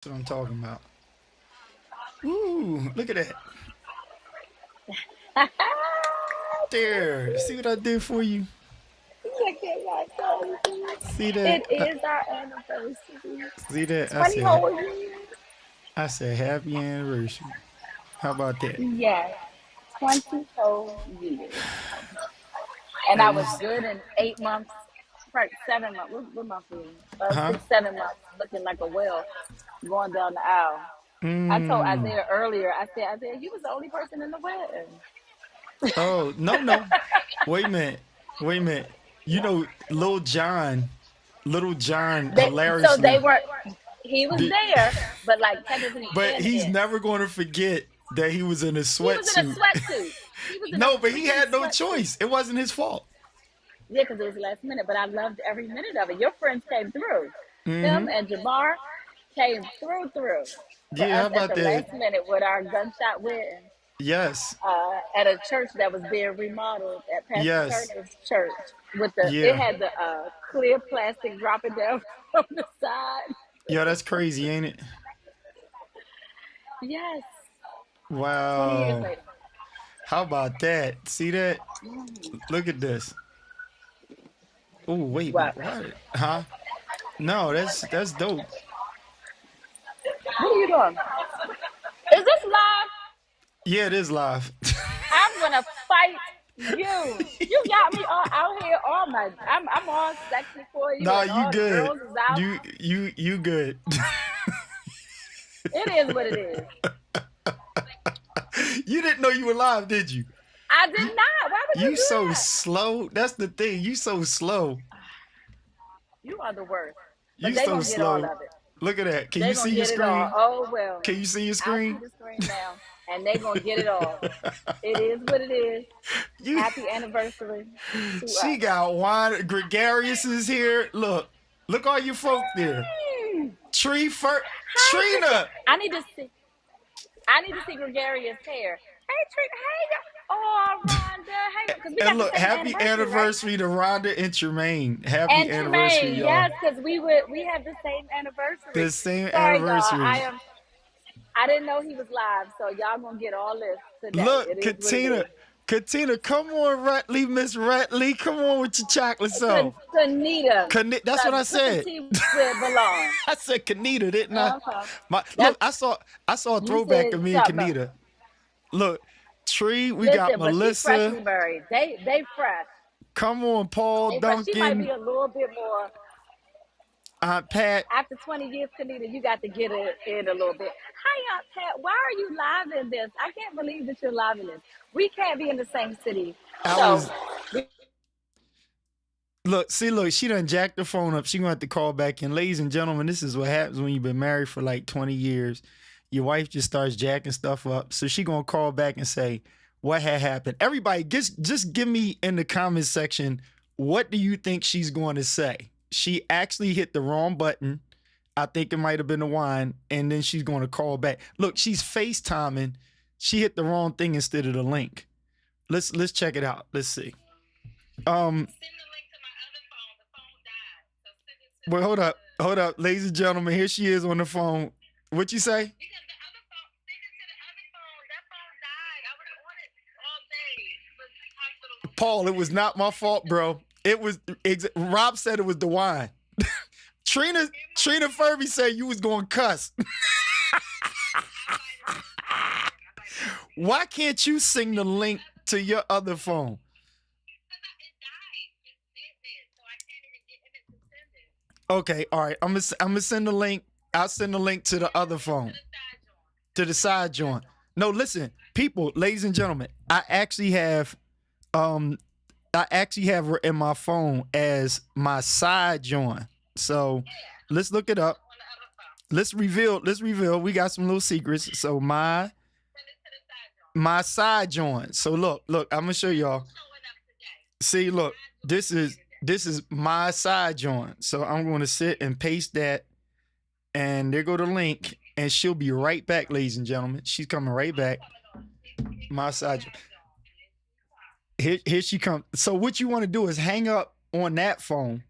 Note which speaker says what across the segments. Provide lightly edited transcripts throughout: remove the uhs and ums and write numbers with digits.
Speaker 1: That's what I'm talking about. Ooh, look at that. There. See what I did for you?
Speaker 2: Look at my baby.
Speaker 1: See that?
Speaker 2: It is our anniversary.
Speaker 1: See that?
Speaker 2: 20 whole years.
Speaker 1: I said happy anniversary. How about that?
Speaker 2: Yes, 20 whole years. And I
Speaker 1: That
Speaker 2: was
Speaker 1: is,
Speaker 2: good in 8 months, right, 7 months. What month are we in?
Speaker 1: huh?
Speaker 2: 6, 7 months, looking like a whale going down the aisle. I told
Speaker 1: Mm.
Speaker 2: Isaiah earlier, I said, Isaiah, you was the only person in the wedding.
Speaker 1: Oh, no, no. Wait a minute. Wait a minute. You know, Little John
Speaker 2: So they
Speaker 1: hilariously
Speaker 2: were, he was
Speaker 1: did,
Speaker 2: there, but like technically
Speaker 1: but
Speaker 2: in
Speaker 1: he's
Speaker 2: it.
Speaker 1: never going to forget that he was in a
Speaker 2: He was in a
Speaker 1: sweatsuit.
Speaker 2: sweatsuit. He was in a
Speaker 1: No, but he
Speaker 2: freaking
Speaker 1: had no
Speaker 2: sweatsuit.
Speaker 1: choice. It wasn't his fault.
Speaker 2: Yeah, because it was last minute, but I loved every minute of it. Your friends came through. Him
Speaker 1: Mm-hmm.
Speaker 2: and Jamar came through for
Speaker 1: Yeah,
Speaker 2: us
Speaker 1: how
Speaker 2: at
Speaker 1: about
Speaker 2: the
Speaker 1: that?
Speaker 2: last minute with our gunshot wedding
Speaker 1: Yes.
Speaker 2: at a church that was being remodeled at Pastor
Speaker 1: Yes.
Speaker 2: Turner's church. It
Speaker 1: Yeah.
Speaker 2: had the clear plastic dropping down from the side.
Speaker 1: Yeah, that's crazy, ain't it?
Speaker 2: Yes, 20 years
Speaker 1: Wow.
Speaker 2: later.
Speaker 1: How about that? See that? Look at this. Oh, wait,
Speaker 2: What?
Speaker 1: what? Huh? No, that's dope.
Speaker 2: What are you doing? Is this live?
Speaker 1: Yeah, it is live.
Speaker 2: I'm gonna fight you. You got me all out here all my. I'm all sexy for you,
Speaker 1: Nah,
Speaker 2: and
Speaker 1: you
Speaker 2: all the
Speaker 1: good.
Speaker 2: girls is out.
Speaker 1: You good.
Speaker 2: It is what it is.
Speaker 1: You didn't know you were live, did you?
Speaker 2: I did
Speaker 1: You
Speaker 2: not. Why would you
Speaker 1: you
Speaker 2: do
Speaker 1: so
Speaker 2: that?
Speaker 1: slow. That's the thing. You so slow.
Speaker 2: You are the worst. But
Speaker 1: You
Speaker 2: they
Speaker 1: so
Speaker 2: gonna get all
Speaker 1: slow.
Speaker 2: of it.
Speaker 1: Look at that. Can
Speaker 2: They
Speaker 1: you
Speaker 2: gonna
Speaker 1: see your
Speaker 2: get it all.
Speaker 1: screen?
Speaker 2: Oh well.
Speaker 1: Can you see your
Speaker 2: I see
Speaker 1: screen?
Speaker 2: the screen now, and they gonna get it all. It is what it is.
Speaker 1: You
Speaker 2: Happy anniversary to
Speaker 1: she
Speaker 2: us.
Speaker 1: got wine. Gregarious is here. Look all you folk there.
Speaker 2: Hey,
Speaker 1: Tree fur
Speaker 2: hi, Christine.
Speaker 1: Trina.
Speaker 2: I need to see. I need to see gregarious hair. Hey, Trina. Hey, oh, Rhonda. Hey, because we
Speaker 1: And
Speaker 2: got the
Speaker 1: look,
Speaker 2: same
Speaker 1: happy
Speaker 2: anniversary, right?
Speaker 1: anniversary to Rhonda and Tremaine. Happy
Speaker 2: And
Speaker 1: anniversary,
Speaker 2: Tremaine,
Speaker 1: y'all.
Speaker 2: yes, because we have the same anniversary.
Speaker 1: The same
Speaker 2: Sorry, y'all.
Speaker 1: anniversary.
Speaker 2: I didn't know he was live, so y'all gonna get all this today.
Speaker 1: Look,
Speaker 2: It is what it is.
Speaker 1: Katina, come on, Ratley, Miss Ratley, come on with your chocolate self.
Speaker 2: Kanita,
Speaker 1: That's what I
Speaker 2: put the
Speaker 1: said.
Speaker 2: T where it belongs.
Speaker 1: I said Kanita, didn't I?
Speaker 2: Okay.
Speaker 1: Look,
Speaker 2: That's
Speaker 1: I saw a
Speaker 2: you
Speaker 1: throwback of
Speaker 2: said
Speaker 1: me and
Speaker 2: something.
Speaker 1: Kanita. Look, Tree, we got
Speaker 2: Listen, but she
Speaker 1: Melissa.
Speaker 2: freshly married. They fresh.
Speaker 1: Come on, Paul
Speaker 2: They fresh. She might be
Speaker 1: Duncan,
Speaker 2: a little bit more.
Speaker 1: Aunt Pat.
Speaker 2: After 20 years, Kanita, you got to get it in a little bit. Hi, Aunt Pat. Why are you live in this? I can't believe that you're live in this. We can't be in the same city.
Speaker 1: I
Speaker 2: So,
Speaker 1: was look, she done jacked the phone up. She gonna have to call back in. Ladies and gentlemen, this is what happens when you've been married for like 20 years. Your wife just starts jacking stuff up. So she gonna call back and say, what had happened? Everybody, just give me in the comments section, what do you think she's going to say? She actually hit the wrong button. I think it might have been the wine, and then she's going to call back. Look, she's FaceTiming. She hit the wrong thing instead of the link. Let's check it out. Let's see. Um, well, hold up, ladies and gentlemen. Here she is on the phone. What you say? Paul, it was not my fault, bro. It was Rob said it was the wine. Trina Trina Furby said you was going to cuss. Why can't you sing the link to your other phone? Okay, all right. I'm gonna send the link. I'll send the link to the other phone, to the side joint. No, listen, people, ladies and gentlemen, um I actually have her in my phone as my side joint. So let's look it up. Let's reveal. We got some little secrets. So my side joint. So look, I'm gonna show y'all. See, look, this is my side joint. So I'm gonna sit and paste that, and there go the link, and she'll be right back, ladies and gentlemen. She's coming right back. My side joint. Here she comes. So what you want to do is hang up on that phone.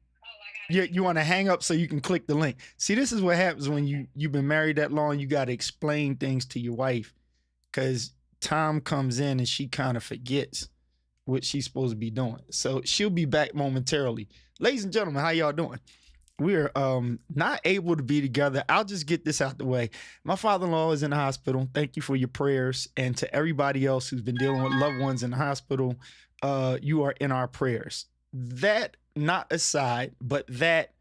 Speaker 1: You want to hang up so you can click the link. See, this is what happens when you've been married that long. You got to explain things to your wife because Tom comes in and she kind of forgets what she's supposed to be doing. So she'll be back momentarily. Ladies and gentlemen, how y'all doing? We're not able to be together. I'll just get this out the way. My father-in-law is in the hospital. Thank you for your prayers. And to everybody else who's been dealing with loved ones in the hospital, you are in our prayers. That not aside, but that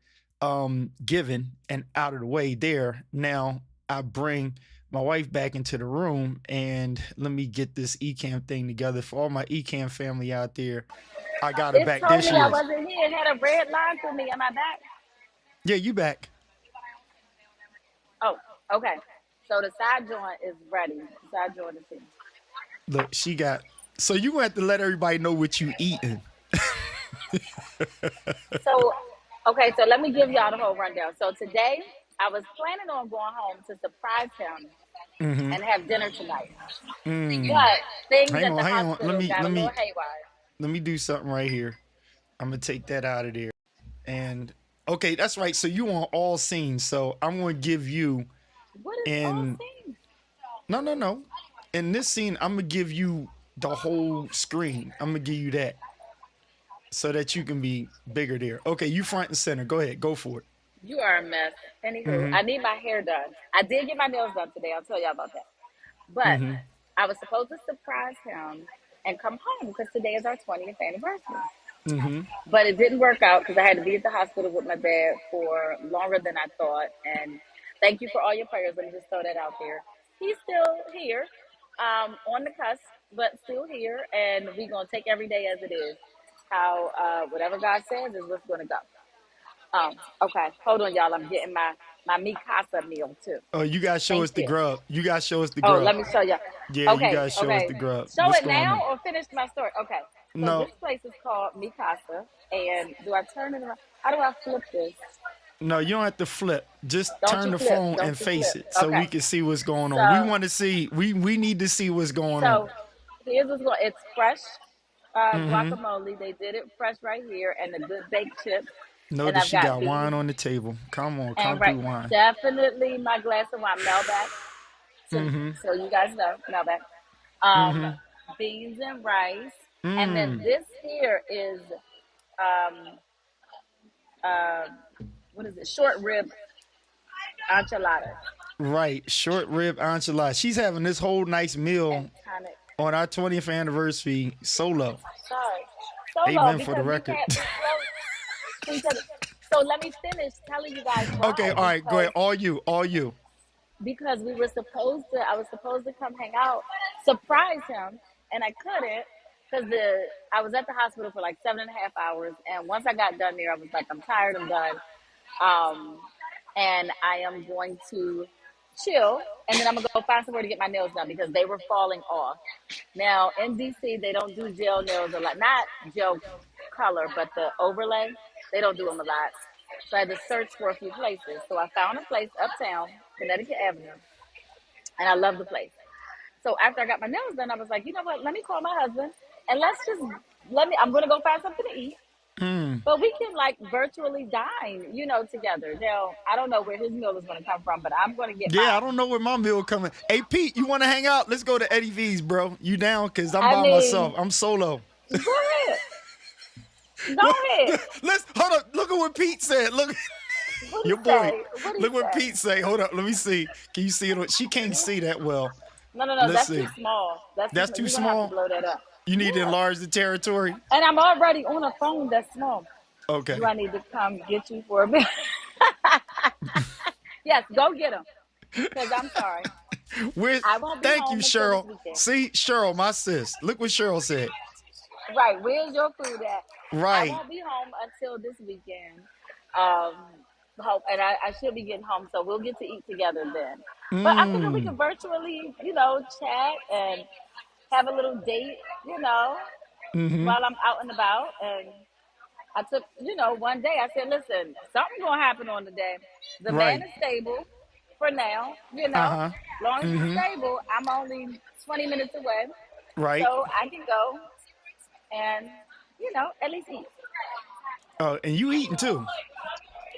Speaker 1: given and out of the way there. Now I bring my wife back into the room and let me get this Ecamm thing together for all my Ecamm family out there. I got her
Speaker 2: It
Speaker 1: back. There
Speaker 2: told me
Speaker 1: she
Speaker 2: I
Speaker 1: is.
Speaker 2: wasn't here. It had a red line through me. Am I back?
Speaker 1: Yeah, you back.
Speaker 2: Oh, okay. So the side joint is ready. The side joint is here.
Speaker 1: Look, she got. So you gonna have to let everybody know what you eating.
Speaker 2: So, okay, so let me give y'all the whole rundown. So today, I was planning on going home to surprise him
Speaker 1: Mm-hmm.
Speaker 2: and have dinner tonight.
Speaker 1: Mm.
Speaker 2: But things
Speaker 1: Hang
Speaker 2: at
Speaker 1: on,
Speaker 2: the
Speaker 1: hang on. Let
Speaker 2: hospital
Speaker 1: me
Speaker 2: got
Speaker 1: let
Speaker 2: a little
Speaker 1: me
Speaker 2: haywire.
Speaker 1: let me do something right here. I'm gonna take that out of there. And okay, that's right. So you on all scenes. So I'm gonna give you
Speaker 2: What is all
Speaker 1: in
Speaker 2: things?
Speaker 1: no. In this scene, I'm gonna give you the whole screen. I'm gonna give you that so that you can be bigger there. Okay, you front and center. Go ahead, go for it.
Speaker 2: You are a mess. Anywho,
Speaker 1: Mm-hmm.
Speaker 2: I need my hair done. I did get my nails done today. I'll tell y'all about that. But
Speaker 1: Mm-hmm.
Speaker 2: I was supposed to surprise him and come home because today is our 20th anniversary.
Speaker 1: Mm-hmm.
Speaker 2: But it didn't work out because I had to be at the hospital with my dad for longer than I thought. And thank you for all your prayers. Let me just throw that out there. He's still here, on the cusp, but still here. And we're going to take every day as it is. How whatever God says is what's going to go. Okay. Hold on, y'all. I'm getting my Mikasa meal too.
Speaker 1: Oh, you gotta show
Speaker 2: Thank
Speaker 1: us the
Speaker 2: you.
Speaker 1: grub. You gotta show us the
Speaker 2: Oh,
Speaker 1: grub.
Speaker 2: let me show you.
Speaker 1: Yeah, you
Speaker 2: Okay,
Speaker 1: gotta show us
Speaker 2: okay.
Speaker 1: the grub.
Speaker 2: Show
Speaker 1: What's
Speaker 2: it
Speaker 1: going
Speaker 2: now
Speaker 1: on?
Speaker 2: or finish my story. Okay. So
Speaker 1: No,
Speaker 2: this place is called Mikasa. And do I turn it around? How do I flip this?
Speaker 1: no, you don't have to flip. Just
Speaker 2: Don't
Speaker 1: turn
Speaker 2: you
Speaker 1: the
Speaker 2: flip.
Speaker 1: phone
Speaker 2: Don't
Speaker 1: and
Speaker 2: you
Speaker 1: face
Speaker 2: flip.
Speaker 1: it so
Speaker 2: Okay.
Speaker 1: we can see what's going on. We
Speaker 2: So
Speaker 1: want to see. We need to see what's going on.
Speaker 2: so here's what's going. It's fresh
Speaker 1: Mm-hmm.
Speaker 2: guacamole. They did it fresh right here, and the good baked chips. And
Speaker 1: Notice
Speaker 2: I've
Speaker 1: she
Speaker 2: got
Speaker 1: got
Speaker 2: beans
Speaker 1: wine on the table. Come on,
Speaker 2: and
Speaker 1: come
Speaker 2: right,
Speaker 1: through wine.
Speaker 2: definitely my glass of wine. Melback.
Speaker 1: Mm-hmm.
Speaker 2: So you guys know Melback. Um,
Speaker 1: Mm-hmm.
Speaker 2: beans and rice, and then
Speaker 1: Mm.
Speaker 2: this here is um, uh, what is it? Short rib enchiladas
Speaker 1: Right. Short rib enchilada. She's having this whole nice
Speaker 2: and
Speaker 1: meal
Speaker 2: tonic.
Speaker 1: on our 20th anniversary solo.
Speaker 2: Sorry, solo
Speaker 1: Amen for the
Speaker 2: because we
Speaker 1: record.
Speaker 2: can't be close to each other. So let me finish telling you guys
Speaker 1: Okay,
Speaker 2: why.
Speaker 1: all right, go ahead. All you, all you.
Speaker 2: Because we were supposed to. I was supposed to come hang out, surprise him, and I couldn't because I was at the hospital for like 7.5 hours, and once I got done there, I was like, I'm tired. I'm done. Um, and I am going to chill, and then I'm gonna go find somewhere to get my nails done because they were falling off. Now in DC, they don't do gel nails a lot, not gel color, but the overlay. They don't do them a lot. So I had to search for a few places. So I found a place uptown, Connecticut Avenue, and I love the place. So after I got my nails done, I was like, you know what? Let me call my husband and let's just let me. I'm gonna go find something to eat.
Speaker 1: Mm.
Speaker 2: But we can like virtually dine, together. Now I don't know where his meal is going to come from, but I'm going to get
Speaker 1: Yeah, I
Speaker 2: mine.
Speaker 1: don't know where my meal coming. Hey Pete, you want to hang out? Let's go to Eddie V's, bro. You down? Cause I'm
Speaker 2: I
Speaker 1: by myself.
Speaker 2: mean,
Speaker 1: I'm solo.
Speaker 2: go ahead, go
Speaker 1: What?
Speaker 2: ahead.
Speaker 1: Let's hold up. Look at what Pete said. Look,
Speaker 2: What do
Speaker 1: your
Speaker 2: you
Speaker 1: boy.
Speaker 2: say? What do you
Speaker 1: Look what
Speaker 2: say?
Speaker 1: Pete say. Hold up. Let me see. Can you see it? She can't see that well.
Speaker 2: No, no, no.
Speaker 1: Let's
Speaker 2: That's too
Speaker 1: see.
Speaker 2: small. That's too
Speaker 1: That's
Speaker 2: small.
Speaker 1: too
Speaker 2: You're gonna have to
Speaker 1: small.
Speaker 2: blow that up.
Speaker 1: You need to
Speaker 2: Yeah.
Speaker 1: enlarge the territory.
Speaker 2: And I'm already on a phone that's small. Do
Speaker 1: Okay.
Speaker 2: I need to come get you for a minute? Yes, go get him. Cause I'm sorry,
Speaker 1: Where?
Speaker 2: I won't be
Speaker 1: Thank you,
Speaker 2: home until this
Speaker 1: Cheryl.
Speaker 2: weekend.
Speaker 1: See, Cheryl, my sis. Look what Cheryl said.
Speaker 2: Right? Where's your food at? I
Speaker 1: Right.
Speaker 2: won't be home until this weekend. Um, hope, and I should be getting home, so we'll get to eat together then. But I figure we
Speaker 1: Mm.
Speaker 2: can virtually, chat and have a little date,
Speaker 1: Mm-hmm.
Speaker 2: while I'm out and about. And I took, one day I said, listen, something's gonna happen on the day. The man
Speaker 1: Right.
Speaker 2: is stable for now,
Speaker 1: Uh-huh.
Speaker 2: Long as he's
Speaker 1: Mm-hmm.
Speaker 2: stable, I'm only 20 minutes away,
Speaker 1: Right.
Speaker 2: so I can go and, at least eat.
Speaker 1: Oh, and you eating too.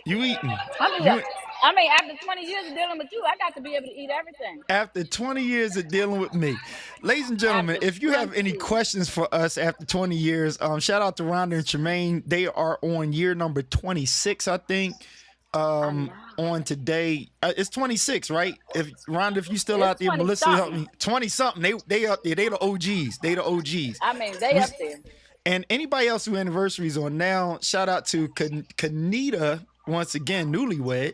Speaker 1: You eating.
Speaker 2: I mean,
Speaker 1: You
Speaker 2: I mean, after 20 years of dealing with you, I got to be able to eat everything.
Speaker 1: after 20 years of dealing with me. Ladies and gentlemen,
Speaker 2: After
Speaker 1: if you have any
Speaker 2: 20.
Speaker 1: questions for us after 20 years, shout out to Rhonda and Tremaine. They are on year number 26, I think.
Speaker 2: I know.
Speaker 1: On today. It's 26, right? If Rhonda, if you still
Speaker 2: It's
Speaker 1: out there,
Speaker 2: 20
Speaker 1: Melissa help
Speaker 2: something.
Speaker 1: me. 20 something. They up there. They the OGs. They the OGs.
Speaker 2: I mean, they
Speaker 1: We
Speaker 2: up there.
Speaker 1: and anybody else who anniversaries on now, shout out to Kanita, once again, newlywed.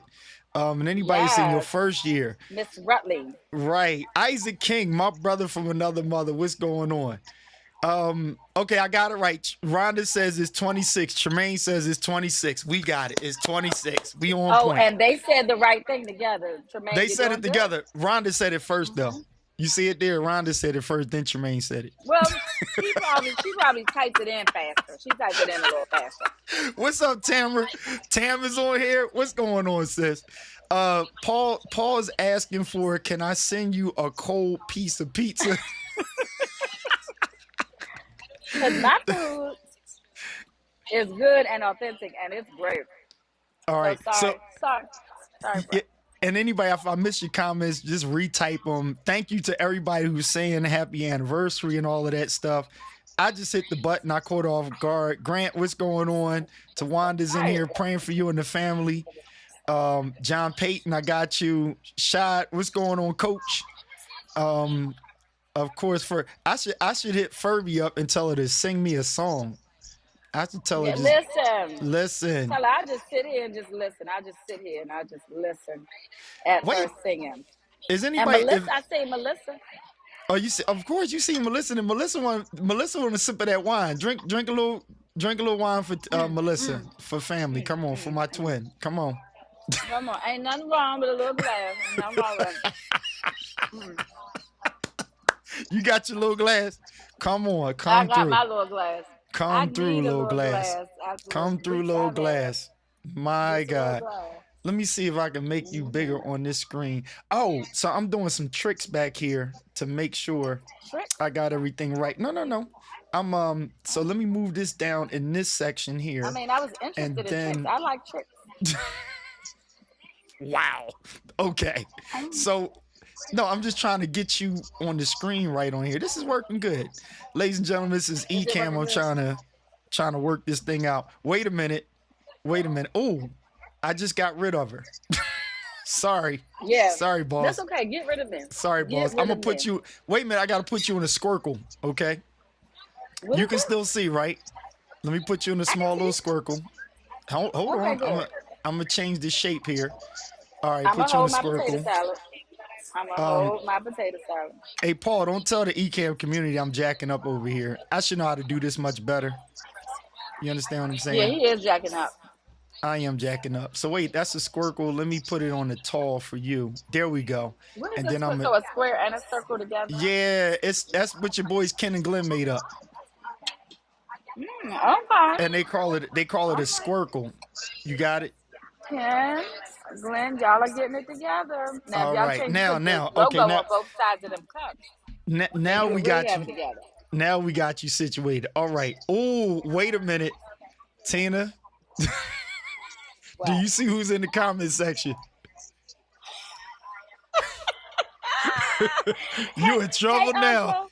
Speaker 1: And anybody that's in your
Speaker 2: Yes.
Speaker 1: first year.
Speaker 2: Miss Rutley.
Speaker 1: Right. Isaac King, my brother from another mother. What's going on? Okay, I got it right. Rhonda says it's 26. Tremaine says it's 26. We got it. It's 26. We on
Speaker 2: Oh,
Speaker 1: point.
Speaker 2: and they said the right thing together. Tremaine,
Speaker 1: They
Speaker 2: you're
Speaker 1: said
Speaker 2: doing
Speaker 1: it
Speaker 2: good.
Speaker 1: together. Rhonda said it first, though.
Speaker 2: Mm-hmm.
Speaker 1: You see it there? Rhonda said it first, then Tremaine said it.
Speaker 2: Well, she probably typed it in faster. She typed it in a little faster.
Speaker 1: What's up, Tamara? Tam is on here. What's going on, sis? Paul's asking for, can I send you a cold piece of pizza?
Speaker 2: Because my food is good and authentic, and it's great.
Speaker 1: All right.
Speaker 2: So sorry, bro.
Speaker 1: Yeah, and anybody, if I miss your comments, just retype them. Thank you to everybody who's saying happy anniversary and all of that stuff. I just hit the button. I caught off guard. Grant, what's going on? Tawanda's in here praying for you and the family. John Payton, I got you. Shad, what's going on, Coach? Of course, I should hit Furby up and tell her to sing me a song. I should tell her listen.
Speaker 2: Tell her I just sit here and just listen. I just sit here and I just listen at
Speaker 1: Wait,
Speaker 2: her singing.
Speaker 1: is
Speaker 2: And
Speaker 1: anybody?
Speaker 2: Melissa, I say Melissa.
Speaker 1: Oh, you see, of course you see Melissa, and Melissa want a sip of that wine. Drink a little wine for Melissa, for family. Come on, for my twin. Come on.
Speaker 2: Come on, ain't nothing wrong with a little glass. Ain't nothing wrong with it.
Speaker 1: You got your little glass. Come on,
Speaker 2: I
Speaker 1: come
Speaker 2: got
Speaker 1: through.
Speaker 2: my little glass. I
Speaker 1: Come through,
Speaker 2: need a
Speaker 1: little glass.
Speaker 2: after
Speaker 1: Come
Speaker 2: this
Speaker 1: through,
Speaker 2: week
Speaker 1: little
Speaker 2: I've had.
Speaker 1: glass. My
Speaker 2: Just a little
Speaker 1: God.
Speaker 2: glass.
Speaker 1: Let me see if I can make you bigger on this screen. Oh, so I'm doing some tricks back here to make sure
Speaker 2: Trick.
Speaker 1: I got everything right. No. So let me move this down in this section here.
Speaker 2: I mean, I was
Speaker 1: And
Speaker 2: interested in
Speaker 1: then-
Speaker 2: tricks. I like tricks.
Speaker 1: Wow. Okay. So no, I'm just trying to get you on the screen right on here. This is working good. Ladies and gentlemen, this is
Speaker 2: it
Speaker 1: Ecamm.
Speaker 2: working
Speaker 1: I'm
Speaker 2: good?
Speaker 1: trying to work this thing out. Wait a minute. Oh, I just got rid of her. Sorry.
Speaker 2: Yeah.
Speaker 1: Sorry, boss.
Speaker 2: That's okay. Get rid of me.
Speaker 1: Sorry,
Speaker 2: Get
Speaker 1: boss.
Speaker 2: rid
Speaker 1: I'm gonna
Speaker 2: of
Speaker 1: put
Speaker 2: me.
Speaker 1: you. Wait a minute. I gotta put you in a squircle. Okay.
Speaker 2: What
Speaker 1: You
Speaker 2: is
Speaker 1: can
Speaker 2: it?
Speaker 1: still see, right? Let me put you in a small little squircle. Hold
Speaker 2: Okay,
Speaker 1: on.
Speaker 2: good.
Speaker 1: I'm gonna change the shape here. All right,
Speaker 2: I'm
Speaker 1: put
Speaker 2: gonna
Speaker 1: you in a
Speaker 2: hold my potato
Speaker 1: squircle.
Speaker 2: salad. I'm gonna hold my potato salad.
Speaker 1: Hey, Paul, don't tell the Ecamm community I'm jacking up over here. I should know how to do this much better. You understand what I'm
Speaker 2: Yeah,
Speaker 1: saying?
Speaker 2: he is jacking up.
Speaker 1: I am jacking up. So wait, that's a squircle. Let me put it on the tall for you. There we go.
Speaker 2: What is
Speaker 1: And
Speaker 2: this?
Speaker 1: then I'm
Speaker 2: So a square and a circle together?
Speaker 1: yeah, that's what your boys Ken and Glenn made up.
Speaker 2: Okay.
Speaker 1: And they call it a squircle. You got it?
Speaker 2: Ken, Glenn, y'all are getting it together. Now,
Speaker 1: All
Speaker 2: if y'all
Speaker 1: right.
Speaker 2: change
Speaker 1: Now,
Speaker 2: put
Speaker 1: now,
Speaker 2: the
Speaker 1: okay,
Speaker 2: logo
Speaker 1: now-
Speaker 2: on both sides of them cups,
Speaker 1: Now
Speaker 2: you'll
Speaker 1: we
Speaker 2: really
Speaker 1: got
Speaker 2: have
Speaker 1: you.
Speaker 2: it together.
Speaker 1: Now we got you situated. All right. Oh, wait a minute. Tina, do
Speaker 2: Wow.
Speaker 1: you see who's in the comment section? You in trouble
Speaker 2: Hey,
Speaker 1: now.
Speaker 2: Uncle.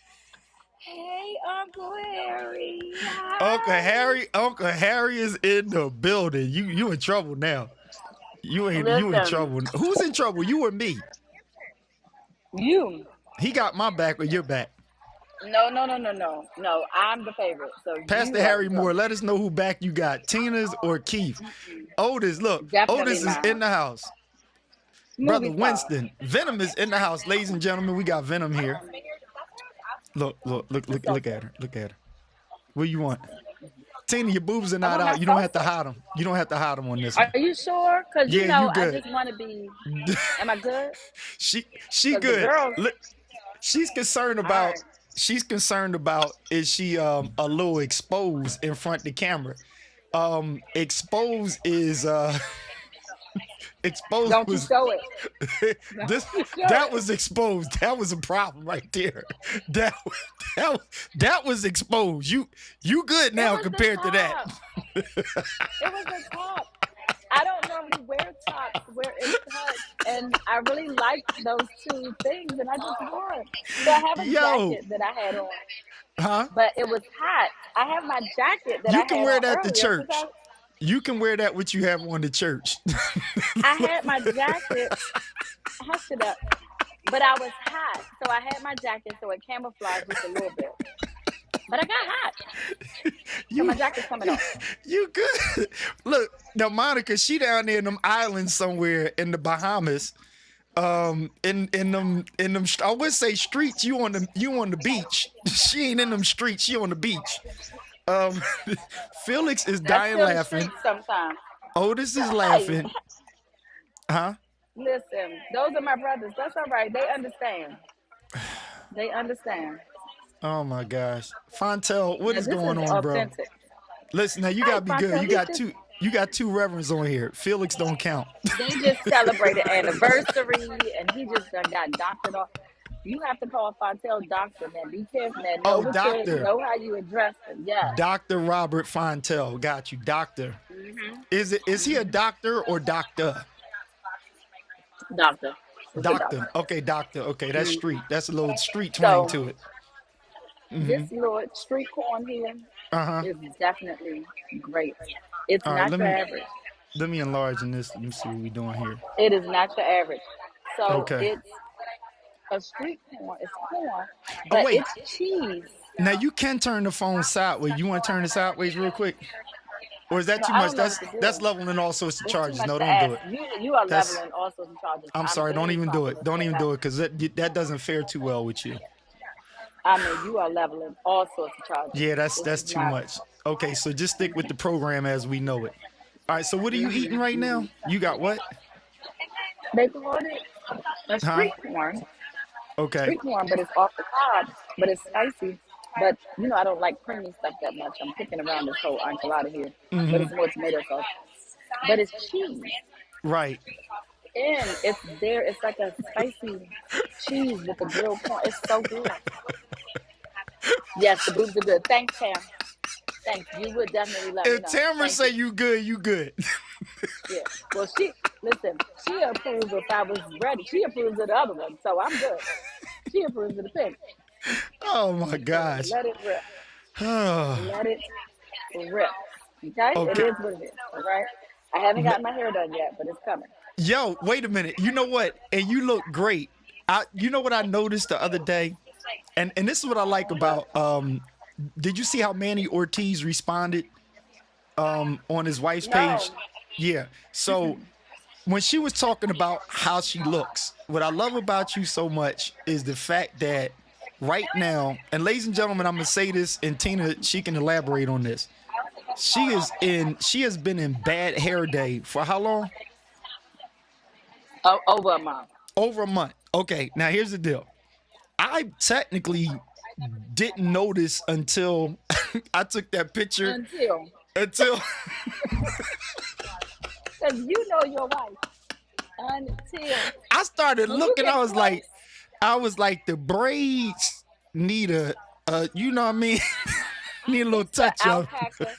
Speaker 2: Hey, Uncle Harry. Hi.
Speaker 1: Uncle Harry is in the building. You in trouble now. You in
Speaker 2: Listen.
Speaker 1: trouble. Who's in trouble? You or me?
Speaker 2: You.
Speaker 1: He got my back or your back.
Speaker 2: No. No, I'm the favorite. So
Speaker 1: Pastor
Speaker 2: you are
Speaker 1: Harry
Speaker 2: in
Speaker 1: Moore,
Speaker 2: trouble.
Speaker 1: let us know who back you got. Tina's or Keith? Otis, look.
Speaker 2: Definitely
Speaker 1: Otis is
Speaker 2: mine.
Speaker 1: in the house.
Speaker 2: Movie
Speaker 1: Brother
Speaker 2: star.
Speaker 1: Winston. Venom is in the house. Ladies and gentlemen, we got Venom here. Look at her. Look at her. What you want? Tina, your boobs are not
Speaker 2: on
Speaker 1: out.
Speaker 2: that
Speaker 1: You don't have to
Speaker 2: sofa.
Speaker 1: hide them. You don't have to hide them on this one.
Speaker 2: Are you sure? Because
Speaker 1: Yeah,
Speaker 2: you know,
Speaker 1: you good.
Speaker 2: I just want to be. Am I good?
Speaker 1: She
Speaker 2: 'Cause the
Speaker 1: good.
Speaker 2: girls-
Speaker 1: Look, she's concerned about
Speaker 2: right.
Speaker 1: is she a little exposed in front of the camera. Exposed is exposed
Speaker 2: Don't you
Speaker 1: was
Speaker 2: show it.
Speaker 1: that was exposed. That was a problem right there. That was exposed. You good now
Speaker 2: was the
Speaker 1: compared to that.
Speaker 2: top. It was the top. I don't normally wear tops where it's cut, and I really like those two things, and I just wore it. So I have a
Speaker 1: Yo,
Speaker 2: jacket that I had on,
Speaker 1: huh?
Speaker 2: but it was hot. I have my jacket that I
Speaker 1: You can
Speaker 2: had
Speaker 1: wear
Speaker 2: on
Speaker 1: that to
Speaker 2: earlier because
Speaker 1: church. You can wear that what you have on to church.
Speaker 2: I had my jacket. Hush it up. But I was hot, so I had my jacket so it camouflaged just a little bit. But I got hot, so my
Speaker 1: you
Speaker 2: jacket's coming off.
Speaker 1: you good. Look, now Monica, she down there in them islands somewhere in the Bahamas. In them I would say streets, you on the beach. She ain't in them streets, she on the beach. Um Felix is
Speaker 2: That's
Speaker 1: dying
Speaker 2: still the
Speaker 1: laughing.
Speaker 2: streets sometimes.
Speaker 1: Otis is
Speaker 2: Hey,
Speaker 1: laughing. Huh?
Speaker 2: listen, those are my brothers. That's all right. They understand. They understand.
Speaker 1: Oh my gosh. Fontel, what
Speaker 2: Now
Speaker 1: is
Speaker 2: this
Speaker 1: going
Speaker 2: is
Speaker 1: on, bro?
Speaker 2: authentic.
Speaker 1: Listen, now you
Speaker 2: Hi,
Speaker 1: gotta be good.
Speaker 2: Fontel.
Speaker 1: You got two reverends on here. Felix don't count.
Speaker 2: They just celebrated anniversary, and he just done got doctored off. You have to call Fontel doctor, man. Be careful, man.
Speaker 1: Oh, doctor.
Speaker 2: Know how you address them. Yes.
Speaker 1: Dr. Robert Fontel. Got you. Doctor. Is he a doctor or doctor?
Speaker 2: Doctor. It's a
Speaker 1: Doctor.
Speaker 2: doctor.
Speaker 1: Okay, doctor. Okay, that's street. That's a little street twang
Speaker 2: So
Speaker 1: to it.
Speaker 2: this little street corn here
Speaker 1: Uh-huh.
Speaker 2: is definitely great. It's
Speaker 1: All right,
Speaker 2: not your average.
Speaker 1: let me enlarge in this. Let me see what we're doing here.
Speaker 2: It is not your average. So
Speaker 1: Okay.
Speaker 2: it's a street corn. It's corn,
Speaker 1: Oh
Speaker 2: but
Speaker 1: wait.
Speaker 2: it's cheese.
Speaker 1: Now you can turn the phone sideways. You want to turn it sideways real quick? Or is that
Speaker 2: No,
Speaker 1: too
Speaker 2: I
Speaker 1: much?
Speaker 2: don't know
Speaker 1: That's
Speaker 2: what to
Speaker 1: that's
Speaker 2: do.
Speaker 1: leveling all sorts of
Speaker 2: It's too
Speaker 1: charges.
Speaker 2: much
Speaker 1: No,
Speaker 2: to
Speaker 1: don't do
Speaker 2: ask.
Speaker 1: it.
Speaker 2: You are
Speaker 1: That's
Speaker 2: leveling all sorts of charges.
Speaker 1: I'm
Speaker 2: I'm
Speaker 1: sorry. Don't
Speaker 2: very
Speaker 1: even do it.
Speaker 2: popular,
Speaker 1: Don't
Speaker 2: so
Speaker 1: even
Speaker 2: that
Speaker 1: do it because that doesn't fare too well with you.
Speaker 2: I mean you are leveling all sorts of charges.
Speaker 1: Yeah, that's
Speaker 2: This
Speaker 1: that's
Speaker 2: is
Speaker 1: too
Speaker 2: not.
Speaker 1: much. Okay, so just stick with the program as we know it. All right. So what are you eating right now? You got what?
Speaker 2: They call it a
Speaker 1: Huh?
Speaker 2: street corn.
Speaker 1: Okay.
Speaker 2: Street corn, but it's off the cob, but it's spicy. But I don't like creamy stuff that much. I'm picking around this whole enchilada here, but
Speaker 1: Mm-hmm.
Speaker 2: it's more tomato sauce. But it's cheese,
Speaker 1: Right.
Speaker 2: and it's there. It's like a spicy cheese with the grilled corn. It's so good. Yes, the boobs are good. Thanks, Pam. Thanks. You would definitely let me
Speaker 1: If
Speaker 2: know.
Speaker 1: Tamara
Speaker 2: Thank
Speaker 1: say
Speaker 2: you.
Speaker 1: you good, you good.
Speaker 2: Yeah. Well, listen. She approves if I was ready. She approves of the other one, so I'm good. She approves of the pink.
Speaker 1: Oh my
Speaker 2: So
Speaker 1: gosh.
Speaker 2: let it rip.
Speaker 1: Oh,
Speaker 2: Let it rip. Okay? It
Speaker 1: okay.
Speaker 2: is what it is. All right? I haven't gotten my hair done yet, but it's coming.
Speaker 1: Yo, wait a minute. You know what? And you look great. You know what I noticed the other day? And this is what I like about did you see how Manny Ortiz responded on his wife's
Speaker 2: No.
Speaker 1: page? Yeah. So when she was talking about how she looks, what I love about you so much is the fact that right now, and ladies and gentlemen, I'm gonna say this, and Tina, she can elaborate on this. She has been in bad hair day for how long?
Speaker 2: Oh, over a month.
Speaker 1: Over a month. Okay, now here's the deal. I technically didn't notice until I took that picture
Speaker 2: Until.
Speaker 1: until
Speaker 2: Because you know your wife. Until.
Speaker 1: I started
Speaker 2: When you
Speaker 1: looking.
Speaker 2: get close,
Speaker 1: I was like, the braids need you know what I mean? Need a little
Speaker 2: it's the
Speaker 1: touch up.
Speaker 2: alpaca.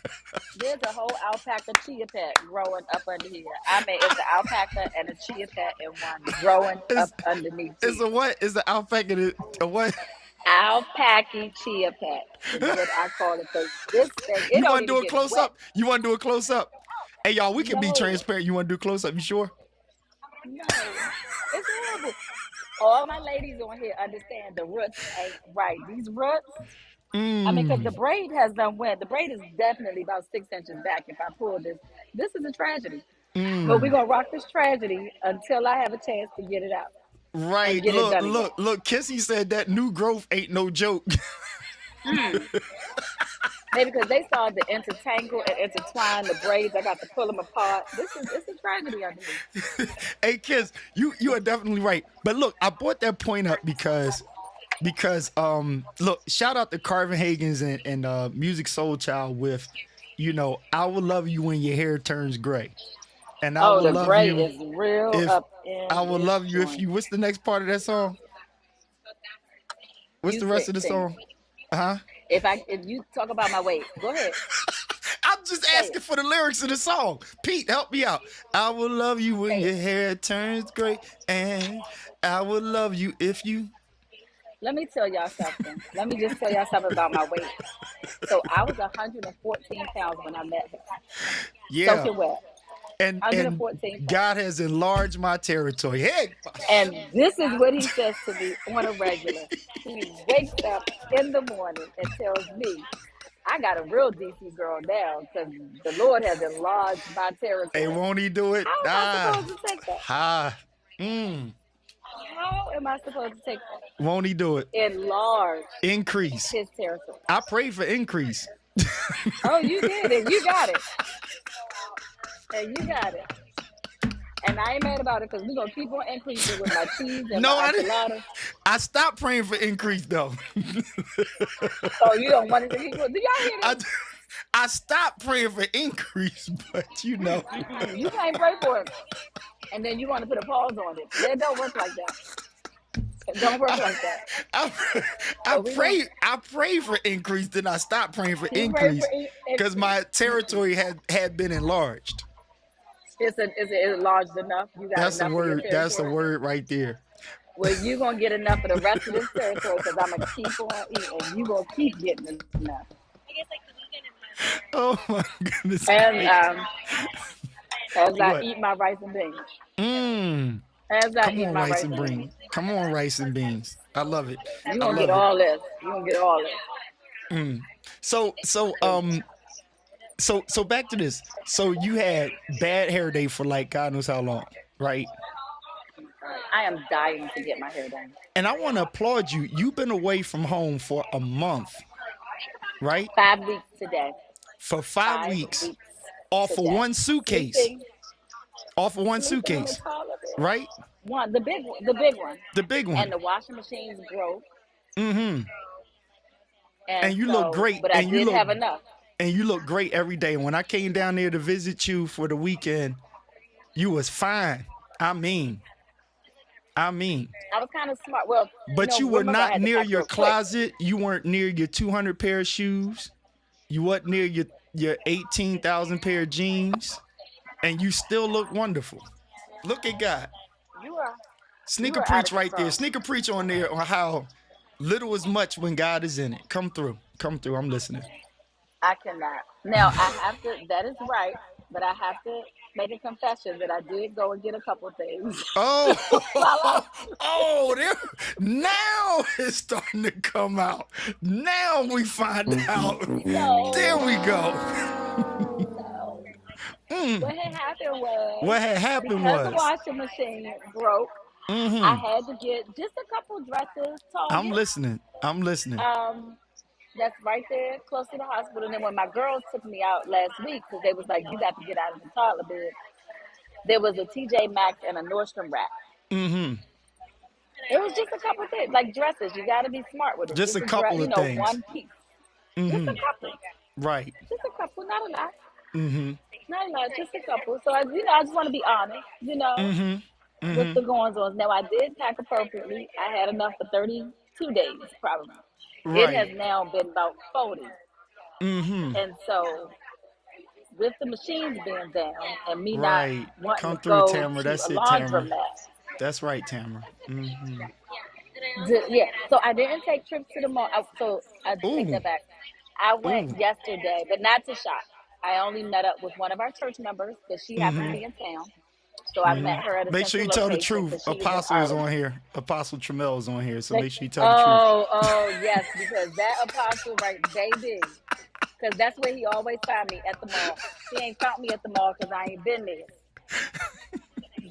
Speaker 2: There's a whole alpaca chia pet growing up under here. I mean, it's an alpaca and a chia pet in one growing up
Speaker 1: It's,
Speaker 2: underneath
Speaker 1: it's
Speaker 2: here.
Speaker 1: a what? Is the alpaca a what?
Speaker 2: Alpaca chia pet is what I call it. Because this thing, it
Speaker 1: You
Speaker 2: don't
Speaker 1: want to
Speaker 2: even
Speaker 1: do a
Speaker 2: get
Speaker 1: close
Speaker 2: wet.
Speaker 1: up? You want to do a close up? Hey y'all, we can be
Speaker 2: No,
Speaker 1: transparent. You want to do a close up? You sure?
Speaker 2: no. It's horrible. All my ladies on here understand the roots ain't right. These roots, I mean, because the
Speaker 1: Mm.
Speaker 2: braid has done wet. The braid is definitely about 6 inches back. If I pull this, this is a tragedy. But we're
Speaker 1: Mm.
Speaker 2: gonna rock this tragedy until I have a chance to get it out and
Speaker 1: Right.
Speaker 2: get it
Speaker 1: Look,
Speaker 2: done again.
Speaker 1: look, look. Kissy said that new growth ain't no joke.
Speaker 2: Maybe because they started to intertangle and intertwine the braids. I got to pull them apart. It's a tragedy under me.
Speaker 1: Hey, Kiss, you are definitely right. But look, I brought that point up because look, shout out to Carvin Hagens and Music Soul Child with, I will love you when your hair turns gray. And I
Speaker 2: Oh,
Speaker 1: will
Speaker 2: the
Speaker 1: love
Speaker 2: gray
Speaker 1: you
Speaker 2: is real
Speaker 1: if
Speaker 2: up in
Speaker 1: I will
Speaker 2: this
Speaker 1: love you if
Speaker 2: joint.
Speaker 1: you what's the next part of that song? What's
Speaker 2: You
Speaker 1: the rest of the
Speaker 2: sing.
Speaker 1: song? Huh?
Speaker 2: If you talk about my weight, go ahead.
Speaker 1: I'm just
Speaker 2: Say
Speaker 1: asking
Speaker 2: it.
Speaker 1: for the lyrics of the song. Pete, help me out. I will love you when
Speaker 2: Say
Speaker 1: your
Speaker 2: it.
Speaker 1: hair turns gray, and I will love you if you.
Speaker 2: Let me tell y'all something. Let me just tell y'all something about my weight. So I was 114 pounds when I met him.
Speaker 1: Yeah,
Speaker 2: Soaking wet.
Speaker 1: and
Speaker 2: 114 pounds.
Speaker 1: God has enlarged my territory. Hey,
Speaker 2: And this is what he says to me on a regular. He wakes up in the morning and tells me, I got a real DC girl now because the Lord has enlarged my
Speaker 1: hey,
Speaker 2: territory.
Speaker 1: won't he do it?
Speaker 2: How am I supposed to take that?
Speaker 1: Ah, mm,
Speaker 2: How am I supposed to take that?
Speaker 1: won't he do it?
Speaker 2: Enlarge
Speaker 1: Increase.
Speaker 2: his territory.
Speaker 1: I pray for increase.
Speaker 2: Oh, you did it. You got it. And you got it. And I ain't mad about it because we're going to keep on increasing with my cheese and
Speaker 1: No,
Speaker 2: my
Speaker 1: I didn't.
Speaker 2: enchiladas.
Speaker 1: I stopped praying for increase though.
Speaker 2: Oh, you don't want it to keep going. Do y'all hear
Speaker 1: I,
Speaker 2: this?
Speaker 1: I stopped praying for increase, but you know.
Speaker 2: You can't pray for it. And then you want to put a pause on it. It don't work like that. It don't work like that.
Speaker 1: I,
Speaker 2: So we going
Speaker 1: I pray for increase, then I stopped praying for
Speaker 2: you pray for
Speaker 1: increase because my territory had been enlarged.
Speaker 2: is it enlarged enough? You got
Speaker 1: That's the
Speaker 2: enough of your
Speaker 1: word. That's the
Speaker 2: territory?
Speaker 1: word right there.
Speaker 2: Well, you going to get enough of the rest of this territory because I'm going to keep on eating. You going to keep getting enough.
Speaker 1: Oh my goodness.
Speaker 2: And as I
Speaker 1: What?
Speaker 2: eat my rice and beans.
Speaker 1: Mmm.
Speaker 2: As I
Speaker 1: Come
Speaker 2: eat
Speaker 1: on,
Speaker 2: my
Speaker 1: rice
Speaker 2: rice
Speaker 1: and
Speaker 2: and beans.
Speaker 1: beans. Come on, rice and beans. I love it.
Speaker 2: You
Speaker 1: I
Speaker 2: going to get
Speaker 1: love it.
Speaker 2: all this. You going to get all this.
Speaker 1: Mm. So back to this. So you had bad hair day for like God knows how long, right?
Speaker 2: I am dying to get my hair done.
Speaker 1: And I want to applaud you. You've been away from home for a month, right?
Speaker 2: 5 weeks today.
Speaker 1: For five
Speaker 2: 5
Speaker 1: weeks,
Speaker 2: weeks
Speaker 1: off of
Speaker 2: today.
Speaker 1: one suitcase,
Speaker 2: Sleeping,
Speaker 1: off of one
Speaker 2: sleeping in the
Speaker 1: suitcase,
Speaker 2: toilet bed.
Speaker 1: right?
Speaker 2: One, the big one,
Speaker 1: The big
Speaker 2: and
Speaker 1: one.
Speaker 2: the washing machines broke,
Speaker 1: Mm-hmm.
Speaker 2: and
Speaker 1: And you look
Speaker 2: so,
Speaker 1: great.
Speaker 2: but I did have enough.
Speaker 1: And you look great every day. When I came down there to visit you for the weekend, you was fine. I mean,
Speaker 2: I was kind of smart. Well,
Speaker 1: but you were
Speaker 2: remember I
Speaker 1: not
Speaker 2: had to
Speaker 1: near
Speaker 2: pack
Speaker 1: your
Speaker 2: real quick.
Speaker 1: closet. You weren't near your 200 pair of shoes. You wasn't near your 18,000 pair of jeans. And you still look wonderful. Look at God.
Speaker 2: You were, you
Speaker 1: Sneaker
Speaker 2: were out
Speaker 1: preach
Speaker 2: of
Speaker 1: right there.
Speaker 2: control.
Speaker 1: Sneaker preach on there on how little is much when God is in it. Come through. Come through. I'm listening.
Speaker 2: I cannot. Now I have to. That is right, but I have to make a confession that I did go and get a couple things while I.
Speaker 1: Oh, oh, there, now it's starting to come out. Now we find out. There we go.
Speaker 2: No. What had happened was
Speaker 1: What had happened
Speaker 2: because the
Speaker 1: was,
Speaker 2: washing machine broke, I
Speaker 1: mm-hmm.
Speaker 2: had to get just a couple dresses,
Speaker 1: I'm
Speaker 2: Target.
Speaker 1: listening. I'm listening.
Speaker 2: That's right there close to the hospital. And then when my girls took me out last week, because they was like, you got to get out of the toddler bed, there was a TJ Maxx and a Nordstrom rack.
Speaker 1: Mm-hmm.
Speaker 2: It was just a couple things, like dresses. You got to be smart with it.
Speaker 1: Just
Speaker 2: Just
Speaker 1: a
Speaker 2: a dress,
Speaker 1: couple of things.
Speaker 2: one piece. Just a
Speaker 1: Mm-hmm.
Speaker 2: couple.
Speaker 1: Right.
Speaker 2: Just a couple, not a lot.
Speaker 1: Mm-hmm.
Speaker 2: Not a lot, just a couple. So I just want to be honest,
Speaker 1: Mm-hmm.
Speaker 2: with
Speaker 1: Mm-hmm.
Speaker 2: the goings on. Now I did pack appropriately. I had enough for 32 days, probably. It has
Speaker 1: Right.
Speaker 2: now been about 40.
Speaker 1: Mm-hmm.
Speaker 2: And so with the machines being down and me not
Speaker 1: Right.
Speaker 2: wanting
Speaker 1: Come
Speaker 2: to
Speaker 1: through,
Speaker 2: go
Speaker 1: Tamara.
Speaker 2: to
Speaker 1: That's
Speaker 2: a
Speaker 1: it, Tamara.
Speaker 2: laundromat.
Speaker 1: That's right, Tamara. Mm-hmm.
Speaker 2: Yeah. So I didn't take trips to the mall. So I take
Speaker 1: Ooh.
Speaker 2: that back. I went
Speaker 1: Ooh.
Speaker 2: yesterday, but not to shop. I only met up with one of our church members because she happened to
Speaker 1: Mm-hmm.
Speaker 2: be in town. So I met her at a
Speaker 1: Make sure
Speaker 2: central
Speaker 1: you tell the
Speaker 2: location
Speaker 1: truth.
Speaker 2: because she was in
Speaker 1: Apostle is on
Speaker 2: Arlington.
Speaker 1: here. Apostle Trammell is on here. So
Speaker 2: Like,
Speaker 1: make sure you tell the truth.
Speaker 2: oh, yes, because that apostle right, baby, because that's where he always found me at the mall. He ain't found me at the mall because I ain't been there.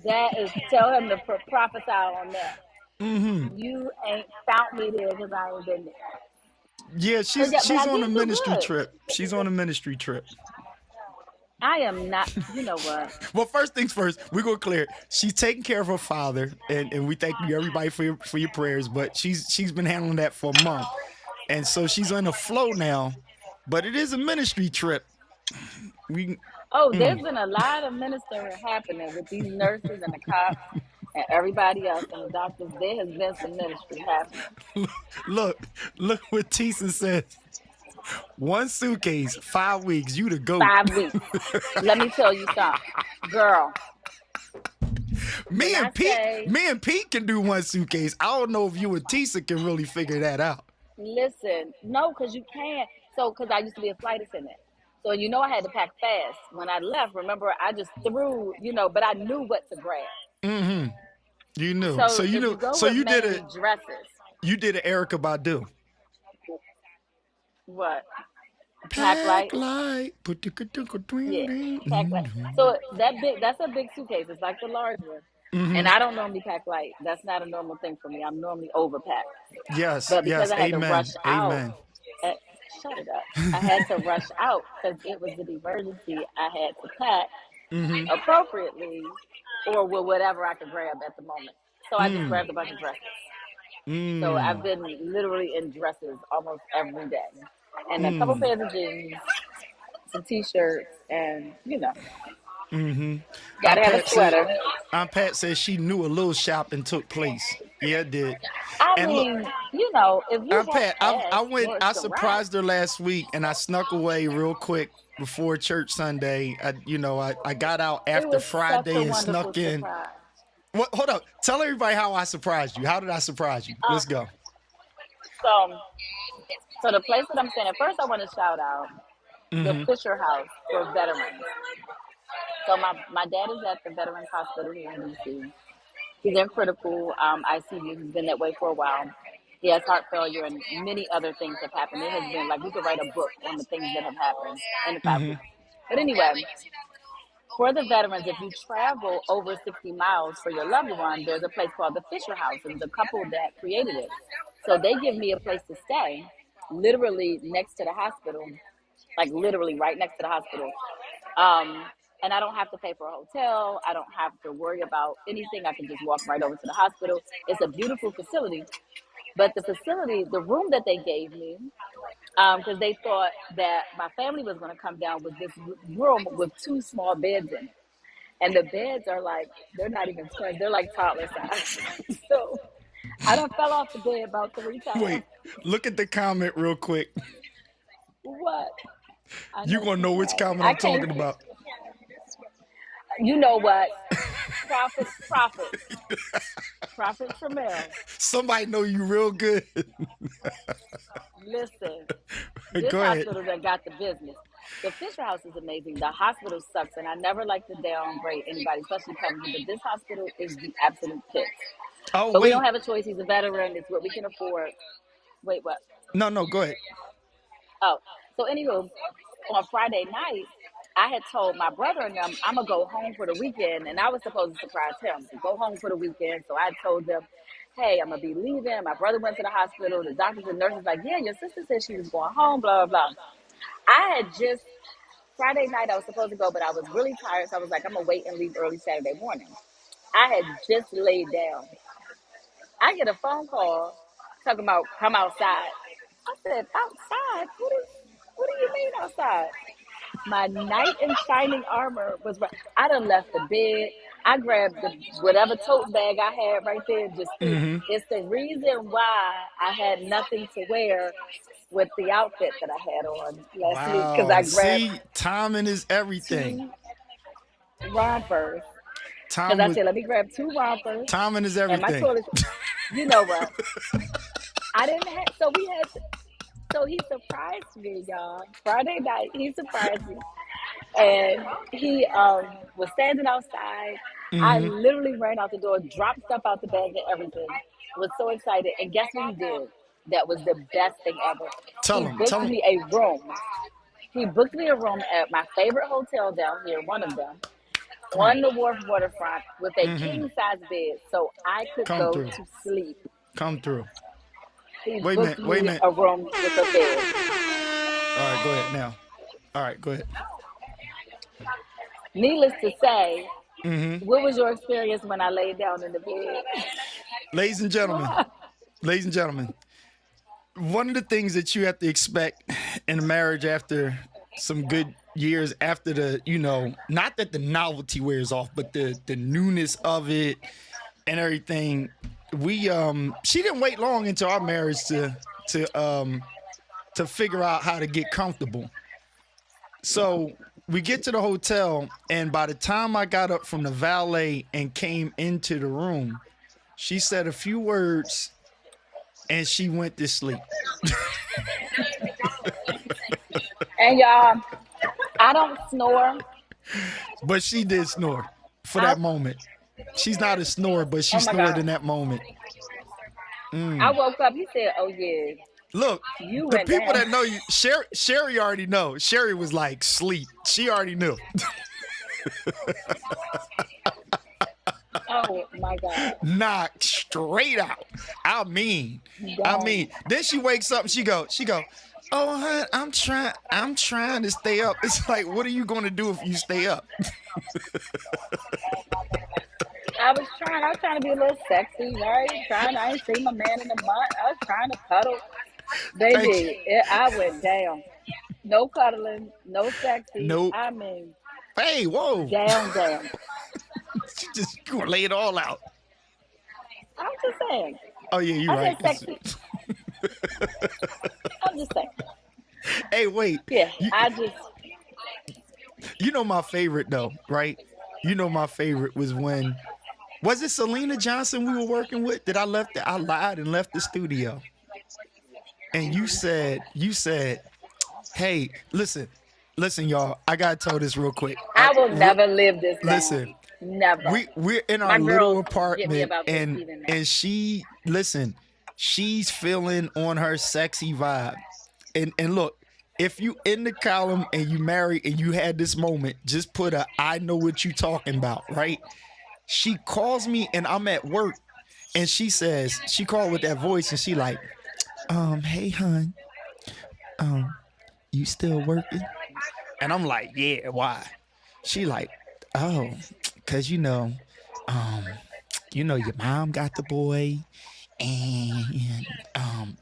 Speaker 2: That is, tell him to prophesy on that.
Speaker 1: Mm-hmm.
Speaker 2: You ain't found me there because I ain't been there.
Speaker 1: Yeah,
Speaker 2: So yeah, but
Speaker 1: she's
Speaker 2: I
Speaker 1: on a
Speaker 2: did do
Speaker 1: ministry
Speaker 2: good.
Speaker 1: trip. She's on a ministry trip.
Speaker 2: I am not. You know what?
Speaker 1: Well, first things first, we're gonna clear it. She's taking care of her father, and we thank you everybody for your prayers. But she's been handling that for a month, and so she's on a flow now. But it is a ministry trip. We
Speaker 2: Oh, there's been a lot of ministering happening with these nurses and the cops and everybody else and the doctors. There has been some ministry happening.
Speaker 1: look look what Tisa says. One suitcase, 5 weeks. You the goat.
Speaker 2: 5 weeks. Let me tell you something, girl. When
Speaker 1: me
Speaker 2: I
Speaker 1: and Pete,
Speaker 2: say,
Speaker 1: me and Pete can do one suitcase. I don't know if you and Tisa can really figure that out.
Speaker 2: listen, no, because you can't. So, because I used to be a flight attendant. So, I had to pack fast. When I left, remember, I just threw, but I knew what to grab.
Speaker 1: Mm-hmm. You knew. So
Speaker 2: So,
Speaker 1: you
Speaker 2: if
Speaker 1: knew.
Speaker 2: you go
Speaker 1: So
Speaker 2: with
Speaker 1: you did
Speaker 2: mainly
Speaker 1: it.
Speaker 2: dresses,
Speaker 1: You did it, Erica Badu.
Speaker 2: what? Pack
Speaker 1: Pack
Speaker 2: light?
Speaker 1: light.
Speaker 2: Yeah, pack light. So, that's a big suitcase. It's like the large one.
Speaker 1: Mm-hmm.
Speaker 2: And I don't normally pack light. That's not a normal thing for me. I'm normally overpacked.
Speaker 1: Yes.
Speaker 2: But because
Speaker 1: Yes.
Speaker 2: I had to rush
Speaker 1: Amen.
Speaker 2: out,
Speaker 1: Amen.
Speaker 2: eh, shut it up. I had to rush out because it was an emergency. I had to pack
Speaker 1: Mm-hmm.
Speaker 2: appropriately or with whatever I could grab at the moment. So I just
Speaker 1: Mm.
Speaker 2: grabbed a bunch of dresses. So I've
Speaker 1: Mm.
Speaker 2: been literally in dresses almost every day. And a couple
Speaker 1: Mm.
Speaker 2: pairs of jeans, some t-shirts, and
Speaker 1: Mm-hmm. Aunt
Speaker 2: gotta have a
Speaker 1: Pat said.
Speaker 2: sweater.
Speaker 1: Aunt Pat said she knew a little shopping took place. Yeah, it did.
Speaker 2: I
Speaker 1: And look,
Speaker 2: mean, if you
Speaker 1: Aunt
Speaker 2: have
Speaker 1: Pat, I
Speaker 2: cash
Speaker 1: went.
Speaker 2: or
Speaker 1: I
Speaker 2: some racks,
Speaker 1: surprised her last week, and I snuck away real quick before church Sunday. I got out
Speaker 2: it
Speaker 1: after
Speaker 2: was such a
Speaker 1: Friday and
Speaker 2: wonderful
Speaker 1: snuck in.
Speaker 2: surprise.
Speaker 1: What? Hold up. Tell everybody how I surprised you. How did I surprise you?
Speaker 2: Um,
Speaker 1: Let's go.
Speaker 2: so, so the place that I'm staying at, first I want to shout out the
Speaker 1: Mm-hmm.
Speaker 2: Fisher House for veterans. So my dad is at the Veterans Hospital here in DC. He's in critical ICU. He's been that way for a while. He has heart failure and many other things have happened. It has been like we could write a book on the things that have happened in the past
Speaker 1: Mm-hmm.
Speaker 2: week. But anyway, for the veterans, if you travel over 60 miles for your loved one, there's a place called the Fisher House. It was a couple that created it. So they give me a place to stay, literally next to the hospital, like literally right next to the hospital. Um, and I don't have to pay for a hotel. I don't have to worry about anything. I can just walk right over to the hospital. It's a beautiful facility. But the facility, the room that they gave me, because they thought that my family was going to come down with this room with two small beds in it. And the beds are like, they're not even twins, they're like toddler size. So I done fell off the bed about 3 times.
Speaker 1: Wait. Look at the comment real quick.
Speaker 2: What? I
Speaker 1: You
Speaker 2: know
Speaker 1: gonna
Speaker 2: she's
Speaker 1: know which
Speaker 2: right.
Speaker 1: comment
Speaker 2: I
Speaker 1: I'm
Speaker 2: can't,
Speaker 1: talking about.
Speaker 2: you know what? Prophet Tremel.
Speaker 1: Somebody know you real good.
Speaker 2: Listen, this
Speaker 1: Go ahead.
Speaker 2: hospital that got the business. The Fisher House is amazing. The hospital sucks, and I never like to downgrade anybody, especially coming here. But this hospital is the absolute pit.
Speaker 1: Oh
Speaker 2: But we don't
Speaker 1: wait.
Speaker 2: have a choice. He's a veteran. It's what we can afford. Wait, what?
Speaker 1: No, no, go ahead.
Speaker 2: Oh, so anywho, on Friday night, I had told my brother and them I'm gonna go home for the weekend, and I was supposed to surprise him to go home for the weekend. So I told them, "Hey, I'm gonna be leaving." My brother went to the hospital. The doctors and nurses like, "Yeah, your sister said she was going home." Blah blah blah. I had just Friday night I was supposed to go, but I was really tired, so I was like, "I'm gonna wait and leave early Saturday morning." I had just laid down. I get a phone call talking about come outside. I said, "Outside? What do you mean outside?" My knight in shining armor was right. I done left the bed. I grabbed whatever tote bag I had right there and just threw.
Speaker 1: Mm-hmm.
Speaker 2: It's the reason why I had nothing to wear with the outfit that I had on last week because
Speaker 1: Wow.
Speaker 2: I grabbed
Speaker 1: See, timing is everything.
Speaker 2: two rompers. Because
Speaker 1: Time
Speaker 2: I
Speaker 1: was
Speaker 2: said, let me grab two rompers
Speaker 1: timing is
Speaker 2: and my
Speaker 1: everything.
Speaker 2: toilet. You know what? I didn't have, so we had, so he surprised me, y'all. Friday night, he surprised me. And he was standing outside. I
Speaker 1: Mm-hmm.
Speaker 2: literally ran out the door, dropped stuff out the bag and everything. Was so excited. And guess what he did? That was the best thing ever.
Speaker 1: Tell
Speaker 2: He
Speaker 1: him.
Speaker 2: booked
Speaker 1: Tell him.
Speaker 2: me a room. He booked me a room at my favorite hotel down here, one of them,
Speaker 1: Mm.
Speaker 2: on the wharf waterfront with a
Speaker 1: Mm-hmm.
Speaker 2: king size bed so I could
Speaker 1: Come
Speaker 2: go
Speaker 1: through.
Speaker 2: to sleep.
Speaker 1: Come through.
Speaker 2: He
Speaker 1: Wait a
Speaker 2: booked
Speaker 1: minute. Wait a
Speaker 2: me
Speaker 1: minute.
Speaker 2: a room with a bed.
Speaker 1: All right, go ahead now. All right, go ahead.
Speaker 2: Needless to say,
Speaker 1: Mm-hmm.
Speaker 2: what was your experience when I laid down in the bed?
Speaker 1: Ladies and gentlemen,
Speaker 2: Why?
Speaker 1: ladies and gentlemen, one of the things that you have to expect in a marriage after some good years after not that the novelty wears off, but the newness of it and everything. We she didn't wait long into our marriage to to figure out how to get comfortable. So we get to the hotel, and by the time I got up from the valet and came into the room, she said a few words and she went to sleep.
Speaker 2: And y'all, I don't snore.
Speaker 1: But she did snore for
Speaker 2: I
Speaker 1: that moment. She's not a snorer, but she
Speaker 2: Oh my
Speaker 1: snored in
Speaker 2: god.
Speaker 1: that moment.
Speaker 2: I woke up. He said, "Oh yeah,
Speaker 1: Look,
Speaker 2: you
Speaker 1: the
Speaker 2: went
Speaker 1: people
Speaker 2: down."
Speaker 1: that know you, Sherry already know. Sherry was like sleep. She already knew.
Speaker 2: Oh my god.
Speaker 1: Knocked straight out. I
Speaker 2: Down.
Speaker 1: mean. Then she wakes up and she go. Oh, hun, I'm trying to stay up. It's like, what are you going to do if you stay up?
Speaker 2: I was trying to be a little sexy, right? I ain't seen my man in a month. I was trying to cuddle.
Speaker 1: Thank you.
Speaker 2: Baby, I went down. No cuddling, no sexy.
Speaker 1: Nope.
Speaker 2: I mean,
Speaker 1: Hey, whoa.
Speaker 2: down, down.
Speaker 1: She just gonna lay it all out.
Speaker 2: I'm just saying.
Speaker 1: Oh yeah, you're
Speaker 2: I
Speaker 1: right.
Speaker 2: said sexy. I'm just saying.
Speaker 1: Hey, wait.
Speaker 2: Yeah,
Speaker 1: You,
Speaker 2: I just.
Speaker 1: you know my favorite though, right? You know my favorite was when was it Selena Johnson we were working with? That I lied and left the studio. And you said, hey, listen, y'all. I gotta tell this real quick.
Speaker 2: I will never live this
Speaker 1: Listen,
Speaker 2: down. Never.
Speaker 1: we're in
Speaker 2: My
Speaker 1: our little
Speaker 2: girls get me
Speaker 1: apartment,
Speaker 2: about this
Speaker 1: and
Speaker 2: even now.
Speaker 1: she's feeling on her sexy vibe. And look, if you in the column and you married and you had this moment, just put a I know what you talking about, right? She calls me and I'm at work, and she called with that voice and she like, hey hun, you still working? And I'm like, yeah, why? She like, oh, cause um, your mom got the boy, and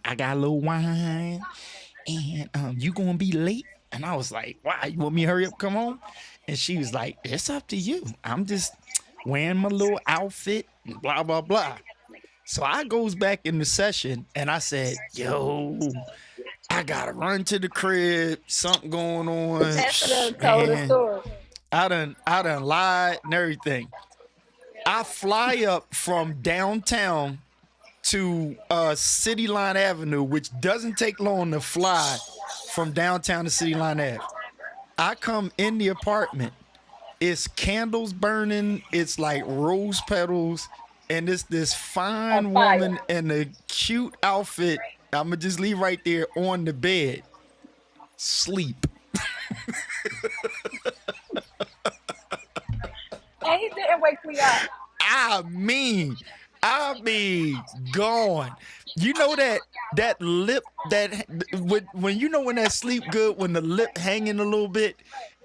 Speaker 1: I got a little wine, and you gonna be late. And I was like, why? You want me to hurry up, come home? And she was like, it's up to you. I'm just wearing my little outfit, and blah blah blah. So I goes back in the session and I said, yo, I gotta run to the crib. Something going on.
Speaker 2: Pastor done told the
Speaker 1: Man,
Speaker 2: story.
Speaker 1: I done lied and everything. I fly up from downtown to City Line Avenue, which doesn't take long to fly from downtown to City Line Ave. I come in the apartment. It's candles burning. It's like rose petals. And it's this
Speaker 2: On
Speaker 1: fine
Speaker 2: fire.
Speaker 1: woman in a cute outfit. I'm going to just leave right there on the bed. Sleep.
Speaker 2: And he didn't wake me up.
Speaker 1: I mean, gone. You know that lip that when you know when that sleep good when the lip hanging a little bit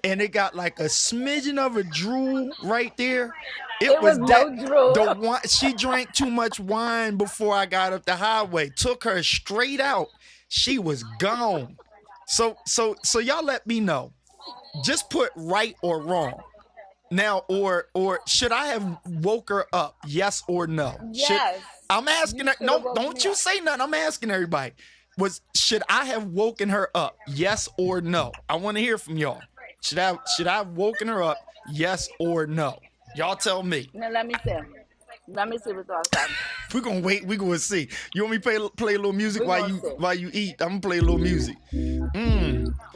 Speaker 1: and it got like a smidgen of a drool right there. It
Speaker 2: It was
Speaker 1: was that
Speaker 2: no drool.
Speaker 1: the one she drank too much wine before I got up the highway. Took her straight out. She was gone. So y'all let me know. Just put right or wrong. Now, or should I have woke her up? Yes or no?
Speaker 2: Yes.
Speaker 1: I'm asking
Speaker 2: You
Speaker 1: her.
Speaker 2: should have
Speaker 1: No,
Speaker 2: woke
Speaker 1: don't
Speaker 2: me
Speaker 1: you
Speaker 2: up.
Speaker 1: say nothing. I'm asking everybody. Should I have woken her up? Yes or no? I want to hear from y'all. Should I have woken her up? Yes or no? Y'all tell me.
Speaker 2: Now let me see. Let me see what's outside.
Speaker 1: We're gonna wait. We're gonna see. You want me to play a little music
Speaker 2: We gonna see.
Speaker 1: while you eat? I'm gonna play a little music.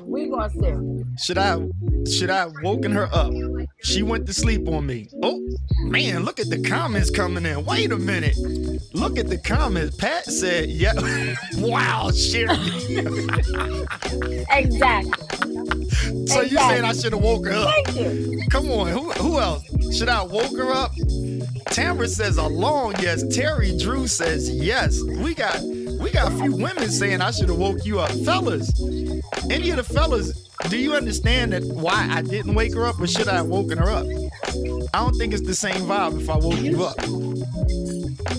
Speaker 2: We gonna see.
Speaker 1: Should I have woken her up? She went to sleep on me. Oh man, look at the comments coming in. Wait a minute. Look at the comments. Pat said, yeah. Wow, Sherry.
Speaker 2: Exactly.
Speaker 1: So you saying I should have woke her up?
Speaker 2: Thank you.
Speaker 1: Come on, who else? Should I woke her up? Tamara says a long yes. Terry Drew says yes. We got a few women saying I should have woke you up. Fellas, any of the fellas, do you understand that why I didn't wake her up, or should I have woken her up? I don't think it's the same vibe if I woke you up.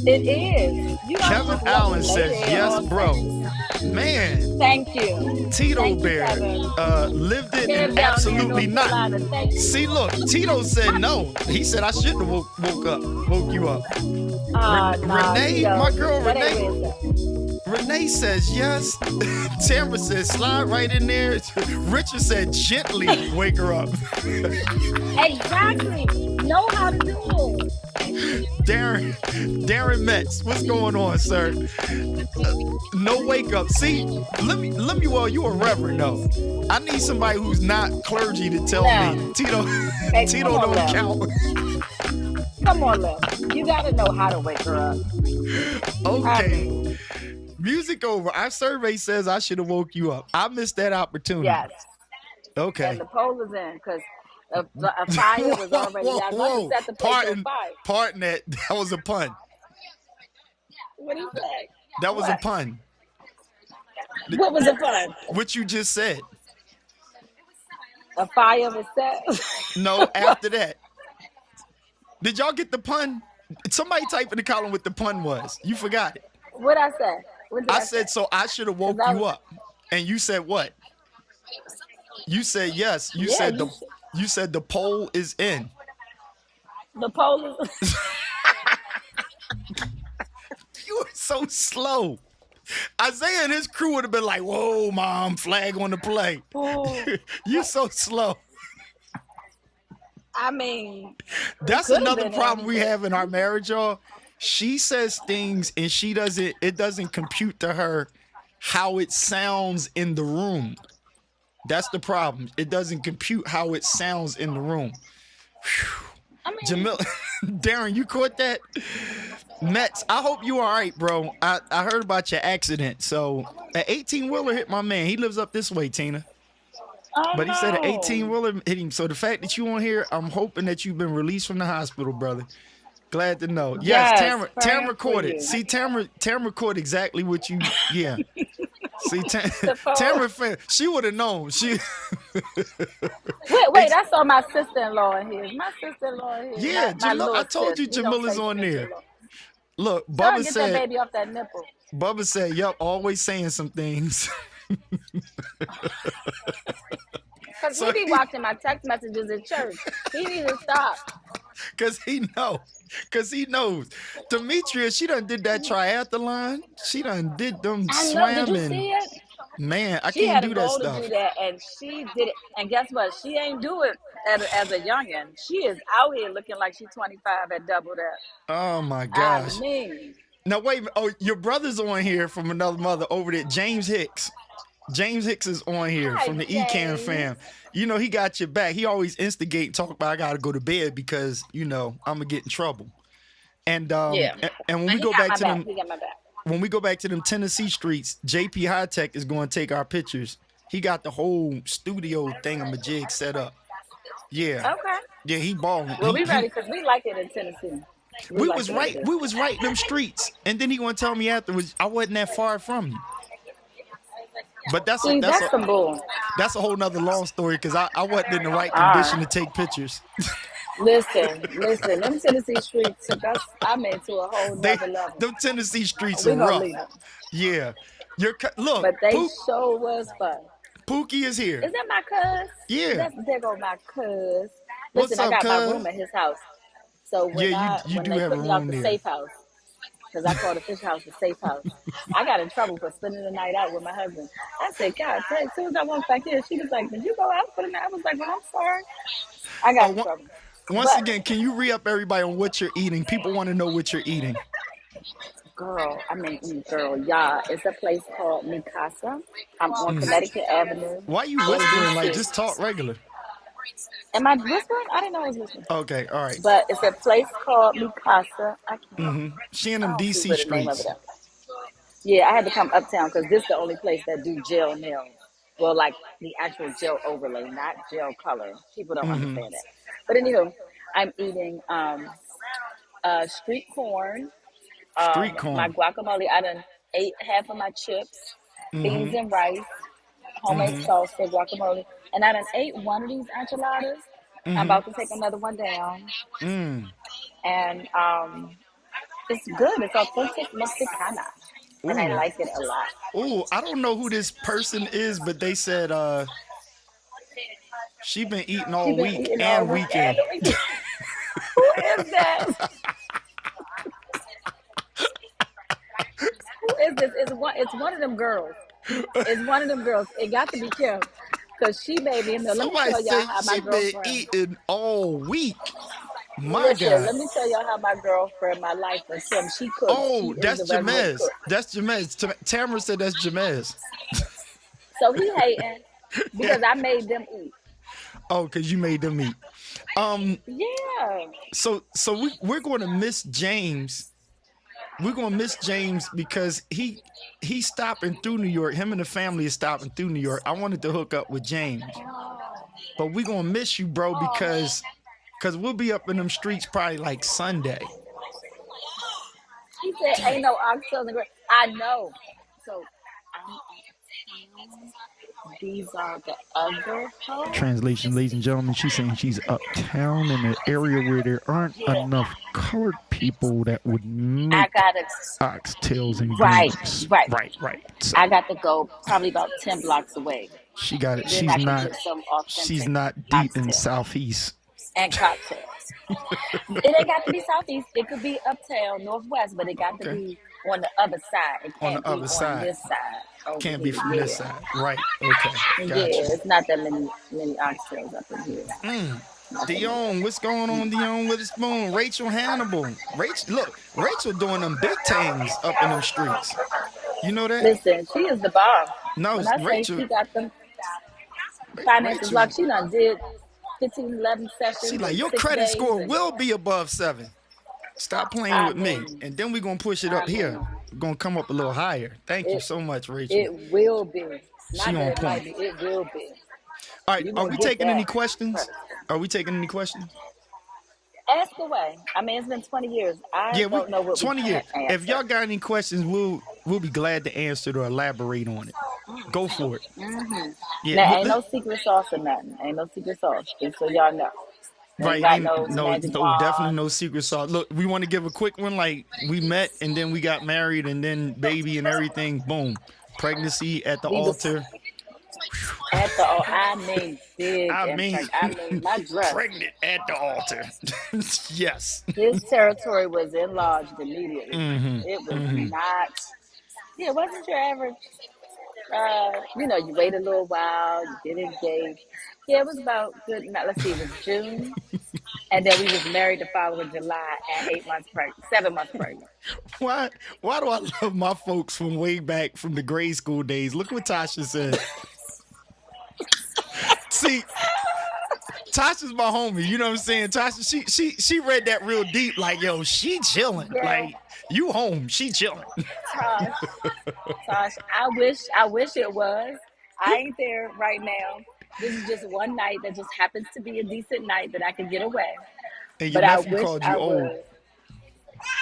Speaker 2: It is. You don't
Speaker 1: Kevin
Speaker 2: just
Speaker 1: Allen
Speaker 2: lay
Speaker 1: says
Speaker 2: there
Speaker 1: yes,
Speaker 2: all
Speaker 1: bro.
Speaker 2: day.
Speaker 1: Man,
Speaker 2: Thank you.
Speaker 1: Tito
Speaker 2: Thank you,
Speaker 1: Bear
Speaker 2: Kevin.
Speaker 1: lived it
Speaker 2: Live
Speaker 1: and
Speaker 2: down
Speaker 1: absolutely
Speaker 2: there in North
Speaker 1: not.
Speaker 2: Carolina. Thank you.
Speaker 1: See, look, Tito said no. He said I shouldn't have woke you up.
Speaker 2: Nah,
Speaker 1: Renee,
Speaker 2: Tito.
Speaker 1: my girl
Speaker 2: That ain't
Speaker 1: Renee.
Speaker 2: what it said.
Speaker 1: Renee says yes. Tamara says slide right in there. Richard said gently wake her up.
Speaker 2: Exactly. Know how to do it.
Speaker 1: Darren Metz, what's going on, sir? No wake up. See, let me. Well, you a reverend though. I need somebody who's not clergy to tell me
Speaker 2: Now,
Speaker 1: Tito
Speaker 2: hey,
Speaker 1: Tito
Speaker 2: come on,
Speaker 1: don't
Speaker 2: Lil.
Speaker 1: count.
Speaker 2: Come on, Lil. You gotta know how to wake her up. I
Speaker 1: Okay.
Speaker 2: mean,
Speaker 1: Music over. Our survey says I should have woke you up. I missed that opportunity.
Speaker 2: yes. And
Speaker 1: Okay.
Speaker 2: the poll is in because a fire was
Speaker 1: Whoa,
Speaker 2: already.
Speaker 1: whoa,
Speaker 2: I was about to
Speaker 1: whoa.
Speaker 2: set the place on fire.
Speaker 1: Pardon that. That was a pun.
Speaker 2: What he say?
Speaker 1: That was a
Speaker 2: What?
Speaker 1: pun.
Speaker 2: What was the fun?
Speaker 1: What you just said.
Speaker 2: A fire was set.
Speaker 1: No,
Speaker 2: What?
Speaker 1: after that. Did y'all get the pun? Somebody type in the column what the pun was. You forgot it.
Speaker 2: What I say? What did
Speaker 1: I
Speaker 2: I say?
Speaker 1: said, so I should have
Speaker 2: 'Cause
Speaker 1: woke
Speaker 2: I
Speaker 1: you
Speaker 2: was,
Speaker 1: up. And you said what? You said yes.
Speaker 2: yeah,
Speaker 1: You said the poll is in.
Speaker 2: the poll is.
Speaker 1: You were so slow. Isaiah and his crew would have been like, whoa, mom, flag on the play.
Speaker 2: Ooh,
Speaker 1: You so slow.
Speaker 2: I mean,
Speaker 1: That's
Speaker 2: could have
Speaker 1: another
Speaker 2: been
Speaker 1: problem we
Speaker 2: him.
Speaker 1: have in our marriage, y'all. She says things and it doesn't compute to her how it sounds in the room. That's the problem. It doesn't compute how it sounds in the room.
Speaker 2: I mean,
Speaker 1: Jamil, Darren, you caught that? Mets, I hope you all right, bro. I heard about your accident. So an 18-wheeler hit my man. He lives up this way, Tina.
Speaker 2: I
Speaker 1: But he said an
Speaker 2: know.
Speaker 1: 18-wheeler hit him. So the fact that you on here, I'm hoping that you've been released from the hospital, brother. Glad to know. Yes,
Speaker 2: Yes,
Speaker 1: Tamara
Speaker 2: praying for
Speaker 1: caught it.
Speaker 2: you.
Speaker 1: See, Tamara caught exactly what you, yeah. See,
Speaker 2: The poll.
Speaker 1: Tamara, she would have known. She,
Speaker 2: Wait, I saw my sister-in-law in here. My sister-in-law in here.
Speaker 1: yeah,
Speaker 2: My
Speaker 1: Jamil, I
Speaker 2: little
Speaker 1: told
Speaker 2: sis.
Speaker 1: you
Speaker 2: We don't
Speaker 1: Jamila's
Speaker 2: say
Speaker 1: on there.
Speaker 2: sister-in-law.
Speaker 1: Look,
Speaker 2: Tell her
Speaker 1: Bubba
Speaker 2: get that
Speaker 1: said,
Speaker 2: baby off that nipple.
Speaker 1: yup, always saying some things.
Speaker 2: Because
Speaker 1: So
Speaker 2: he be watching my text messages at church. He needs to stop.
Speaker 1: Cause he knows. Demetria, she done did that triathlon. She done did them
Speaker 2: I know. Did you
Speaker 1: swimming.
Speaker 2: see it?
Speaker 1: Man, I
Speaker 2: She
Speaker 1: can't
Speaker 2: had a
Speaker 1: do that
Speaker 2: goal to
Speaker 1: stuff.
Speaker 2: do that, and she did it. And guess what? She ain't do it as a youngin. She is out here looking like she's 25 at double that.
Speaker 1: Oh my
Speaker 2: I
Speaker 1: gosh.
Speaker 2: mean,
Speaker 1: Now wait a minute. Oh, your brother's on here from another mother over there. James Hicks. James Hicks is on here
Speaker 2: hi,
Speaker 1: from the Ecamm
Speaker 2: James.
Speaker 1: fam. You know, he got your back. He always instigate and talk about I gotta go to bed because, I'm gonna get in trouble. And
Speaker 2: Yeah.
Speaker 1: and when
Speaker 2: And
Speaker 1: we
Speaker 2: he
Speaker 1: go
Speaker 2: got
Speaker 1: back
Speaker 2: my
Speaker 1: to
Speaker 2: back.
Speaker 1: them
Speaker 2: He got my back.
Speaker 1: when we go back to them Tennessee streets, JP High Tech is going to take our pictures. He got the whole studio thingamajig set up. Yeah,
Speaker 2: Okay.
Speaker 1: yeah, he balling.
Speaker 2: Well, we ready because we like it in Tennessee. We like it up there.
Speaker 1: We was right in them streets, and then he gonna tell me afterwards I wasn't that far from you. But
Speaker 2: See, that's some bull.
Speaker 1: that's a whole nother long story because I wasn't in the right
Speaker 2: All
Speaker 1: condition to
Speaker 2: right.
Speaker 1: take pictures.
Speaker 2: Listen. Them Tennessee streets took us, I mean, to a whole
Speaker 1: They
Speaker 2: nother level.
Speaker 1: them Tennessee streets are
Speaker 2: We gonna
Speaker 1: rough.
Speaker 2: leave them.
Speaker 1: Yeah, look,
Speaker 2: But they sure was fun.
Speaker 1: Pookie is here.
Speaker 2: Is that my cuz?
Speaker 1: Yeah.
Speaker 2: There go my cuz.
Speaker 1: What's
Speaker 2: Listen, I
Speaker 1: up,
Speaker 2: got my
Speaker 1: cuz?
Speaker 2: room at his house. So when
Speaker 1: Yeah, you
Speaker 2: when
Speaker 1: do
Speaker 2: they
Speaker 1: have a
Speaker 2: put me out
Speaker 1: room
Speaker 2: the
Speaker 1: there.
Speaker 2: safe house, because I call the fish house the safe house, I got in trouble for spending the night out with my husband. I said, God, as soon as I went back here, she was like, did you go out for the night? I was like, well, I'm sorry. I got in trouble.
Speaker 1: Once
Speaker 2: But,
Speaker 1: again, can you re-up everybody on what you're eating? People want to know what you're eating.
Speaker 2: girl, y'all, it's a place called Mikasa. I'm on Connecticut Avenue
Speaker 1: Why you
Speaker 2: in
Speaker 1: whispering? Like,
Speaker 2: DC.
Speaker 1: just talk regular.
Speaker 2: Am I whispering? I didn't know I was whispering.
Speaker 1: Okay, all right.
Speaker 2: But it's a place called Mikasa. I
Speaker 1: She in them
Speaker 2: don't see
Speaker 1: DC
Speaker 2: where the name of it
Speaker 1: streets.
Speaker 2: is. Yeah, I had to come uptown because this is the only place that do gel nails. Well, like the actual gel overlay, not gel color. People don't understand that. But anywho, I'm eating street corn,
Speaker 1: Street
Speaker 2: my
Speaker 1: corn.
Speaker 2: guacamole. I done ate half of my chips, beans and rice, homemade salsa, guacamole, and I done ate one of these enchiladas. I'm about to take another one down, and it's good. It's authentic Mexicana, and I
Speaker 1: Ooh,
Speaker 2: like it a lot.
Speaker 1: ooh. I don't know who this person is, but they said she been eating
Speaker 2: She
Speaker 1: all
Speaker 2: been
Speaker 1: week
Speaker 2: eating all
Speaker 1: and
Speaker 2: weekend.
Speaker 1: weekend.
Speaker 2: Who is that? Who It's one of them girls. It's one of them girls. It got to be Kim, cause she made me. Let me
Speaker 1: Somebody
Speaker 2: tell y'all
Speaker 1: say
Speaker 2: how my
Speaker 1: she been
Speaker 2: girlfriend.
Speaker 1: eating all week. My
Speaker 2: Listen,
Speaker 1: God.
Speaker 2: let me tell y'all how my girlfriend, my life, and Kim. She cooks. She
Speaker 1: Oh,
Speaker 2: is
Speaker 1: that's
Speaker 2: the resident
Speaker 1: Jamez.
Speaker 2: cook.
Speaker 1: That's Jamez. Tamara said that's Jamez.
Speaker 2: So he hating
Speaker 1: Yeah.
Speaker 2: because I made them eat.
Speaker 1: Oh, because you made them eat. Um,
Speaker 2: Yeah.
Speaker 1: we're going to miss James. We're going to miss James because he's stopping through New York. Him and the family is stopping through New York. I wanted to hook up with James, but we're going to miss you, bro, because we'll be up in them streets probably like Sunday.
Speaker 2: He said,
Speaker 1: Dang.
Speaker 2: "Ain't no oxtails in the ground." I know. So these are the other hoes.
Speaker 1: Translation, ladies and gentlemen, she's saying she's uptown in an area where there aren't
Speaker 2: Yeah.
Speaker 1: enough colored people that would
Speaker 2: I
Speaker 1: make
Speaker 2: gotta.
Speaker 1: oxtails and
Speaker 2: Right.
Speaker 1: greens.
Speaker 2: Right.
Speaker 1: Right. So
Speaker 2: I got to go probably about 10 blocks away.
Speaker 1: she got it.
Speaker 2: Then I can get some
Speaker 1: She's
Speaker 2: authentic
Speaker 1: not deep in
Speaker 2: oxtail
Speaker 1: Southeast.
Speaker 2: and cocktails. It ain't got to be southeast. It could be uptown, northwest, but it got to
Speaker 1: Okay.
Speaker 2: be on the other side. It
Speaker 1: On
Speaker 2: can't
Speaker 1: the
Speaker 2: be
Speaker 1: other
Speaker 2: on
Speaker 1: side.
Speaker 2: this side over
Speaker 1: Can't be
Speaker 2: here.
Speaker 1: from this
Speaker 2: Yeah,
Speaker 1: side. Right. Okay. Got
Speaker 2: yeah.
Speaker 1: you.
Speaker 2: It's not that many oxtails up in here. Not that many.
Speaker 1: Dion, what's going on, Dion with a spoon? Rachel Hannibal. Rachel doing them big things up in them streets. You know that?
Speaker 2: Listen, she is the bomb.
Speaker 1: No,
Speaker 2: When I say
Speaker 1: Rachel,
Speaker 2: she got them finances
Speaker 1: Rachel,
Speaker 2: locked, she done did 15, 11
Speaker 1: she
Speaker 2: sessions
Speaker 1: like
Speaker 2: in
Speaker 1: your
Speaker 2: 6
Speaker 1: credit
Speaker 2: days.
Speaker 1: score
Speaker 2: And
Speaker 1: will be above 7. Stop playing
Speaker 2: I
Speaker 1: with me.
Speaker 2: mean,
Speaker 1: And then we're gonna push it
Speaker 2: I
Speaker 1: up here.
Speaker 2: mean,
Speaker 1: We're gonna come up a little higher. Thank you
Speaker 2: it
Speaker 1: so much, Rachel.
Speaker 2: it will be.
Speaker 1: She
Speaker 2: Not
Speaker 1: on
Speaker 2: that it might
Speaker 1: point.
Speaker 2: be. It will be.
Speaker 1: All right,
Speaker 2: You
Speaker 1: are
Speaker 2: gonna
Speaker 1: we
Speaker 2: get
Speaker 1: taking
Speaker 2: that
Speaker 1: any questions?
Speaker 2: first.
Speaker 1: Are we taking any questions?
Speaker 2: Ask away. I mean, it's been 20 years. I
Speaker 1: Yeah, we
Speaker 2: don't know what we
Speaker 1: 20 years.
Speaker 2: can't
Speaker 1: If
Speaker 2: answer.
Speaker 1: y'all got any questions, we'll be glad to answer it or elaborate on it. Go for it. Yeah,
Speaker 2: Now, ain't no secret sauce or nothing. Ain't no secret sauce. Just so y'all know. We ain't
Speaker 1: right.
Speaker 2: got
Speaker 1: Ain't
Speaker 2: no
Speaker 1: no
Speaker 2: magic
Speaker 1: definitely
Speaker 2: wand.
Speaker 1: no secret sauce. Look, we want to give a quick one. Like we met and then we got married and then baby and everything. Boom, pregnancy at the
Speaker 2: We was
Speaker 1: altar.
Speaker 2: at the, I mean, big
Speaker 1: I
Speaker 2: and
Speaker 1: mean,
Speaker 2: pregnant. I mean, my dress.
Speaker 1: pregnant at the altar. Yes.
Speaker 2: His territory was enlarged immediately. It was
Speaker 1: Mm-hmm.
Speaker 2: not, yeah, it wasn't your average. You wait a little while, you get engaged. Yeah, it was about good. Now, let's see, it was June, and then we was married the following July at 8 months pregnant, 7 months pregnant.
Speaker 1: Why? Why do I love my folks from way back from the grade school days? Look what Tasha said. See, Tasha's my homie. You know what I'm saying? Tasha, she read that real deep. Like, yo, she chilling.
Speaker 2: Girl,
Speaker 1: Like, you home, she chilling.
Speaker 2: Tosh, Tosh, I wish it was. I ain't there right now. This is just one night that just happens to be a decent night that I can get away.
Speaker 1: And your
Speaker 2: But I
Speaker 1: nephew
Speaker 2: wish
Speaker 1: called
Speaker 2: I
Speaker 1: you old.
Speaker 2: was.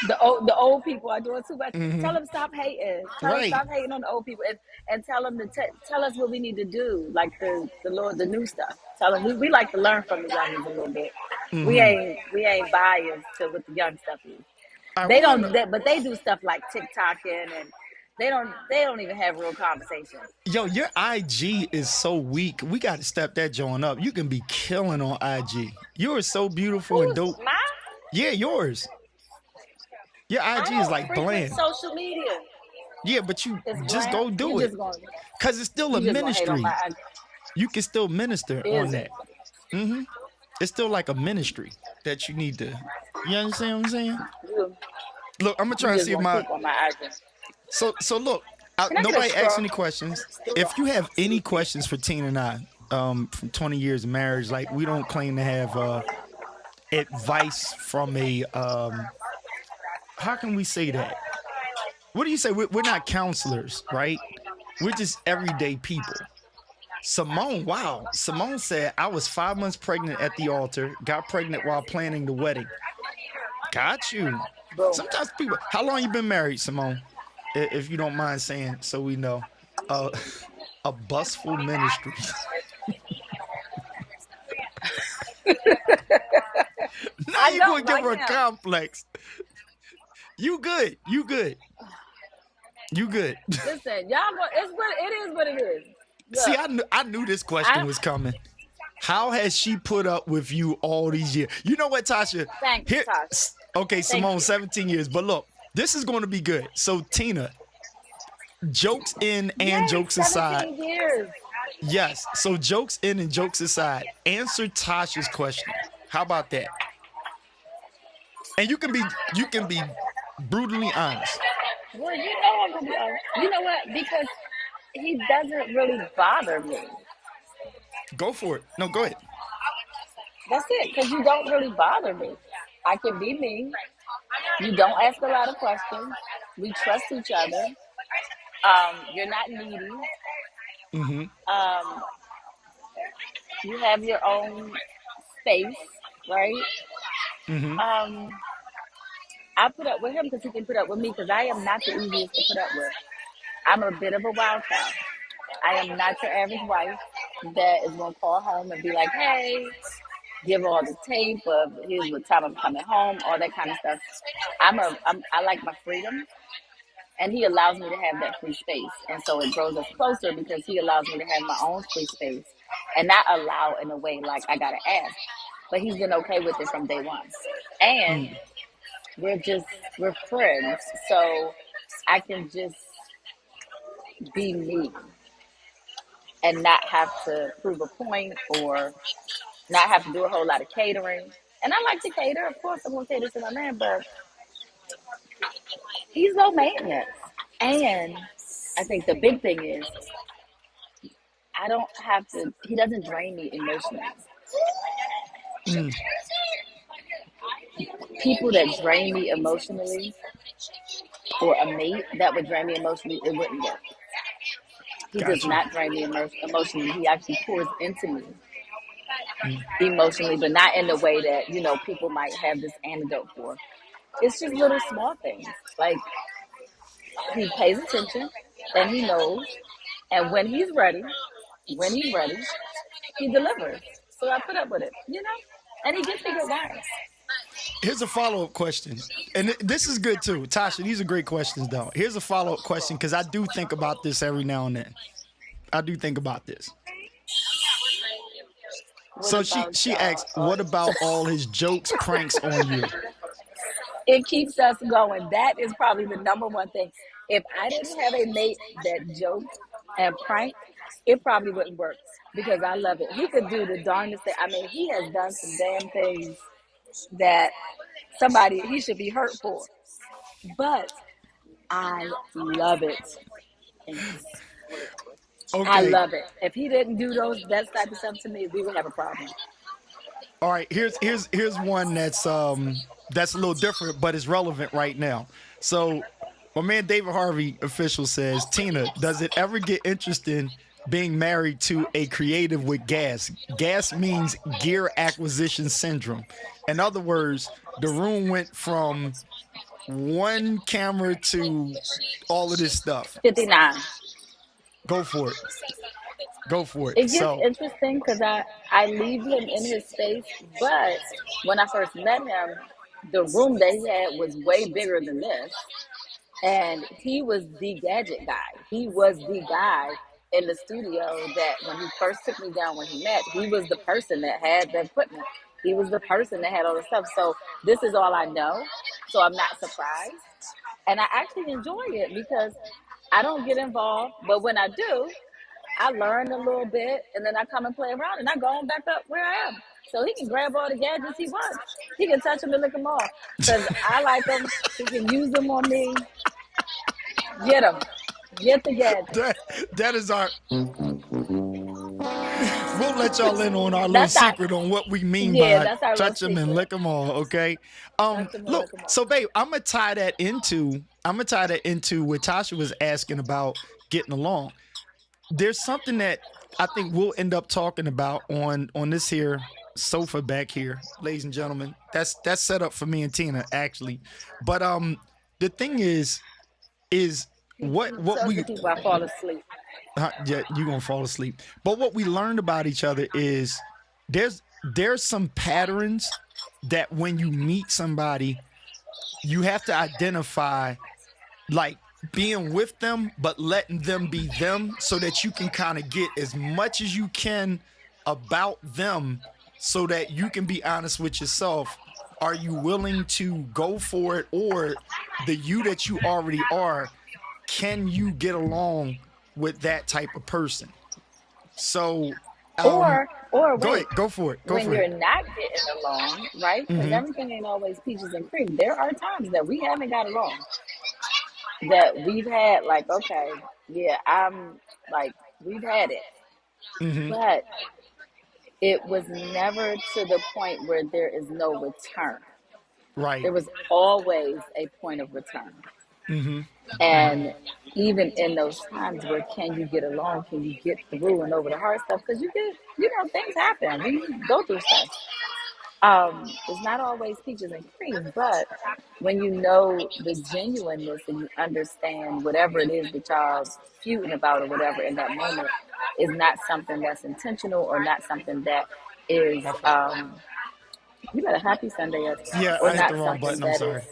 Speaker 2: The old people are doing too much. Tell
Speaker 1: Mm-hmm.
Speaker 2: them stop hating. Tell them
Speaker 1: Right.
Speaker 2: stop hating on the old people and tell them to tell us what we need to do, like the new stuff. Tell them we like to learn from the youngins a little bit. We
Speaker 1: Mm-hmm.
Speaker 2: ain't biased to what the young stuff is.
Speaker 1: All right,
Speaker 2: They
Speaker 1: we're gonna.
Speaker 2: don't, but they do stuff like TikToking and they don't even have real conversations.
Speaker 1: Yo, your IG is so weak. We got to step that joint up. You can be killing on IG. You are so beautiful and
Speaker 2: Who's
Speaker 1: dope.
Speaker 2: mine?
Speaker 1: Yeah, yours. Your
Speaker 2: I
Speaker 1: IG is
Speaker 2: don't
Speaker 1: like
Speaker 2: frequent
Speaker 1: bland.
Speaker 2: social media.
Speaker 1: Yeah, but you
Speaker 2: It's
Speaker 1: just
Speaker 2: bland.
Speaker 1: go do it. Cause it's still a
Speaker 2: You just gonna hate on
Speaker 1: ministry.
Speaker 2: my.
Speaker 1: You can still minister on
Speaker 2: Is it?
Speaker 1: that. Mm-hmm. It's still like a ministry that you need to. You understand what I'm saying?
Speaker 2: You,
Speaker 1: Look, I'm gonna
Speaker 2: you
Speaker 1: try and
Speaker 2: just
Speaker 1: see if
Speaker 2: gonna
Speaker 1: my.
Speaker 2: poop on my IG.
Speaker 1: So look.
Speaker 2: Can I get a
Speaker 1: Nobody asked
Speaker 2: straw?
Speaker 1: any questions. If you have any questions for Tina and I, from 20 years of marriage, like we don't claim to have advice from a. How can we say that? What do you say? We're not counselors, right? We're just everyday people. Simone, wow. Simone said, I was 5 months pregnant at the altar, got pregnant while planning the wedding. Got you.
Speaker 2: Boom.
Speaker 1: Sometimes people, how long you been married, Simone? If you don't mind saying, so we know. Uh, a busful ministry. Now
Speaker 2: I
Speaker 1: you gonna
Speaker 2: don't
Speaker 1: give
Speaker 2: like
Speaker 1: her a
Speaker 2: him.
Speaker 1: complex. You good. You good. You good.
Speaker 2: Listen, y'all go. It is what it is.
Speaker 1: See,
Speaker 2: Look,
Speaker 1: I knew this question
Speaker 2: I
Speaker 1: was coming. How has she put up with you all these years? You know what, Tasha?
Speaker 2: thanks,
Speaker 1: Here,
Speaker 2: Tosh.
Speaker 1: okay,
Speaker 2: Thank
Speaker 1: Simone,
Speaker 2: you.
Speaker 1: 17 years. But look, this is going to be good. So, Tina, jokes in and
Speaker 2: Yay,
Speaker 1: jokes aside.
Speaker 2: 17 years.
Speaker 1: Yes. So jokes in and jokes aside. Answer Tasha's question. How about that? And you can be brutally honest.
Speaker 2: Well, you know I'm gonna be honest. You know what? Because he doesn't really bother me.
Speaker 1: Go for it. No, go ahead.
Speaker 2: That's it. Because you don't really bother me. I can be me. You don't ask a lot of questions. We trust each other. You're not needy.
Speaker 1: Mm-hmm.
Speaker 2: Um, you have your own space, right?
Speaker 1: Mm-hmm.
Speaker 2: Um, I put up with him because he can put up with me because I am not the easiest to put up with. I'm a bit of a wild child. I am not your average wife that is gonna call home and be like, "Hey," give all the tape of here's what time I'm coming home, all that kind of stuff. I like my freedom, and he allows me to have that free space, and so it grows us closer because he allows me to have my own free space, and not allow in a way like I gotta ask. But he's been okay with it from day one, and
Speaker 1: Mm.
Speaker 2: we're just we're friends, so I can just be me and not have to prove a point or not have to do a whole lot of catering. And I like to cater. Of course, I'm going to cater to my man, but he's low maintenance. And I think the big thing is I don't have to, he doesn't drain me emotionally.
Speaker 1: Mm.
Speaker 2: People that drain me emotionally or a mate that would drain me emotionally, it wouldn't work. He does
Speaker 1: Got you.
Speaker 2: not drain me emotionally. He actually pours into me
Speaker 1: Mm.
Speaker 2: emotionally, but not in the way that, people might have this antidote for. It's just little small things. Like he pays attention and he knows. And when he's ready, he delivers. So I put up with it. And he gives me good wines.
Speaker 1: Here's a follow-up question. And this is good too. Tasha, these are great questions though. Here's a follow-up question because I do think about this every now and then. I do think about this.
Speaker 2: What
Speaker 1: So she
Speaker 2: about
Speaker 1: she asks, what about all his jokes, pranks on you?
Speaker 2: it keeps us going. That is probably the number one thing. If I didn't have a mate that joked and pranked, it probably wouldn't work because I love it. He could do the darndest thing. I mean, he has done some damn things that he should be hurt for. But I love it. I
Speaker 1: Okay.
Speaker 2: love it. If he didn't do that type of stuff to me, we would have a problem.
Speaker 1: All right, here's one that's a little different, but it's relevant right now. So my man David Harvey official says, Tina, does it ever get interesting being married to a creative with gas? Gas means gear acquisition syndrome. In other words, the room went from one camera to all of this stuff.
Speaker 2: 59.
Speaker 1: Go for it. Go for it.
Speaker 2: It gets
Speaker 1: So
Speaker 2: interesting because I leave him in his space, but when I first met him, the room that he had was way bigger than this. And he was the gadget guy. He was the guy in the studio that when he first took me down when he met, he was the person that had the equipment. He was the person that had all the stuff. So this is all I know. So I'm not surprised. And I actually enjoy it because I don't get involved. But when I do, I learn a little bit and then I come and play around and I go on back up where I am. So he can grab all the gadgets he wants. He can touch them and lick them off. Because I like them. He can use them on me. Get them. Get the gadgets.
Speaker 1: that is our we'll let y'all in on our little
Speaker 2: That's our,
Speaker 1: secret on what we mean
Speaker 2: yeah,
Speaker 1: by
Speaker 2: that's our little
Speaker 1: touch them and
Speaker 2: secret.
Speaker 1: lick them all. Okay.
Speaker 2: Touch them and lick
Speaker 1: Look.
Speaker 2: them
Speaker 1: So,
Speaker 2: off.
Speaker 1: babe, I'm gonna tie that into what Tasha was asking about getting along. There's something that I think we'll end up talking about on this here sofa back here, ladies and gentlemen. That's set up for me and Tina actually. But the thing is
Speaker 2: He
Speaker 1: what
Speaker 2: tells the
Speaker 1: we
Speaker 2: people I fall asleep.
Speaker 1: yeah, you're gonna fall asleep. But what we learned about each other is there's some patterns that when you meet somebody, you have to identify, like being with them, but letting them be them so that you can kind of get as much as you can about them so that you can be honest with yourself. Are you willing to go for it, or the you that you already are can you get along with that type of person? So, um,
Speaker 2: or
Speaker 1: go
Speaker 2: wait,
Speaker 1: ahead, go for it, go
Speaker 2: when
Speaker 1: for it.
Speaker 2: you're not getting along, right? Because
Speaker 1: Mm-hmm.
Speaker 2: everything ain't always peaches and cream. There are times that we haven't got along, that we've had like, okay, yeah, I'm like, we've had it,
Speaker 1: Mm-hmm.
Speaker 2: but it was never to the point where there is no return.
Speaker 1: Right.
Speaker 2: There was always a point of return.
Speaker 1: Mm-hmm. Mm-hmm.
Speaker 2: And even in those times where can you get along, can you get through and over the hard stuff? Because things happen. We go through stuff. It's not always peaches and cream, but when you know the genuineness and you understand whatever it is that y'all feuding about or whatever in that moment is not something that's intentional or not something that is
Speaker 1: My fault.
Speaker 2: you got a happy Sunday
Speaker 1: Yeah,
Speaker 2: or
Speaker 1: I hit the
Speaker 2: not
Speaker 1: wrong
Speaker 2: something
Speaker 1: button. I'm sorry.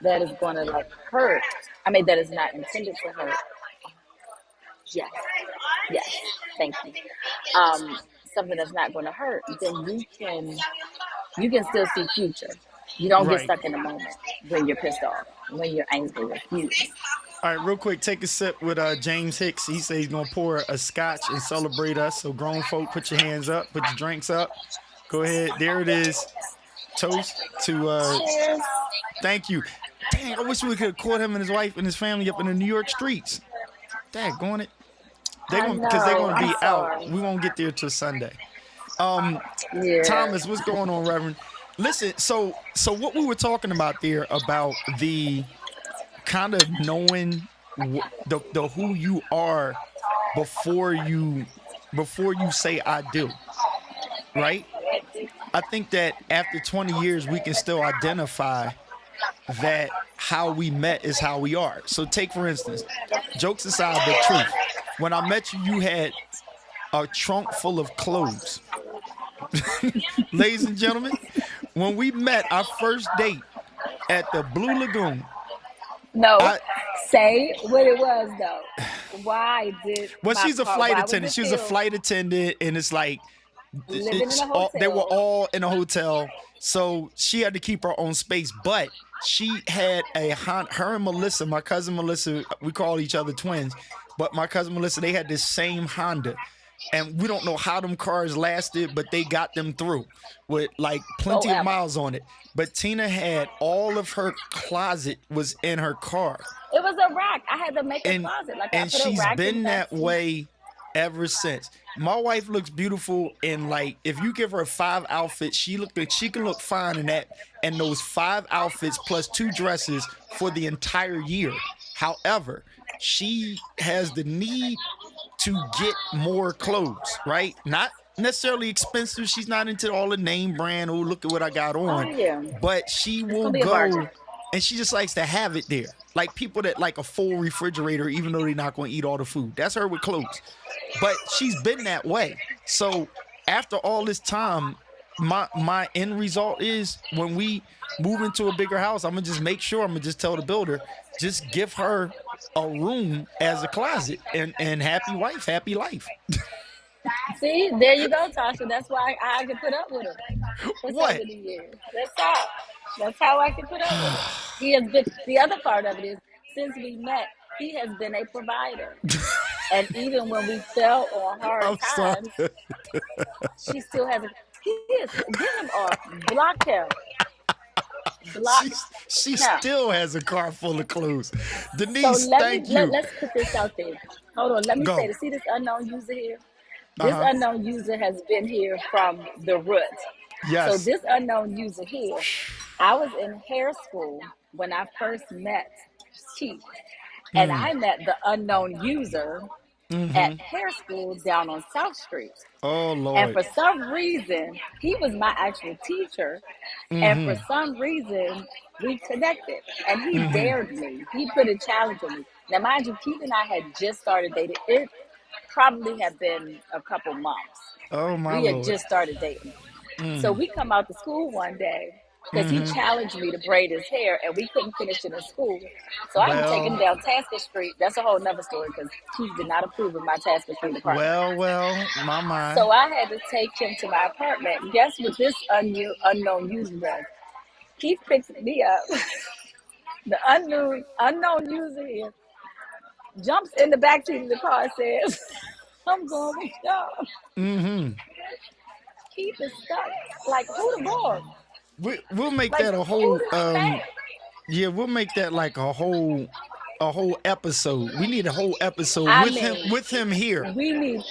Speaker 2: that is going to like hurt. I mean, that is not intended to hurt. Yes, yes, thank you. Something that's not going to hurt, then you can still see future. You don't get
Speaker 1: Right.
Speaker 2: stuck in the moment when you're pissed off, when you're angry or fused.
Speaker 1: All right, real quick, take a sip with James Hicks. He says he's gonna pour a scotch and celebrate us. So grown folk, put your hands up, put your drinks up. Go ahead. There it is. Toast to
Speaker 2: Cheers.
Speaker 1: thank you. Dang, I wish we could have caught him and his wife and his family up in the New York streets. Dang, going it. They're
Speaker 2: I
Speaker 1: going because they're
Speaker 2: know.
Speaker 1: gonna
Speaker 2: I'm
Speaker 1: be out.
Speaker 2: sorry.
Speaker 1: We won't get there till Sunday. Um,
Speaker 2: Yeah.
Speaker 1: Thomas, what's going on, Reverend? Listen, so what we were talking about there about the kind of knowing the who you are before you say I do, right? I think that after 20 years we can still identify that how we met is how we are. So take for instance, jokes aside, but truth. When I met you, you had a trunk full of clothes. Ladies and gentlemen, when we met our first date at the Blue Lagoon,
Speaker 2: No.
Speaker 1: I
Speaker 2: Say what it was though. Why did
Speaker 1: well,
Speaker 2: my
Speaker 1: she's a
Speaker 2: car?
Speaker 1: flight
Speaker 2: Why was
Speaker 1: attendant.
Speaker 2: it
Speaker 1: She was a
Speaker 2: filled?
Speaker 1: flight attendant, and it's like
Speaker 2: Living in a
Speaker 1: they were
Speaker 2: hotel.
Speaker 1: all in a hotel, so she had to keep her own space. But she had her and Melissa, my cousin Melissa, we call each other twins, but my cousin Melissa, they had this same Honda. And we don't know how them cars lasted, but they got them through with like plenty of
Speaker 2: Forever.
Speaker 1: miles on it. But Tina had all of her closet was in her car,
Speaker 2: It was a rack. I had to make a
Speaker 1: and
Speaker 2: closet. Like I
Speaker 1: and
Speaker 2: put a
Speaker 1: she's
Speaker 2: rack in the
Speaker 1: been
Speaker 2: back
Speaker 1: that
Speaker 2: seat.
Speaker 1: way ever since. My wife looks beautiful in like if you give her 5 outfits, she can look fine in that and those 5 outfits plus 2 dresses for the entire year. However, she has the need to get more clothes, right? Not necessarily expensive. She's not into all the name brand. Oh, look at what I got
Speaker 2: Oh
Speaker 1: on.
Speaker 2: yeah,
Speaker 1: But she
Speaker 2: it's
Speaker 1: will
Speaker 2: gonna be a bargain.
Speaker 1: go and she just likes to have it there. Like people that like a full refrigerator, even though they're not going to eat all the food. That's her with clothes. But she's been that way. So after all this time, my end result is when we move into a bigger house, I'm gonna just make sure I'm gonna just tell the builder, just give her a room as a closet and happy wife, happy life.
Speaker 2: See, there you go, Tasha. That's why I can put up with him for so
Speaker 1: What?
Speaker 2: many years. That's how I can put up with him. He has been. The other part of it is since we met, he has been a provider. And even when we fell on hard
Speaker 1: I'm sorry.
Speaker 2: times, she still has a. He is. Get him off. Block him. Block.
Speaker 1: She
Speaker 2: Now,
Speaker 1: still has a car full of clothes.
Speaker 2: so
Speaker 1: Denise,
Speaker 2: let me
Speaker 1: thank
Speaker 2: let,
Speaker 1: you.
Speaker 2: let's put this out there. Hold on. Let me say
Speaker 1: Go.
Speaker 2: this. See this unknown user here? This
Speaker 1: Uh-huh.
Speaker 2: unknown user has been here from the root. So
Speaker 1: Yes.
Speaker 2: this unknown user here, I was in hair school when I first met Keith, and
Speaker 1: Mm.
Speaker 2: I met the unknown user at
Speaker 1: Mm-hmm.
Speaker 2: hair school down on South Street.
Speaker 1: Oh
Speaker 2: And
Speaker 1: Lord.
Speaker 2: for some reason, he was my actual teacher. And for
Speaker 1: Mm-hmm.
Speaker 2: some reason, we connected. And he
Speaker 1: Mm-hmm.
Speaker 2: dared me. He put a challenge on me. Now, mind you, Keith and I had just started dating. It probably had been a couple months.
Speaker 1: Oh my
Speaker 2: We had
Speaker 1: Lord.
Speaker 2: just started dating. So
Speaker 1: Mm.
Speaker 2: we come out to school one day because he
Speaker 1: Mm-hmm.
Speaker 2: challenged me to braid his hair and we couldn't finish it in school. So I had to take him
Speaker 1: Well,
Speaker 2: down Tasker Street. That's a whole nother story because Keith did not approve of my Tasker Street apartment.
Speaker 1: my.
Speaker 2: So I had to take him to my apartment. Guess what this unknown user does? Keith picks me up The unknown user here jumps in the backseat of the car and says, I'm going with y'all.
Speaker 1: Mm-hmm.
Speaker 2: Keith is stuck. Like, who the boss?
Speaker 1: We'll make
Speaker 2: Like,
Speaker 1: that a
Speaker 2: who
Speaker 1: whole
Speaker 2: the man?
Speaker 1: yeah, we'll make that like a whole episode. We need a whole episode
Speaker 2: I mean,
Speaker 1: with him here.
Speaker 2: we need,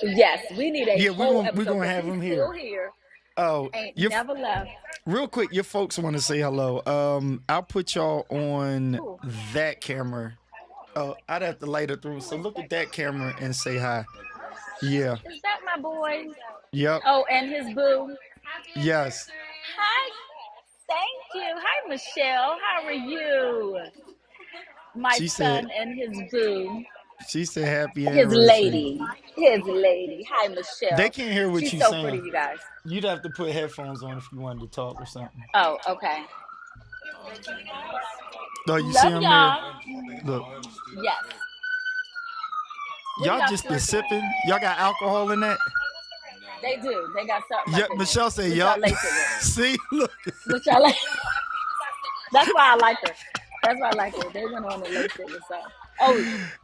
Speaker 2: yes, we need a
Speaker 1: Yeah,
Speaker 2: whole
Speaker 1: we're
Speaker 2: episode
Speaker 1: gonna
Speaker 2: because
Speaker 1: have
Speaker 2: he's
Speaker 1: him
Speaker 2: still
Speaker 1: here.
Speaker 2: here,
Speaker 1: Oh,
Speaker 2: ain't
Speaker 1: your
Speaker 2: never left.
Speaker 1: real quick, your folks want to say hello. I'll put y'all on
Speaker 2: Who?
Speaker 1: that camera. Oh, I'd have to light it through. So look at that camera and say hi. Yeah.
Speaker 2: Is that my boy?
Speaker 1: Yep.
Speaker 2: Oh, and his boo.
Speaker 1: Yes.
Speaker 2: Hi. Thank you. Hi, Michelle. How are you? My
Speaker 1: She said
Speaker 2: son and his boo.
Speaker 1: she said happy
Speaker 2: His
Speaker 1: anniversary.
Speaker 2: lady. His lady. Hi,
Speaker 1: They
Speaker 2: Michelle.
Speaker 1: can't hear what
Speaker 2: She's
Speaker 1: you
Speaker 2: so pretty,
Speaker 1: saying.
Speaker 2: you guys.
Speaker 1: You'd have to put headphones on if you wanted to talk or something.
Speaker 2: Oh, okay.
Speaker 1: Oh, you see
Speaker 2: Love
Speaker 1: them there?
Speaker 2: y'all.
Speaker 1: Look,
Speaker 2: Yes. What are
Speaker 1: y'all
Speaker 2: y'all
Speaker 1: just been
Speaker 2: slurping on?
Speaker 1: sipping. Y'all got alcohol in that?
Speaker 2: They do. They got something
Speaker 1: Yeah,
Speaker 2: up in there.
Speaker 1: Michelle said,
Speaker 2: What
Speaker 1: yup.
Speaker 2: y'all lace it with?
Speaker 1: See, look.
Speaker 2: What y'all like? That's why I like her. That's why I like her. They went on and laced it with something.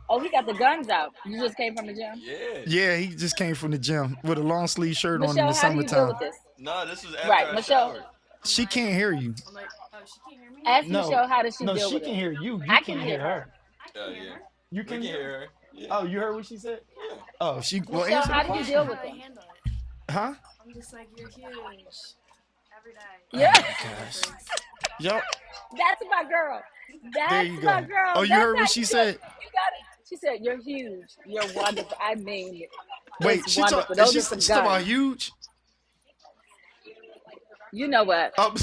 Speaker 2: Oh, he got the guns out. You just came from the gym?
Speaker 3: Yeah.
Speaker 1: Yeah, he just came from the gym with a long sleeve shirt on in
Speaker 2: Michelle,
Speaker 1: the
Speaker 2: how do you deal
Speaker 1: summertime.
Speaker 2: with this?
Speaker 3: No, this was after
Speaker 2: Right,
Speaker 3: I
Speaker 2: Michelle.
Speaker 3: showered.
Speaker 1: She can't hear you.
Speaker 2: Ask
Speaker 1: No,
Speaker 2: Michelle how does she
Speaker 1: no,
Speaker 2: deal
Speaker 1: she
Speaker 2: with
Speaker 1: can
Speaker 2: it.
Speaker 1: hear you. You
Speaker 2: I can
Speaker 1: can't
Speaker 2: hear
Speaker 1: hear
Speaker 2: her.
Speaker 1: her.
Speaker 3: Yeah.
Speaker 1: You
Speaker 3: We
Speaker 1: can
Speaker 3: can
Speaker 1: hear.
Speaker 3: hear her. Yeah.
Speaker 1: Oh, you heard what she said?
Speaker 3: Yeah.
Speaker 1: Oh, she well
Speaker 2: Michelle,
Speaker 1: answer
Speaker 2: how
Speaker 1: the
Speaker 2: do you deal
Speaker 1: question.
Speaker 2: with
Speaker 4: How I
Speaker 2: it?
Speaker 4: handle it.
Speaker 1: Huh?
Speaker 4: I'm just like, you're huge. Every day.
Speaker 2: Yeah,
Speaker 1: Gosh. Yup.
Speaker 2: that's my girl.
Speaker 1: There
Speaker 2: That's
Speaker 1: you
Speaker 2: my
Speaker 1: go.
Speaker 2: girl.
Speaker 1: Oh, you
Speaker 2: That's
Speaker 1: heard
Speaker 2: how
Speaker 1: what
Speaker 2: you
Speaker 1: she
Speaker 2: do it.
Speaker 1: said?
Speaker 2: You got it. She said, "You're huge. You're wonderful." I mean,
Speaker 1: Wait,
Speaker 2: it's wonderful.
Speaker 1: is
Speaker 2: Those
Speaker 1: she
Speaker 2: are some
Speaker 1: she talking about
Speaker 2: guns.
Speaker 1: huge?
Speaker 2: You know what?
Speaker 1: Oh,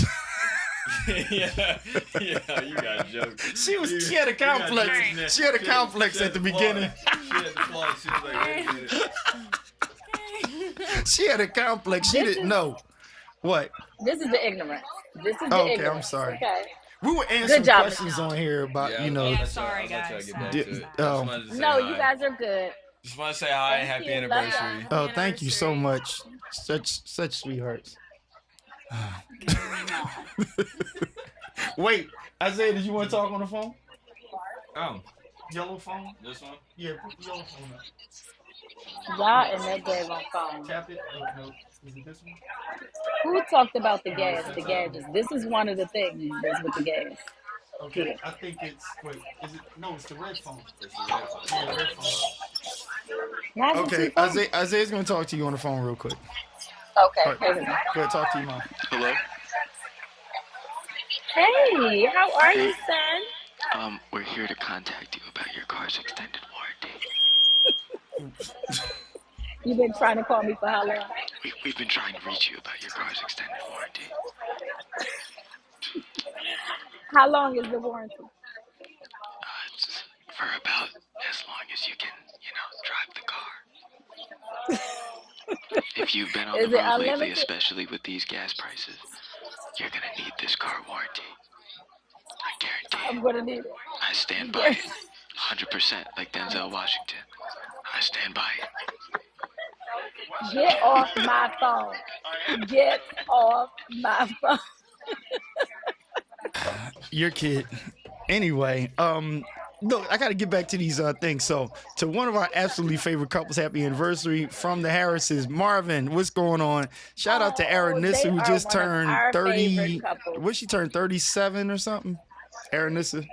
Speaker 3: yeah, you got jokes.
Speaker 1: she had a complex. She had a complex at the beginning.
Speaker 3: She had the flaw. She was like, wait a minute.
Speaker 1: She had a complex. She
Speaker 2: This
Speaker 1: didn't
Speaker 2: is
Speaker 1: know. What?
Speaker 2: this is the ignorance. This is
Speaker 1: Oh,
Speaker 2: the
Speaker 1: okay, I'm
Speaker 2: ignorance.
Speaker 1: sorry.
Speaker 2: Okay.
Speaker 1: We were
Speaker 2: Good
Speaker 1: answering
Speaker 2: job,
Speaker 1: questions
Speaker 2: Michelle.
Speaker 1: on here about,
Speaker 3: Yeah,
Speaker 1: you know.
Speaker 4: Yeah,
Speaker 3: I'll
Speaker 4: sorry,
Speaker 3: let y'all
Speaker 4: guys.
Speaker 3: get
Speaker 4: Sorry.
Speaker 3: back to it. I just wanted to say
Speaker 2: No,
Speaker 3: hi.
Speaker 2: you guys are good.
Speaker 3: Just want to say hi.
Speaker 2: Thank
Speaker 3: Happy
Speaker 2: you. Love y'all.
Speaker 3: anniversary.
Speaker 1: Oh, thank you so
Speaker 4: anniversary.
Speaker 1: much. Such sweethearts. Wait, Isaiah, did you want to talk on the phone?
Speaker 3: Oh,
Speaker 1: Yellow phone?
Speaker 3: this one?
Speaker 1: Yeah, put the yellow phone up.
Speaker 2: Y'all and that daggone phone.
Speaker 1: Tap it. Oh, no. Is it this one?
Speaker 2: Who talked about the gas, the gadgets? This is one of the things that's with the gas.
Speaker 1: Okay, I think it's, wait, is it, no, it's the red phone.
Speaker 3: It's the red phone.
Speaker 1: Yeah, the red phone.
Speaker 2: Why is it
Speaker 1: Okay,
Speaker 2: two phones?
Speaker 1: Isaiah's going to talk to you on the phone real quick.
Speaker 2: Okay.
Speaker 1: All right,
Speaker 2: Wait a minute.
Speaker 1: go ahead, talk to you, Mom.
Speaker 5: Hello?
Speaker 2: Hey, how are you, son?
Speaker 5: We're here to contact you about your car's extended warranty.
Speaker 2: You've been trying to call me for how long?
Speaker 5: We've been trying to reach you about your car's extended warranty.
Speaker 2: How long is the warranty?
Speaker 5: It's for about as long as you can, drive the car. If you've been on
Speaker 2: Is
Speaker 5: the
Speaker 2: it
Speaker 5: road lately,
Speaker 2: unlimited?
Speaker 5: especially with these gas prices, you're gonna need this car warranty. I guarantee
Speaker 2: I'm
Speaker 5: it.
Speaker 2: gonna need it.
Speaker 5: I stand by it. 100% like Denzel Washington. I stand by it.
Speaker 2: Get off my phone. Get off my phone.
Speaker 1: Your kid. Anyway, look, I got to get back to these things. So, to one of our absolutely favorite couples, happy anniversary from the Harrises. Marvin, what's going on? Shout out to Aranissa,
Speaker 2: They
Speaker 1: who
Speaker 2: are
Speaker 1: just
Speaker 2: one of
Speaker 1: turned
Speaker 2: our
Speaker 1: 30.
Speaker 2: favorite couples.
Speaker 1: What, she turned 37 or something? Aranissa.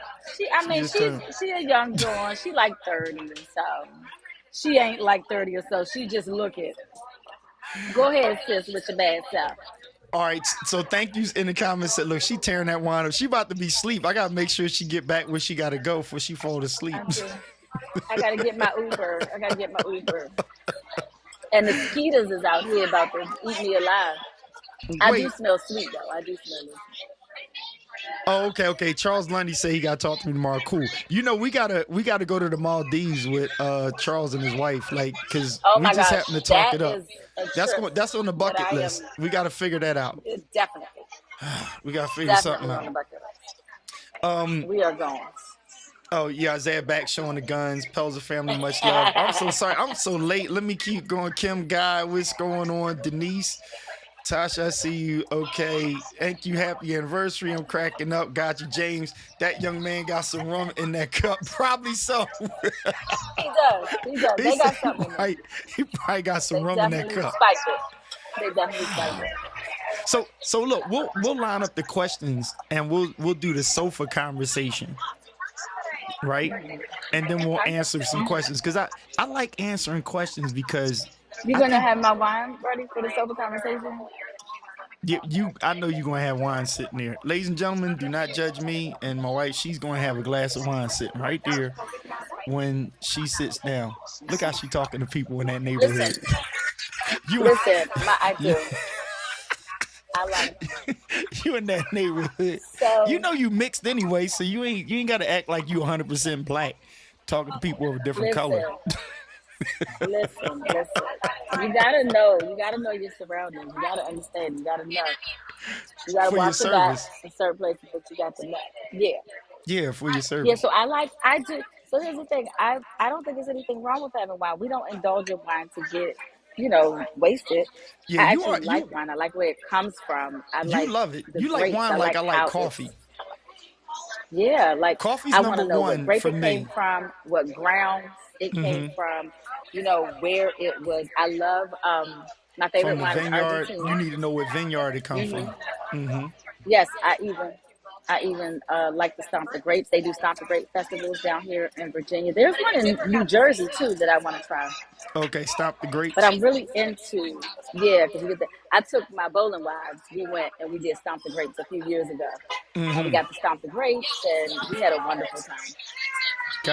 Speaker 2: She's
Speaker 1: turned.
Speaker 2: a young girl. She like 30 or so. She ain't like 30 or so. She just look it. Go ahead, sis, with your bad self.
Speaker 1: All right, so thank yous in the comments. Said, look, she tearing that wine up. She about to be asleep. I got to make sure she get back where she got to go before she fall asleep.
Speaker 2: I gotta get my Uber. And the mosquitoes is out here about to eat me alive. I
Speaker 1: Wait.
Speaker 2: do smell sweet though. I do smell it.
Speaker 1: Oh, okay. Charles Lundy said he got to talk to me tomorrow. Cool. You know, we gotta go to the Maldives with Charles and his wife, like, cause
Speaker 2: Oh
Speaker 1: we
Speaker 2: my
Speaker 1: just
Speaker 2: gosh,
Speaker 1: happen to talk
Speaker 2: that
Speaker 1: it up.
Speaker 2: is a trip.
Speaker 1: That's on the bucket list. We gotta figure that out.
Speaker 2: Definitely,
Speaker 1: We gotta figure something
Speaker 2: definitely on the
Speaker 1: out.
Speaker 2: bucket list. We are going.
Speaker 1: Oh yeah, Isaiah back showing the guns. Pelzer family, much love. I'm so sorry. I'm so late. Let me keep going. Kim Guy, what's going on? Denise. Tasha, I see you. Okay. Thank you. Happy anniversary. I'm cracking up. Got you, James. That young man got some rum in that cup. Probably so.
Speaker 2: He does. He does.
Speaker 1: he
Speaker 2: They
Speaker 1: said
Speaker 2: got something in there.
Speaker 1: he probably got some
Speaker 2: They
Speaker 1: rum in that
Speaker 2: definitely
Speaker 1: cup.
Speaker 2: spiked it. They definitely spiked it.
Speaker 1: So look, we'll line up the questions and we'll do the sofa conversation, right? And then we'll
Speaker 2: Okay.
Speaker 1: answer some questions because I like answering questions because
Speaker 2: You
Speaker 1: I
Speaker 2: gonna
Speaker 1: think
Speaker 2: have my wine ready for the sober conversation?
Speaker 1: you I know you're gonna have wine sitting there. Ladies and gentlemen, do not judge me and my wife. She's gonna have a glass of wine sitting right there when she sits down. Look how she talking to people in that neighborhood.
Speaker 2: Listen,
Speaker 1: You
Speaker 2: listen. I
Speaker 1: you,
Speaker 2: do. I like.
Speaker 1: you in that neighborhood. You
Speaker 2: So
Speaker 1: know you mixed anyway, so you ain't gotta act like you 100% black talking to people of a different color.
Speaker 2: listen, listen. You gotta know. You gotta know your surroundings. You gotta understand. You gotta know. You gotta
Speaker 1: For your
Speaker 2: watch the back
Speaker 1: service.
Speaker 2: in certain places, but you got to know. Yeah.
Speaker 1: Yeah, for your
Speaker 2: Yeah,
Speaker 1: service.
Speaker 2: so I do. So here's the thing. I don't think there's anything wrong with having wine. We don't indulge in wine to get, wasted.
Speaker 1: Yeah,
Speaker 2: I
Speaker 1: you
Speaker 2: actually
Speaker 1: are
Speaker 2: like wine. I like where it comes from. I
Speaker 1: you
Speaker 2: like
Speaker 1: love it.
Speaker 2: the
Speaker 1: You like
Speaker 2: grapes.
Speaker 1: wine
Speaker 2: I
Speaker 1: like
Speaker 2: like
Speaker 1: I like
Speaker 2: how it's.
Speaker 1: coffee.
Speaker 2: Yeah, like
Speaker 1: Coffee's
Speaker 2: I want
Speaker 1: number
Speaker 2: to know what
Speaker 1: one
Speaker 2: grape
Speaker 1: for
Speaker 2: it came
Speaker 1: me.
Speaker 2: from, what grounds it came
Speaker 1: Hmm.
Speaker 2: from, where it was. I love my
Speaker 1: From
Speaker 2: favorite
Speaker 1: the
Speaker 2: wine is
Speaker 1: vineyard, you
Speaker 2: Argentina.
Speaker 1: need to know what vineyard it come
Speaker 2: Hmm.
Speaker 1: from. Hmm.
Speaker 2: Yes, I even like to stomp the grapes. They do stomp the grape festivals down here in Virginia. There's one in New Jersey too that I want to try.
Speaker 1: Okay, stop the
Speaker 2: But
Speaker 1: grapes.
Speaker 2: I'm really into, yeah, because I took my bowling wives. We went and we did stomp the grapes a few years ago, and we
Speaker 1: Hmm.
Speaker 2: got to stomp the grapes, and we had a wonderful time.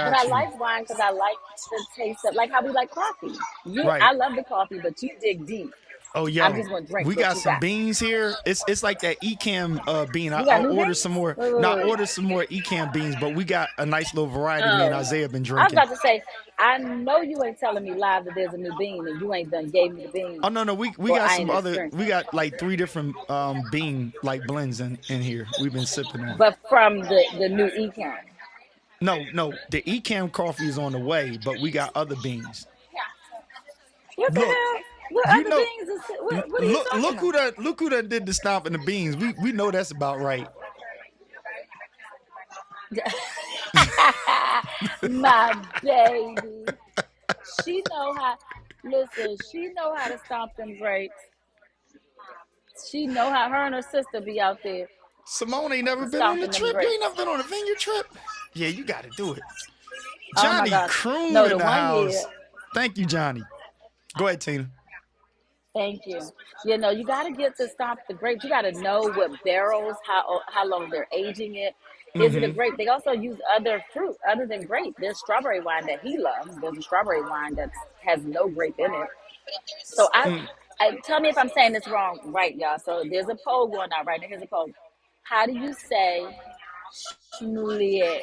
Speaker 2: But I
Speaker 1: Got you.
Speaker 2: like wine because I like the taste of, like how we like coffee.
Speaker 1: Right.
Speaker 2: I love the coffee, but you dig deep.
Speaker 1: Oh
Speaker 2: I'm
Speaker 1: yo,
Speaker 2: just gonna drink
Speaker 1: we
Speaker 2: what
Speaker 1: got
Speaker 2: you
Speaker 1: some
Speaker 2: got.
Speaker 1: beans here. It's like that Ecamm bean.
Speaker 2: You got
Speaker 1: I'll
Speaker 2: new
Speaker 1: order
Speaker 2: beans?
Speaker 1: some more.
Speaker 2: Wait, wait,
Speaker 1: Now
Speaker 2: wait, wait.
Speaker 1: order some more Ecamm beans, but we got a nice little variety. Me and
Speaker 2: Oh,
Speaker 1: Isaiah been
Speaker 2: I was
Speaker 1: drinking.
Speaker 2: about to say, I know you ain't telling me live that there's a new bean and you ain't done gave me the bean,
Speaker 1: Oh no, we
Speaker 2: or
Speaker 1: got
Speaker 2: I
Speaker 1: some
Speaker 2: ain't
Speaker 1: other.
Speaker 2: experienced
Speaker 1: We
Speaker 2: it.
Speaker 1: got like three different bean like blends in here. We've been sipping on.
Speaker 2: But from the new Ecamm.
Speaker 1: No, the Ecamm coffee is on the way, but we got other beans.
Speaker 2: What the
Speaker 1: Look,
Speaker 2: hell? What
Speaker 1: you
Speaker 2: other
Speaker 1: know,
Speaker 2: beans is? What are you
Speaker 1: look
Speaker 2: talking about?
Speaker 1: look who done did the stomping the beans. We know that's about right.
Speaker 2: My baby, she know how. Listen, she know how to stomp them grapes. She know how her and her sister be out there
Speaker 1: Simone ain't never been on the
Speaker 2: stomping them
Speaker 1: trip. You
Speaker 2: grapes.
Speaker 1: ain't never been on a vineyard trip. Yeah, you got to do it.
Speaker 2: Oh my
Speaker 1: Johnny
Speaker 2: gosh.
Speaker 1: Croon
Speaker 2: No,
Speaker 1: in
Speaker 2: the
Speaker 1: the
Speaker 2: one year.
Speaker 1: house. Thank you, Johnny. Go ahead, Tina.
Speaker 2: Thank you. You got to get to stomp the grapes. You got to know what barrels, how long they're aging it. Is it a
Speaker 1: Mm-hmm.
Speaker 2: grape? They also use other fruit other than grape. There's strawberry wine that he loves. There's a strawberry wine that has no grape in it. So
Speaker 1: Mm.
Speaker 2: I tell me if I'm saying this wrong, right, y'all. So there's a poll going on right now. Here's a poll. How do you say schmoulier?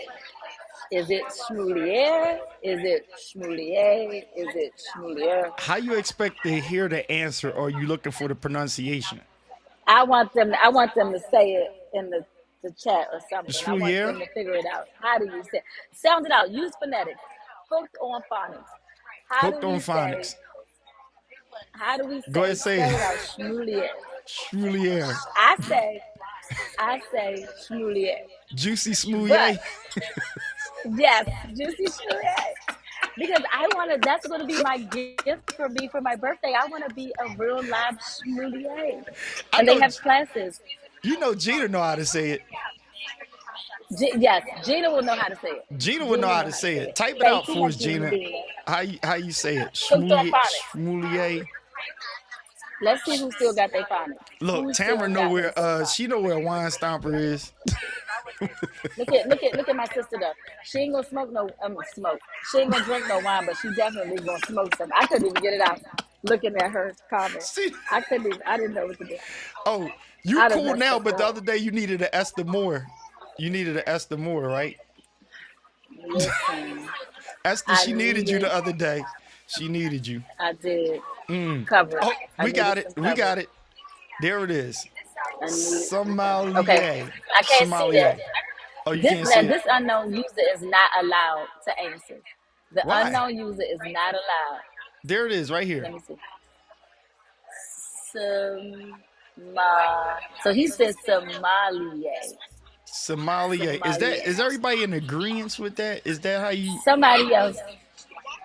Speaker 2: Is it schmoulier? Is it schmoulier? Is it schmoulier?
Speaker 1: How you expect to hear the answer, or are you looking for the pronunciation?
Speaker 2: I want them to say it in the chat or something. I want
Speaker 1: Schmoulier?
Speaker 2: them to figure it out. How do you say? Sound it out. Use phonetics. Hooked on phonics. How do
Speaker 1: Hooked on
Speaker 2: we say?
Speaker 1: phonics.
Speaker 2: How do we
Speaker 1: Go ahead,
Speaker 2: say?
Speaker 1: say
Speaker 2: Spell
Speaker 1: it.
Speaker 2: it out. Schmoulier.
Speaker 1: Schmoulier.
Speaker 2: I say I say schmoulier.
Speaker 1: Juicy
Speaker 2: But
Speaker 1: Smoulier.
Speaker 2: yes, juicy schmoulier. Because I want to. That's going to be my gift for me for my birthday. I want to be a real live schmoulier,
Speaker 1: I
Speaker 2: and they
Speaker 1: know,
Speaker 2: have classes.
Speaker 1: you know Gina know how to say it.
Speaker 2: Yes, Gina will know how to say it.
Speaker 1: Gina would know
Speaker 2: Gina will
Speaker 1: how
Speaker 2: know
Speaker 1: to
Speaker 2: how to
Speaker 1: say
Speaker 2: say
Speaker 1: it.
Speaker 2: it.
Speaker 1: Type it out
Speaker 2: Thank you,
Speaker 1: for us,
Speaker 2: Gina
Speaker 1: Gina.
Speaker 2: Bina.
Speaker 1: How you say it?
Speaker 2: Hooked on
Speaker 1: Schmoulier.
Speaker 2: phonics.
Speaker 1: Schmoulier.
Speaker 2: Let's see who still got their phonics.
Speaker 1: Look,
Speaker 2: Who
Speaker 1: Tamara
Speaker 2: still
Speaker 1: know
Speaker 2: got
Speaker 1: where
Speaker 2: his phonics?
Speaker 1: she know where a wine stomper is.
Speaker 2: Look at my sister though. She ain't gonna smoke no smoke. She ain't gonna drink no wine, but she definitely gonna smoke some. I couldn't even get it out. Looking at her comment,
Speaker 1: See,
Speaker 2: I couldn't even. I didn't know what to do.
Speaker 1: oh, you
Speaker 2: I done
Speaker 1: cool
Speaker 2: messed
Speaker 1: now,
Speaker 2: up
Speaker 1: but the
Speaker 2: wrong.
Speaker 1: other day you needed an Esther Moore. You needed an Esther Moore, right?
Speaker 2: Listen,
Speaker 1: Esther,
Speaker 2: I
Speaker 1: she needed you
Speaker 2: needed.
Speaker 1: the other day. She needed you.
Speaker 2: I did
Speaker 1: Mm.
Speaker 2: cover.
Speaker 1: Oh,
Speaker 2: I
Speaker 1: we got
Speaker 2: needed
Speaker 1: it.
Speaker 2: some
Speaker 1: We
Speaker 2: cover.
Speaker 1: got it. There it is.
Speaker 2: I needed some cover. Okay,
Speaker 1: Sommelier.
Speaker 2: I can't see that.
Speaker 1: Sommelier. Oh, you can't see it.
Speaker 2: This unknown user is not allowed to answer. The
Speaker 1: Why?
Speaker 2: unknown user is not allowed.
Speaker 1: There it is, right
Speaker 2: Let
Speaker 1: here.
Speaker 2: me see. Some So he said Somalia.
Speaker 1: Somalia.
Speaker 2: Somalia.
Speaker 1: Is everybody in agreement with that? Is that how you
Speaker 2: Somebody else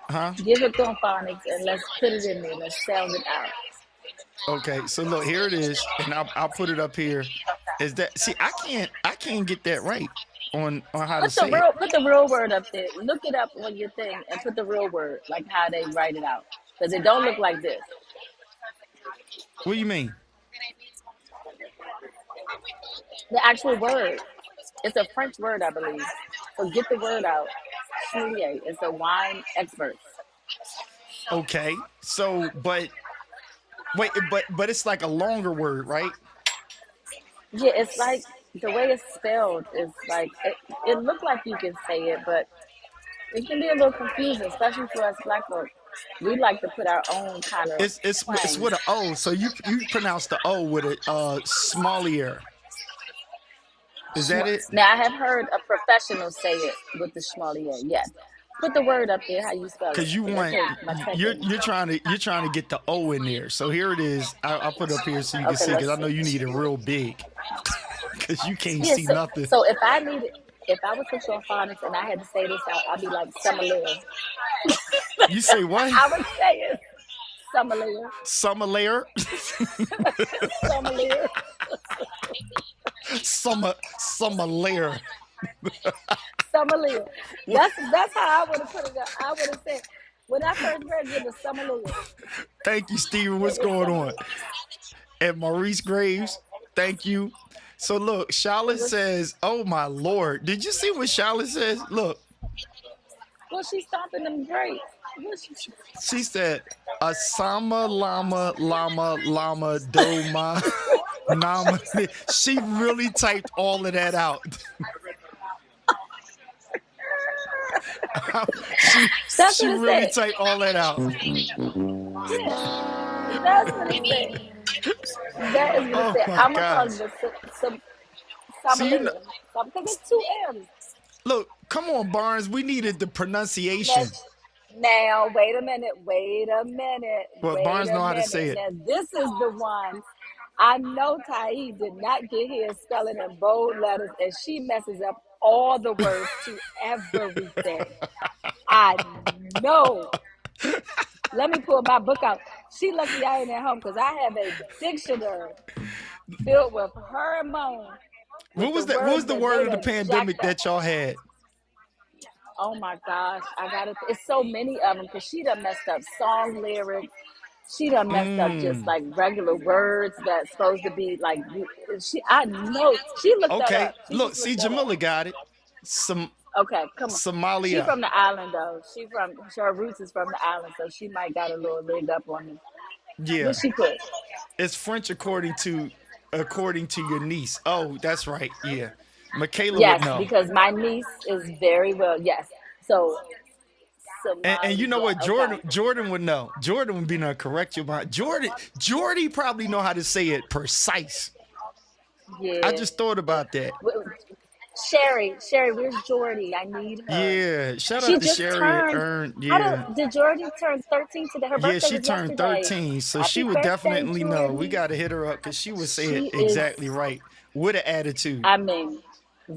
Speaker 1: huh?
Speaker 2: give it through phonics and let's put it in there. Let's sound it out.
Speaker 1: Okay, so look, here it is, and I'll put it up here. Is that see I can't get that right on how to say it.
Speaker 2: Put the real word up there. Look it up on your thing and put the real word, like how they write it out. Because it don't look like this.
Speaker 1: What do you mean?
Speaker 2: The actual word. It's a French word, I believe. So get the word out. Sommelier. It's a wine expert.
Speaker 1: Okay. So but wait, but it's like a longer word, right?
Speaker 2: Yeah, it's like the way it's spelled is like it looked like you can say it, but it can be a little confusing, especially for us black folks. We like to put our own kind of
Speaker 1: It's
Speaker 2: twang.
Speaker 1: with an O. So you pronounce the O with a smallier. Is that it?
Speaker 2: Now I have heard a professional say it with the schmalier. Yes, put the word up there how you spell it.
Speaker 1: Because you
Speaker 2: So that's
Speaker 1: want
Speaker 2: my
Speaker 1: you're
Speaker 2: second.
Speaker 1: you're trying to get the O in there. So here it is. I'll put it up here so you can
Speaker 2: Okay,
Speaker 1: see because
Speaker 2: let's
Speaker 1: I know you
Speaker 2: see.
Speaker 1: need it real big because you can't
Speaker 2: Yeah,
Speaker 1: see
Speaker 2: so
Speaker 1: nothing.
Speaker 2: so if I was to show phonics and I had to say this out, I'd be like sommelier.
Speaker 1: You say what?
Speaker 2: I would say it sommelier,
Speaker 1: Summer layer,
Speaker 2: sommelier,
Speaker 1: summer layer.
Speaker 2: sommelier. That's how I would have put it up. I would have said when I first read it was sommelier.
Speaker 1: Thank you, Steven.
Speaker 2: It
Speaker 1: What's
Speaker 2: was
Speaker 1: going on?
Speaker 2: sommelier.
Speaker 1: And Maurice Graves, thank you. So look,
Speaker 2: It
Speaker 1: Charlotte
Speaker 2: was
Speaker 1: says, "Oh my Lord, did you see what Charlotte says? Look,
Speaker 2: well, she's stomping them grapes.
Speaker 1: she said, Asama lama doma nama. She really typed all of that out. she
Speaker 2: That's
Speaker 1: she
Speaker 2: what it
Speaker 1: really
Speaker 2: said.
Speaker 1: typed all that out.
Speaker 2: Yeah, that's what it said. That is what it
Speaker 1: Oh
Speaker 2: said.
Speaker 1: my
Speaker 2: I'm gonna call it
Speaker 1: gosh.
Speaker 2: the
Speaker 1: See you know,
Speaker 2: sommelier because it's two M's.
Speaker 1: look, come on, Barnes. We needed the
Speaker 2: Now,
Speaker 1: pronunciation.
Speaker 2: now, wait a minute, wait a minute,
Speaker 1: Well,
Speaker 2: wait
Speaker 1: Barnes
Speaker 2: a
Speaker 1: know how to
Speaker 2: minute.
Speaker 1: say it.
Speaker 2: Now, this is the one I know Taib did not get his spelling in bold letters, and she messes up all the words to everything. I know. Let me pull my book out. She lucky I ain't at home because I have a dictionary filled with her and moan with
Speaker 1: What
Speaker 2: the
Speaker 1: was that? What was
Speaker 2: words
Speaker 1: the
Speaker 2: that
Speaker 1: word
Speaker 2: they
Speaker 1: of the
Speaker 2: done jacked
Speaker 1: pandemic
Speaker 2: up.
Speaker 1: that y'all had?
Speaker 2: Oh my gosh, I got it. It's so many of them because she done messed up song lyrics. She done messed up just
Speaker 1: Mm.
Speaker 2: like regular words that's supposed to be like I know she looked that
Speaker 1: Okay.
Speaker 2: up. She
Speaker 1: Look,
Speaker 2: just
Speaker 1: see,
Speaker 2: looked that
Speaker 1: Jamila
Speaker 2: up.
Speaker 1: got it. Some
Speaker 2: Okay, come on. She
Speaker 1: Somalia.
Speaker 2: from the island though. Her roots is from the island, so she might got a little leg up on me. What
Speaker 1: Yeah.
Speaker 2: she put?
Speaker 1: It's French according to your niece. Oh, that's right. Yeah. Michaela would
Speaker 2: Yes,
Speaker 1: know.
Speaker 2: because my niece is very well. Yes, so
Speaker 1: And you know
Speaker 2: Somalia.
Speaker 1: what?
Speaker 2: Okay.
Speaker 1: Jordan would know. Jordan would be no correct you about Jordy probably know how to say it precise. I
Speaker 2: Yeah.
Speaker 1: just thought about that.
Speaker 2: Sherry, where's Jordy? I need her.
Speaker 1: Yeah. Shout
Speaker 2: She
Speaker 1: out to
Speaker 2: just
Speaker 1: Sherry and
Speaker 2: turned.
Speaker 1: Ern. Yeah.
Speaker 2: Did Jordy turn 13 today? Her
Speaker 1: Yeah,
Speaker 2: birthday
Speaker 1: she
Speaker 2: was
Speaker 1: turned
Speaker 2: yesterday.
Speaker 1: 13, so she
Speaker 2: Happy
Speaker 1: would
Speaker 2: birthday,
Speaker 1: definitely know. We
Speaker 2: Jordy.
Speaker 1: got to hit her up because she would say it
Speaker 2: She is.
Speaker 1: exactly right with an attitude.
Speaker 2: I mean,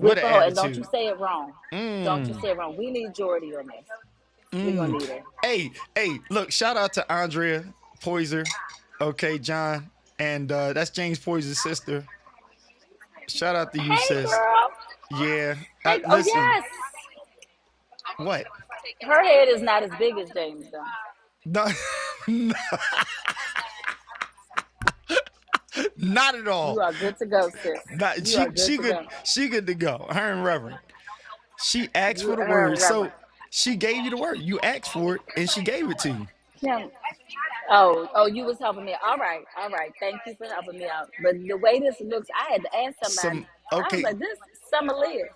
Speaker 1: With
Speaker 2: with
Speaker 1: an
Speaker 2: the whole. And don't you
Speaker 1: attitude.
Speaker 2: say it wrong. Don't you
Speaker 1: Mm,
Speaker 2: say it wrong. We need Jordy on this. We gonna
Speaker 1: mm.
Speaker 2: need her.
Speaker 1: Hey, look, shout out to Andrea Poiser. Okay, John. And that's James Poiser's sister. Shout out to you,
Speaker 2: Hey,
Speaker 1: sis.
Speaker 2: girl.
Speaker 1: Yeah.
Speaker 2: Hey. Oh
Speaker 1: Listen,
Speaker 2: yes.
Speaker 1: what?
Speaker 2: Her head is not as big as James though.
Speaker 1: No, no, not at
Speaker 2: You
Speaker 1: all.
Speaker 2: are good to go, sis.
Speaker 1: Not,
Speaker 2: You are
Speaker 1: she
Speaker 2: good
Speaker 1: she
Speaker 2: to
Speaker 1: good
Speaker 2: go.
Speaker 1: she good to go. Her and Reverend. She asked
Speaker 2: You
Speaker 1: for the
Speaker 2: her
Speaker 1: word.
Speaker 2: and Reverend.
Speaker 1: So she gave you the word. You asked for it and she gave it to you.
Speaker 2: Kim. Oh, you was helping me. All right. Thank you for helping me out. But the way this looks, I had to ask somebody.
Speaker 1: Some
Speaker 2: I was
Speaker 1: okay.
Speaker 2: like, this Summer Leah.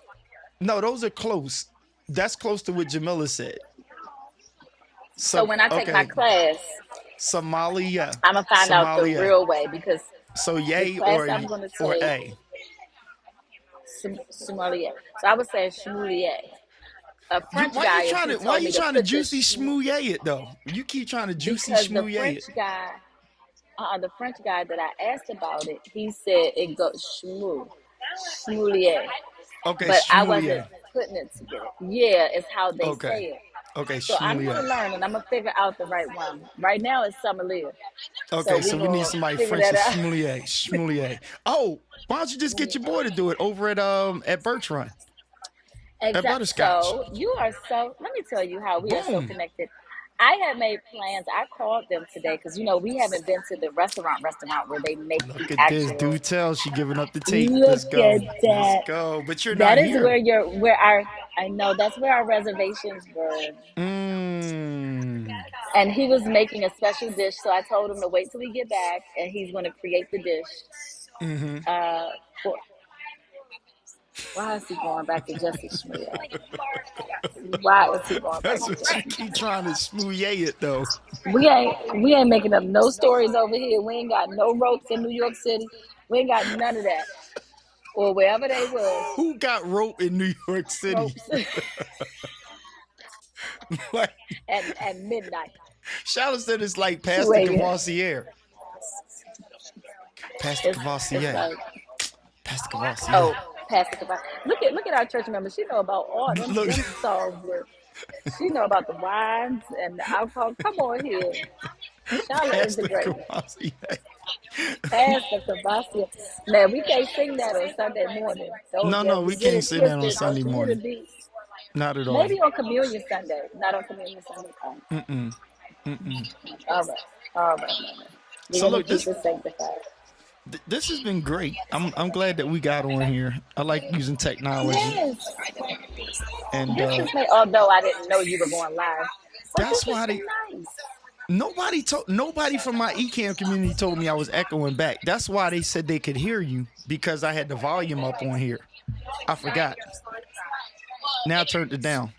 Speaker 1: No, those are close. That's close to what Jamila said.
Speaker 2: So
Speaker 1: Some
Speaker 2: when I take my
Speaker 1: okay.
Speaker 2: class,
Speaker 1: Somalia.
Speaker 2: I'm gonna find out the
Speaker 1: Somalia.
Speaker 2: real way because
Speaker 1: So
Speaker 2: the
Speaker 1: yay
Speaker 2: class I'm gonna
Speaker 1: or
Speaker 2: take,
Speaker 1: A.
Speaker 2: Somalia. So I was saying Shmulier. A
Speaker 1: You
Speaker 2: French guy, if he
Speaker 1: why
Speaker 2: told
Speaker 1: you
Speaker 2: me to
Speaker 1: trying to
Speaker 2: put
Speaker 1: juicy schmooye it though? You keep trying to juicy
Speaker 2: because the
Speaker 1: schmooye
Speaker 2: French
Speaker 1: it.
Speaker 2: guy, The French guy that I asked about it, he said it goes schmoulier,
Speaker 1: Okay,
Speaker 2: but I wasn't
Speaker 1: schmoulier.
Speaker 2: putting it together. Yeah, it's how they
Speaker 1: Okay.
Speaker 2: say it.
Speaker 1: Okay,
Speaker 2: So I'm gonna
Speaker 1: schmoulier.
Speaker 2: learn and I'm gonna figure out the right one. Right now it's sommelier, so
Speaker 1: Okay,
Speaker 2: we
Speaker 1: so we need
Speaker 2: gonna
Speaker 1: somebody
Speaker 2: figure
Speaker 1: French
Speaker 2: that
Speaker 1: to
Speaker 2: out.
Speaker 1: schmoulier. Schmoulier. Oh, why don't you just get your boy to do it over at Birch Run at
Speaker 2: Exactly.
Speaker 1: Butterscotch?
Speaker 2: So you are so. Let me tell you how we are so
Speaker 1: Boom.
Speaker 2: connected. I had made plans. I called them today because we haven't been to the restaurant where they make the
Speaker 1: Look at this.
Speaker 2: actual.
Speaker 1: Do tell she giving up the tape. Let's
Speaker 2: Look at
Speaker 1: go. Let's
Speaker 2: that.
Speaker 1: go. But you're
Speaker 2: That
Speaker 1: not
Speaker 2: is
Speaker 1: here.
Speaker 2: where our. I know that's where our reservations were.
Speaker 1: Mmm.
Speaker 2: And he was making a special dish, so I told him to wait till we get back, and he's going to create the dish.
Speaker 1: Mm-hmm.
Speaker 2: Uh, for, why is he going back to Jesse Schmidt? Why is he going back
Speaker 1: That's
Speaker 2: to
Speaker 1: what you
Speaker 2: Jesse?
Speaker 1: keep trying to smoothie it though.
Speaker 2: We ain't making up no stories over here. We ain't got no ropes in New York City. We ain't got none of that, or wherever they was
Speaker 1: Who got rope in New York City?
Speaker 2: ropes
Speaker 1: Like
Speaker 2: at midnight,
Speaker 1: Charlotte said it's like past
Speaker 2: 2
Speaker 1: the
Speaker 2: a.m.
Speaker 1: Cavassier. Past the
Speaker 2: It's
Speaker 1: Cavassier.
Speaker 2: like,
Speaker 1: Past the Cavassier.
Speaker 2: oh, Pastor Kabak. Look at our church members. She know about all
Speaker 1: Look.
Speaker 2: them songs. She know about the wines and the alcohol. Come on here. Charlotte is
Speaker 1: Past
Speaker 2: the
Speaker 1: the
Speaker 2: greatest.
Speaker 1: Cavassier.
Speaker 2: Pastor Sebastian. Man, we can't sing that on Sunday morning. Don't
Speaker 1: No, we
Speaker 2: get
Speaker 1: can't
Speaker 2: it
Speaker 1: sing that on
Speaker 2: twisted. Don't
Speaker 1: Sunday
Speaker 2: forget
Speaker 1: morning.
Speaker 2: it be.
Speaker 1: Not at all.
Speaker 2: Maybe on Communion Sunday. Not on Communion Sunday.
Speaker 1: Mm-mm. Mm-mm.
Speaker 2: All right. All right. We're
Speaker 1: So
Speaker 2: going to
Speaker 1: look,
Speaker 2: keep it sanctified.
Speaker 1: this has been great. I'm glad that we got on here. I like using technology,
Speaker 2: Yes.
Speaker 1: and
Speaker 2: This is me, although I didn't know you were going live. But this
Speaker 1: that's
Speaker 2: has
Speaker 1: why
Speaker 2: been nice.
Speaker 1: nobody from my Ecamm community told me I was echoing back. That's why they said they could hear you because I had the volume up on here. I forgot. Now I turned it down.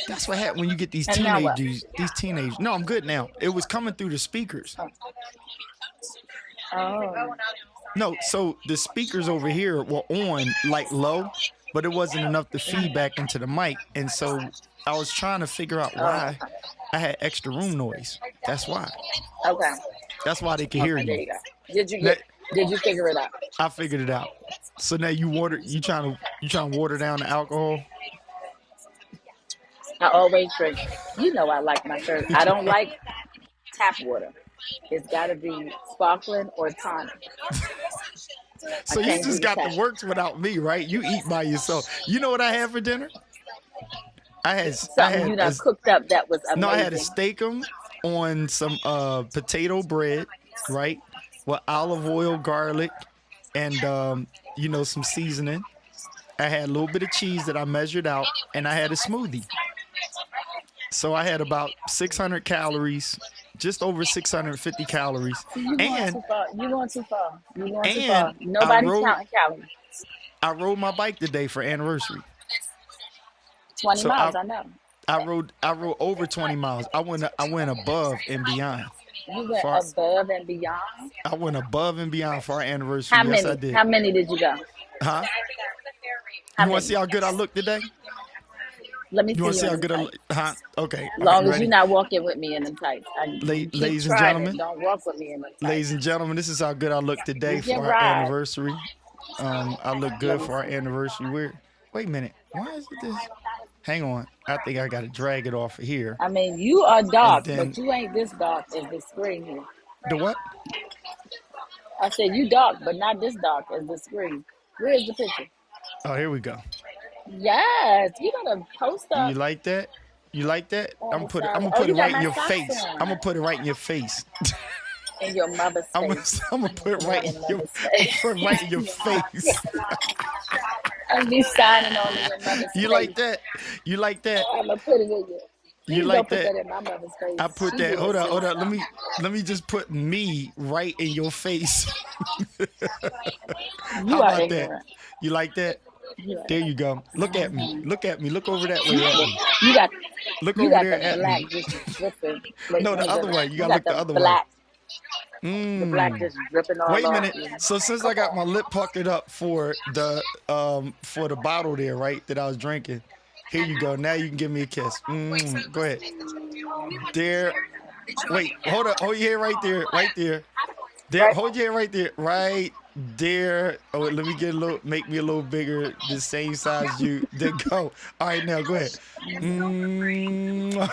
Speaker 1: That's what happened when you get these
Speaker 2: And now what?
Speaker 1: teenagers. No, I'm good now. It was coming through the speakers.
Speaker 2: Oh.
Speaker 1: No, so the speakers over here were on like low, but it wasn't enough to feed back into the mic. And so I was trying to figure out why I had extra room noise. That's why.
Speaker 2: Okay.
Speaker 1: That's why they could hear
Speaker 2: Okay, there
Speaker 1: you.
Speaker 2: you go. Did you figure it out?
Speaker 1: I figured it out. So now you trying to water down the alcohol?
Speaker 2: I always drink. I like my shirt. I don't like tap water. It's got to be sparkling or tonic.
Speaker 1: So
Speaker 2: I
Speaker 1: you
Speaker 2: can't do
Speaker 1: just
Speaker 2: the
Speaker 1: got the
Speaker 2: tap.
Speaker 1: works without me, right? You eat by yourself. You know what I had for dinner? I
Speaker 2: Something you
Speaker 1: had
Speaker 2: done cooked up that was
Speaker 1: no, I had a
Speaker 2: amazing.
Speaker 1: steakum on some potato bread, right? With olive oil, garlic, and some seasoning. I had a little bit of cheese that I measured out, and I had a smoothie. So I had about 600 calories, just over 650 calories.
Speaker 2: You going too far. You going too far. You going too
Speaker 1: And
Speaker 2: far. Nobody's counting calories.
Speaker 1: I rode my bike today for anniversary.
Speaker 2: 20
Speaker 1: So
Speaker 2: miles, I know.
Speaker 1: I rode over 20 miles. I went above and beyond.
Speaker 2: You went above and beyond.
Speaker 1: I went above and beyond for our anniversary.
Speaker 2: How
Speaker 1: Yes,
Speaker 2: many?
Speaker 1: I did.
Speaker 2: How many did you go?
Speaker 1: Huh?
Speaker 2: How
Speaker 1: You want
Speaker 2: many?
Speaker 1: to see how good I look today?
Speaker 2: Let me
Speaker 1: You want to
Speaker 2: see
Speaker 1: see
Speaker 2: you
Speaker 1: how
Speaker 2: in
Speaker 1: good
Speaker 2: them
Speaker 1: I
Speaker 2: tights.
Speaker 1: look? Huh? Okay.
Speaker 2: As long as
Speaker 1: ready?
Speaker 2: you're not walking with me in them tights. You keep
Speaker 1: Ladies and
Speaker 2: trying
Speaker 1: gentlemen.
Speaker 2: it. Don't walk with me in them tights.
Speaker 1: Ladies and gentlemen, this is how good I look today
Speaker 2: You
Speaker 1: for
Speaker 2: can
Speaker 1: our
Speaker 2: ride.
Speaker 1: anniversary. I look
Speaker 2: Let
Speaker 1: good
Speaker 2: me
Speaker 1: for our
Speaker 2: see.
Speaker 1: anniversary. Wait a minute. Why is it this? Hang on. I think I got to drag it off of here.
Speaker 2: I mean, you are
Speaker 1: And
Speaker 2: dark,
Speaker 1: then
Speaker 2: but you ain't this dark as the screen here.
Speaker 1: the what?
Speaker 2: I said you dark, but not this dark as the screen. Where's the picture?
Speaker 1: Oh, here we go.
Speaker 2: Yes, you gotta post
Speaker 1: You
Speaker 2: up.
Speaker 1: like that? You like that? I'm
Speaker 2: Oh,
Speaker 1: gonna
Speaker 2: oh,
Speaker 1: put it
Speaker 2: you got
Speaker 1: right in
Speaker 2: my
Speaker 1: your
Speaker 2: socks
Speaker 1: face. I'm gonna
Speaker 2: on.
Speaker 1: put it right in your face.
Speaker 2: In your mother's face.
Speaker 1: I'm gonna put it right in
Speaker 2: Your
Speaker 1: your
Speaker 2: mother's face.
Speaker 1: put it right in your face.
Speaker 2: I'll be signing on in your mother's
Speaker 1: You
Speaker 2: face.
Speaker 1: like that? You like that?
Speaker 2: I'm gonna put it in you.
Speaker 1: You
Speaker 2: Please don't
Speaker 1: like
Speaker 2: put
Speaker 1: that?
Speaker 2: that in my mother's face.
Speaker 1: I put
Speaker 2: She
Speaker 1: that.
Speaker 2: being
Speaker 1: Hold
Speaker 2: sweet.
Speaker 1: on. Let me just put me right in your face. How
Speaker 2: You are
Speaker 1: about that?
Speaker 2: ignorant.
Speaker 1: You like that?
Speaker 2: You are
Speaker 1: There you go. Look at me. Look at me. Look over that way at me.
Speaker 2: You got
Speaker 1: Look
Speaker 2: you
Speaker 1: over
Speaker 2: got
Speaker 1: there
Speaker 2: the
Speaker 1: at
Speaker 2: black
Speaker 1: me.
Speaker 2: just dripping. Wait,
Speaker 1: No,
Speaker 2: let
Speaker 1: the
Speaker 2: me go
Speaker 1: other
Speaker 2: down.
Speaker 1: way. You
Speaker 2: You
Speaker 1: gotta
Speaker 2: got
Speaker 1: look the
Speaker 2: the
Speaker 1: other way.
Speaker 2: black just dripping all
Speaker 1: Wait a
Speaker 2: off
Speaker 1: minute.
Speaker 2: you.
Speaker 1: So since I got my lip puckered up for the bottle there, right, that I was drinking, here you go. Now you can give me a kiss. Go ahead. There. Wait. Hold up. Hold your hair right there. Right there. There,
Speaker 2: Right?
Speaker 1: hold your hand right there, right there. Oh, let me get a little, make me a little bigger, the same size as you. Then go. All right, now go ahead. Mm.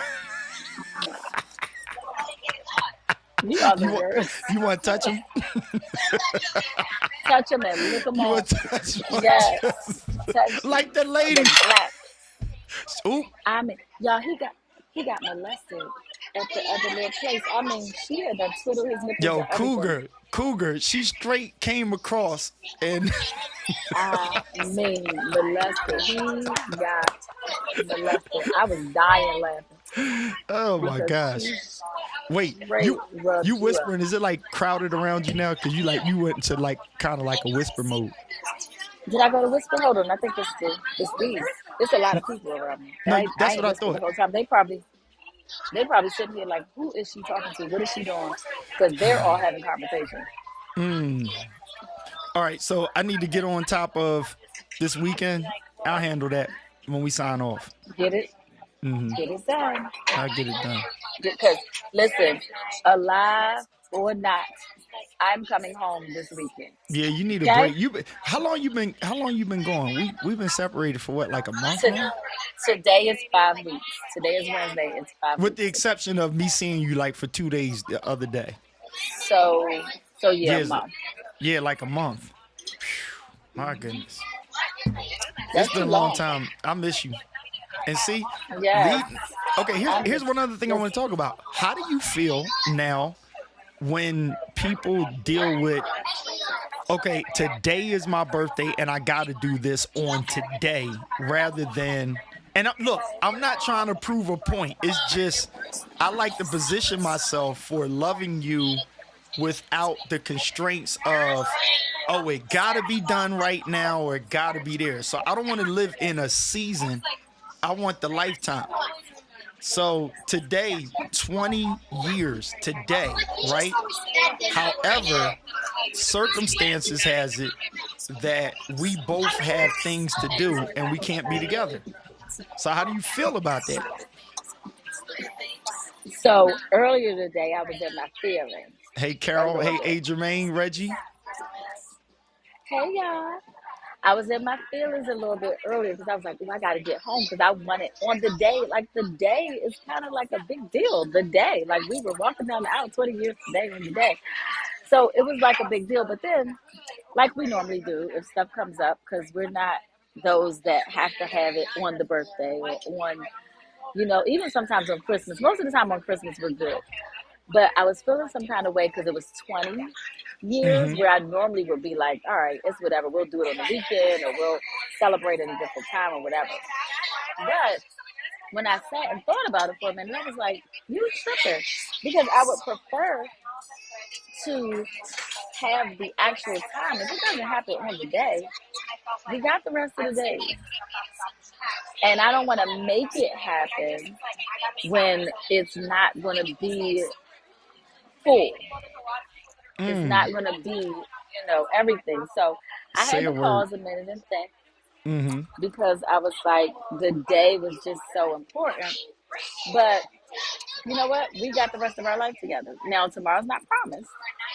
Speaker 2: You are the
Speaker 1: You want,
Speaker 2: worst.
Speaker 1: you want to touch him?
Speaker 2: Touch them and lick them
Speaker 1: You
Speaker 2: off.
Speaker 1: want to touch my
Speaker 2: Yes.
Speaker 1: chest?
Speaker 2: Touch
Speaker 1: Like the
Speaker 2: the
Speaker 1: lady.
Speaker 2: black.
Speaker 1: Oop.
Speaker 2: I mean, y'all, he got molested at the other little place. I mean, she had done twiddle his nipples
Speaker 1: Yo,
Speaker 2: and everything.
Speaker 1: Cougar, she straight came across and
Speaker 2: I mean, molested. He got molested. I was dying laughing
Speaker 1: oh my
Speaker 2: because
Speaker 1: gosh.
Speaker 2: he
Speaker 1: Wait,
Speaker 2: straight rubbed
Speaker 1: you
Speaker 2: you up.
Speaker 1: whispering? Is it like crowded around you now? Cause you went into like kind of like a whisper mode.
Speaker 2: Did I go to whisper? Hold on, I think it's these. There's a lot of people around me.
Speaker 1: No,
Speaker 2: I
Speaker 1: that's
Speaker 2: ain't
Speaker 1: what I
Speaker 2: whispered the
Speaker 1: thought.
Speaker 2: whole time. They probably sitting here like, who is she talking to? What is she doing? Because they're all having conversations.
Speaker 1: Mm. All right, so I need to get on top of this weekend. I'll handle that when we sign off.
Speaker 2: Get it?
Speaker 1: Hmm.
Speaker 2: Get it done.
Speaker 1: I'll get it done.
Speaker 2: Because listen, alive or not, I'm coming home this weekend.
Speaker 1: Yeah, you need a
Speaker 2: Okay?
Speaker 1: break. How long you been gone? We've been separated for what, like a month
Speaker 2: To,
Speaker 1: now?
Speaker 2: today is 5 weeks. Today is Wednesday. It's five
Speaker 1: With the
Speaker 2: weeks.
Speaker 1: exception of me seeing you like for 2 days the other day.
Speaker 2: So, so yeah,
Speaker 1: Yeah,
Speaker 2: mom.
Speaker 1: yeah, like a month. My goodness. It's
Speaker 2: That's too
Speaker 1: been a long
Speaker 2: long.
Speaker 1: time. I miss you. And see,
Speaker 2: Yes.
Speaker 1: lead. Okay, here's
Speaker 2: I'm
Speaker 1: here's
Speaker 2: just,
Speaker 1: one other thing I want to talk about. How do you feel now when people deal with, okay, today is my birthday and I got to do this on today rather than, and look, I'm not trying to prove a point. It's just I like to position myself for loving you without the constraints of, oh, it got to be done right now or it got to be there. So I don't want to live in a season. I want the lifetime. So today, 20 years today, right? However, circumstances has it that we both have things to do and we can't be together. So how do you feel about that?
Speaker 2: so earlier today, I was in my feelings
Speaker 1: Hey,
Speaker 2: a
Speaker 1: Carol.
Speaker 2: little
Speaker 1: Hey,
Speaker 2: bit.
Speaker 1: A. Jermaine, Reggie.
Speaker 2: Hey, y'all. I was in my feelings a little bit earlier because I was like, oh, I got to get home because I wanted on the day. Like, the day is kind of like a big deal. The day. Like, we were walking down the aisle 20 years today on the day. So it was like a big deal. But then, like we normally do, if stuff comes up, because we're not those that have to have it on the birthday or on, even sometimes on Christmas. Most of the time on Christmas, we're good. But I was feeling some kind of way because it was 20 years
Speaker 1: Mm-hmm.
Speaker 2: where I normally would be like, all right, it's whatever. We'll do it on the weekend or we'll celebrate at a different time or whatever. But when I sat and thought about it for a minute, I was like, you tripping. Because I would prefer to have the actual time. If it doesn't happen on the day, we got the rest of the day. And I don't want to make it happen when it's not going to be full. It's
Speaker 1: Mm.
Speaker 2: not going to be, everything. So I
Speaker 1: Say
Speaker 2: had
Speaker 1: a
Speaker 2: to
Speaker 1: word.
Speaker 2: pause a minute and think
Speaker 1: Mm-hmm.
Speaker 2: because I was like, the day was just so important. But you know what? We got the rest of our life together. Now, tomorrow's not promised.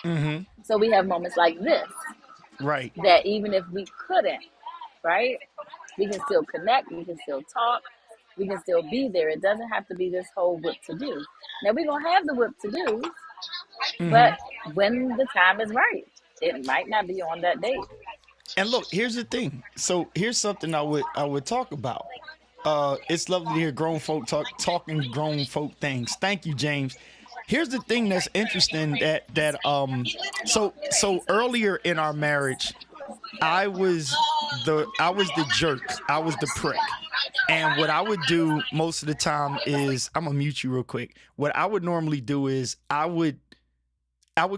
Speaker 1: Mm-hmm.
Speaker 2: So we have moments like this
Speaker 1: Right.
Speaker 2: that even if we couldn't, right, we can still connect, we can still talk, we can still be there. It doesn't have to be this whole whip to do. Now, we're going to have the whip to do,
Speaker 1: Mm-hmm.
Speaker 2: but when the time is right, it might not be on that date.
Speaker 1: And look, here's the thing. So here's something I would talk about. It's lovely to hear grown folk talking grown folk things. Thank you, James. Here's the thing that's interesting so earlier in our marriage, I was the jerk. I was the prick. And what I would do most of the time is I'm gonna mute you real quick. What I would normally do is I would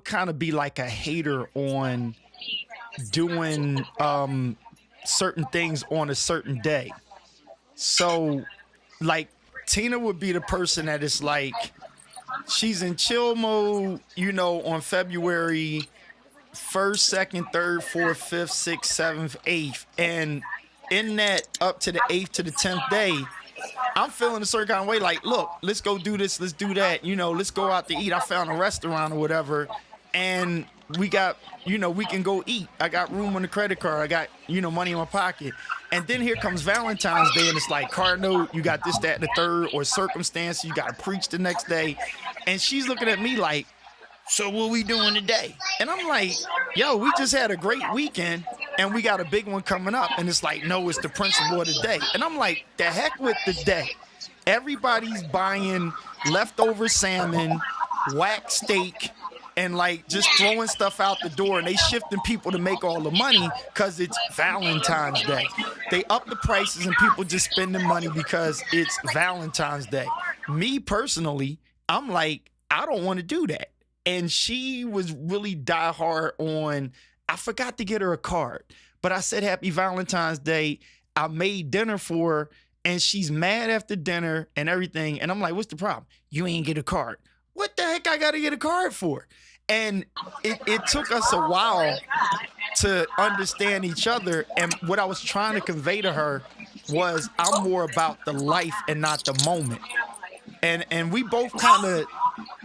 Speaker 1: kind of be like a hater on doing certain things on a certain day. So like Tina would be the person that is like she's in chill mode, on February 1st, 2nd, 3rd, 4th, 5th, 6th, 7th, 8th. And in that up to the 8th to the 10th day, I'm feeling a certain kind of way like, look, let's go do this, let's do that, let's go out to eat. I found a restaurant or whatever. And we got, we can go eat. I got room on the credit card. I got, money in my pocket. And then here comes Valentine's Day, and it's like, card note, you got this, that, and the third, or circumstance, you got to preach the next day. And she's looking at me like, so what we doing today? And I'm like, yo, we just had a great weekend, and we got a big one coming up. And it's like, no, it's the principle of the day. And I'm like, the heck with the day. Everybody's buying leftover salmon, whack steak, and like just throwing stuff out the door, and they shifting people to make all the money because it's Valentine's Day. They up the prices and people just spending money because it's Valentine's Day. Me personally, I'm like, I don't want to do that. And she was really diehard on, I forgot to get her a card, but I said happy Valentine's Day. I made dinner for her, and she's mad after dinner and everything. And I'm like, what's the problem? You ain't get a card. What the heck I got to get a card for? And it took us a while to understand each other. And what I was trying to convey to her was I'm more about the life and not the moment. And we both kind of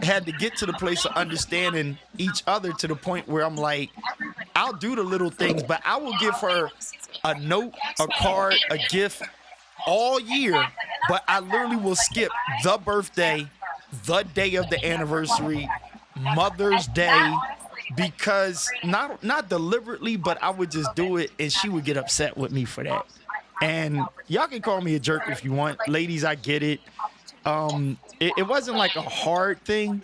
Speaker 1: had to get to the place of understanding each other to the point where I'm like, I'll do the little things, but I will give her a note, a card, a gift all year, but I literally will skip the birthday, the day of the anniversary, Mother's Day, because not deliberately, but I would just do it, and she would get upset with me for that. And y'all can call me a jerk if you want. Ladies, I get it. It wasn't like a hard thing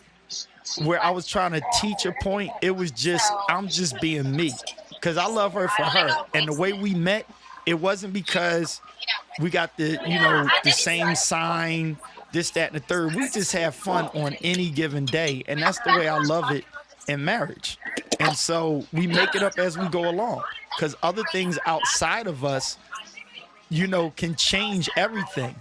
Speaker 1: where I was trying to teach a point. It was just, I'm just being me because I love her for her. And the way we met, it wasn't because we got the same sign, this, that, and the third. We just have fun on any given day. And that's the way I love it in marriage. And so we make it up as we go along because other things outside of us, can change everything.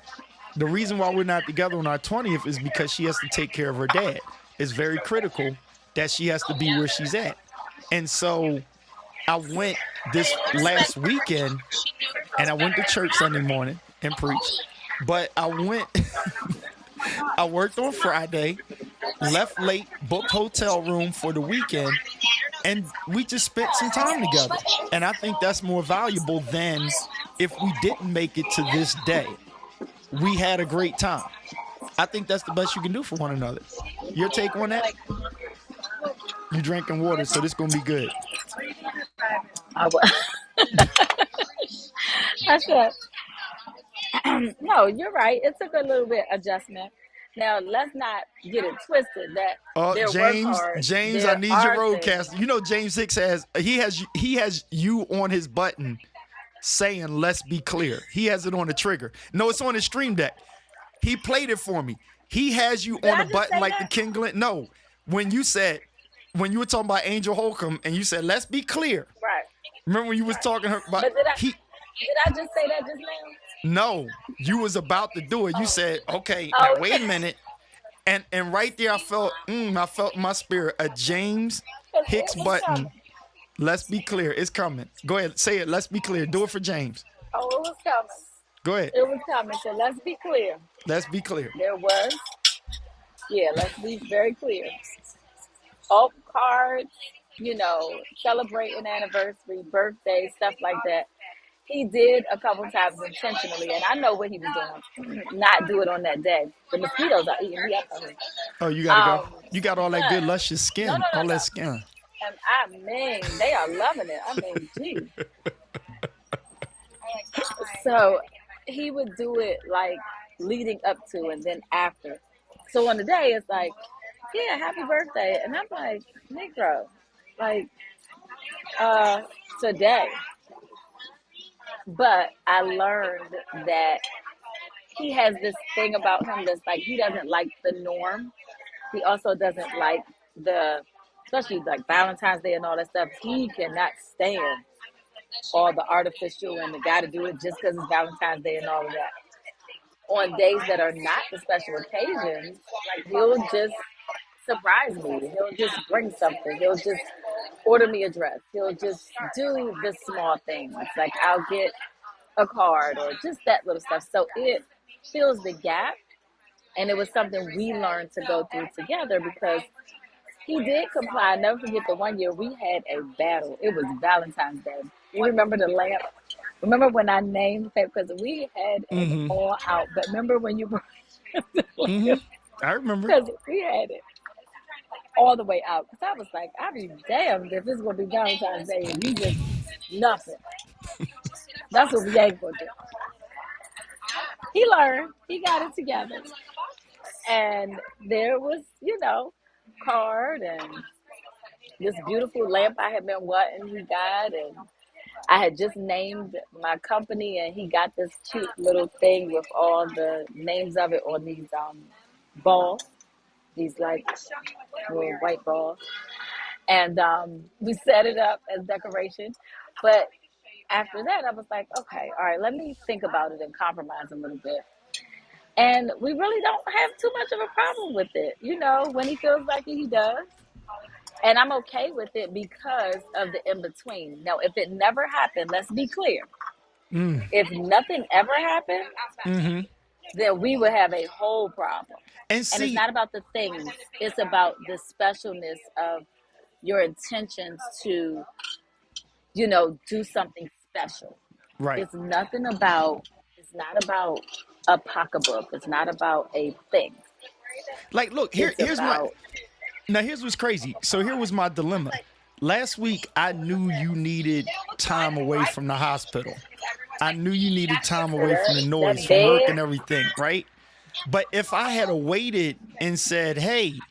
Speaker 1: The reason why we're not together on our 20th is because she has to take care of her dad. It's very critical that she has to be where she's at. And so I went this last weekend, and I went to church Sunday morning and preached. But I worked on Friday, left late, booked hotel room for the weekend, and we just spent some time together. And I think that's more valuable than if we didn't make it to this day. We had a great time. I think that's the best you can do for one another. Your take on that? You drinking water, so this is going to be good.
Speaker 2: I said, no, you're right. It took a little bit adjustment. Now, let's not get it twisted that
Speaker 1: James, I need your roadcaster. James Hicks has you on his button saying, let's be clear. He has it on the trigger. No, it's on his stream deck. He played it for me. He has you on the button like the King Glenn. No, when you were talking about Angel Holcomb and you said, let's be clear.
Speaker 2: Right.
Speaker 1: Remember when you was talking about
Speaker 2: but did I just say that just now?
Speaker 1: No, you was about to do it. You said, okay, now wait a minute. And right there I felt in my spirit a James Hicks button. Let's be clear. It's coming. Go ahead. Say it. Let's be clear. Do it for James.
Speaker 2: Oh, it was coming.
Speaker 1: Go ahead.
Speaker 2: It was coming. So let's be clear.
Speaker 1: Let's be clear.
Speaker 2: There was. Yeah, let's be very clear. All cards, celebrating anniversary, birthday, stuff like that. He did a couple times intentionally, and I know what he was doing. Not do it on that day. The mosquitoes are eating me up on here.
Speaker 1: Oh, you gotta go. You got all that good luscious skin. All that skin.
Speaker 2: And I mean, they are loving it. I mean, gee. So he would do it like leading up to and then after. So on the day, it's like, yeah, happy birthday. And I'm like, Negro, like, today. But I learned that he has this thing about him that's like, he doesn't like the norm. He also doesn't like especially like Valentine's Day and all that stuff. He cannot stand all the artificial and the gotta do it just because it's Valentine's Day and all of that. On days that are not the special occasions, like he'll just surprise me. He'll just bring something. He'll just order me a dress. He'll just do the small things. Like I'll get a card or just that little stuff. So it fills the gap. And it was something we learned to go through together because He did comply. I never forget the one year we had a battle. It was Valentine's Day. You remember the lamp? Remember when I named that? Because we had an
Speaker 1: Mm-hmm.
Speaker 2: all out. But remember when you brought
Speaker 1: Mm-hmm. I remember.
Speaker 2: because we had it all the way out. Because I was like, I'd be damned if this is going to be Valentine's Day and you just nothing. That's what we ain't going to do. He learned. He got it together. And there was, card and this beautiful lamp I had been wanting he got. And I had just named my company and he got this cute little thing with all the names of it on these balls, these like little white balls. And we set it up as decoration. But after that, I was like, okay, all right, let me think about it and compromise a little bit. And we really don't have too much of a problem with it. When he feels like it, he does. And I'm okay with it because of the in between. Now, if it never happened, let's be clear.
Speaker 1: Mm.
Speaker 2: If nothing ever happened,
Speaker 1: Mm-hmm.
Speaker 2: then we would have a whole problem.
Speaker 1: And
Speaker 2: And it's
Speaker 1: see,
Speaker 2: not about the things, it's about the specialness of your intentions to, do something special.
Speaker 1: right.
Speaker 2: It's not about a pocketbook. It's not about a thing.
Speaker 1: Like, look,
Speaker 2: It's
Speaker 1: here's my
Speaker 2: about
Speaker 1: now here's what's crazy. So here was my dilemma. Last week I knew you needed time away from the hospital. I knew you needed time away from the
Speaker 2: that
Speaker 1: noise, from work
Speaker 2: bed.
Speaker 1: and everything, right? But if I had waited and said, hey,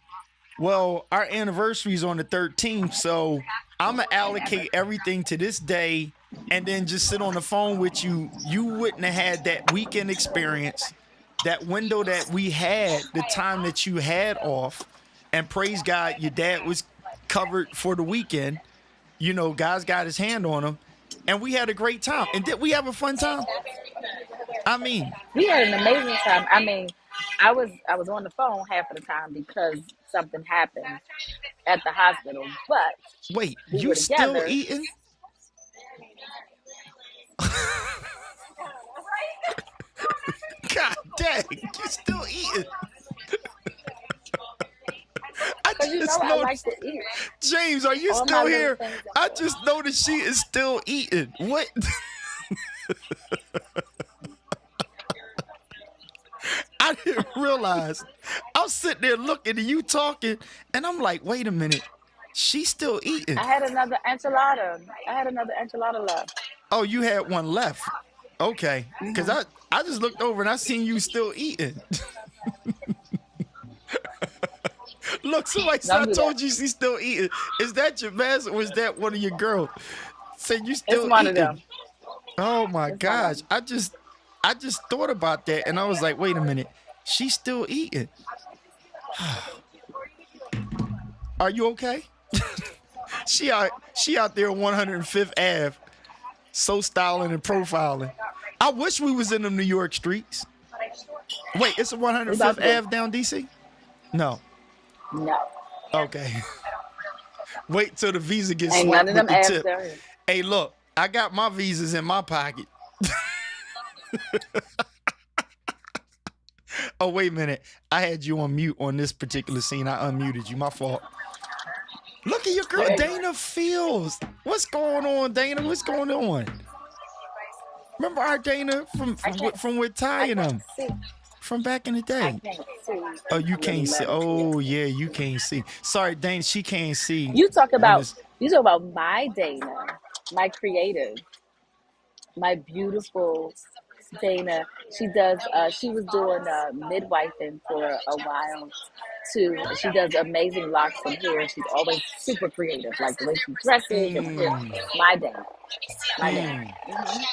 Speaker 1: well, our anniversary is on the 13th, so I'm going to allocate everything to this day and then just sit on the phone with you, you wouldn't have had that weekend experience, that window that we had, the time that you had off. And praise God, your dad was covered for the weekend. God's got his hand on him. And we had a great time. And did we have a fun time? I mean,
Speaker 2: We had an amazing time. I mean, I was on the phone half of the time because something happened at the hospital, but
Speaker 1: wait,
Speaker 2: we
Speaker 1: you
Speaker 2: were
Speaker 1: still
Speaker 2: together.
Speaker 1: eating? God dang, you still eating? I
Speaker 2: Because
Speaker 1: just
Speaker 2: I like
Speaker 1: noticed.
Speaker 2: to eat
Speaker 1: James, are you
Speaker 2: all my
Speaker 1: still
Speaker 2: little
Speaker 1: here?
Speaker 2: things.
Speaker 1: I just noticed she is still eating. What? I didn't realize. I was sitting there looking at you talking, and I'm like, wait a minute. She's still eating.
Speaker 2: I had another enchilada. Left.
Speaker 1: Oh, you had one left. Okay. Because I just looked over and I seen you still eating. Look, somebody said I
Speaker 2: Don't do that.
Speaker 1: told you she's still eating. Is that your man or is that one of your girls? Said you
Speaker 2: It's
Speaker 1: still
Speaker 2: one of
Speaker 1: eating.
Speaker 2: them.
Speaker 1: Oh my
Speaker 2: It's one of
Speaker 1: gosh.
Speaker 2: them.
Speaker 1: I just thought about that and I was like, wait a minute. She's still eating. Are you okay? she out there on 105th Ave, so styling and profiling. I wish we was in them New York streets. Wait, it's a
Speaker 2: We about
Speaker 1: 105th
Speaker 2: to go.
Speaker 1: Ave down DC? No.
Speaker 2: No.
Speaker 1: Okay. Wait till the visa gets
Speaker 2: Ain't none
Speaker 1: swiped
Speaker 2: of
Speaker 1: with
Speaker 2: them
Speaker 1: the
Speaker 2: ass
Speaker 1: tip.
Speaker 2: down here.
Speaker 1: Hey, look, I got my visas in my pocket. Oh, wait a minute. I had you on mute on this particular scene. I unmuted you. My fault. Look at your girl,
Speaker 2: There you go.
Speaker 1: Dana Fields. What's going on, Dana? What's going on? Remember our Dana from with Ty
Speaker 2: I
Speaker 1: and
Speaker 2: can't
Speaker 1: them
Speaker 2: see.
Speaker 1: from back in the
Speaker 2: I
Speaker 1: day?
Speaker 2: can't see.
Speaker 1: Oh, you
Speaker 2: Little
Speaker 1: can't see.
Speaker 2: letters here.
Speaker 1: Oh, yeah, you can't see. Sorry, Dana, she can't see
Speaker 2: You talk
Speaker 1: on
Speaker 2: about
Speaker 1: this.
Speaker 2: you talk about my Dana, my creative, my beautiful Dana. She was doing midwifing for a while too. She does amazing locks and hair. She's always super creative, like the way she dresses and hair.
Speaker 1: Mm,
Speaker 2: My Dana. My Dana.
Speaker 1: mm,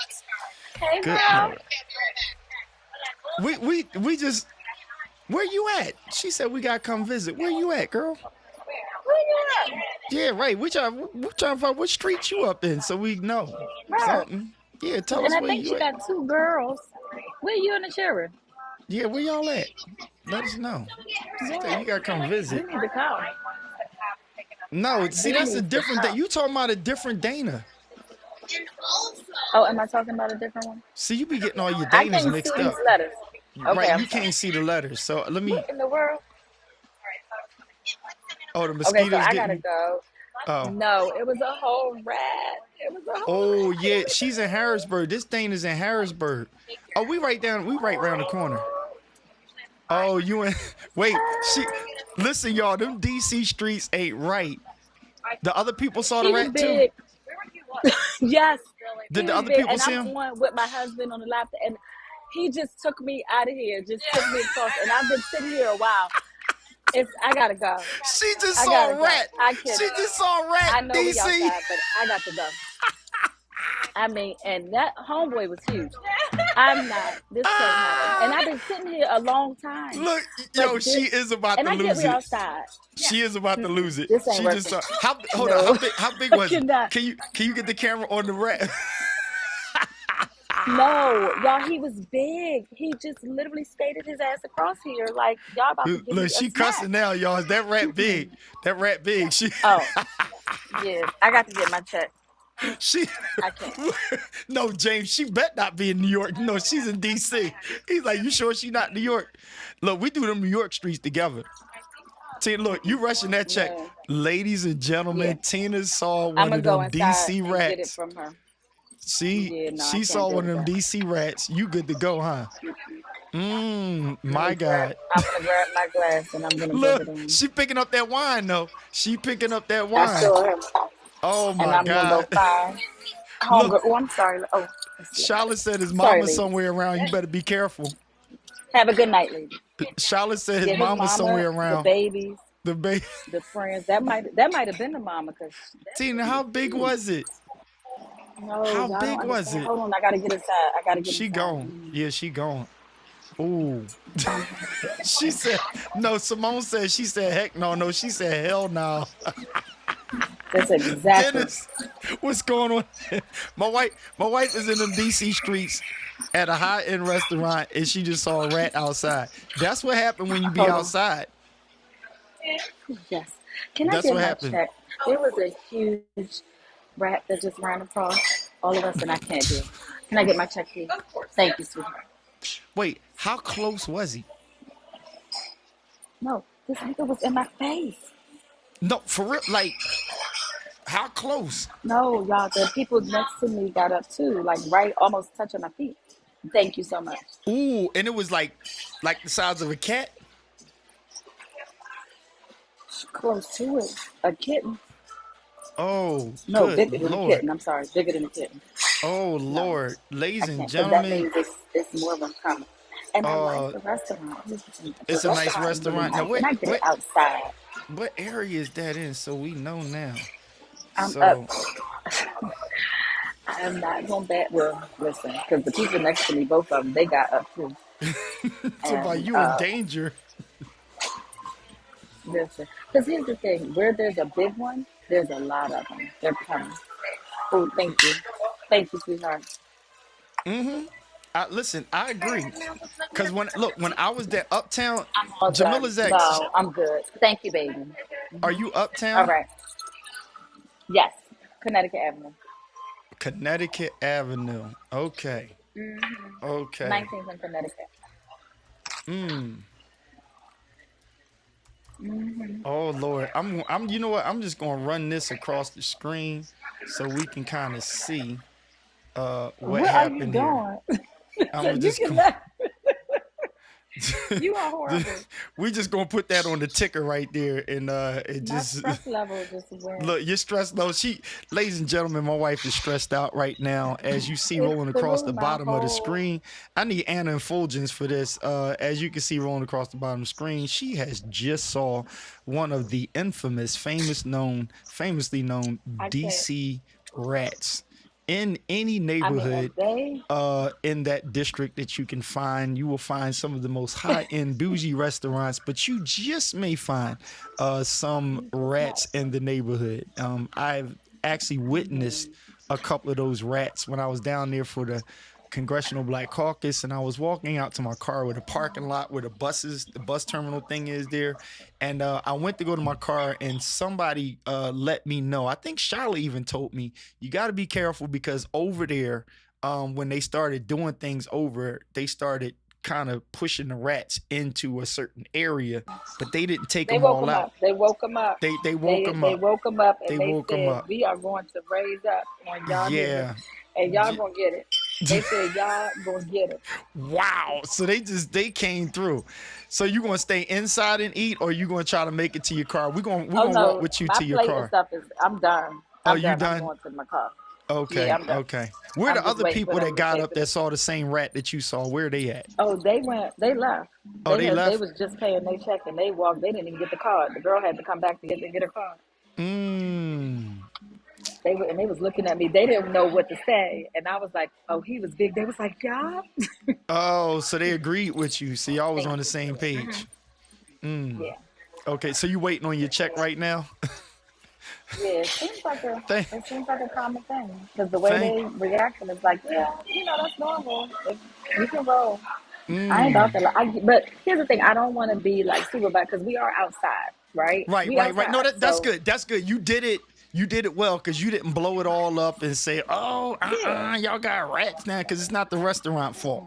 Speaker 2: Hey
Speaker 1: good
Speaker 2: girl.
Speaker 1: Lord. We just where you at? She said we gotta come visit. Where you at, girl?
Speaker 2: Where you at?
Speaker 1: Yeah, right. We trying to find what street you up in so we know
Speaker 2: Right.
Speaker 1: something. Yeah, tell
Speaker 2: And
Speaker 1: us
Speaker 2: I
Speaker 1: where
Speaker 2: think
Speaker 1: you
Speaker 2: she
Speaker 1: at.
Speaker 2: got two girls. Where you and the children?
Speaker 1: Yeah, where y'all at? Let us know. She said you gotta come
Speaker 2: You
Speaker 1: visit.
Speaker 2: need to call.
Speaker 1: No, see
Speaker 2: You
Speaker 1: that's a
Speaker 2: need to
Speaker 1: different.
Speaker 2: call.
Speaker 1: You talking about a different Dana?
Speaker 2: Oh, am I talking about a different one?
Speaker 1: See, you be getting all your
Speaker 2: I
Speaker 1: Danas
Speaker 2: can't see
Speaker 1: mixed
Speaker 2: these
Speaker 1: up.
Speaker 2: letters. Okay,
Speaker 1: Right,
Speaker 2: I'm
Speaker 1: you
Speaker 2: sorry.
Speaker 1: can't see the letters. So let me.
Speaker 2: What in the world?
Speaker 1: Oh, the
Speaker 2: Okay, so
Speaker 1: mosquitoes
Speaker 2: I
Speaker 1: getting
Speaker 2: gotta
Speaker 1: you.
Speaker 2: go.
Speaker 1: Oh.
Speaker 2: No, it was a whole rat. It was a whole
Speaker 1: Oh
Speaker 2: rat.
Speaker 1: yeah, she's in Harrisburg. This thing is in Harrisburg. Oh, we right around the corner. Oh, you in wait, listen, y'all, them DC streets ain't right. The other people saw the
Speaker 2: He was
Speaker 1: rat too?
Speaker 2: big. Yes,
Speaker 1: Did
Speaker 2: he
Speaker 1: the
Speaker 2: was
Speaker 1: other
Speaker 2: big,
Speaker 1: people
Speaker 2: and
Speaker 1: see
Speaker 2: I'm
Speaker 1: him?
Speaker 2: on with my husband on the laptop, and he just took me out of here, just took me across, and I've been sitting here a while. I gotta go.
Speaker 1: She just
Speaker 2: I
Speaker 1: saw
Speaker 2: gotta
Speaker 1: a
Speaker 2: go.
Speaker 1: rat.
Speaker 2: I can.
Speaker 1: She just saw a rat,
Speaker 2: I know we
Speaker 1: DC.
Speaker 2: outside, but I got to go. I mean, and that homeboy was huge. I'm not. This can't happen. And
Speaker 1: Ah!
Speaker 2: I've been sitting here a long time,
Speaker 1: Look,
Speaker 2: but
Speaker 1: yo,
Speaker 2: this,
Speaker 1: she is about
Speaker 2: and
Speaker 1: to
Speaker 2: I get
Speaker 1: lose
Speaker 2: we
Speaker 1: it.
Speaker 2: outside.
Speaker 1: She is about to lose it.
Speaker 2: This ain't
Speaker 1: She just
Speaker 2: working.
Speaker 1: saw. Hold on.
Speaker 2: No,
Speaker 1: How big
Speaker 2: I
Speaker 1: was he?
Speaker 2: cannot.
Speaker 1: Can you get the camera on the rat?
Speaker 2: No, y'all, he was big. He just literally skated his ass across here like y'all about to give
Speaker 1: Look,
Speaker 2: me a
Speaker 1: she
Speaker 2: snack.
Speaker 1: cussing now, y'all. Is that rat big? That rat big. She
Speaker 2: Oh, yeah. I got to get my check.
Speaker 1: she
Speaker 2: I can't.
Speaker 1: no, James, she bet not be in New York. No, she's in DC. He's like, you sure she not in New York? Look, we do them New York streets together. Tina, look, you rushing that check.
Speaker 2: Yeah.
Speaker 1: Ladies and
Speaker 2: Yeah.
Speaker 1: gentlemen, Tina saw
Speaker 2: I'm
Speaker 1: one
Speaker 2: going
Speaker 1: of
Speaker 2: to go
Speaker 1: them
Speaker 2: inside
Speaker 1: DC
Speaker 2: and get it
Speaker 1: rats.
Speaker 2: from her.
Speaker 1: See,
Speaker 2: Yeah, no, I
Speaker 1: she
Speaker 2: can't
Speaker 1: saw
Speaker 2: deal
Speaker 1: one of
Speaker 2: with
Speaker 1: them
Speaker 2: that.
Speaker 1: DC rats. You good to go, huh? My God.
Speaker 2: I'm gonna grab my glass and I'm gonna bring
Speaker 1: Look,
Speaker 2: it on.
Speaker 1: she picking up that wine though. She picking up that
Speaker 2: I
Speaker 1: wine.
Speaker 2: saw him,
Speaker 1: Oh
Speaker 2: and
Speaker 1: my
Speaker 2: I'm gonna go
Speaker 1: God.
Speaker 2: find
Speaker 1: Look,
Speaker 2: homegirl. Oh, I'm sorry. Oh,
Speaker 1: Charlotte said his
Speaker 2: sorry,
Speaker 1: mama
Speaker 2: ladies.
Speaker 1: somewhere around. You better be careful.
Speaker 2: Have a good night, ladies.
Speaker 1: Charlotte said his
Speaker 2: Yeah, his
Speaker 1: mama
Speaker 2: mama,
Speaker 1: somewhere
Speaker 2: the
Speaker 1: around.
Speaker 2: babies,
Speaker 1: The baby.
Speaker 2: the friends. That might have been the mama, cause
Speaker 1: Tina, how big was it?
Speaker 2: no,
Speaker 1: How
Speaker 2: y'all don't
Speaker 1: big was
Speaker 2: understand.
Speaker 1: it?
Speaker 2: Hold on, I gotta get inside. I gotta get
Speaker 1: She
Speaker 2: inside.
Speaker 1: gone. Yeah, she gone. Ooh. She said, no, Simone said, she said, heck no, no. She said, hell no.
Speaker 2: That's exactly.
Speaker 1: Dennis, what's going on? My wife is in them DC streets at a high-end restaurant and she just saw a rat outside. That's what happened when you be
Speaker 2: Hold on.
Speaker 1: outside.
Speaker 2: Yes. Can I
Speaker 1: That's
Speaker 2: get
Speaker 1: what
Speaker 2: my
Speaker 1: happened.
Speaker 2: check? There was a huge rat that just ran across all of us, and I can't do it. Can I get my check, please? Thank you, sweetheart.
Speaker 1: Wait, how close was he?
Speaker 2: No, this nigga was in my face.
Speaker 1: No, for real. Like, how close?
Speaker 2: No, y'all, the people next to me got up too, like right, almost touching my feet. Thank you so much.
Speaker 1: Ooh, and it was like the size of a cat.
Speaker 2: Close to it. A kitten.
Speaker 1: Oh,
Speaker 2: No,
Speaker 1: good
Speaker 2: bigger than a
Speaker 1: Lord.
Speaker 2: kitten. I'm sorry, bigger than a kitten.
Speaker 1: Oh
Speaker 2: No,
Speaker 1: Lord.
Speaker 2: I
Speaker 1: Ladies and
Speaker 2: can't, because that
Speaker 1: gentlemen,
Speaker 2: means it's more of them coming. And I like
Speaker 1: uh,
Speaker 2: the restaurant. The
Speaker 1: it's a nice
Speaker 2: restaurant is really
Speaker 1: restaurant. Now,
Speaker 2: nice, and I get it
Speaker 1: what
Speaker 2: outside.
Speaker 1: what area is that in? So we know now.
Speaker 2: I'm up.
Speaker 1: So
Speaker 2: I am not going back. Well, listen, because the people next to me, both of them, they got up too.
Speaker 1: so by
Speaker 2: And
Speaker 1: you in danger.
Speaker 2: listen, because here's the thing: where there's a big one, there's a lot of them. They're coming. Oh, thank you, sweetheart.
Speaker 1: Mm-hmm. Listen, I agree. Cause when I was there uptown,
Speaker 2: I'm all done.
Speaker 1: Jamila's ex,
Speaker 2: No, I'm good. Thank you, baby.
Speaker 1: are you
Speaker 2: All
Speaker 1: uptown?
Speaker 2: right. Yes, Connecticut Avenue,
Speaker 1: Connecticut Avenue. Okay. Okay.
Speaker 2: 19th in Connecticut.
Speaker 1: Mm. Oh Lord. I'm you know what? I'm just gonna run this across the screen so we can kind of see what
Speaker 2: Where are you
Speaker 1: happened here.
Speaker 2: going?
Speaker 1: I'm
Speaker 2: You
Speaker 1: just
Speaker 2: can
Speaker 1: going
Speaker 2: let. You are horrible.
Speaker 1: we just gonna put that on the ticker right there and it
Speaker 2: My
Speaker 1: just
Speaker 2: stress level just went.
Speaker 1: look, you're stressed though. Ladies and gentlemen, my wife is stressed out right now. As you see
Speaker 2: It
Speaker 1: rolling across
Speaker 2: threw
Speaker 1: the
Speaker 2: my
Speaker 1: bottom of the
Speaker 2: whole.
Speaker 1: screen, I need Anna and Fulgens for this. As you can see rolling across the bottom of the screen, she has just saw one of the famously known
Speaker 2: I can't.
Speaker 1: DC rats in any
Speaker 2: I mean, and
Speaker 1: neighborhood
Speaker 2: they.
Speaker 1: in that district that you can find. You will find some of the most high-end bougie restaurants, but you just may find some rats in the neighborhood. I've actually witnessed a couple of those rats when I was down there for the Congressional Black Caucus, and I was walking out to my car where the parking lot where the bus terminal thing is there, and I went to go to my car, and somebody let me know. I think Charlotte even told me you got to be careful because over there, when they started doing things over, they started kind of pushing the rats into a certain area, but they didn't take
Speaker 2: They
Speaker 1: them
Speaker 2: woke
Speaker 1: all
Speaker 2: him
Speaker 1: out.
Speaker 2: up. They woke him up.
Speaker 1: They woke
Speaker 2: They
Speaker 1: them
Speaker 2: they
Speaker 1: up.
Speaker 2: woke him up and
Speaker 1: They
Speaker 2: they
Speaker 1: woke them
Speaker 2: said,
Speaker 1: up.
Speaker 2: "We are going to raise up on y'all niggas,
Speaker 1: Yeah.
Speaker 2: and y'all
Speaker 1: Yeah.
Speaker 2: gonna get it." They said, "Y'all gonna get it."
Speaker 1: Wow. So they came through. So you gonna stay inside and eat, or you gonna try to make it to your car? We're
Speaker 2: Oh
Speaker 1: gonna walk
Speaker 2: no,
Speaker 1: with you
Speaker 2: my
Speaker 1: to your
Speaker 2: plate and
Speaker 1: car.
Speaker 2: stuff is. I'm done.
Speaker 1: Oh,
Speaker 2: I'm
Speaker 1: you
Speaker 2: done. I'm
Speaker 1: done?
Speaker 2: going to my car. Yeah,
Speaker 1: Okay,
Speaker 2: I'm done.
Speaker 1: okay. Where
Speaker 2: I'm
Speaker 1: the
Speaker 2: just
Speaker 1: other
Speaker 2: waiting for
Speaker 1: people that
Speaker 2: them to
Speaker 1: got
Speaker 2: pay
Speaker 1: up
Speaker 2: for
Speaker 1: that
Speaker 2: the.
Speaker 1: saw the same rat that you saw? Where they at?
Speaker 2: Oh, they went. They left.
Speaker 1: Oh, they
Speaker 2: They
Speaker 1: left?
Speaker 2: was just paying their check and they walked. They didn't even get the card. The girl had to come back to get her card.
Speaker 1: Mm.
Speaker 2: They was looking at me. They didn't know what to say, and I was like, "Oh, he was big." They was like, "Yeah."
Speaker 1: Oh, so they agreed with you. So y'all was
Speaker 2: Thank
Speaker 1: on the
Speaker 2: you.
Speaker 1: same page. Mm.
Speaker 2: Yeah,
Speaker 1: Okay, so you waiting on your check right now?
Speaker 2: yeah. It seems like a
Speaker 1: thank,
Speaker 2: it seems like a common thing because the way
Speaker 1: thank.
Speaker 2: they reacting is like, yeah, that's normal. You can roll. I ain't about
Speaker 1: Mm.
Speaker 2: to. But here's the thing. I don't want to be like super bad because we are outside, right?
Speaker 1: Right,
Speaker 2: We
Speaker 1: right, right. No,
Speaker 2: outside,
Speaker 1: that's
Speaker 2: so
Speaker 1: good. That's good. You did it. You did it well because you didn't blow it all up and say, "Oh,
Speaker 2: yeah,
Speaker 1: y'all got rats now," because it's not the restaurant fault.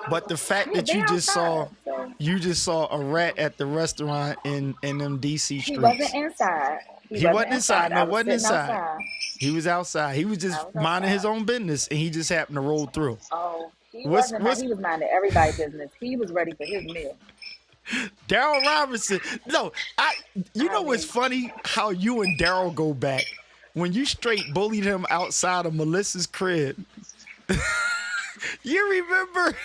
Speaker 1: But the fact
Speaker 2: yeah.
Speaker 1: that
Speaker 2: They outside, so
Speaker 1: you just saw a rat at the restaurant in them DC
Speaker 2: he wasn't
Speaker 1: streets.
Speaker 2: inside. He
Speaker 1: He
Speaker 2: wasn't
Speaker 1: wasn't inside.
Speaker 2: inside.
Speaker 1: No,
Speaker 2: I was
Speaker 1: wasn't
Speaker 2: sitting
Speaker 1: inside.
Speaker 2: outside.
Speaker 1: He was outside. He was
Speaker 2: I
Speaker 1: just
Speaker 2: was
Speaker 1: minding his
Speaker 2: outside.
Speaker 1: own business, and he just happened to roll through.
Speaker 2: Oh, he
Speaker 1: What's
Speaker 2: wasn't.
Speaker 1: what's
Speaker 2: He was minding everybody's business. He was ready for his meal.
Speaker 1: Daryl Robinson? No, You
Speaker 2: I
Speaker 1: know what's
Speaker 2: mean,
Speaker 1: funny? How you and Daryl go back when you straight bullied him outside of Melissa's crib. You remember?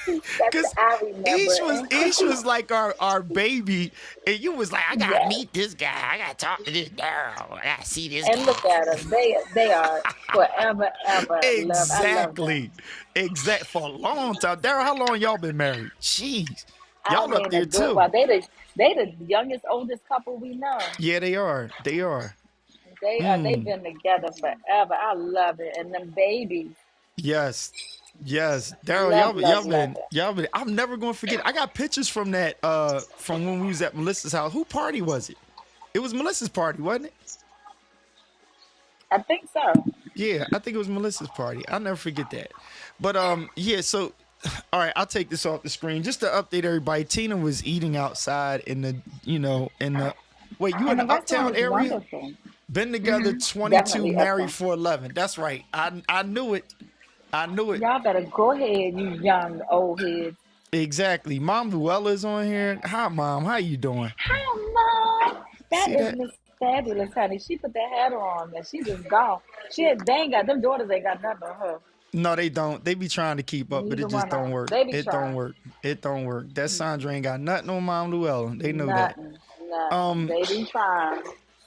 Speaker 1: Because
Speaker 2: I remember. And
Speaker 1: Ish was like our baby, and you was like, I gotta
Speaker 2: yes,
Speaker 1: meet this guy. I gotta talk to this Daryl. I gotta see this
Speaker 2: and look
Speaker 1: guy.
Speaker 2: at them. They are forever ever love. I love them.
Speaker 1: Exactly. Exact for a long time. Daryl, how long y'all been married? Jeez.
Speaker 2: I
Speaker 1: Y'all up
Speaker 2: mean, a
Speaker 1: there
Speaker 2: good
Speaker 1: too.
Speaker 2: while. They the youngest, oldest couple we know.
Speaker 1: Yeah, they are. They are.
Speaker 2: They've
Speaker 1: Mm.
Speaker 2: been together forever. I love it. And them babies,
Speaker 1: Yes. Yes. Daryl,
Speaker 2: love, love, love it.
Speaker 1: y'all been I'm never gonna forget. I got pictures from that from when we was at Melissa's house. Who party was it? It was Melissa's party, wasn't it?
Speaker 2: I think so.
Speaker 1: Yeah, I think it was Melissa's party. I'll never forget that. But yeah, so all right, I'll take this off the screen. Just to update everybody, Tina was eating outside in the, in the wait, you in
Speaker 2: And the
Speaker 1: the
Speaker 2: restaurant
Speaker 1: uptown
Speaker 2: was
Speaker 1: area?
Speaker 2: wonderful.
Speaker 1: Been together 22,
Speaker 2: Definitely
Speaker 1: married
Speaker 2: uptown.
Speaker 1: for 11. That's right. I knew it. I knew it.
Speaker 2: Y'all better go ahead, you young old heads.
Speaker 1: Exactly. Mom Luella's on here. Hi, Mom. How you doing?
Speaker 2: Hi, Mom. That
Speaker 1: See
Speaker 2: is
Speaker 1: that?
Speaker 2: Miss Fabulous, honey. She put that hat on and she just gone. They ain't got, them daughters ain't got nothing on her.
Speaker 1: No, they don't. They be trying to keep up, but it
Speaker 2: Neither
Speaker 1: just
Speaker 2: one of
Speaker 1: don't
Speaker 2: them.
Speaker 1: work.
Speaker 2: They be
Speaker 1: It don't
Speaker 2: trying.
Speaker 1: work. It don't work. That Sandra ain't got nothing on Mom Luella. They know that.
Speaker 2: Nothing. Nothing.
Speaker 1: Um,
Speaker 2: They be trying.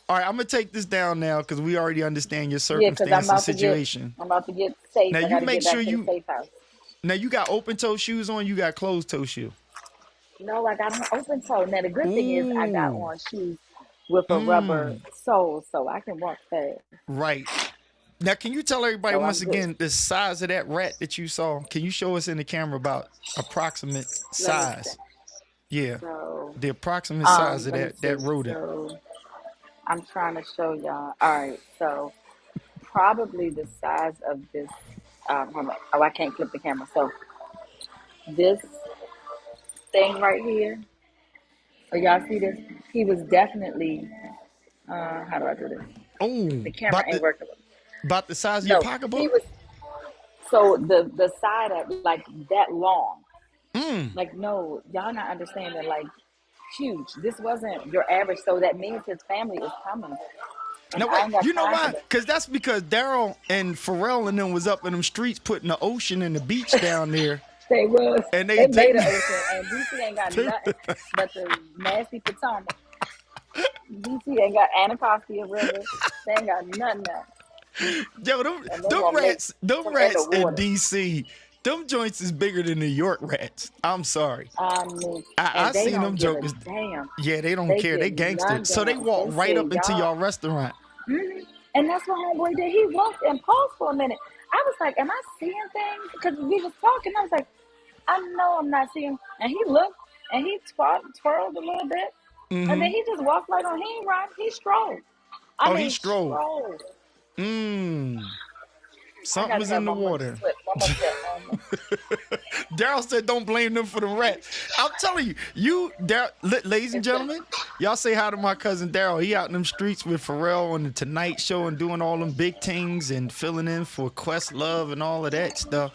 Speaker 1: all right, I'm gonna take this down now because we already understand your
Speaker 2: Yeah, because
Speaker 1: circumstance and situation.
Speaker 2: I'm about to get safe.
Speaker 1: Now
Speaker 2: I
Speaker 1: you
Speaker 2: gotta
Speaker 1: make
Speaker 2: get
Speaker 1: sure
Speaker 2: back to the safe house.
Speaker 1: now you got open toe shoes on, you got closed toe shoe.
Speaker 2: No, I got on open toe. Now the good thing is I got
Speaker 1: Ooh.
Speaker 2: on shoes with a rubber
Speaker 1: Mm.
Speaker 2: sole, so I can walk fast.
Speaker 1: Right. Now can you tell everybody
Speaker 2: So I'm
Speaker 1: once
Speaker 2: good.
Speaker 1: again the size of that rat that you saw? Can you show us in the camera about approximate
Speaker 2: Let me see.
Speaker 1: size? Yeah.
Speaker 2: So,
Speaker 1: The approximate size of
Speaker 2: let me
Speaker 1: that
Speaker 2: see.
Speaker 1: rodent.
Speaker 2: So I'm trying to show y'all. All right, so probably the size of this. Hold on. Oh, I can't flip the camera. So this thing right here. So y'all see this? He was definitely. How do I do this?
Speaker 1: Oh,
Speaker 2: The camera ain't working.
Speaker 1: about the size of your
Speaker 2: No, he
Speaker 1: pocketbook?
Speaker 2: was. So the side of like that long.
Speaker 1: Mm.
Speaker 2: Like no, y'all not understanding. Like huge. This wasn't your average. So that means his family is coming, and
Speaker 1: Now
Speaker 2: I
Speaker 1: wait,
Speaker 2: ain't got
Speaker 1: you know
Speaker 2: time for
Speaker 1: why?
Speaker 2: that.
Speaker 1: That's because Daryl and Pharrell and them was up in them streets putting the ocean and the beach down there.
Speaker 2: They was.
Speaker 1: And they
Speaker 2: They made
Speaker 1: didn't.
Speaker 2: an ocean, and DC ain't got nothing but the nasty Potomac. DC ain't got Anacostia River. They ain't got nothing else,
Speaker 1: Yo, them,
Speaker 2: and they
Speaker 1: them
Speaker 2: gonna make
Speaker 1: rats, them
Speaker 2: them in the
Speaker 1: rats in
Speaker 2: water.
Speaker 1: DC, them joints is bigger than New York rats. I'm sorry.
Speaker 2: I mean,
Speaker 1: I
Speaker 2: and they
Speaker 1: seen
Speaker 2: don't
Speaker 1: them
Speaker 2: give a
Speaker 1: jokers.
Speaker 2: damn.
Speaker 1: Yeah, they don't
Speaker 2: They
Speaker 1: care. They
Speaker 2: give
Speaker 1: gangster.
Speaker 2: none
Speaker 1: So they
Speaker 2: damn.
Speaker 1: walk
Speaker 2: They
Speaker 1: right
Speaker 2: say
Speaker 1: up into
Speaker 2: y'all.
Speaker 1: y'all restaurant.
Speaker 2: And that's what homeboy did. He walked and paused for a minute. I was like, "Am I seeing things?" Because we was talking. I was like, "I know I'm not seeing." And he looked and he twirled a little bit, and then
Speaker 1: Mm-hmm.
Speaker 2: he just walked right on. He ain't run. He strolled. I
Speaker 1: Oh, he
Speaker 2: mean,
Speaker 1: strolled.
Speaker 2: strolled.
Speaker 1: Mm.
Speaker 2: I
Speaker 1: Something
Speaker 2: gotta
Speaker 1: was in
Speaker 2: have
Speaker 1: the
Speaker 2: my money
Speaker 1: water.
Speaker 2: slip. My money that
Speaker 1: Daryl said, "Don't blame them for the rats." I'm telling you, ladies and
Speaker 2: It's the
Speaker 1: gentlemen, y'all say hi to my cousin Daryl. He out in them streets with Pharrell on the Tonight Show and doing all them big things and filling in for Questlove and all of that stuff.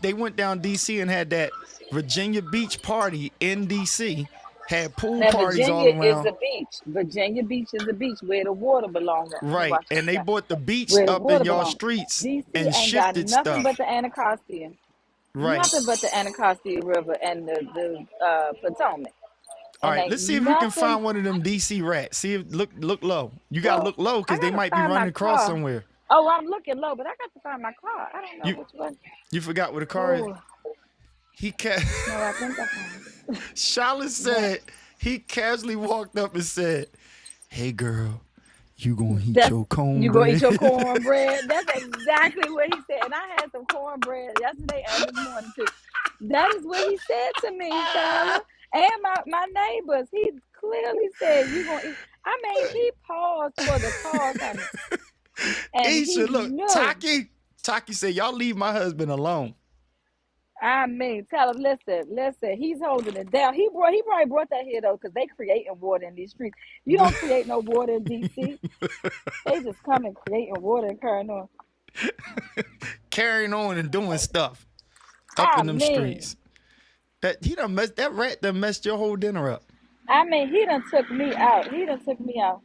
Speaker 1: They went down D.C. and had that Virginia Beach party in D.C. Had pool
Speaker 2: now
Speaker 1: parties all
Speaker 2: Virginia is
Speaker 1: around.
Speaker 2: a beach. Virginia Beach is a beach where the water belongs. Let me
Speaker 1: Right,
Speaker 2: watch this
Speaker 1: and they
Speaker 2: guy.
Speaker 1: bought the beach
Speaker 2: Where the
Speaker 1: up in
Speaker 2: water
Speaker 1: y'all
Speaker 2: belongs.
Speaker 1: streets
Speaker 2: DC
Speaker 1: and
Speaker 2: ain't got
Speaker 1: shifted
Speaker 2: nothing but
Speaker 1: stuff.
Speaker 2: the Anacostia.
Speaker 1: Right.
Speaker 2: Nothing but the Anacostia River and the Potomac.
Speaker 1: All
Speaker 2: And
Speaker 1: right,
Speaker 2: ain't
Speaker 1: let's see if you can
Speaker 2: nothing.
Speaker 1: find one of them DC rats. See if look low. You gotta
Speaker 2: Well,
Speaker 1: look low
Speaker 2: I
Speaker 1: because they
Speaker 2: gotta
Speaker 1: might be
Speaker 2: find my
Speaker 1: running across
Speaker 2: car.
Speaker 1: somewhere.
Speaker 2: Oh, I'm looking low, but I got to find my car. I don't know
Speaker 1: You
Speaker 2: which one.
Speaker 1: you forgot what the car is?
Speaker 2: Oh,
Speaker 1: He ca-
Speaker 2: no, I think I found it.
Speaker 1: Charlotte
Speaker 2: What?
Speaker 1: said he casually walked up and said, "Hey girl, you gonna eat
Speaker 2: That's
Speaker 1: your
Speaker 2: you gonna eat
Speaker 1: cornbread?"
Speaker 2: your cornbread. That's exactly what he said. And I had some cornbread yesterday and this morning too. That is what he said to me, Tyler. And my neighbors. He clearly said you gonna eat. I mean, he paused for the cause, honey. And he
Speaker 1: Isha, look,
Speaker 2: knew.
Speaker 1: Taki said, "Y'all leave my husband alone."
Speaker 2: I mean, tell him, listen, he's holding it down. He probably brought that here though, because they creating water in these streets. You don't create no water in DC. They just come and creating water and carrying on.
Speaker 1: Carrying on and doing stuff up
Speaker 2: I
Speaker 1: in them
Speaker 2: mean,
Speaker 1: streets. That rat done messed your whole dinner up.
Speaker 2: he done took me out. He done took me out.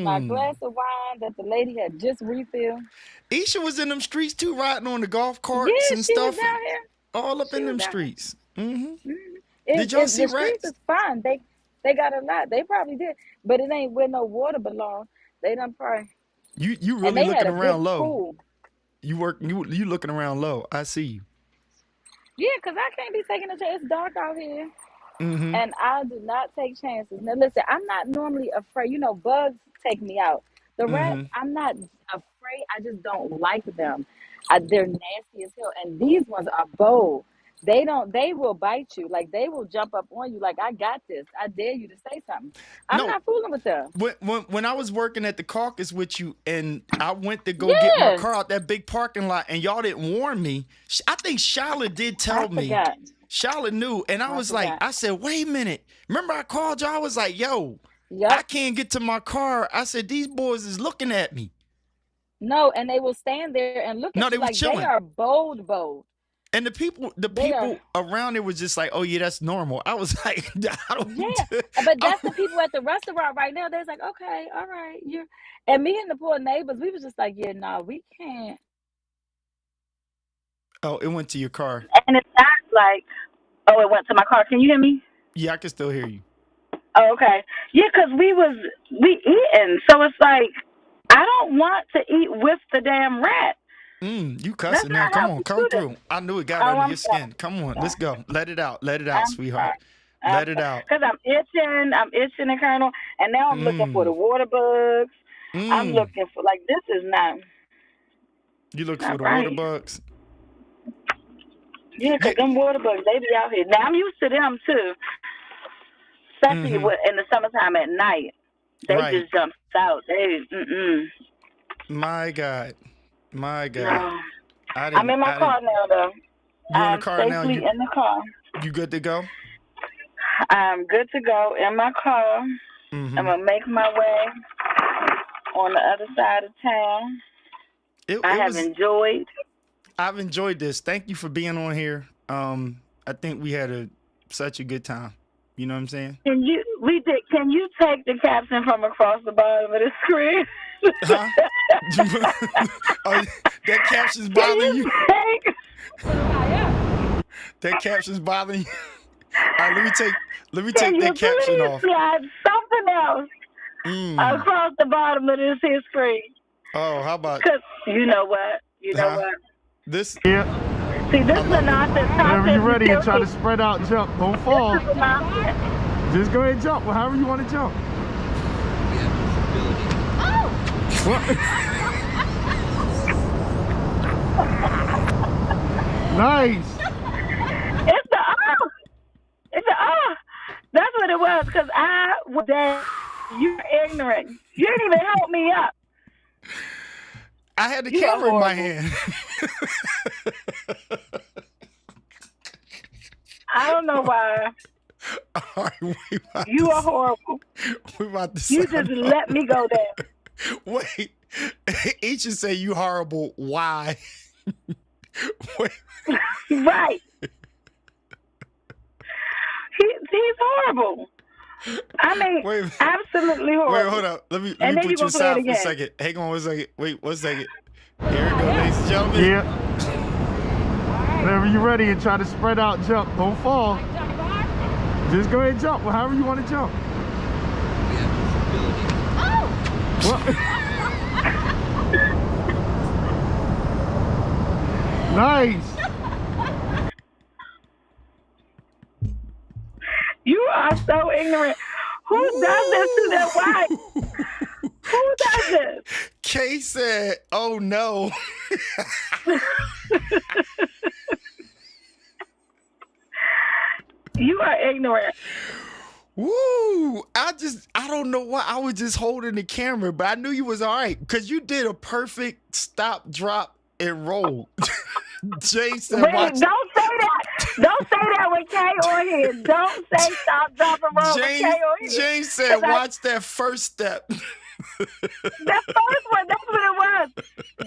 Speaker 2: My
Speaker 1: Mm.
Speaker 2: glass of wine that the lady had just refilled.
Speaker 1: Isha was in them streets too, riding on the golf carts
Speaker 2: Yeah,
Speaker 1: and
Speaker 2: she was
Speaker 1: stuff,
Speaker 2: down here.
Speaker 1: all up
Speaker 2: She
Speaker 1: in
Speaker 2: was
Speaker 1: them
Speaker 2: down here.
Speaker 1: streets. Hmm. Did y'all
Speaker 2: It
Speaker 1: see
Speaker 2: the streets
Speaker 1: rats?
Speaker 2: is fine. They got a lot. They probably did, but it ain't where no water belong. They done probably
Speaker 1: You
Speaker 2: and
Speaker 1: really
Speaker 2: they had
Speaker 1: looking
Speaker 2: a big
Speaker 1: around low.
Speaker 2: pool.
Speaker 1: You looking around low. I see you.
Speaker 2: Yeah, cause I can't be taking a chance. It's dark out here.
Speaker 1: Mm-hmm.
Speaker 2: And I do not take chances. Now, listen, I'm not normally afraid. You know, bugs take me out. The rats,
Speaker 1: Mm-hmm.
Speaker 2: I'm not afraid. I just don't like them. They're nasty as hell. And these ones are bold. They don't. They will bite you. Like they will jump up on you. Like I got this. I dare you to say something. I'm
Speaker 1: No,
Speaker 2: not fooling with them.
Speaker 1: when I was working at the caucus with you and I went to go get my
Speaker 2: Yeah,
Speaker 1: car out that big parking lot and y'all didn't warn me. I think Charlotte did
Speaker 2: I
Speaker 1: tell me.
Speaker 2: forgot.
Speaker 1: Charlotte knew, and I
Speaker 2: I
Speaker 1: was like,
Speaker 2: forgot.
Speaker 1: I said, wait a minute. Remember I called y'all? I was like, yo, I
Speaker 2: Yep.
Speaker 1: can't get to my car. I said, these boys is looking at me.
Speaker 2: No, and they will stand there and look
Speaker 1: No,
Speaker 2: at
Speaker 1: they
Speaker 2: you
Speaker 1: was
Speaker 2: like they
Speaker 1: chilling.
Speaker 2: are bold, bold.
Speaker 1: And the
Speaker 2: They are.
Speaker 1: people around it was just like, oh yeah, that's normal. I was like, I don't.
Speaker 2: Yeah, but that's the people at the restaurant right now. They're like, okay, all right, you and me and the poor neighbors, we was just like, yeah, no, we can't.
Speaker 1: Oh, it went to your car.
Speaker 2: And it's not like, oh, it went to my car. Can you hear me?
Speaker 1: Yeah, I can still hear you.
Speaker 2: Oh, okay. Yeah, cause we eating, so it's like I don't want to eat with the damn rat.
Speaker 1: You
Speaker 2: That's
Speaker 1: cussing now.
Speaker 2: not
Speaker 1: Come
Speaker 2: how
Speaker 1: on,
Speaker 2: we
Speaker 1: come
Speaker 2: do this.
Speaker 1: through. I knew it got
Speaker 2: Oh,
Speaker 1: under
Speaker 2: I'm
Speaker 1: your
Speaker 2: sorry.
Speaker 1: skin. Come on, let's
Speaker 2: Sorry.
Speaker 1: go. Let it out. Let it out,
Speaker 2: I'm
Speaker 1: sweetheart.
Speaker 2: sorry.
Speaker 1: Let it out.
Speaker 2: Cause I'm itching. I'm itching the kernel, and now I'm looking for the
Speaker 1: Mm.
Speaker 2: water bugs. I'm
Speaker 1: Mm.
Speaker 2: looking for like this is
Speaker 1: You look for
Speaker 2: not
Speaker 1: the water
Speaker 2: right.
Speaker 1: bugs.
Speaker 2: Yeah,
Speaker 1: You.
Speaker 2: 'cause them water bugs, they be out here. Now, I'm used to them, too, especially
Speaker 1: Mm-hmm.
Speaker 2: in the summertime at night. They
Speaker 1: Right.
Speaker 2: just jump out. Mm-mm.
Speaker 1: My God. My God.
Speaker 2: No.
Speaker 1: I
Speaker 2: I'm
Speaker 1: didn't.
Speaker 2: in my
Speaker 1: I didn't.
Speaker 2: car now, though.
Speaker 1: You in the
Speaker 2: I'm
Speaker 1: car now?
Speaker 2: safely in the car.
Speaker 1: You good to go?
Speaker 2: I'm good to go in my car. I'm
Speaker 1: Mm-hmm.
Speaker 2: going to make my way on the other side of town. I
Speaker 1: It
Speaker 2: have
Speaker 1: was.
Speaker 2: enjoyed.
Speaker 1: I've enjoyed this. Thank you for being on here. I think we had such a good time. You know what I'm saying?
Speaker 2: Can you take the caption from across the bottom of the screen?
Speaker 1: Huh? Oh, that caption's
Speaker 2: Can
Speaker 1: bothering you?
Speaker 2: you take?
Speaker 1: That caption's bothering you? All right, let me
Speaker 2: Can
Speaker 1: take
Speaker 2: you
Speaker 1: that caption
Speaker 2: please
Speaker 1: off.
Speaker 2: slide something else
Speaker 1: Mm.
Speaker 2: across the bottom of this here screen?
Speaker 1: Oh, how about
Speaker 2: Cause you know what? You know
Speaker 1: huh?
Speaker 2: what?
Speaker 1: This?
Speaker 6: Yeah,
Speaker 2: See, this
Speaker 1: I
Speaker 2: is a
Speaker 1: love it.
Speaker 2: nonsense
Speaker 6: whenever you're
Speaker 2: content.
Speaker 6: ready and try to spread out and jump. Don't fall.
Speaker 2: This is a nonsense.
Speaker 6: Just go ahead and jump, however you want to jump. Nice.
Speaker 2: It's the It's the That's what it was. Cause I was dead. You're ignorant. You didn't even help me up.
Speaker 1: I had the
Speaker 7: You are
Speaker 1: camera in my
Speaker 7: horrible.
Speaker 1: hand.
Speaker 7: I don't know why.
Speaker 1: All right,
Speaker 7: You are horrible.
Speaker 1: we about to
Speaker 7: You
Speaker 1: sign
Speaker 7: just
Speaker 1: off.
Speaker 7: let me go there.
Speaker 1: Wait, each should say you horrible. Why? Wait,
Speaker 7: Right. He's horrible. I mean,
Speaker 1: wait,
Speaker 7: absolutely horrible.
Speaker 1: wait, hold up. Let me
Speaker 7: And then
Speaker 1: put
Speaker 7: you
Speaker 1: you
Speaker 7: gonna play it
Speaker 1: aside for a
Speaker 7: again.
Speaker 1: second. Hang on 1 second. Wait 1 second. Here we go, ladies and gentlemen.
Speaker 6: Yeah. Whenever you're ready and try to spread out, jump. Don't fall. Just go ahead and jump. However you want to jump. What? Nice.
Speaker 7: You are so ignorant. Who does this to their wife? Who does this?
Speaker 1: Kay said, "Oh no."
Speaker 7: You are ignorant.
Speaker 1: Woo! I don't know why I was just holding the camera, but I knew you was all right because you did a perfect stop, drop, and roll. Jay said,
Speaker 7: Wait,
Speaker 1: "Watch."
Speaker 7: don't say that. Don't say that with Kay on here. Don't say stop, drop, and roll with Kay on here.
Speaker 1: James said,
Speaker 7: 'Cause I-
Speaker 1: "Watch that first step."
Speaker 7: That first one, that's what it was.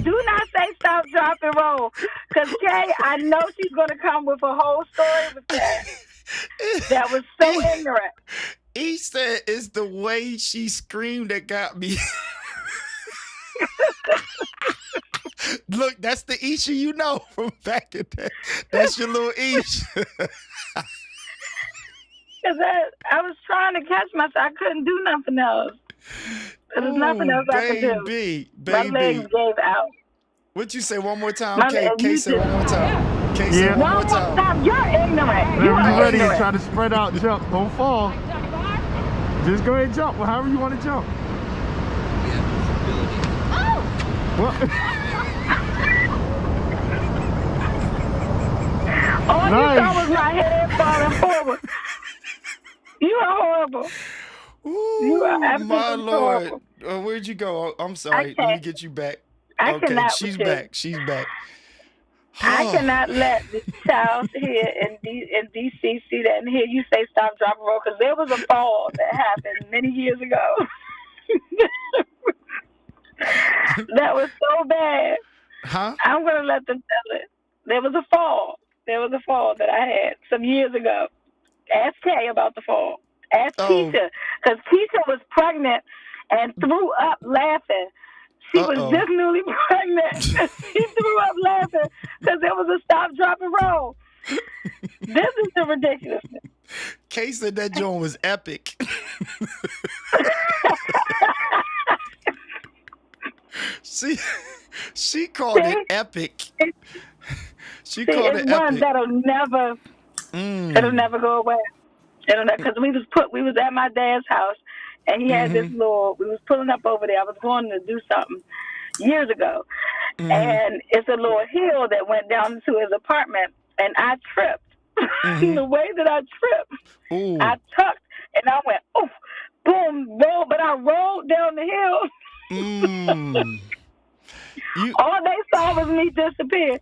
Speaker 7: Do not say stop, drop, and roll. Because Kay, I know she's going to come with a whole story with that. That was so ignorant.
Speaker 1: He said, "It's the way she screamed that got me." Look, that's the Isha you know from back in the day. That's your little Isha.
Speaker 7: Because I was trying to catch myself. I couldn't do nothing else. There was nothing else I could do. My legs gave out.
Speaker 1: What you say one more time?
Speaker 7: My
Speaker 1: Kay
Speaker 7: legs-
Speaker 1: say one more time. Kay say
Speaker 6: Yeah.
Speaker 1: one
Speaker 7: One
Speaker 1: more
Speaker 7: more
Speaker 1: time.
Speaker 7: time. You're ignorant. You
Speaker 6: Whenever
Speaker 7: are
Speaker 6: you're ready and
Speaker 7: ignorant.
Speaker 6: try to spread out, jump. Don't fall. Just go ahead and jump. However you want to jump. What?
Speaker 7: All you
Speaker 6: Nice.
Speaker 7: saw was my head falling forward. You are horrible.
Speaker 1: Ooh,
Speaker 7: You are absolutely
Speaker 1: my Lord.
Speaker 7: horrible.
Speaker 1: Where'd you go? Oh, I'm sorry. Let me
Speaker 7: can't.
Speaker 1: get you back.
Speaker 7: I
Speaker 1: Okay,
Speaker 7: cannot
Speaker 1: she's
Speaker 7: with you.
Speaker 1: back. She's back.
Speaker 7: I cannot let the child here in D.C. see that and hear you say stop, drop, and roll, because there was a fall that happened many years ago. That was so bad.
Speaker 1: Huh?
Speaker 7: I'm going to let them tell it. There was a fall. There was a fall that I had some years ago. Ask Kay about the fall. Ask
Speaker 1: Oh.
Speaker 7: Keisha, because Keisha was pregnant and threw up laughing. She was
Speaker 1: Uh-oh.
Speaker 7: just newly pregnant. And she threw up laughing because there was a stop, drop, and roll. This is the ridiculousness.
Speaker 1: Kay said that joint was epic. She called it epic. She
Speaker 7: See,
Speaker 1: called
Speaker 7: it's
Speaker 1: it
Speaker 7: one
Speaker 1: epic.
Speaker 7: that'll never go away. It'll never, because we was at my dad's house, and he had this little. We was pulling up over there. I was going to do something years ago, and it's a little hill that went down into his apartment, and I tripped. The way that I tripped,
Speaker 1: Ooh.
Speaker 7: I tucked, and I went, oof, boom, roll, but I rolled down the hill. All they saw was me disappear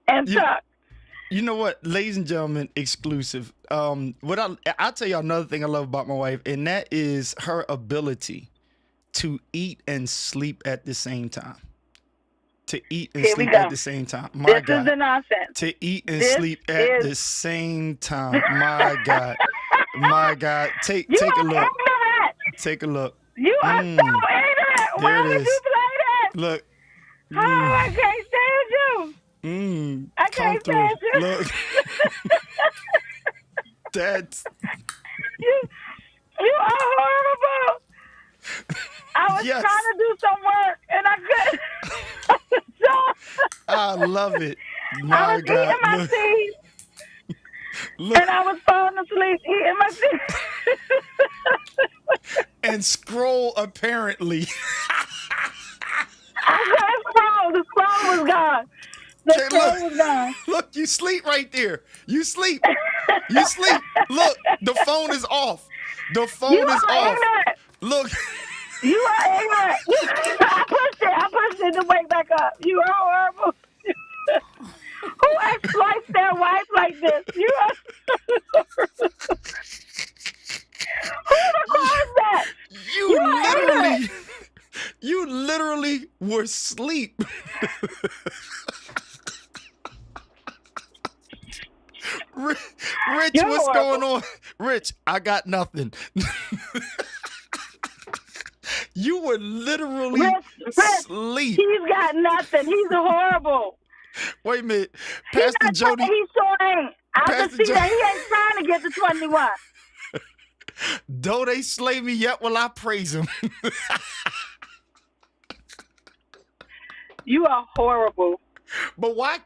Speaker 7: and tuck.
Speaker 1: You know what, ladies and gentlemen, exclusive. I'll tell you another thing I love about my wife, and that is her ability to eat and sleep at the same time. To eat and
Speaker 7: Here we
Speaker 1: sleep
Speaker 7: go.
Speaker 1: at the same time. My
Speaker 7: This
Speaker 1: God.
Speaker 7: is the nonsense.
Speaker 1: To eat and
Speaker 7: This
Speaker 1: sleep at
Speaker 7: is-
Speaker 1: the same time. My God. My God. Take
Speaker 7: You
Speaker 1: a
Speaker 7: are
Speaker 1: look.
Speaker 7: ignorant.
Speaker 1: Take a look.
Speaker 7: You are so ignorant. Why
Speaker 1: There it
Speaker 7: would
Speaker 1: is.
Speaker 7: you play that?
Speaker 1: Look.
Speaker 7: Oh, I can't stand you. I
Speaker 1: Come
Speaker 7: can't
Speaker 1: through.
Speaker 7: stand you.
Speaker 1: Look. That's
Speaker 7: You are horrible. I was
Speaker 1: Yes.
Speaker 7: trying to do some work and I couldn't.
Speaker 1: I love it.
Speaker 7: I
Speaker 1: My
Speaker 7: was
Speaker 1: God.
Speaker 7: eating my
Speaker 1: Look.
Speaker 7: seeds
Speaker 1: Look.
Speaker 7: and I was falling asleep eating my seeds.
Speaker 1: And scroll apparently.
Speaker 7: I couldn't scroll. The scroll was gone. The
Speaker 1: Okay,
Speaker 7: scroll was gone.
Speaker 1: Look, you sleep right there. You sleep. You sleep. Look, the phone is off. The phone
Speaker 7: You
Speaker 1: is
Speaker 7: are
Speaker 1: off.
Speaker 7: ignorant.
Speaker 1: Look.
Speaker 7: You are ignorant. I pushed it to wake back up. You are horrible. Who exploits their wife like this? You are. Who requires that? You are ignorant.
Speaker 1: You literally were asleep. Rich,
Speaker 7: You're
Speaker 1: what's
Speaker 7: horrible.
Speaker 1: going on? Rich, I got nothing. You were literally
Speaker 7: Rich,
Speaker 1: asleep.
Speaker 7: he's got nothing. He's horrible.
Speaker 1: Wait a minute.
Speaker 7: He's
Speaker 1: Pastor
Speaker 7: not
Speaker 1: Jody.
Speaker 7: He sure ain't. I can
Speaker 1: Pastor
Speaker 7: see that he ain't trying to get to 21.
Speaker 1: Though they slay me, yet will I praise him.
Speaker 7: You are horrible.
Speaker 1: But why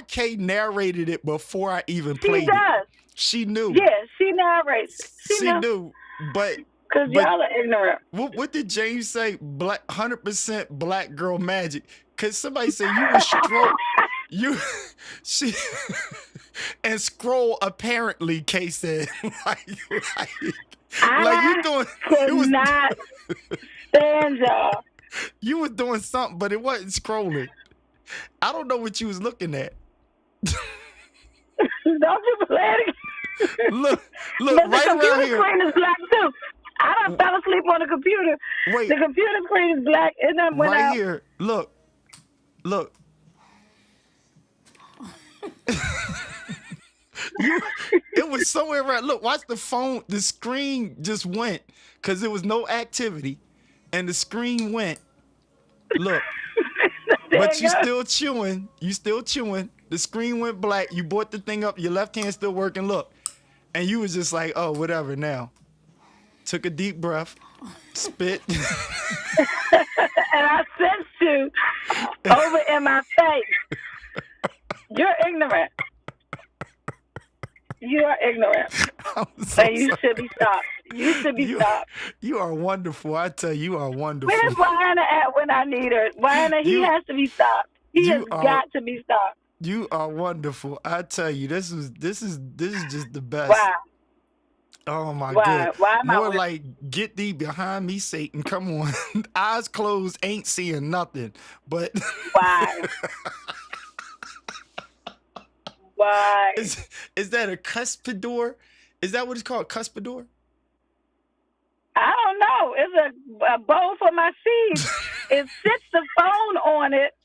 Speaker 1: Kay narrated it before I even played
Speaker 7: She does.
Speaker 1: it? She knew.
Speaker 7: Yeah, she narrates.
Speaker 1: She knew. But
Speaker 7: because y'all are ignorant.
Speaker 1: What did James say? 100% black girl magic. Cause somebody said you were she and scroll apparently. Kay said like you doing.
Speaker 7: Could not stand y'all.
Speaker 1: You was doing something, but it wasn't scrolling. I don't know what you was looking at.
Speaker 7: Don't you play it?
Speaker 1: Look,
Speaker 7: but
Speaker 1: right
Speaker 7: the
Speaker 1: around
Speaker 7: computer
Speaker 1: here.
Speaker 7: screen is black too. I done fell asleep on the computer.
Speaker 1: Wait.
Speaker 7: The computer screen is black and then went
Speaker 1: right
Speaker 7: out.
Speaker 1: Here. Look. It was somewhere around. Look, watch the phone. The screen just went because there was no activity, and the screen went. Look, but you still chewing. You still chewing. The screen went black. You brought the thing up. Your left hand still working. Look, and you was just like, oh, whatever. Now, took a deep breath, spit.
Speaker 7: And I sensed you over in my face. You're ignorant. You are ignorant. And you should be stopped. You should be stopped.
Speaker 1: You are wonderful. I tell you, you are wonderful.
Speaker 7: Where's Wiana at when I need her? Wiana, he has to be stopped. He has got to be stopped.
Speaker 1: You are wonderful. I tell you, this is just the best.
Speaker 7: Wow.
Speaker 1: Oh my God.
Speaker 7: Why am
Speaker 1: More like, get thee behind me, Satan. Come on. Eyes closed, ain't seeing nothing. But
Speaker 7: why? Why?
Speaker 1: Is that a cuspidor? Is that what it's called? Cuspidor?
Speaker 7: I don't know. It's a bowl for my seeds. It sits the phone on it,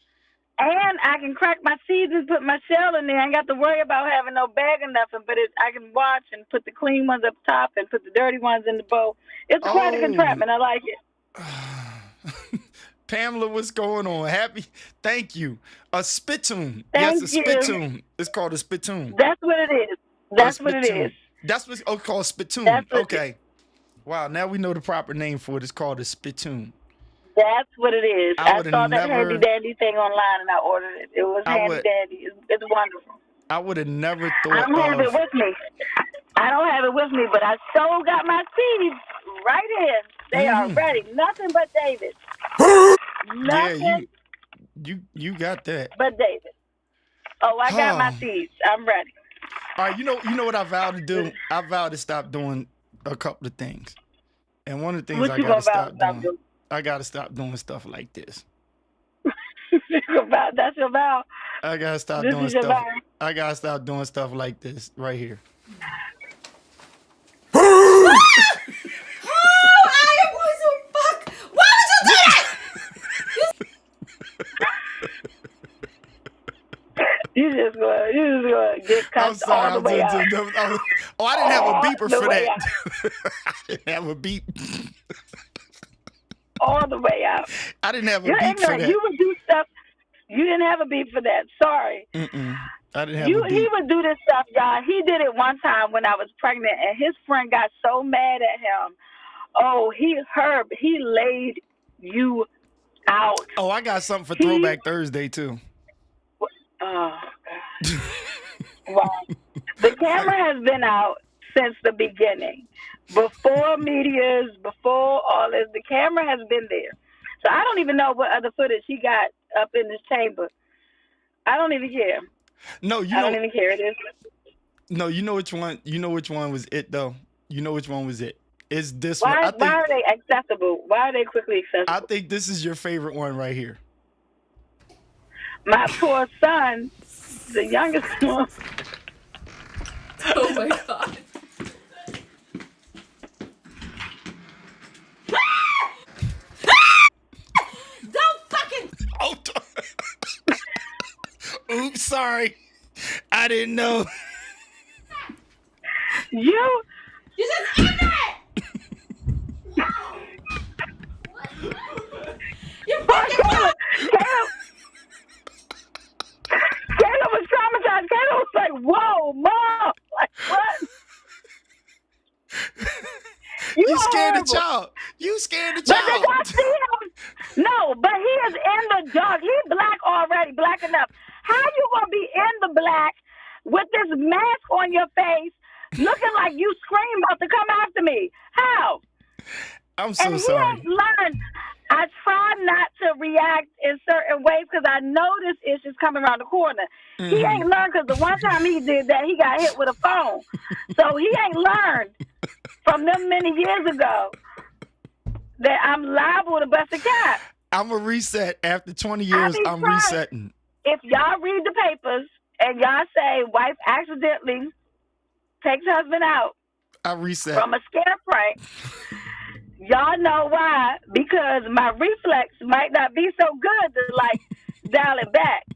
Speaker 7: and I can crack my seeds and put my shell in there. I ain't got to worry about having no bag or nothing, but I can watch and put the clean ones up top and put the dirty ones in the bowl. It's quite a contraption. I like it.
Speaker 1: Pamela, what's going on? Thank you. A spittoon.
Speaker 7: Thank
Speaker 1: yes, a spittoon. It's called a spittoon.
Speaker 7: That's what it is. That's what it is.
Speaker 1: That's what's called spittoon. Okay. Wow, now we know the proper name for it. It's called a spittoon.
Speaker 7: That's what it is. I saw that handy dandy thing online and I ordered it. It was handy dandy. It's wonderful.
Speaker 1: I would have never thought.
Speaker 7: I don't have it with me. But I so got my seeds right in. They are ready. Nothing but David. Nothing.
Speaker 1: Yeah, you got that.
Speaker 7: But David. Oh, I got my seeds. I'm ready.
Speaker 1: All right, you know what I vowed to do? I vowed to stop doing a couple of things. And one of the things I gotta stop doing. I gotta stop doing stuff like this.
Speaker 7: That's your vow.
Speaker 1: I gotta stop doing stuff. I gotta stop doing stuff like this right here. You just gonna get cussed all the way out. I didn't have a beeper for that. I didn't have a beep.
Speaker 7: All the way out.
Speaker 1: I didn't have a
Speaker 7: You're
Speaker 1: beep
Speaker 7: ignorant.
Speaker 1: for that.
Speaker 7: You would do stuff. You didn't have a beep for that. Sorry.
Speaker 1: I didn't have a beep.
Speaker 7: He would do this stuff, y'all. He did it one time when I was pregnant, and his friend got so mad at him. Oh, he laid you out.
Speaker 1: Oh, I got something for Throwback Thursday too.
Speaker 7: Oh, God. Wow. The camera has been out since the beginning. Before meteors, before all this, the camera has been there. So I don't even know what other footage he got up in this chamber. I don't even care.
Speaker 1: No,
Speaker 7: I don't even care. It is.
Speaker 1: No, you know which one. You know which one was it though. You know which one was it. It's this one.
Speaker 7: Why are they accessible? Why are they quickly accessible?
Speaker 1: I think this is your favorite one right here.
Speaker 7: My poor son, the youngest one.
Speaker 4: Oh my god. Don't fucking.
Speaker 1: Oh, oops, sorry. I didn't know.
Speaker 7: You
Speaker 4: just ignorant. You fucking
Speaker 7: Caleb was traumatized. Caleb was like, "Whoa, mom! Like what?
Speaker 1: You scared
Speaker 7: horrible.
Speaker 1: the child. You scared the
Speaker 7: But did
Speaker 1: child.
Speaker 7: y'all see him? No, but he is in the dark. He's black already, black enough. How you gonna be in the black with this mask on your face, looking like you scream about to come after me? How?
Speaker 1: I'm so
Speaker 7: And he
Speaker 1: sorry.
Speaker 7: ain't learned. I try not to react in certain ways because I know this issue's coming around the corner. He ain't learned because the one time he did that, he got hit with a phone. So he ain't learned from them many years ago that I'm liable to bust a cap.
Speaker 1: I'm a reset. After 20 years, I'm resetting.
Speaker 7: If y'all read the papers and y'all say wife accidentally takes husband out
Speaker 1: I reset.
Speaker 7: from a scare prank, y'all know why. Because my reflex might not be so good to like dial it back.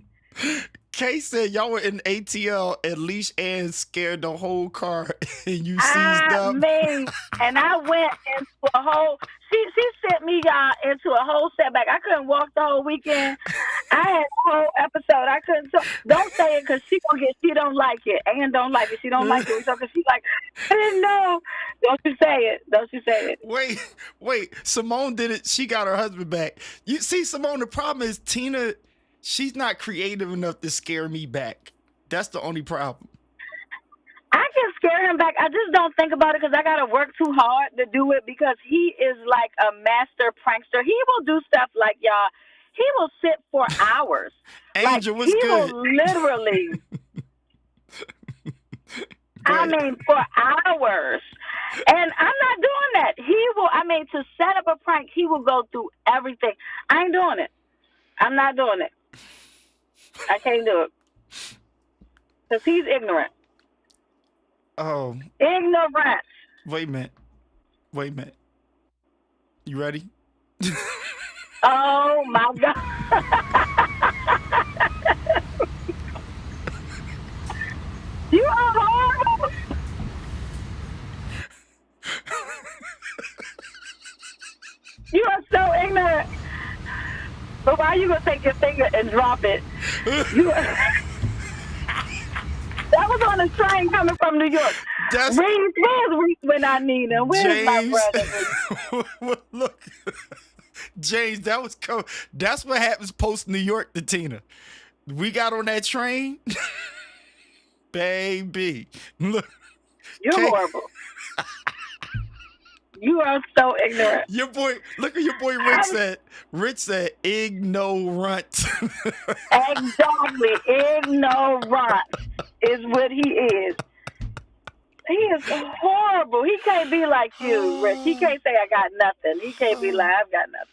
Speaker 1: Kay said y'all were in ATL and Leash and scared the whole car and you seized up.
Speaker 7: And I went into a whole. She sent me y'all into a whole setback. I couldn't walk the whole weekend. I had a whole episode. I couldn't. Don't say it because she don't like it. Ann don't like it. She don't like it. So because she's like, I didn't know. Don't you say it. Don't you say it.
Speaker 1: Wait. Simone did it. She got her husband back. You see, Simone, the problem is Tina, she's not creative enough to scare me back. That's the only problem.
Speaker 7: I can scare him back. I just don't think about it because I got to work too hard to do it because he is like a master prankster. He will do stuff like, y'all, he will sit for hours.
Speaker 1: Angel,
Speaker 7: like,
Speaker 1: what's
Speaker 7: he
Speaker 1: good?
Speaker 7: Will literally, I mean, for hours. And I'm not doing that. He will, to set up a prank, he will go through everything. I ain't doing it. I'm not doing it. I can't do it. Because he's ignorant.
Speaker 1: Oh.
Speaker 7: Ignorant.
Speaker 1: Wait a minute. You ready?
Speaker 7: Oh, my God. You are horrible. You are so ignorant. But why are you going to take your finger and drop it? That was on a train coming from New York. Reese, where's Reese when I need him? Where's
Speaker 1: James,
Speaker 7: my brother?
Speaker 1: Look, James, that's what happens post New York to Tina. We got on that train, baby. Look,
Speaker 7: you're horrible. You are so ignorant.
Speaker 1: Look at your boy Rich said ignorant.
Speaker 7: Exactly. Ignorant is what he is. He is horrible. He can't be like you, Rich. He can't say I got nothing. He can't be like I've got nothing.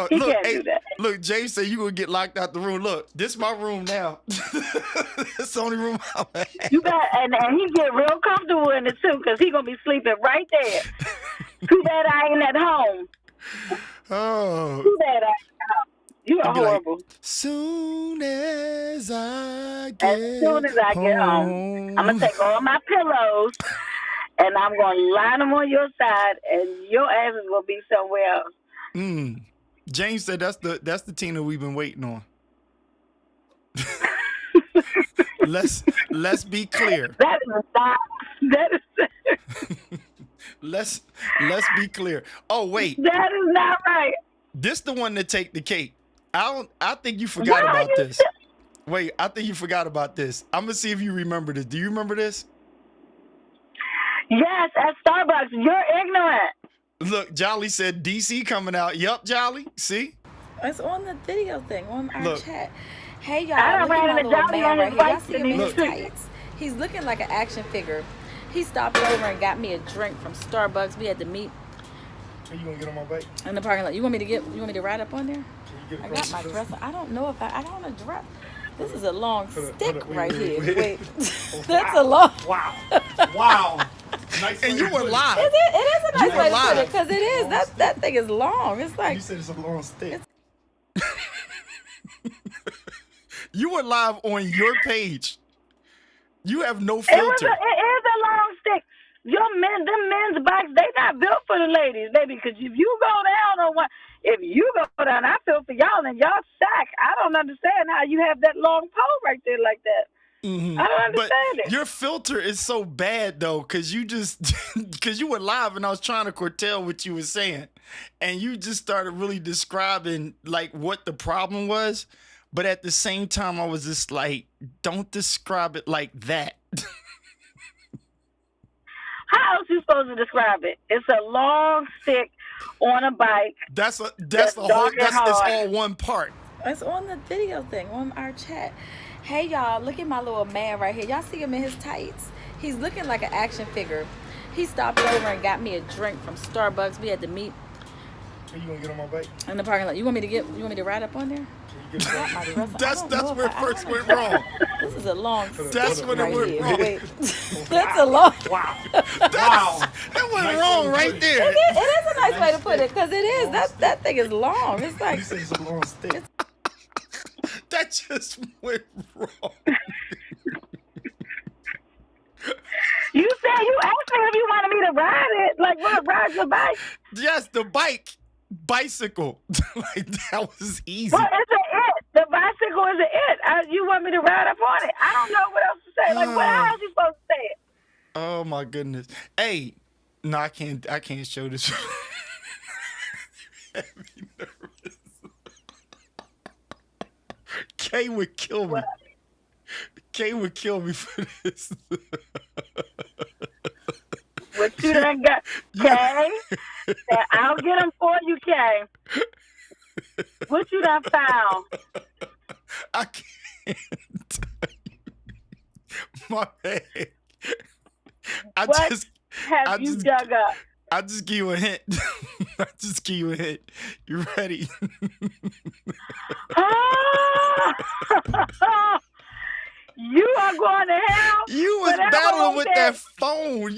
Speaker 7: He can't do that.
Speaker 1: Look, James said you gonna get locked out the room. Look, this is my room now. It's the only room I'm at.
Speaker 7: You got, and he get real comfortable in it too, cause he gonna be sleeping right there. Too bad I ain't at home.
Speaker 1: Oh.
Speaker 7: Too bad I ain't at home. You are horrible.
Speaker 1: Like, soon as I get
Speaker 7: home, I'm gonna take all my pillows and I'm gonna line them on your side, and your ass is gonna be somewhere else.
Speaker 1: James said that's the Tina we've been waiting on. Let's be clear.
Speaker 7: That is not. That is.
Speaker 1: Let's be clear. Oh wait.
Speaker 7: That is not right.
Speaker 1: This the one that take the cake. I think you forgot about this. Wait, I think you forgot about this. I'm gonna see if you remember this. Do you remember this?
Speaker 7: Yes, at Starbucks. You're ignorant.
Speaker 1: Look, Jolly said DC coming out. Yup, Jolly. See?
Speaker 8: It's on the video thing on our chat. Hey y'all,
Speaker 7: I
Speaker 8: look
Speaker 7: ran
Speaker 8: at my
Speaker 7: into
Speaker 8: little
Speaker 7: Jolly
Speaker 8: man
Speaker 7: on
Speaker 8: right
Speaker 7: his
Speaker 8: here. Y'all
Speaker 7: bike
Speaker 8: see him in his tights? He's looking like an action figure. He stopped over and got me a drink from Starbucks. We had to meet
Speaker 1: Are you gonna get on my bike?
Speaker 8: in the parking lot. You want me to ride up on there?
Speaker 1: Can you get
Speaker 8: I
Speaker 1: across
Speaker 8: got my
Speaker 1: the-
Speaker 8: dress. I don't know if I don't want to dress. This is a long
Speaker 1: Hold
Speaker 8: stick
Speaker 1: up,
Speaker 8: right here.
Speaker 1: wait.
Speaker 8: Wait. That's a long.
Speaker 1: Wow. Wow. Nice
Speaker 6: And
Speaker 1: way
Speaker 6: you
Speaker 1: to
Speaker 6: were
Speaker 1: put it.
Speaker 6: live.
Speaker 8: It is a nice
Speaker 6: were
Speaker 8: way to put
Speaker 6: live.
Speaker 8: it because it is. That thing is long. It's like
Speaker 1: You said it's a long stick.
Speaker 6: You were live on your page. You have no
Speaker 7: It is
Speaker 6: filter.
Speaker 7: a long stick. Them men's bikes, they not built for the ladies, baby. Because if you go down on one, if you go down, I feel for y'all and y'all sack. I don't understand how you have that long pole right there like that.
Speaker 6: Mhm.
Speaker 7: I don't
Speaker 6: But
Speaker 7: understand it.
Speaker 6: your filter is so bad though, because you just because you were live and I was trying to curtail what you were saying, and you just started really describing like what the problem was, but at the same time I was just like, don't describe it like that.
Speaker 7: How else you supposed to describe it? It's a long stick on a bike.
Speaker 6: That's the
Speaker 7: That's
Speaker 6: whole.
Speaker 7: dark and
Speaker 6: It's
Speaker 7: hard.
Speaker 6: all one part.
Speaker 8: it's on the video thing on our chat. Hey y'all, look at my little man right here. Y'all see him in his tights? He's looking like an action figure. He stopped over and got me a drink from Starbucks. We had to meet
Speaker 1: Are you gonna get on my bike?
Speaker 8: in the parking lot. You want me to ride up on there?
Speaker 1: Can you get
Speaker 8: I got my dress. I don't
Speaker 6: That's
Speaker 8: know if
Speaker 6: where it
Speaker 8: I
Speaker 6: first
Speaker 8: don't
Speaker 6: went
Speaker 8: wanna-
Speaker 6: wrong.
Speaker 8: This is a long
Speaker 6: That's
Speaker 8: stick
Speaker 6: when it
Speaker 8: right
Speaker 6: went
Speaker 8: here.
Speaker 6: wrong.
Speaker 8: Wait. That's a long.
Speaker 1: Wow. Wow.
Speaker 6: That went
Speaker 1: Nice
Speaker 6: wrong
Speaker 1: way to
Speaker 6: right
Speaker 1: put it.
Speaker 6: there.
Speaker 8: It is a nice way to put it because it is. That thing is long. It's like
Speaker 1: You said it's a long stick.
Speaker 6: That just went wrong.
Speaker 7: You said you asked me if you wanted me to ride it. Like, what? Ride your bike?
Speaker 6: Yes, the bicycle. Like that was easy.
Speaker 7: Well, it's a it. The bicycle is a it. You want me to ride up on it? I don't know what else to say. Like, what
Speaker 6: Ah.
Speaker 7: else you supposed to say it?
Speaker 6: Oh my goodness. Hey, no, I can't show this. You have me nervous. Kay would kill me. Kay would kill me for this.
Speaker 7: What you done got, Kay? I'll get them for you, Kay. What you done found?
Speaker 6: I can't. My bad.
Speaker 7: What have you dug up?
Speaker 6: I just give you a hint. I just give you a hint. You ready?
Speaker 7: You are going to hell.
Speaker 6: You was
Speaker 7: Whatever
Speaker 6: battling
Speaker 7: I
Speaker 6: with
Speaker 7: said.
Speaker 6: that phone.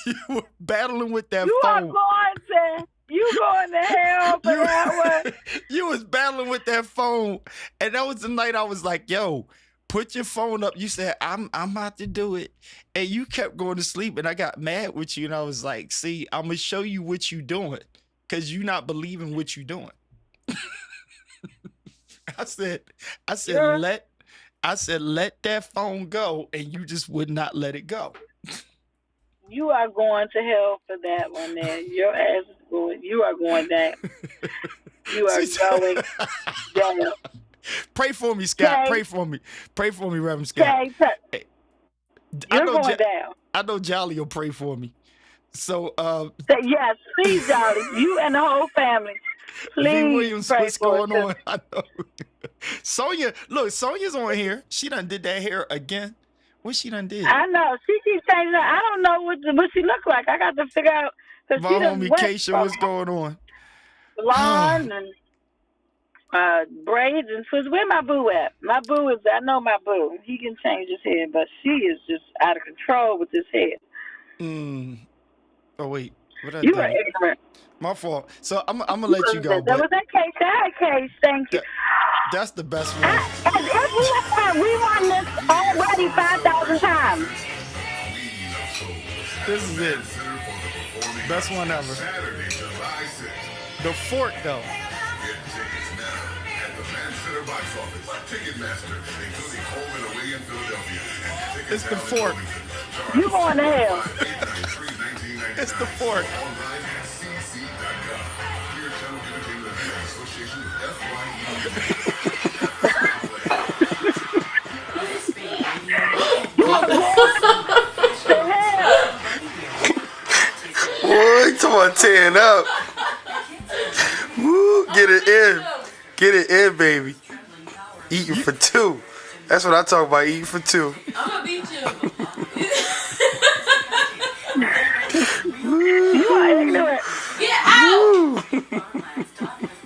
Speaker 6: You were battling with that
Speaker 7: You are
Speaker 6: phone.
Speaker 7: going to hell for that one.
Speaker 6: You was battling with that phone. And that was the night I was like, yo, put your phone up. You said, I'm about to do it. And you kept going to sleep. And I got mad with you. And I was like, see, I'm going to show you what you doing. Because you not believing what you doing. I said,
Speaker 7: Yeah.
Speaker 6: let that phone go. And you just would not let it go.
Speaker 7: You are going to hell for that one, man. Your ass is going. You are going down. You are going down.
Speaker 6: Pray for me, Scott.
Speaker 7: Jay.
Speaker 6: Pray for me. Pray for me, Reverend Scott.
Speaker 7: Jay,
Speaker 6: I
Speaker 7: you're
Speaker 6: know
Speaker 7: going down.
Speaker 6: I know Jolly will pray for me. So,
Speaker 7: Say, yes, please, Jolly. You and the whole family.
Speaker 6: V.
Speaker 7: Please
Speaker 6: Williams,
Speaker 7: pray
Speaker 6: what's
Speaker 7: for
Speaker 6: going
Speaker 7: us.
Speaker 6: on? I know. Sonia, look, Sonia's on here. She done did that hair again. What she done did?
Speaker 7: I know. She keeps changing her. I don't know what she look like. I got to figure out. Cause
Speaker 6: My
Speaker 7: she done
Speaker 6: homie
Speaker 7: went
Speaker 6: Keisha,
Speaker 7: from
Speaker 6: what's going on?
Speaker 7: blonde and braids and twists. Where my boo at? My boo is, I know my boo. He can change his hair, but she is just out of control with his hair.
Speaker 6: Oh, wait. What I
Speaker 7: You
Speaker 6: do?
Speaker 7: are ignorant.
Speaker 6: My fault. So I'm going to let you go.
Speaker 7: That was
Speaker 6: But
Speaker 7: that case. That case. Thank you.
Speaker 6: that's the best one.
Speaker 7: And if we won this already 5,000 times.
Speaker 6: This is it. Best one ever. The fork, though. It's the fork.
Speaker 7: You going to hell.
Speaker 6: It's the fork.
Speaker 9: Boy, you talking about tearing up. Woo, get it in. Get it in, baby. Eating for two. That's what I talk about, eating for two.
Speaker 4: I'm gonna beat you.
Speaker 7: are ignorant.
Speaker 4: Get out!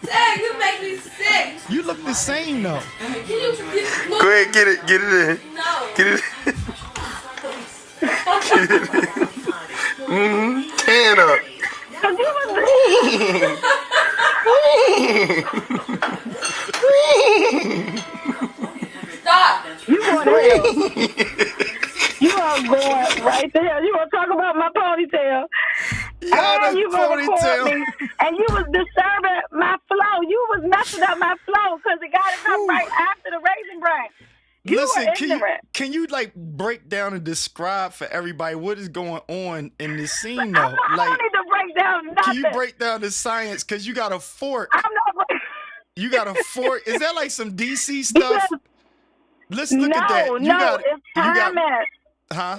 Speaker 4: Dang, you make me sick.
Speaker 1: You look the same though.
Speaker 4: Can you look?
Speaker 9: Go ahead, get it in.
Speaker 4: No.
Speaker 9: Get it in. Get it in. Hand up.
Speaker 7: Cause you was
Speaker 4: Stop.
Speaker 7: you going to hell. You are going right to hell. You want to talk about my ponytail?
Speaker 1: Yeah,
Speaker 7: And you gonna record me, and you was disturbing my flow. You was messing up my flow because it got to come right after the Raisin Bran. You
Speaker 1: Listen,
Speaker 7: were ignorant.
Speaker 1: can you like break down and describe for everybody what is going on in this scene
Speaker 7: I'm
Speaker 1: though?
Speaker 7: not, I
Speaker 1: Like,
Speaker 7: don't need to break down nothing.
Speaker 1: can you break down the science? Cause you got a fork.
Speaker 7: I'm not.
Speaker 1: You got a fork. Is that like some DC stuff?
Speaker 7: Because,
Speaker 1: Let's look at that.
Speaker 7: It's timing.
Speaker 1: Huh?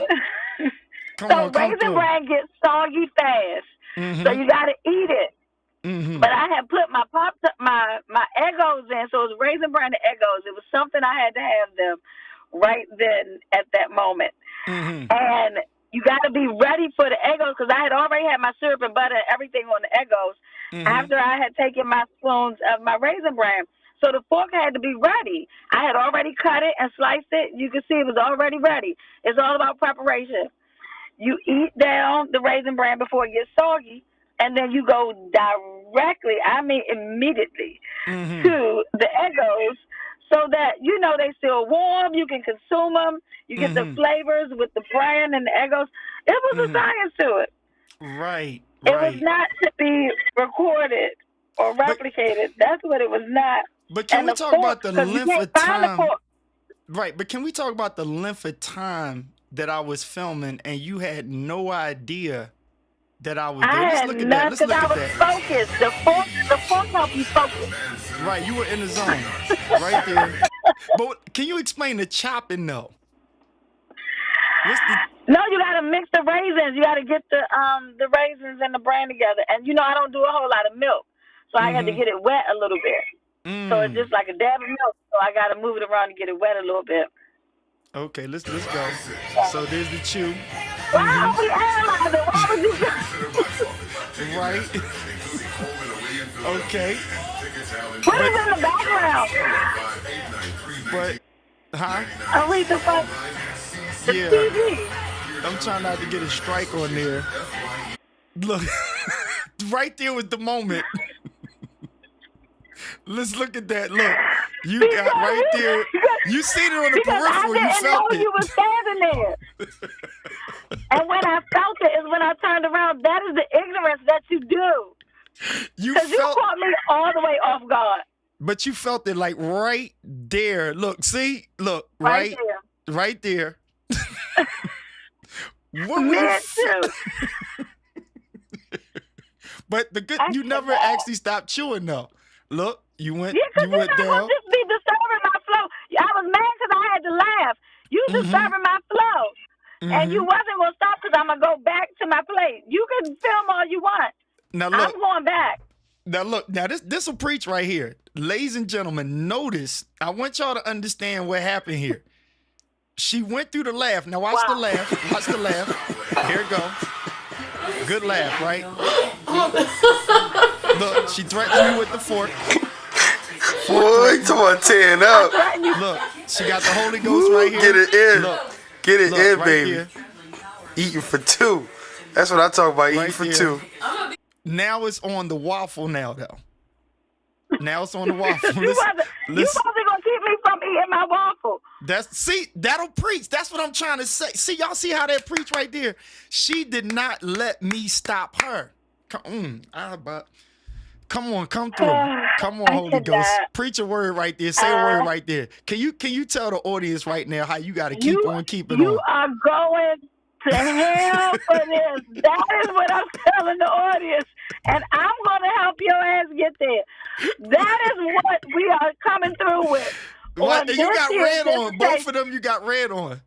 Speaker 1: Come
Speaker 7: So
Speaker 1: on, come
Speaker 7: Raisin
Speaker 1: through.
Speaker 7: Bran gets soggy fast, so you got to eat it. But I had put my my Eggos in, so it was Raisin Bran and Eggos. It was something I had to have them right then at that moment. And you got to be ready for the Eggos because I had already had my syrup and butter and everything on the Eggos after I had taken my spoons of my Raisin Bran. So the fork had to be ready. I had already cut it and sliced it. You can see it was already ready. It's all about preparation. You eat down the Raisin Bran before it gets soggy, and then you go directly, I mean immediately, to the Eggos so that, you know, they still warm. You can consume them. You get the flavors with the bran and the Eggos. It was a science to it.
Speaker 1: Right.
Speaker 7: It was not to be recorded or replicated. That's what it was not.
Speaker 1: But can we talk about the length of time? Right, but can we talk about the length of time that I was filming and you had no idea that I was there? Let's look at that. Let's look at that.
Speaker 7: I was focused. The fork helped you focus.
Speaker 1: Right, you were in the zone. Right there. But can you explain the chopping though?
Speaker 7: No, you gotta mix the raisins. You gotta get the raisins and the bran together. And you know I don't do a whole lot of milk. So I had to get it wet a little bit. So it's just like a dab of milk. So I got to move it around to get it wet a little bit.
Speaker 1: Okay, let's go. So there's the chew.
Speaker 7: Why we analyze it? Why would you?
Speaker 1: Right. Okay.
Speaker 7: What is in the background?
Speaker 1: But, huh?
Speaker 7: Aretha Frank.
Speaker 1: Yeah.
Speaker 7: TV.
Speaker 1: I'm trying not to get a strike on there. Look, right there was the moment. Let's look at that. Look, you got right there. You seen it on the peripheral. You felt it.
Speaker 7: You were standing there. And when I felt it is when I turned around. That is the ignorance that you do. Because you caught me all the way off guard.
Speaker 1: But you felt it like right there. Look, see? Look, right there. Right there. What was
Speaker 7: too.
Speaker 1: But the good, you never actually stopped chewing though. Look, you went down.
Speaker 7: Just be disturbing my flow. I was mad because I had to laugh. You disturbing my flow. And you wasn't going to stop because I'm going to go back to my plate. You can film all you want.
Speaker 1: Now look,
Speaker 7: I'm going back.
Speaker 1: Now look, this will preach right here. Ladies and gentlemen, notice, I want y'all to understand what happened here. She went through the laugh. Now watch the laugh. Watch the laugh. Here it go. Good laugh, right? Look, she threatened me with the fork.
Speaker 9: Boy, you talking about tearing up.
Speaker 1: Look, she got the Holy Ghost right here.
Speaker 9: Get it in.
Speaker 1: Look,
Speaker 9: get it in,
Speaker 1: right
Speaker 9: baby.
Speaker 1: here.
Speaker 9: Eating for two. That's what I talk about, eating for two.
Speaker 1: Now it's on the waffle now, though. Now it's on the waffle.
Speaker 7: You wasn't going to keep me from eating my waffle.
Speaker 1: That'll preach. That's what I'm trying to say. See, y'all see how that preach right there? She did not let me stop her. Come on, come through. Come on, Holy Ghost. Preach a word right there. Say a word right there. Can you tell the audience right now how you got to keep on keeping on?
Speaker 7: You are going to hell for this. That is what I'm telling the audience. And I'm going to help your ass get there. That is what we are coming through with.
Speaker 1: What? You got red on. Both of them you got red on.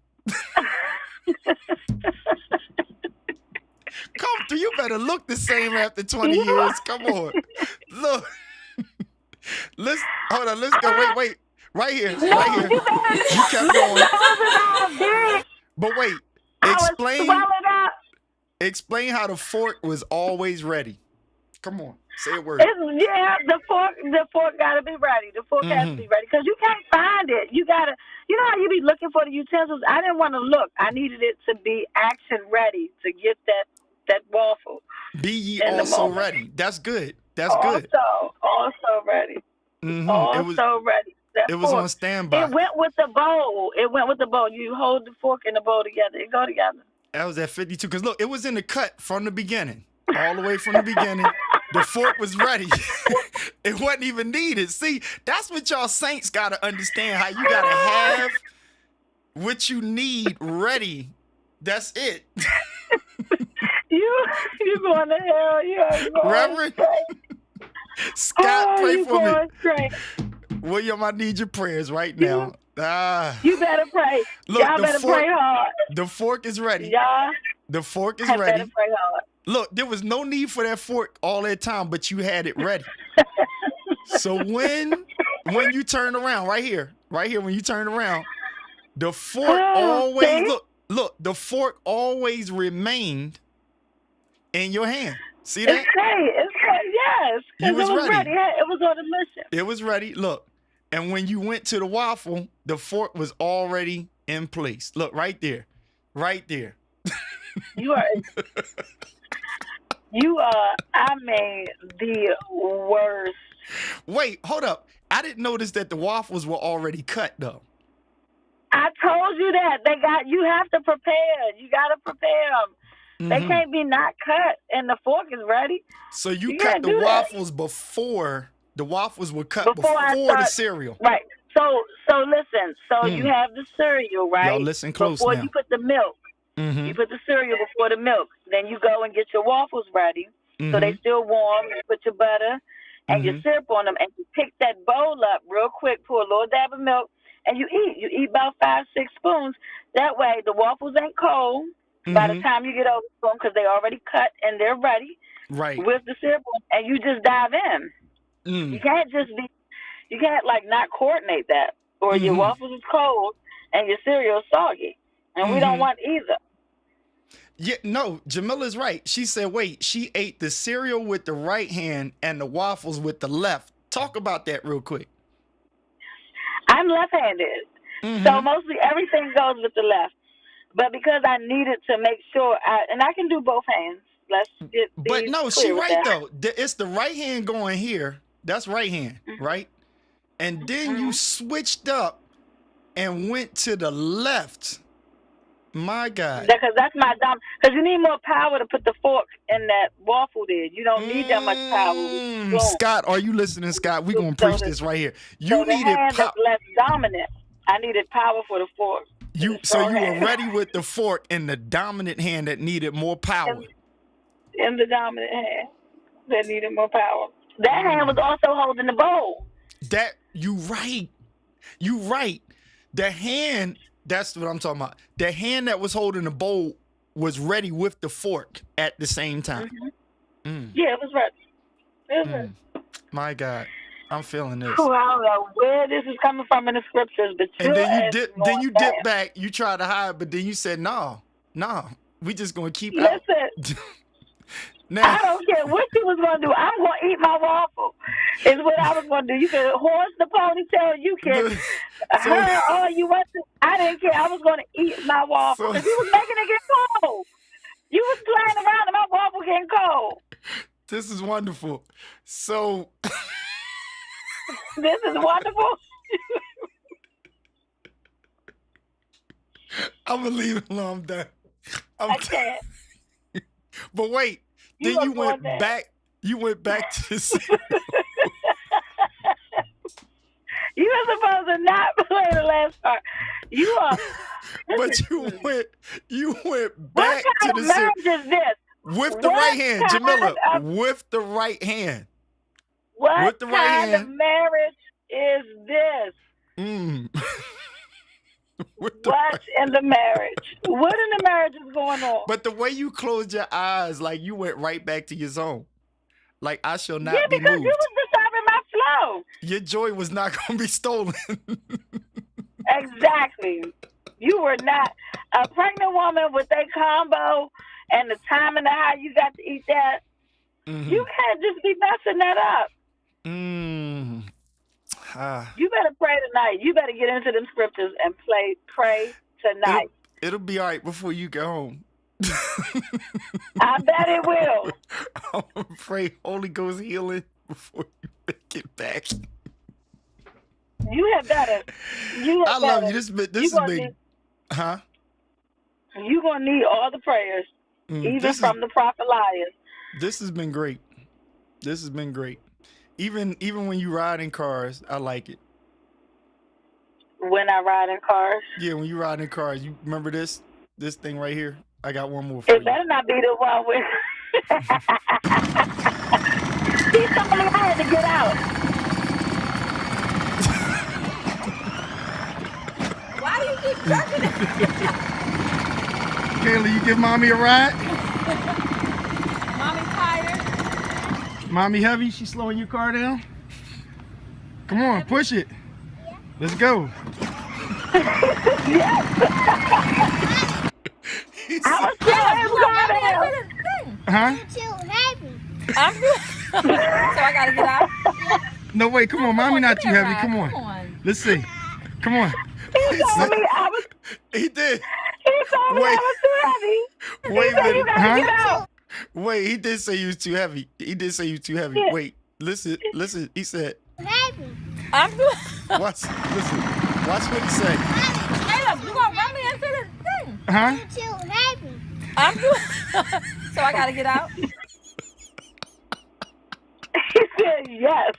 Speaker 1: Come through. You better look the same after 20 years. Come on. Look. Hold on. Let's go. Wait. Right here. Right here. You kept going. But wait. Explain how the fork was always ready. Come on, say a word.
Speaker 7: The fork gotta be ready. The fork has to be ready because you can't find it. You gotta, you know how you be looking for the utensils. I didn't want to look. I needed it to be action ready to get that waffle.
Speaker 1: Be ye
Speaker 7: in the
Speaker 1: also
Speaker 7: moment.
Speaker 1: ready. That's good. That's good.
Speaker 7: Also ready. Also ready. That
Speaker 1: It was
Speaker 7: fork.
Speaker 1: on standby.
Speaker 7: It went with the bowl. You hold the fork and the bowl together. It go together.
Speaker 1: That was at 52. Because look, it was in the cut from the beginning. All the way from the beginning. The fork was ready. It wasn't even needed. See, that's what y'all saints got to understand. How you got to have what you need ready. That's it.
Speaker 7: You going to hell. You are going
Speaker 1: Reverend
Speaker 7: straight.
Speaker 1: Scott, pray
Speaker 7: you
Speaker 1: for me.
Speaker 7: going straight.
Speaker 1: William, I need your prayers right now.
Speaker 7: You better pray.
Speaker 1: Look,
Speaker 7: Y'all better pray hard.
Speaker 1: The fork is ready.
Speaker 7: Y'all
Speaker 1: The fork is
Speaker 7: better
Speaker 1: ready.
Speaker 7: pray hard.
Speaker 1: Look, there was no need for that fork all that time, but you had it ready. So when you turn around, right here, when you turn around, the fork always the fork always remained in your hand. See that?
Speaker 7: It's great, yes.
Speaker 1: You was
Speaker 7: it was
Speaker 1: ready.
Speaker 7: It was on a mission.
Speaker 1: It was ready. Look, and when you went to the waffle, the fork was already in place. Look, right there. Right there.
Speaker 7: I made the worst.
Speaker 1: Wait, hold up. I didn't notice that the waffles were already cut though.
Speaker 7: I told you that. You have to prepare. You got to prepare them. They can't be not cut, and the fork is ready.
Speaker 1: So you cut the waffles before the waffles were cut before the cereal.
Speaker 7: Right. So listen. So you have the cereal, right?
Speaker 1: Y'all listen close
Speaker 7: before
Speaker 1: now.
Speaker 7: You put the milk. You put the cereal before the milk. Then you go and get your waffles ready. So they still warm. You put your butter and your syrup on them, and you pick that bowl up real quick, pour a little dab of milk, and you eat. You eat about 5-6 spoons. That way the waffles ain't cold by the time you get over to them because they already cut and they're ready.
Speaker 1: Right.
Speaker 7: With the syrup, and you just dive in. You can't like not coordinate that, or your waffles is cold and your cereal is soggy, and we don't want either.
Speaker 1: Yeah, no, Jamila's right. She said, wait, she ate the cereal with the right hand and the waffles with the left. Talk about that real quick.
Speaker 7: I'm left-handed, so mostly everything goes with the left. But because I needed to make sure, I can do both hands. Let's get
Speaker 1: But no, she
Speaker 7: clear with
Speaker 1: right
Speaker 7: that.
Speaker 1: though. It's the right hand going here. That's right hand, right? And then you switched up and went to the left. My God.
Speaker 7: Because that's my dumb. Because you need more power to put the fork in that waffle there. You don't need that much power.
Speaker 1: Scott, are you listening, Scott? We're going to preach this right here. You
Speaker 7: the
Speaker 1: needed
Speaker 7: hand that's less dominant. I needed power for the fork.
Speaker 1: So you were ready with the fork in the dominant hand that needed more power.
Speaker 7: In the dominant hand that needed more power. That hand was also holding the bowl.
Speaker 1: You right. The hand, that's what I'm talking about. The hand that was holding the bowl was ready with the fork at the same time.
Speaker 7: Yeah, it was ready.
Speaker 1: My God, I'm feeling this.
Speaker 7: I don't know where this is coming from in the scriptures, but
Speaker 1: then you dip back. You try to hide, but then you said, no, we just gonna keep out.
Speaker 7: Listen.
Speaker 1: Now,
Speaker 7: I don't care what you was going to do. I'm going to eat my waffle. Is what I was going to do. You can horse the ponytail. You can all you want to. I didn't care. I was going to eat my waffle. Because you was making it get cold. You was playing around and my waffle getting cold.
Speaker 1: This is wonderful. So.
Speaker 7: This is wonderful.
Speaker 1: I'm going to leave it alone. I'm done.
Speaker 7: I can't.
Speaker 1: But wait. Then you went back. You went back to the cereal.
Speaker 7: You were supposed to not play the last part. You are.
Speaker 1: But you went back to the cereal.
Speaker 7: What kind of marriage is this?
Speaker 1: With the right hand, Jamila. With the right hand.
Speaker 7: What kind of marriage is this? What's in the marriage? What in the marriage is going on?
Speaker 1: But the way you closed your eyes, like you went right back to your zone. Like I shall not be moved.
Speaker 7: Yeah, because you was disturbing my flow.
Speaker 1: Your joy was not going to be stolen.
Speaker 7: Exactly. You were not a pregnant woman with a combo and the time and how you got to eat that, you can't just be messing that up. You better pray tonight. You better get into them scriptures and pray tonight.
Speaker 6: It'll be all right before you get home.
Speaker 7: I bet it will.
Speaker 6: I'm afraid Holy Ghost healing before you get back.
Speaker 7: You have better.
Speaker 6: I love you. This has been, huh?
Speaker 7: You're going to need all the prayers, even from the prophet liars.
Speaker 6: This has been great. This has been great. Even when you ride in cars, I like it.
Speaker 7: When I ride in cars?
Speaker 6: Yeah, when you ride in cars. You remember this thing right here? I got one more for you.
Speaker 7: It better not be the one with... See, somebody had to get out.
Speaker 8: Why do you keep jerking it?
Speaker 6: Kayla, you give Mommy a ride?
Speaker 8: Mommy tired?
Speaker 6: Mommy heavy? She slowing your car down? Come on, push it. Let's go.
Speaker 7: Yes. I was
Speaker 6: Huh?
Speaker 8: I'm too so I gotta get out?
Speaker 6: No, wait, come on. Mommy not too heavy. Come on. Let's see. Come on.
Speaker 7: He told me I was...
Speaker 6: He did.
Speaker 7: He told me I was too heavy.
Speaker 6: Wait a minute.
Speaker 7: You gotta get out.
Speaker 6: Wait, he did say you was too heavy. He did say you too heavy.
Speaker 7: Yeah.
Speaker 6: Wait, listen. He said,
Speaker 8: I'm too
Speaker 6: watch what he said.
Speaker 8: Caleb, you gonna run me into this thing?
Speaker 6: Huh?
Speaker 8: I'm too so I gotta get out?
Speaker 7: He said yes.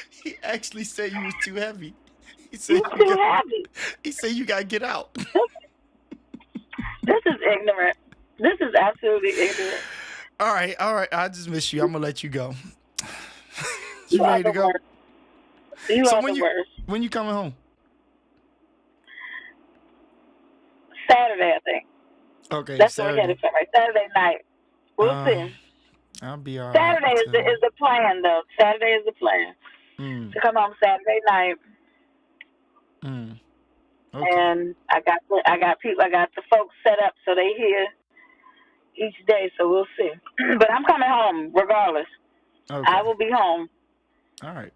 Speaker 6: He actually said you was too heavy. He said
Speaker 7: You're too heavy.
Speaker 6: He said you gotta get out.
Speaker 7: This is ignorant. This is absolutely ignorant.
Speaker 6: All right. I just miss you. I'm gonna let you go. You ready to go?
Speaker 7: You
Speaker 6: So
Speaker 7: are the worst.
Speaker 6: when you coming home?
Speaker 7: Saturday, I think.
Speaker 6: Okay,
Speaker 7: That's
Speaker 6: Saturday.
Speaker 7: what we headed for, right? Saturday night. We'll see.
Speaker 6: I'll be all right.
Speaker 7: Saturday is the plan, though. Saturday is the plan. To come home Saturday night.
Speaker 6: Okay.
Speaker 7: And I got the folks set up so they here each day, so we'll see. But I'm coming home regardless.
Speaker 6: Okay.
Speaker 7: I will be home.
Speaker 6: All right.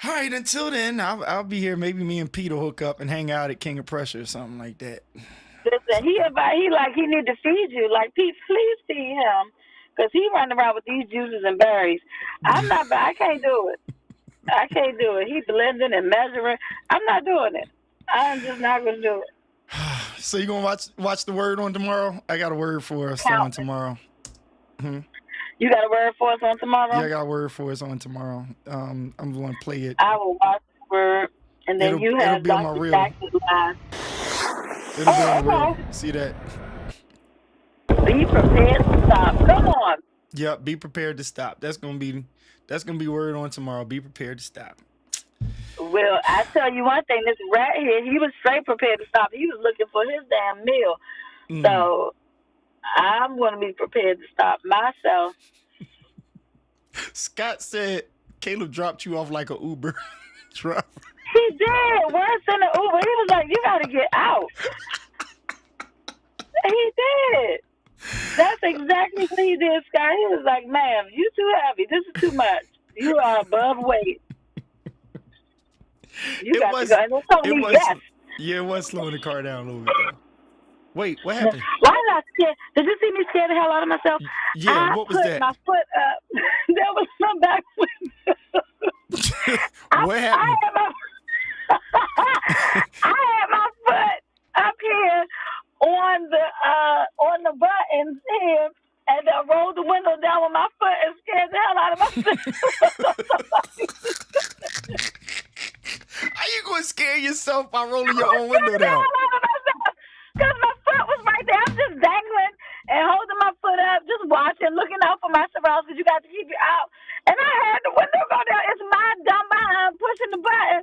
Speaker 6: Until then, I'll be here. Maybe me and Pete will hook up and hang out at King of Prussia or something like that.
Speaker 7: Listen, he need to feed you. Like, Pete, please feed him, because he running around with these juices and berries. I can't do it. I can't do it. He blending and measuring. I'm not doing it. I'm just not gonna do it.
Speaker 6: So you gonna watch the word on tomorrow? I got a word for us on tomorrow.
Speaker 7: You got a word for us on tomorrow?
Speaker 6: Yeah, I got a word for us on tomorrow. I'm going to play it.
Speaker 7: I will watch the word, and then you have Dr. Jackson's live.
Speaker 6: It'll be on the reel. See that?
Speaker 7: Be prepared to stop. Come on.
Speaker 6: Yep, be prepared to stop. That's gonna be word on tomorrow. Be prepared to stop.
Speaker 7: Well, I tell you one thing, this rat here, he was straight prepared to stop. He was looking for his damn meal. So I'm gonna be prepared to stop myself.
Speaker 6: Scott said Caleb dropped you off like an Uber driver.
Speaker 7: He did. Worse than an Uber. He was like, you gotta get out. He did. That's exactly what he did, Scott. He was like, ma'am, you too heavy. This is too much. You are above weight. You got to go. And they told me yes.
Speaker 6: Yeah, it was slowing the car down a little bit, though. Wait, what happened?
Speaker 7: Why did I scare? Did you see me scare the hell out of myself?
Speaker 6: Yeah, what was that?
Speaker 7: I put my foot up. There was some back window.
Speaker 6: What happened?
Speaker 7: I had my foot up here on the buttons here, and I rolled the window down with my foot and scared the hell out of myself.
Speaker 6: How you gonna scare yourself by rolling your own window down?
Speaker 7: Because my foot was right there. I'm just dangling and holding my foot up, just watching, looking out for my surroundings, because you got to keep it out. And I had the window go down. It's my dumb behind pushing the button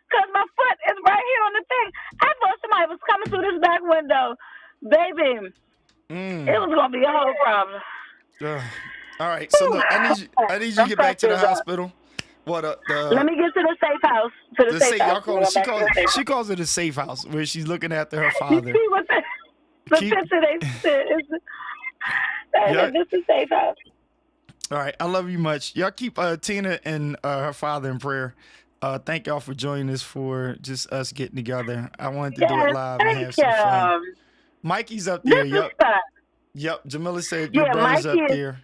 Speaker 7: because my foot is right here on the thing. I thought somebody was coming through this back window. Baby, it was going to be a whole problem.
Speaker 6: All right, so look, I need you to get back to the hospital. Let
Speaker 7: me get to the safe house. To the safe house.
Speaker 6: She calls it a safe house, where she's looking after her father.
Speaker 7: The
Speaker 1: keep.
Speaker 7: picture they sent is
Speaker 1: Yeah.
Speaker 7: this is safe house.
Speaker 1: All right, I love you much. Y'all keep Tina and her father in prayer. Thank y'all for joining us for just us getting together. I wanted to do it
Speaker 7: Yes,
Speaker 1: live and
Speaker 7: thank
Speaker 1: have some fun.
Speaker 7: you.
Speaker 1: Mikey's up
Speaker 7: This
Speaker 1: there.
Speaker 7: is
Speaker 1: Yep.
Speaker 7: fun.
Speaker 1: Yep. Jamila said your
Speaker 7: Yeah,
Speaker 1: brother's
Speaker 7: Mikey
Speaker 1: up
Speaker 7: is.
Speaker 1: there.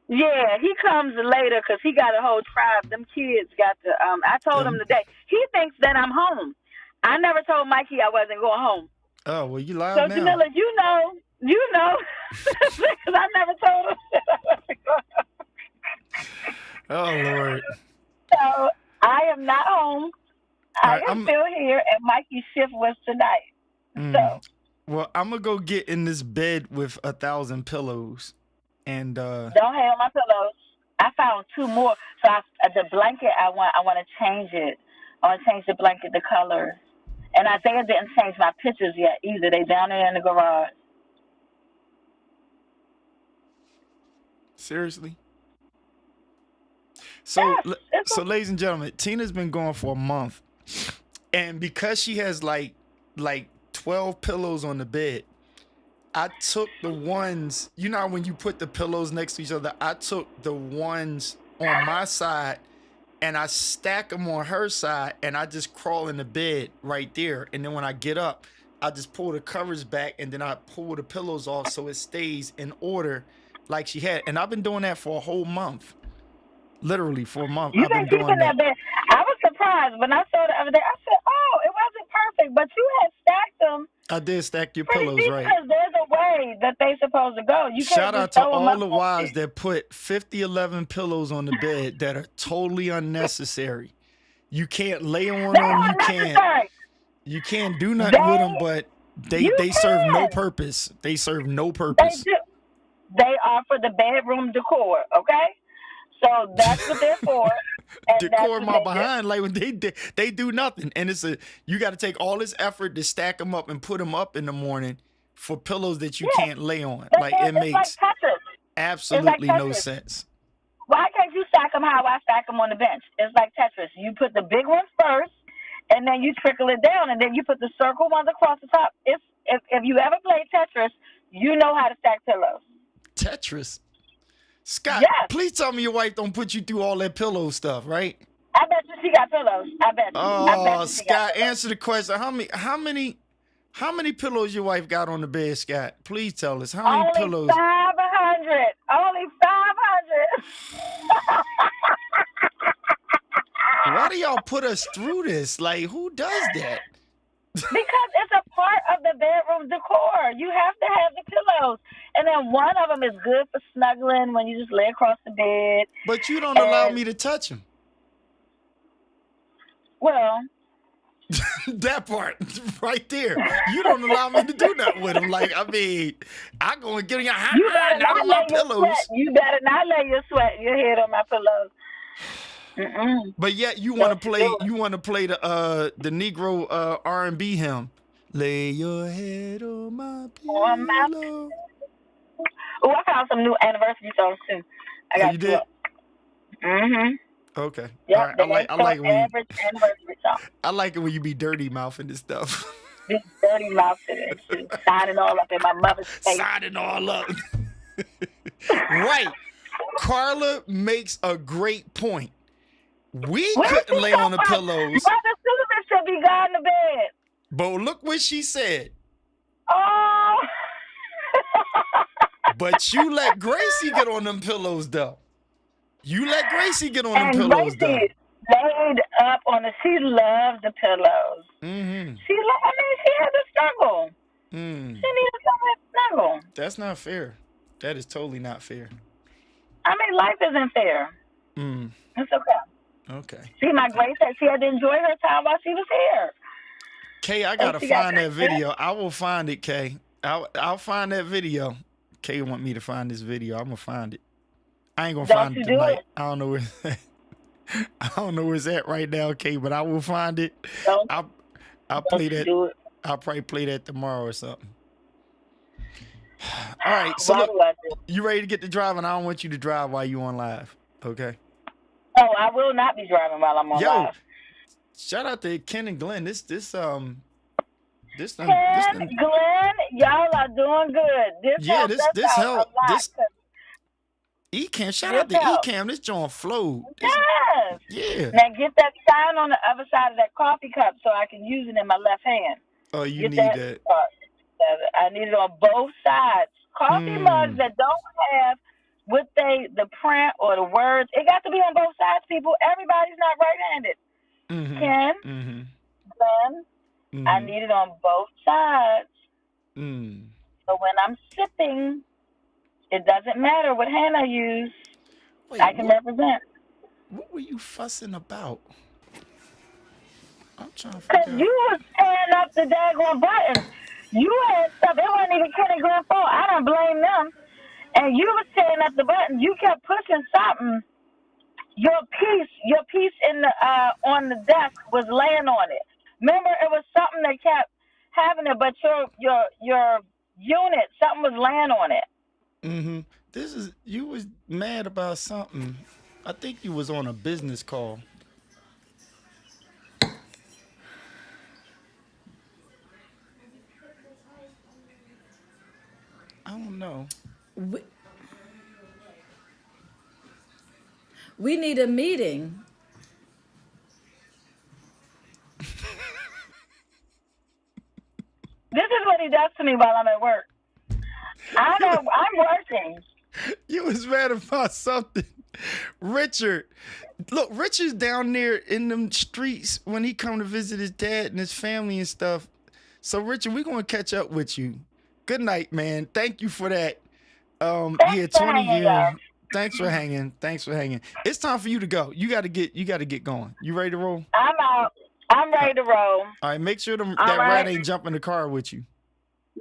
Speaker 7: Yeah, he comes later because he got a whole tribe. Them kids got to. I told him today. He thinks that I'm home. I never told Mikey I wasn't going home.
Speaker 1: Oh, well, you live
Speaker 7: So
Speaker 1: now.
Speaker 7: Jamila, you know, because I never told him that I wasn't going home.
Speaker 1: Oh, Lord.
Speaker 7: So I am not home. I
Speaker 1: All
Speaker 7: am
Speaker 1: right,
Speaker 7: still here, and Mikey's shift was tonight. So
Speaker 1: well, I'm gonna go get in this bed with 1,000 pillows, and
Speaker 7: don't hang on my pillows. I found 2 more. So the blanket I want to change it. I want to change the blanket, the colors. And Isaiah didn't change my pictures yet either. They down there in the garage.
Speaker 1: seriously. So,
Speaker 7: Yes,
Speaker 1: ladies and gentlemen, Tina's been going for a month, and because she has like 12 pillows on the bed, I took the ones. You know how when you put the pillows next to each other, I took the ones on my side, and I stack them on her side, and I just crawl in the bed right there. And then when I get up, I just pull the covers back, and then I pull the pillows off so it stays in order like she had. And I've been doing that for a whole month. Literally for a month,
Speaker 7: you
Speaker 1: I've been
Speaker 7: been keeping
Speaker 1: doing
Speaker 7: that
Speaker 1: that.
Speaker 7: bed. I was surprised when I saw it the other day. I said, "Oh, it wasn't perfect, but you had stacked them
Speaker 1: I did stack your
Speaker 7: pretty
Speaker 1: pillows
Speaker 7: deep
Speaker 1: right.
Speaker 7: because there's a way that they supposed to go. You
Speaker 1: Shout
Speaker 7: can't
Speaker 1: out
Speaker 7: just
Speaker 1: to
Speaker 7: throw them
Speaker 1: all
Speaker 7: up
Speaker 1: the
Speaker 7: there.
Speaker 1: wives that put 50, 11 pillows on the bed that are totally unnecessary. You can't lay on
Speaker 7: They
Speaker 1: them.
Speaker 7: are necessary.
Speaker 1: You can't do nothing with them, but
Speaker 7: You
Speaker 1: they serve no
Speaker 7: can.
Speaker 1: purpose. They serve no
Speaker 7: They
Speaker 1: purpose.
Speaker 7: do. They are for the bedroom decor. Okay, so that's what they're for. And that's
Speaker 1: Decor
Speaker 7: what
Speaker 1: my
Speaker 7: they do.
Speaker 1: behind like when they do nothing, and you got to take all this effort to stack them up and put them up in the morning for pillows that you can't lay on. Like it
Speaker 7: It's like
Speaker 1: makes
Speaker 7: Tetris.
Speaker 1: absolutely no
Speaker 7: Tetris.
Speaker 1: sense.
Speaker 7: Why can't you stack them how I stack them on the bench? It's like Tetris. You put the big ones first, and then you trickle it down, and then you put the circle ones across the top. If you ever played Tetris, you know how to stack pillows.
Speaker 1: Tetris. Scott,
Speaker 7: Yes.
Speaker 1: please tell me your wife don't put you through all that pillow stuff, right?
Speaker 7: I bet you she got pillows. I bet you. I bet
Speaker 1: Oh,
Speaker 7: you she got
Speaker 1: Scott,
Speaker 7: pillows.
Speaker 1: answer the question. How many pillows your wife got on the bed, Scott? Please tell us. How many
Speaker 7: Only
Speaker 1: pillows?
Speaker 7: 500. Only 500.
Speaker 1: Why do y'all put us through this? Like, who does that?
Speaker 7: Because it's a part of the bedroom decor. You have to have the pillows. And then one of them is good for snuggling when you just lay across the bed.
Speaker 1: But you don't allow me to touch them.
Speaker 7: Well,
Speaker 1: That part right there. You don't allow me to do nothing with them. Like, I mean, I go and get in your hand,
Speaker 7: you better
Speaker 1: not
Speaker 7: not
Speaker 1: on my
Speaker 7: lay your
Speaker 1: pillows.
Speaker 7: sweat. You better not lay your head on my pillows. Mm-mm.
Speaker 1: But yet you want to play the Negro R&B hymn. Lay your head on my pillow.
Speaker 7: Oh, I found some new anniversary songs too. I got
Speaker 1: you did?
Speaker 7: Mm-hmm.
Speaker 1: Okay.
Speaker 7: Yep,
Speaker 1: All right. I like when
Speaker 7: anniversary song.
Speaker 1: I like it when you be dirty mouthing this stuff.
Speaker 7: This dirty mouth and shit, signing all up in my mother's face.
Speaker 1: Signing all up. Right. Carla makes a great point. We couldn't lay on the pillows.
Speaker 7: Mother Susan should be gone to bed.
Speaker 1: But look what she said.
Speaker 7: Oh.
Speaker 1: But you let Gracie get on them pillows, though. You let Gracie get on them
Speaker 7: And
Speaker 1: pillows, though.
Speaker 7: Gracie laid up on the. She loved the pillows.
Speaker 1: Mm-hmm.
Speaker 7: She had to struggle.
Speaker 1: Mm.
Speaker 7: She needed something to struggle.
Speaker 1: That's not fair. That is totally not fair.
Speaker 7: I mean, life isn't fair.
Speaker 1: Mm.
Speaker 7: It's okay.
Speaker 1: Okay.
Speaker 7: See, my Grace said she had to enjoy her time while she was here.
Speaker 1: Kay, I gotta find that video. I will find it, Kay. I'll find that video. Kay want me to find this video. I'm gonna find it. I ain't gonna find it tonight. I don't know where I don't know where it's at right now, Kay, but I will find it. I'll play that. I'll probably play that tomorrow or something. All right, so look, you ready to get to driving? I don't want you to drive while you on live, okay?
Speaker 7: Oh, I will not be driving while I'm on live.
Speaker 1: Shout out to Ken and Glenn. This This done, this
Speaker 7: Ken,
Speaker 1: done,
Speaker 7: Glenn, y'all are doing good. This
Speaker 1: yeah,
Speaker 7: helps us
Speaker 1: this
Speaker 7: out a
Speaker 1: help.
Speaker 7: lot.
Speaker 1: This Ecamm, shout
Speaker 7: This
Speaker 1: out to
Speaker 7: helps.
Speaker 1: Ecamm. This joint flowed.
Speaker 7: Yes.
Speaker 1: Yeah.
Speaker 7: Now get that sign on the other side of that coffee cup so I can use it in my left hand.
Speaker 1: Oh, you
Speaker 7: Get
Speaker 1: need
Speaker 7: that.
Speaker 1: that.
Speaker 7: I need it on both sides. Coffee mugs that don't have with the print or the words, it got to be on both sides, people. Everybody's not right-handed. Ken, Glenn, I need it on both sides. So when I'm sipping, it doesn't matter what hand I use.
Speaker 1: Wait,
Speaker 7: I can represent.
Speaker 1: What were you fussing about? I'm trying to figure
Speaker 7: Because
Speaker 1: out.
Speaker 7: you was tearing up the daggone buttons. You had stuff. It wasn't even Kenny Grand's fault. I don't blame them. And you was tearing up the buttons. You kept pushing something. Your piece in the on the desk was laying on it. Remember, it was something that kept having it, but your unit, something was laying on it.
Speaker 1: You was mad about something. I think you was on a business call. I don't know.
Speaker 8: We need a meeting.
Speaker 7: This is what he does to me while I'm at work. I'm working.
Speaker 1: You was mad about something. Richard. Look, Richard's down there in them streets when he come to visit his dad and his family and stuff. So, Richard, we're going to catch up with you. Good night, man. Thank you for that.
Speaker 7: Thanks for
Speaker 1: 20
Speaker 7: hanging,
Speaker 1: years.
Speaker 7: guys.
Speaker 1: Thanks for hanging. Thanks for hanging. It's time for you to go. You got to get going. You ready to roll?
Speaker 7: I'm out. I'm ready to roll.
Speaker 1: All right, make sure that
Speaker 7: right.
Speaker 1: rat ain't jump in the car with you.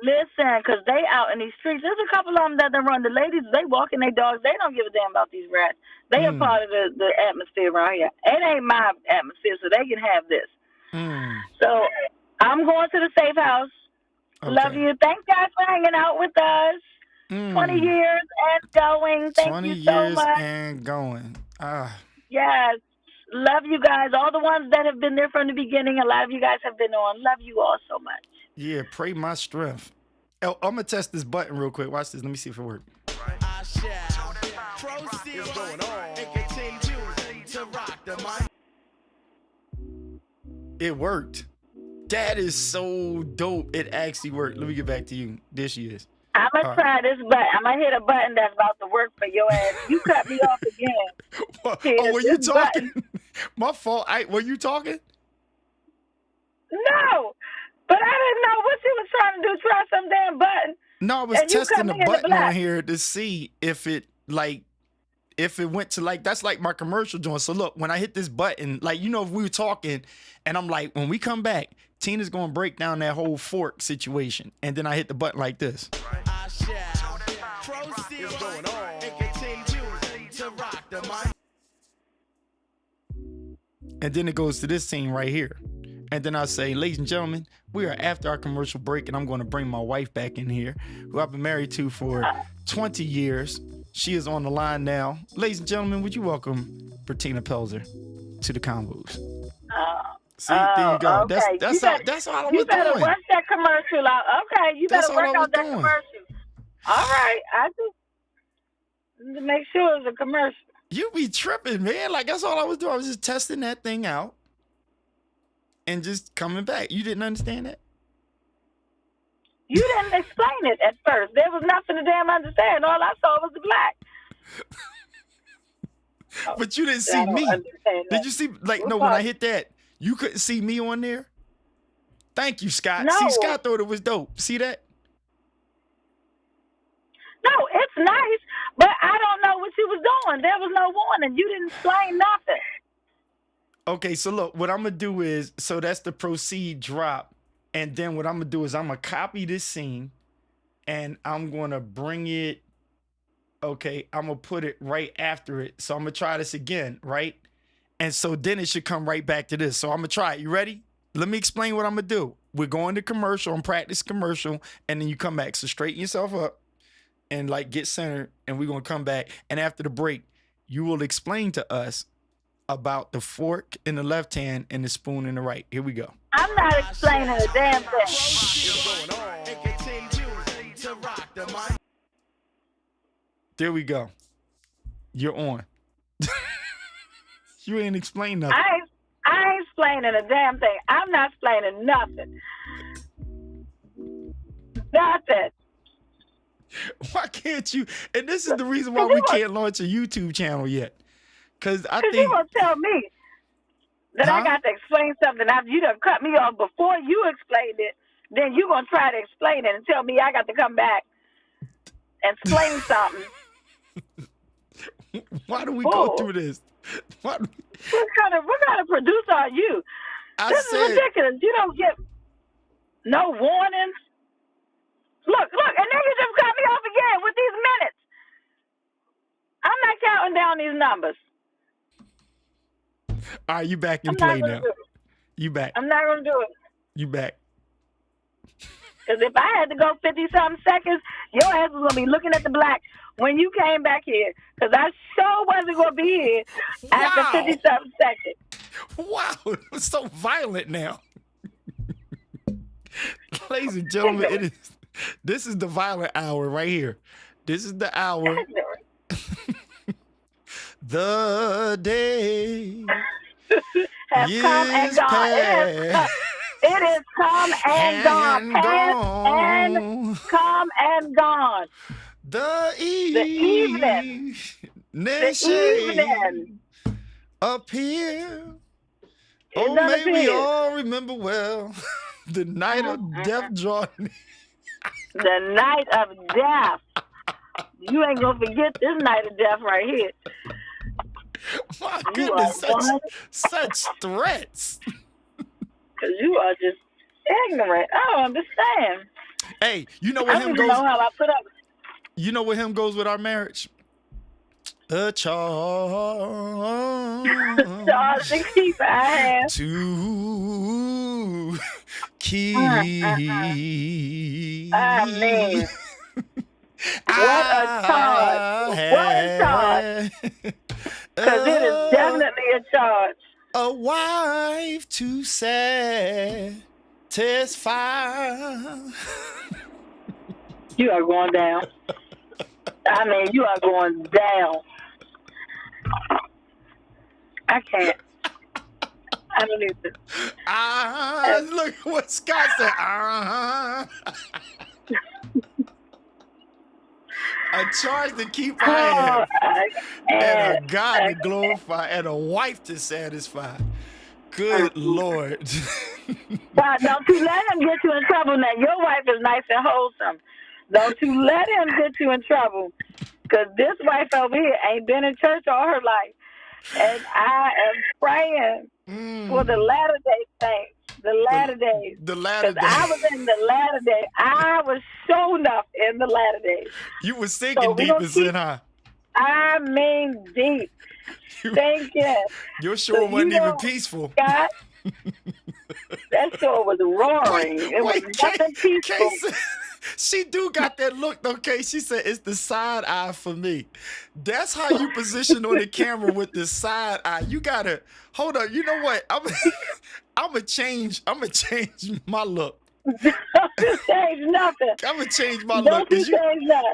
Speaker 7: Listen, because they out in these streets. There's a couple of them that run. The ladies, they walking their dogs. They don't give a damn about these rats. They are part of the atmosphere around here. It ain't my atmosphere, so they can have this. So I'm going to the safe house. Okay. Love you. Thanks, guys, for hanging out with us. 20 years and going. Thank you so much.
Speaker 1: 20 years and going.
Speaker 7: Yes. Love you guys. All the ones that have been there from the beginning. A lot of you guys have been on. Love you all so much.
Speaker 1: Yeah, pray my strength. Oh, I'm going to test this button real quick. Watch this. Let me see if it works.
Speaker 10: I shall proceed going on and continue to rock the mic.
Speaker 1: It worked. That is so dope. It actually worked. Let me get back to you. There she is.
Speaker 7: I'm going to try this button. I'm going to hit a button that's about to work for your ass. You cut me off again.
Speaker 1: Oh, were you talking? My fault. Were you talking?
Speaker 7: No. But I didn't know what you was trying to do. Try some damn button.
Speaker 1: No, I was testing the button on here to see if it went to that's like my commercial joint. So look, when I hit this button, if we were talking and I'm like, when we come back, Tina's going to break down that whole fork situation. And then I hit the button like this.
Speaker 10: I shall proceed going on and continue to rock the mic.
Speaker 1: And then it goes to this scene right here. And then I say, ladies and gentlemen, we are after our commercial break, and I'm going to bring my wife back in here, who I've been married to for 20 years. She is on the line now. Ladies and gentlemen, would you welcome Bertina Pelzer to the Combos? See, there you go.
Speaker 7: Okay.
Speaker 1: That's all I was doing.
Speaker 7: You better work that commercial out. Okay, you better work out that commercial. All right. I just make sure it's a commercial.
Speaker 1: You be tripping, man. That's all I was doing. I was just testing that thing out. And just coming back. You didn't understand that?
Speaker 7: You didn't explain it at first. There was nothing to damn understand. All I saw was the black.
Speaker 1: But you didn't see me. Did you see? When I hit that, you couldn't see me on there? Thank you, Scott.
Speaker 7: No.
Speaker 1: See, Scott thought it was dope. See that?
Speaker 7: No, it's nice, but I don't know what you was doing. There was no warning. You didn't explain nothing.
Speaker 1: Okay, so look, what I'm going to do is, so that's the proceed drop. And then what I'm going to do is I'm going to copy this scene and I'm going to bring it. Okay, I'm going to put it right after it. So I'm going to try this again, right? And so then it should come right back to this. So I'm going to try it. You ready? Let me explain what I'm going to do. We're going to commercial and practice commercial. And then you come back. So straighten yourself up and get centered. And we're going to come back. And after the break, you will explain to us about the fork in the left hand and the spoon in the right. Here we go.
Speaker 7: I'm not explaining a damn thing.
Speaker 10: Still going on and continue to rock the mic.
Speaker 1: There we go. You're on. You ain't explain nothing.
Speaker 7: I ain't explaining a damn thing. I'm not explaining nothing. Nothing.
Speaker 1: Why can't you? And this is the reason why we can't launch a YouTube channel yet. Because I think
Speaker 7: you gonna tell me that I got to explain something after you done cut me off before you explained it. Then you gonna try to explain it and tell me I got to come back and explain something.
Speaker 1: Why do we go through this?
Speaker 7: What kind of producer are you? This is ridiculous. You don't get no warnings. Look, and then you just cut me off again with these minutes. I'm not counting down these numbers.
Speaker 1: All right, you back in play now. You back.
Speaker 7: I'm not gonna do it.
Speaker 1: You back.
Speaker 7: Because if I had to go 50-something seconds, your ass was going to be looking at the black when you came back here. Because I sure wasn't going to be here after 50-something seconds.
Speaker 1: Wow, it's so violent now. Ladies and gentlemen, this is the violent hour right here. This is the hour. The day
Speaker 7: has come and gone. It is come and gone. Past and come and gone.
Speaker 1: The
Speaker 7: evening.
Speaker 1: Up here. Oh, may we all remember well. The night of death drawing near.
Speaker 7: The night of death. You ain't gonna forget this night of death right here.
Speaker 1: My goodness, such threats.
Speaker 7: Because you are just ignorant. I don't understand.
Speaker 1: Hey, you know what him goes?
Speaker 7: Know how I put up.
Speaker 1: You know what him goes with our marriage? A charge.
Speaker 7: Charge to keep. I have
Speaker 1: to keep.
Speaker 7: I mean, what a charge! What a charge! Because it is definitely a charge.
Speaker 1: A wife to satisfy.
Speaker 7: You are going down. I mean, you are going down. I can't. I don't need this.
Speaker 1: Look what Scott said. A charge to keep our hand, and a God to glorify, and a wife to satisfy. Good Lord.
Speaker 7: But don't you let him get you in trouble now. Your wife is nice and wholesome. Don't you let him get you in trouble. Because this wife over here ain't been in church all her life. And I am praying for the latter day saints. The latter days.
Speaker 1: The latter days.
Speaker 7: Because I was in the latter days. I was shown enough in the latter days.
Speaker 1: You were sinking deep in sin, huh?
Speaker 7: I mean deep. Thinking.
Speaker 1: Your shore wasn't even peaceful.
Speaker 7: Scott, that shore was roaring. It was nothing peaceful.
Speaker 1: She do got that look, okay? She said it's the side eye for me. That's how you position on the camera with the side eye. You gotta hold up. You know what? I'm gonna change my look.
Speaker 7: Don't change nothing.
Speaker 1: I'm gonna change my
Speaker 7: look.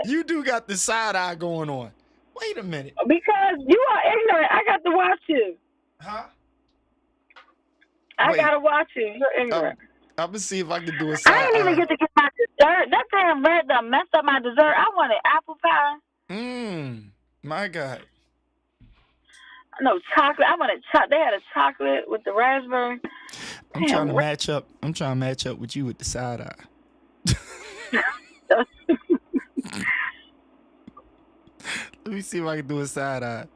Speaker 1: You do got the side eye going on. Wait a minute.
Speaker 7: Because you are ignorant. I got to watch you.
Speaker 1: Huh?
Speaker 7: I gotta watch you. You're ignorant.
Speaker 1: I'm gonna see if I can do a side eye.
Speaker 7: I didn't even get to get my dessert. That damn red done messed up my dessert. I wanted apple pie.
Speaker 1: My God.
Speaker 7: No chocolate. I wanted chocolate. They had a chocolate with the raspberry.
Speaker 1: I'm trying to match up with you with the side eye. Let me see if I can do a side eye.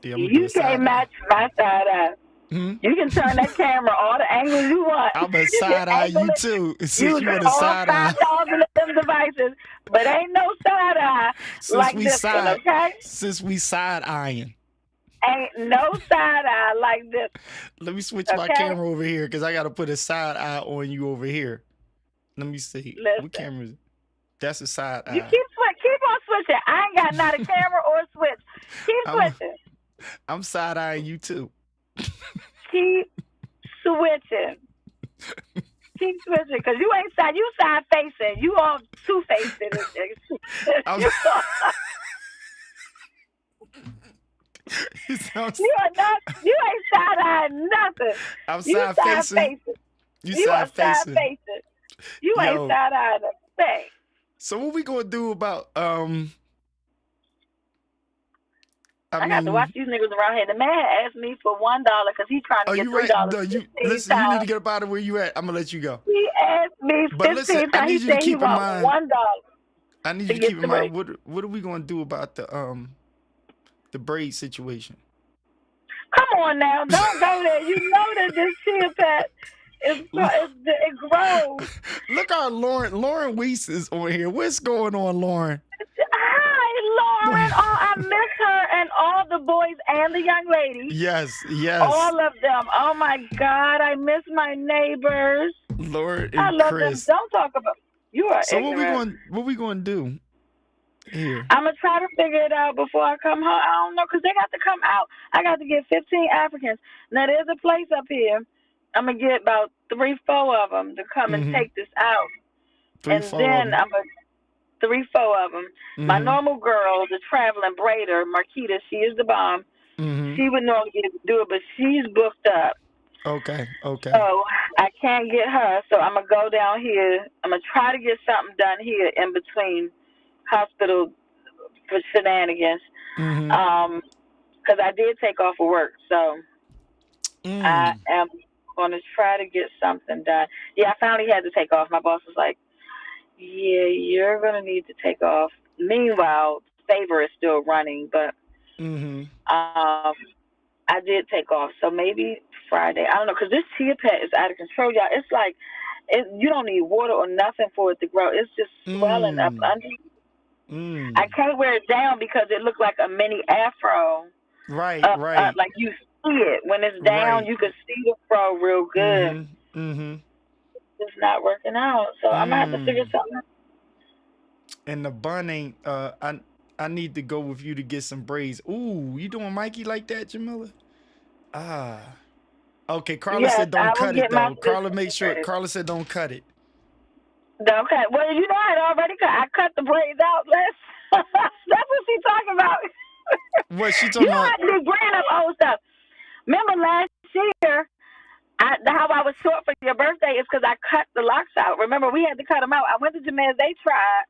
Speaker 7: You can't match my side eye. You can turn that camera all the angles you want.
Speaker 1: I'm a side eye you too. Since you want a side eye.
Speaker 7: 5,000 of them devices, but ain't no side eye like this one, okay?
Speaker 1: Since we side eyeing.
Speaker 7: Ain't no side eye like this.
Speaker 1: Let me switch my camera over here because I got to put a side eye on you over here. Let me see.
Speaker 7: Listen.
Speaker 1: What camera is it? That's a side eye.
Speaker 7: You keep on switching. I ain't got not a camera or a switch. Keep switching.
Speaker 1: I'm side eyeing you too.
Speaker 7: keep switching. Keep switching, because you ain't side. You side facing. You all two faced in this
Speaker 1: I'm,
Speaker 7: nigga.
Speaker 1: it sounds,
Speaker 7: You are not. You ain't side eyeing nothing.
Speaker 1: I'm
Speaker 7: You
Speaker 1: side
Speaker 7: side
Speaker 1: facing.
Speaker 7: facing.
Speaker 1: You
Speaker 7: You are
Speaker 1: side
Speaker 7: side
Speaker 1: facing.
Speaker 7: facing. You ain't
Speaker 1: Yo.
Speaker 7: side eyeing a thing.
Speaker 1: So what we gonna do about
Speaker 7: I got to watch these niggas around here. The man asked me for $1 because he's trying to
Speaker 1: Oh,
Speaker 7: get
Speaker 1: you right?
Speaker 7: $3
Speaker 1: No, you
Speaker 7: 15
Speaker 1: listen. You need to
Speaker 7: times.
Speaker 1: get up out of where you at. I'm gonna let you go.
Speaker 7: He asked me
Speaker 1: But
Speaker 7: 15
Speaker 1: listen, I
Speaker 7: times.
Speaker 1: need
Speaker 7: He
Speaker 1: you to
Speaker 7: said he
Speaker 1: keep in
Speaker 7: want
Speaker 1: mind.
Speaker 7: $1
Speaker 1: I need
Speaker 7: to
Speaker 1: you to
Speaker 7: get
Speaker 1: keep in mind
Speaker 7: 3.
Speaker 1: what are we gonna do about the braid situation?
Speaker 7: Come on now, don't go there. You know that this chia pet it grows.
Speaker 1: Look, our Lauren Weiss is on here. What's going on, Lauren?
Speaker 7: Hi, Lauren. Oh, I miss her and all the boys and the young ladies.
Speaker 1: Yes.
Speaker 7: All of them. Oh my God, I miss my neighbors.
Speaker 1: Lauren and
Speaker 7: I love
Speaker 1: Chris.
Speaker 7: them. Don't talk about. You are
Speaker 1: So
Speaker 7: ignorant.
Speaker 1: what we going to do here?
Speaker 7: I'm gonna try to figure it out before I come home. I don't know, because they got to come out. I got to get 15 Africans. Now there's a place up here. I'm gonna get about 3, 4 of them to come and take this out,
Speaker 1: 3,
Speaker 7: and
Speaker 1: 4
Speaker 7: then
Speaker 1: of them.
Speaker 7: I'm gonna 3, 4 of them. My normal girl, the traveling braider, Marquita, she is the bomb. She would normally do it, but she's booked up.
Speaker 1: Okay.
Speaker 7: So I can't get her. So I'm gonna go down here. I'm gonna try to get something done here in between hospital for shenanigans. Because I did take off of work, so I am gonna try to get something done. Yeah, I finally had to take off. My boss was like, "Yeah, you're gonna need to take off." Meanwhile, Favor is still running, but I did take off. So maybe Friday. I don't know, because this chia pet is out of control, y'all. It's like you don't need water or nothing for it to grow. It's just swelling up under. I can't wear it down because it looked like a mini afro.
Speaker 1: Right.
Speaker 7: Like you see it. When it's down, you can see the fro real good. It's not working out. So I'm going to have to figure something out.
Speaker 1: And the bun ain't, I need to go with you to get some braids. Ooh, you doing Mikey like that, Jamila? Okay, Carla said don't cut it, though. Carla said don't cut it.
Speaker 7: Okay. Well, you know I already cut. I cut the braids out. That's what she's talking about.
Speaker 1: What she talking about?
Speaker 7: You know I be bringing up old stuff. Remember last year, how I was short for your birthday is because I cut the locks out. Remember, we had to cut them out. I went to Jameez. They tried.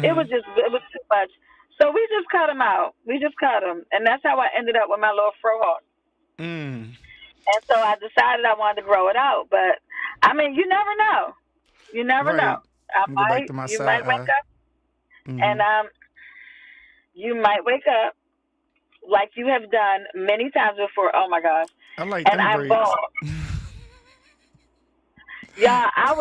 Speaker 7: It was too much. So we just cut them out. We just cut them. And that's how I ended up with my little fro hawk. And so I decided I wanted to grow it out. But, I mean, you never know. You never know. You might wake up and you might wake up like you have done many times before. Oh my gosh.
Speaker 1: I like them braids.
Speaker 7: Bald. Yeah, I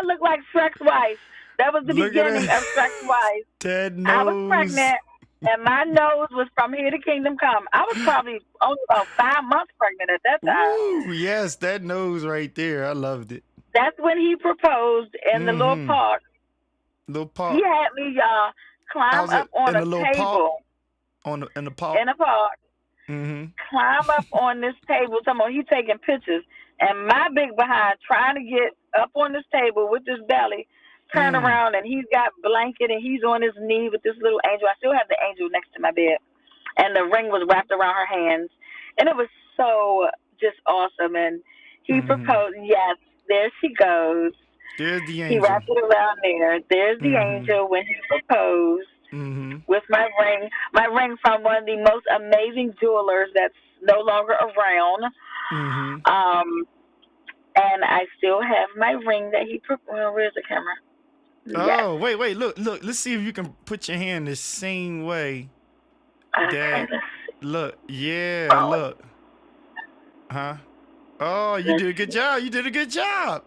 Speaker 7: look like Shrek's wife. That was the beginning of Shrek's wife.
Speaker 1: Dead nose.
Speaker 7: I was pregnant and my nose was from here to Kingdom Come. I was probably only about 5 months pregnant at that time.
Speaker 1: Ooh, yes, that nose right there. I loved it.
Speaker 7: That's when he proposed in the little park.
Speaker 1: Little park.
Speaker 7: He had me climb up on a table.
Speaker 1: In the park.
Speaker 7: In a park. Climb up on this table. He taking pictures. And my big behind trying to get up on this table with this belly, turn around, and he's got blanket and he's on his knee with this little angel. I still have the angel next to my bed. And the ring was wrapped around her hands. And it was so just awesome. And he proposed. Yes, there she goes.
Speaker 1: There's the angel.
Speaker 7: He wrapped it around there. There's the angel when he proposed with my ring from one of the most amazing jewelers that's no longer around. And I still have my ring that he proposed. Where's the camera?
Speaker 1: Oh, wait, look. Let's see if you can put your hand the same way. Look, look. Huh? Oh, you did a good job.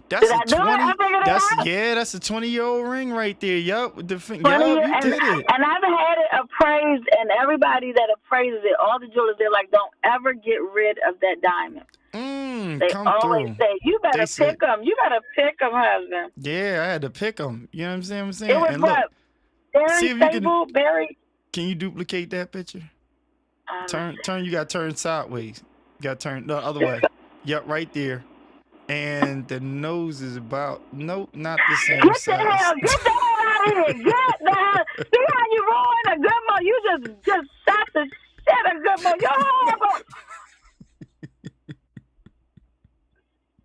Speaker 1: That's a 20. That's a 20-year-old ring right there. Yup, with the finger. You did it.
Speaker 7: And I've had it appraised, and everybody that appraises it, all the jewelers, they're like, don't ever get rid of that diamond. They always say, you better pick them. You better pick them, husband.
Speaker 1: Yeah, I had to pick them. You know what I'm saying?
Speaker 7: It was what? Very stable, very.
Speaker 1: Can you duplicate that picture? Turn. You got to turn sideways. Got turned the other way. Yep, right there. And the nose is about nope, not the same
Speaker 7: Get the
Speaker 1: size.
Speaker 7: hell out of here. Get the hell. See how you ruined a good mo? You just shot the shit a good mo. You're horrible.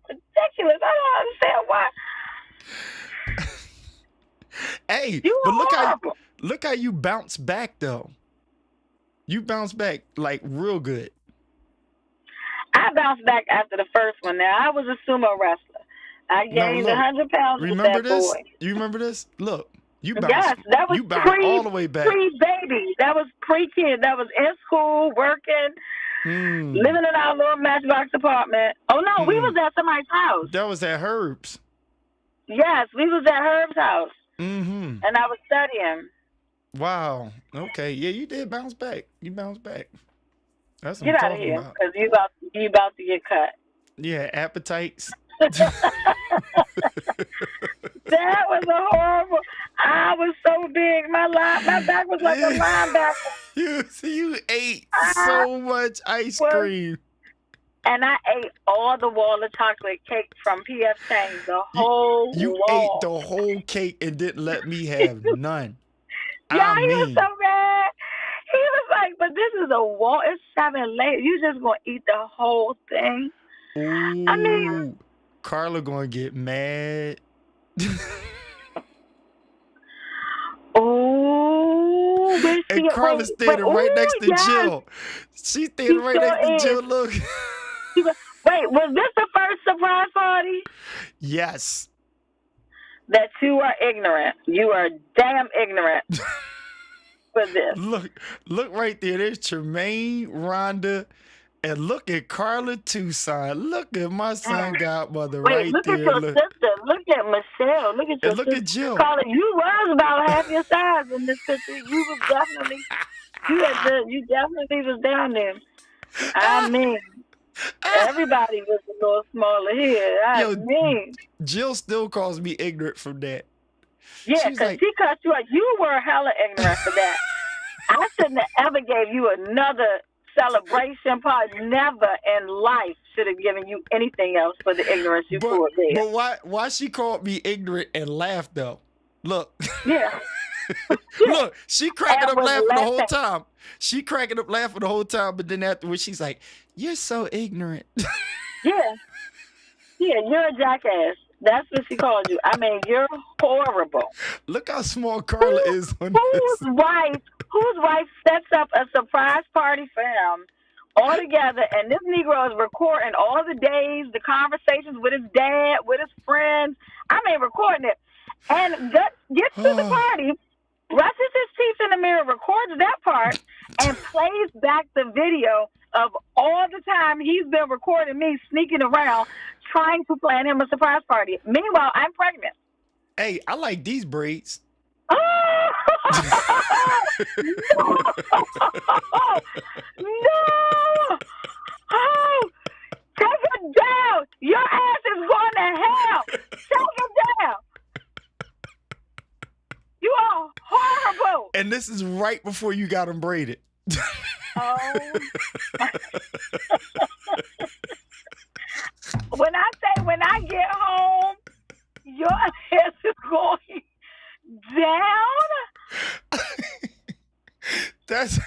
Speaker 7: Ridiculous. I don't understand why.
Speaker 1: Hey,
Speaker 7: You
Speaker 1: but
Speaker 7: horrible.
Speaker 1: look how you bounce back though. You bounce back like real good.
Speaker 7: I bounced back after the first one. Now, I was a sumo wrestler. I gained
Speaker 1: look.
Speaker 7: 100 pounds
Speaker 1: Remember
Speaker 7: with that
Speaker 1: this?
Speaker 7: boy.
Speaker 1: You remember this? Look, you bounce.
Speaker 7: Yes, that was
Speaker 1: you bounce all the way back.
Speaker 7: pre-baby. That was pre-kid. That was in school, working, living in our little matchbox apartment. Oh, no, we was at somebody's house.
Speaker 1: That was at Herb's.
Speaker 7: Yes, we was at Herb's house.
Speaker 1: Mm-hmm.
Speaker 7: And I was studying.
Speaker 1: Wow. Okay. Yeah, you did bounce back. You bounced back. That's what
Speaker 7: Get
Speaker 1: I'm
Speaker 7: out of
Speaker 1: talking
Speaker 7: here,
Speaker 1: about.
Speaker 7: because you about to get cut.
Speaker 1: Yeah, appetites.
Speaker 7: That was a horrible. I was so big. My back was like a linebacker.
Speaker 1: You ate so much ice cream.
Speaker 7: And I ate all the wall of chocolate cake from P.F. Chang's, the whole
Speaker 1: You
Speaker 7: wall.
Speaker 1: ate the whole cake and didn't let me have none.
Speaker 7: Yeah, he was so mad. He was like, but this is a wall. It's 7 layers. You just going to eat the whole thing?
Speaker 1: Ooh,
Speaker 7: I mean,
Speaker 1: Carla going to get mad.
Speaker 7: Oh,
Speaker 1: and Carla standing right next to Jill. She's standing right next to Jill. Look.
Speaker 7: Wait, was this the first surprise party?
Speaker 1: Yes.
Speaker 7: That you are ignorant. You are damn ignorant for this.
Speaker 1: Look right there. There's Tremaine, Rhonda, and look at Carla Tucson. Look at my son godmother right
Speaker 7: look
Speaker 1: there.
Speaker 7: Look at your sister. Look at Michelle. Look at your
Speaker 1: look
Speaker 7: sister.
Speaker 1: at Jill.
Speaker 7: Carla, you was about half your size in this picture. You was definitely, you definitely was down there. I mean, everybody was a little smaller here.
Speaker 1: Jill still calls me ignorant from that.
Speaker 7: Yeah, because she cut you out. You were hella ignorant for that. I shouldn't have ever gave you another celebration party. Never in life should have given you anything else for the ignorance you poured there.
Speaker 1: But why she called me ignorant and laughed though? Look.
Speaker 7: Yeah.
Speaker 1: Look, she cracking up laughing the whole time. She cracking up laughing the whole time, but then afterwards she's like, "You're so ignorant."
Speaker 7: Yeah. Yeah, you're a jackass. That's what she called you. I mean, you're horrible.
Speaker 1: Look how small Carla is on
Speaker 7: whose wife sets up a surprise party for him all together, and this Negro is recording all the days, the conversations with his dad, with his friends. I mean, recording it. And gets to the party, brushes his teeth in the mirror, records that part, and plays back the video of all the time he's been recording me sneaking around trying to plan him a surprise party. Meanwhile, I'm pregnant.
Speaker 1: Hey, I like these braids.
Speaker 7: Oh! No! Oh! Take it down! Your ass is going to hell! Take it down! You are horrible!
Speaker 1: And this is right before you got them braided.
Speaker 7: Oh. When I get home, your ass is going down.
Speaker 1: That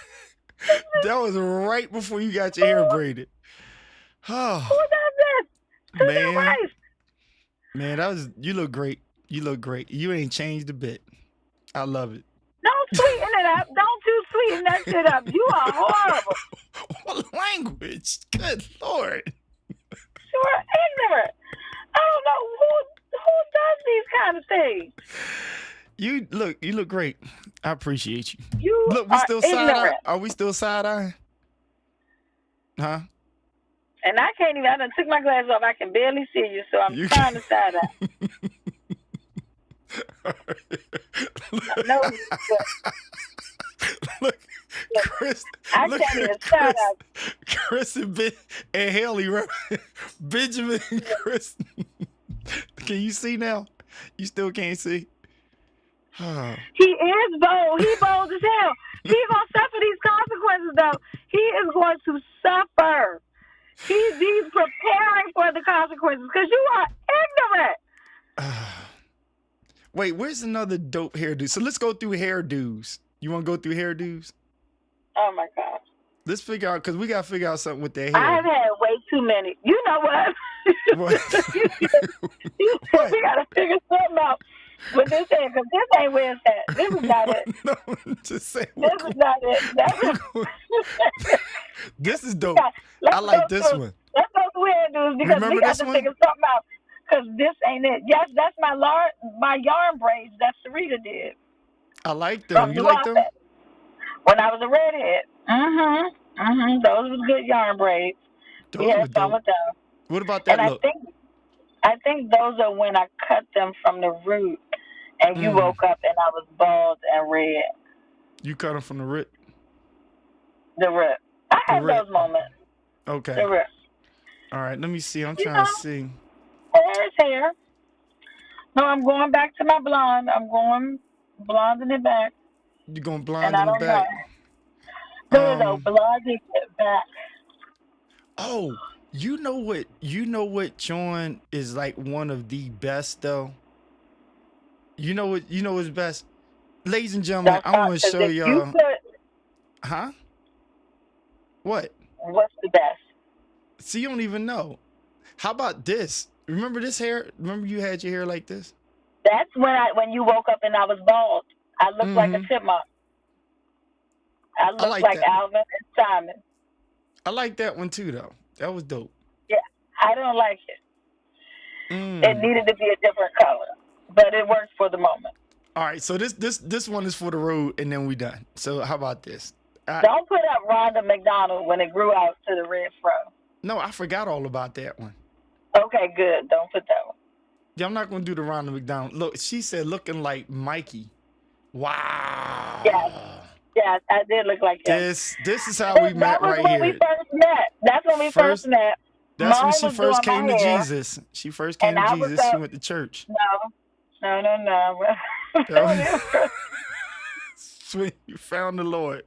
Speaker 1: was right before you got your hair braided. Oh,
Speaker 7: who does this?
Speaker 1: Man, you look great. You look great. You ain't changed a bit. I love it.
Speaker 7: Don't sweeten it up. Don't you sweeten that shit up. You are horrible.
Speaker 1: What language? Good Lord.
Speaker 7: You are ignorant. I don't know who does these kind of things.
Speaker 1: You look great. I appreciate you.
Speaker 7: You
Speaker 1: look, we
Speaker 7: are
Speaker 1: still side eye.
Speaker 7: ignorant.
Speaker 1: Are we still side eye? Huh?
Speaker 7: And I can't even. I done took my glasses off. I can barely see you, so I'm trying to side eye. No,
Speaker 1: look, Chris.
Speaker 7: I
Speaker 1: look
Speaker 7: can't even
Speaker 1: at
Speaker 7: side eye.
Speaker 1: Chris and Haley, Benjamin and Chris. Can you see now? You still can't see?
Speaker 7: He is bold. He bold as hell. He's going to suffer these consequences, though. He is going to suffer. He's preparing for the consequences because you are ignorant.
Speaker 1: Wait, where's another dope hairdo? So let's go through hairdos. You want to go through hairdos?
Speaker 7: Oh my gosh.
Speaker 1: Let's figure out, because we got to figure out something with that
Speaker 7: I
Speaker 1: hair.
Speaker 7: have had way too many. You know what?
Speaker 1: What?
Speaker 7: What? We got to figure something out with this hair because this ain't where it's at. This is not it.
Speaker 1: No, just say
Speaker 7: This is not it.
Speaker 1: This is dope. I like this one.
Speaker 7: Let's go through hairdos because
Speaker 1: Remember
Speaker 7: we got
Speaker 1: this
Speaker 7: to
Speaker 1: one?
Speaker 7: figure something out because this ain't it. Yes, that's my yarn braids that Sarita did.
Speaker 1: I like them. You like them?
Speaker 7: When I was a redhead. Those was good yarn braids.
Speaker 1: Those
Speaker 7: We
Speaker 1: were
Speaker 7: had fun
Speaker 1: dope.
Speaker 7: with them.
Speaker 1: What about that
Speaker 7: And
Speaker 1: look?
Speaker 7: I think those are when I cut them from the root and you woke up and I was bald and red.
Speaker 1: You cut them from the root?
Speaker 7: The root. I had those moments.
Speaker 1: Okay.
Speaker 7: The root.
Speaker 1: All right, let me see. I'm trying to see.
Speaker 7: Hair is hair. No, I'm going back to my blonde. I'm going blonde in the back.
Speaker 1: You going blonde
Speaker 7: And I
Speaker 1: in the
Speaker 7: don't
Speaker 1: back?
Speaker 7: know. Blonde in the back.
Speaker 1: Oh, you know what John is like one of the best though? You know what's best? Ladies and gentlemen, I want to show y'all. Huh? What?
Speaker 7: What's the best?
Speaker 1: See, you don't even know. How about this? Remember this hair? Remember you had your hair like this?
Speaker 7: That's when you woke up and I was bald. I looked like a chipmunk. I looked like
Speaker 1: that.
Speaker 7: Alvin and Simon.
Speaker 1: I like that one too, though. That was dope.
Speaker 7: Yeah, I don't like it. It needed to be a different color, but it works for the moment.
Speaker 1: All right, so this one is for the road, and then we done. So how about this?
Speaker 7: Don't put up Rhonda McDonald when it grew out to the red fro.
Speaker 1: No, I forgot all about that one.
Speaker 7: Okay, good. Don't put that one.
Speaker 1: Yeah, I'm not gonna do the Ronald McDonald. Look, she said looking like Mikey. Wow.
Speaker 7: Yes, I did look like him.
Speaker 1: This is how we met right here.
Speaker 7: That's when we first met. That's when we first met.
Speaker 1: That's when
Speaker 7: Mom
Speaker 1: she
Speaker 7: was
Speaker 1: first
Speaker 7: doing
Speaker 1: came
Speaker 7: my
Speaker 1: to
Speaker 7: hair.
Speaker 1: Jesus. She first came to Jesus. She went to church.
Speaker 7: No.
Speaker 1: Sweet, you found the Lord.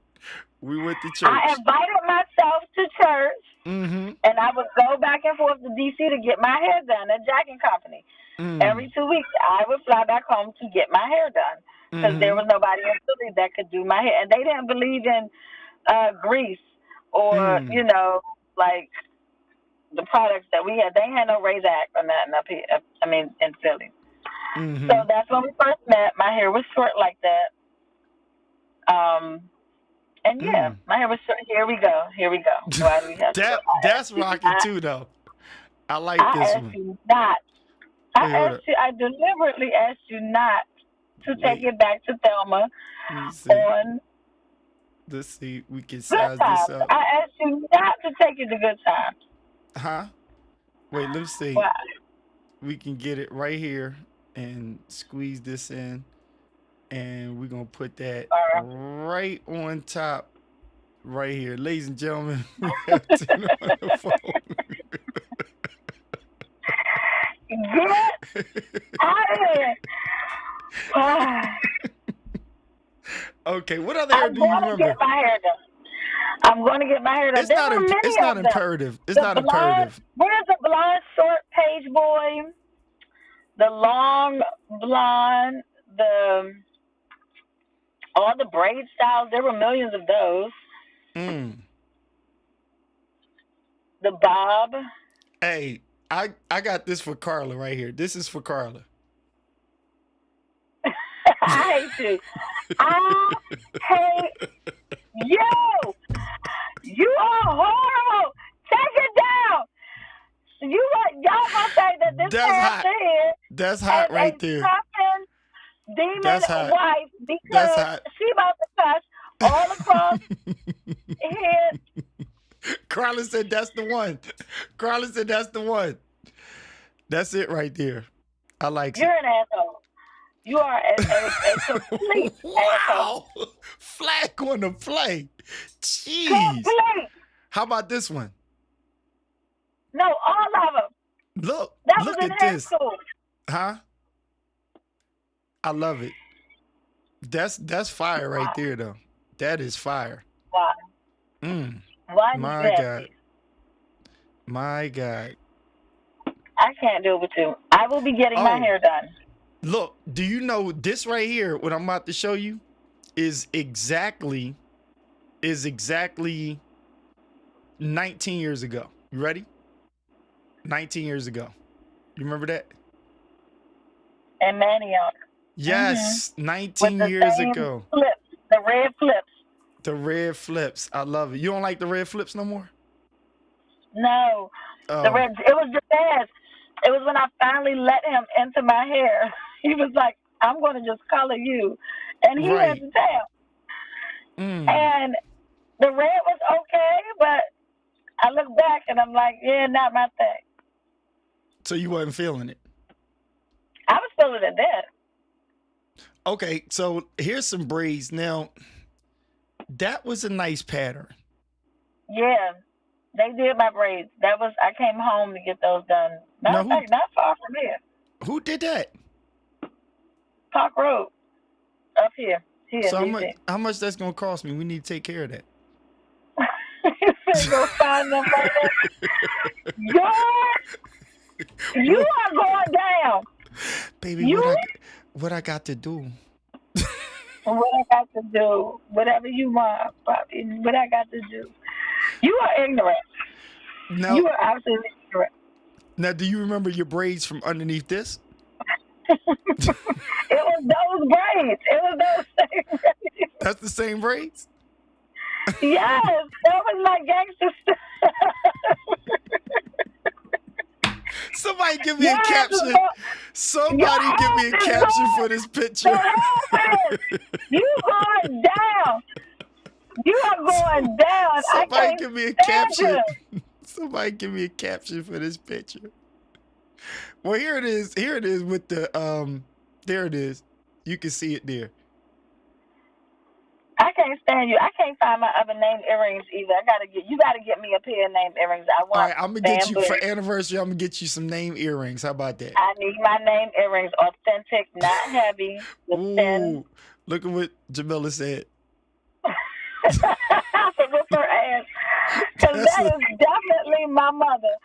Speaker 1: We went to church.
Speaker 7: I invited myself to church, and I would go back and forth to D.C. to get my hair done at Jack and Company. Every 2 weeks, I would fly back home to get my hair done because there was nobody in Philly that could do my hair, and they didn't believe in grease or like the products that we had. They had no razor act or nothing up here. I mean, in Philly. So that's when we first met. My hair was short like that. And yeah, my hair was short. Here we go. Why do we have
Speaker 1: that's rocking too, though. I like this one.
Speaker 7: You not. I deliberately asked you not to take it back to Thelma on
Speaker 1: Let's see. We can
Speaker 7: good
Speaker 1: size
Speaker 7: times.
Speaker 1: this up.
Speaker 7: I asked you not to take it to good times.
Speaker 1: Huh? Wait, let's see.
Speaker 7: Why?
Speaker 1: We can get it right here and squeeze this in. And we're going to put that right on top right here. Ladies and gentlemen, we have Tina on the phone.
Speaker 7: Get out of here.
Speaker 1: Okay, what other hair do you remember?
Speaker 7: Get my hair done. I'm going to get my hair done.
Speaker 1: It's not imperative. It's not imperative.
Speaker 7: Where's the blonde short page boy? The long blonde, all the braid styles. There were millions of those. The bob.
Speaker 1: Hey, I got this for Carla right here. This is for Carla.
Speaker 7: I hate you. I hate you. You are horrible. Take it down. Y'all gonna say that this
Speaker 1: That's hot.
Speaker 7: here
Speaker 1: That's hot right there.
Speaker 7: Demon
Speaker 1: That's hot.
Speaker 7: wife because
Speaker 1: That's hot.
Speaker 7: she about to cuss all across here.
Speaker 1: Carla said that's the one. Carla said that's the one. That's it right there. I like it.
Speaker 7: You're an asshole. You are a complete asshole.
Speaker 1: Flag on the play. Jeez.
Speaker 7: Complete.
Speaker 1: How about this one?
Speaker 7: No, all of them. That
Speaker 1: Look
Speaker 7: was in
Speaker 1: at
Speaker 7: high
Speaker 1: this.
Speaker 7: school.
Speaker 1: Huh? I love it. That's fire right there, though. That is fire.
Speaker 7: Why?
Speaker 1: Mm.
Speaker 7: Why?
Speaker 1: My God. My God.
Speaker 7: I can't do it with you. I will be getting my
Speaker 1: Oh,
Speaker 7: hair done.
Speaker 1: look, do you know this right here, what I'm about to show you is exactly 19 years ago. You ready? 19 years ago. You remember that?
Speaker 7: And Manioc.
Speaker 1: Yes,
Speaker 7: With
Speaker 1: 19
Speaker 7: the
Speaker 1: years
Speaker 7: same
Speaker 1: ago.
Speaker 7: flips, the red flips.
Speaker 1: The red flips. I love it. You don't like the red flips no more?
Speaker 7: No, the
Speaker 1: Oh,
Speaker 7: red. It was just as. It was when I finally let him into my hair. He was like, "I'm going to just color you," and he had
Speaker 1: right.
Speaker 7: to tell.
Speaker 1: Mm.
Speaker 7: And the red was okay, but I look back and I'm like, yeah, not my thing.
Speaker 1: So you wasn't feeling it.
Speaker 7: I was feeling it then.
Speaker 1: Okay, so here's some braids. Now, that was a nice pattern.
Speaker 7: Yeah, they did my braids. That was I came home to get those done. Matter
Speaker 1: Now,
Speaker 7: of fact, not far from here,
Speaker 1: who did that?
Speaker 7: Park Road, up here, here in
Speaker 1: So
Speaker 7: DC.
Speaker 1: how much that's gonna cost me? We need to take care of that.
Speaker 7: You finna go find them right there. You are going down.
Speaker 1: Baby,
Speaker 7: You
Speaker 1: what I got to do?
Speaker 7: what I got to do, whatever you want, Bobby. What I got to do. You are ignorant.
Speaker 1: Now,
Speaker 7: You are absolutely ignorant.
Speaker 1: now, do you remember your braids from underneath this?
Speaker 7: It was those braids. It was those same braids.
Speaker 1: That's the same braids?
Speaker 7: Yes, that was my gangster stuff.
Speaker 1: Somebody give me
Speaker 7: Yes,
Speaker 1: a caption. Somebody give me a caption for this picture.
Speaker 7: You going down. You are going down.
Speaker 1: Somebody
Speaker 7: I can't
Speaker 1: give me a
Speaker 7: stand
Speaker 1: caption.
Speaker 7: you.
Speaker 1: Somebody give me a caption for this picture. Well, here it is. Here it is with the there it is. You can see it there.
Speaker 7: I can't stand you. I can't find my other name earrings either. You gotta get me a pair of name earrings. I want
Speaker 1: All right, I'm gonna get you
Speaker 7: bamboo.
Speaker 1: for anniversary. I'm gonna get you some name earrings. How about that?
Speaker 7: I need my name earrings authentic, not heavy. The thin.
Speaker 1: Ooh, look at what Jamila said.
Speaker 7: To whip her ass. Because that is definitely my mother.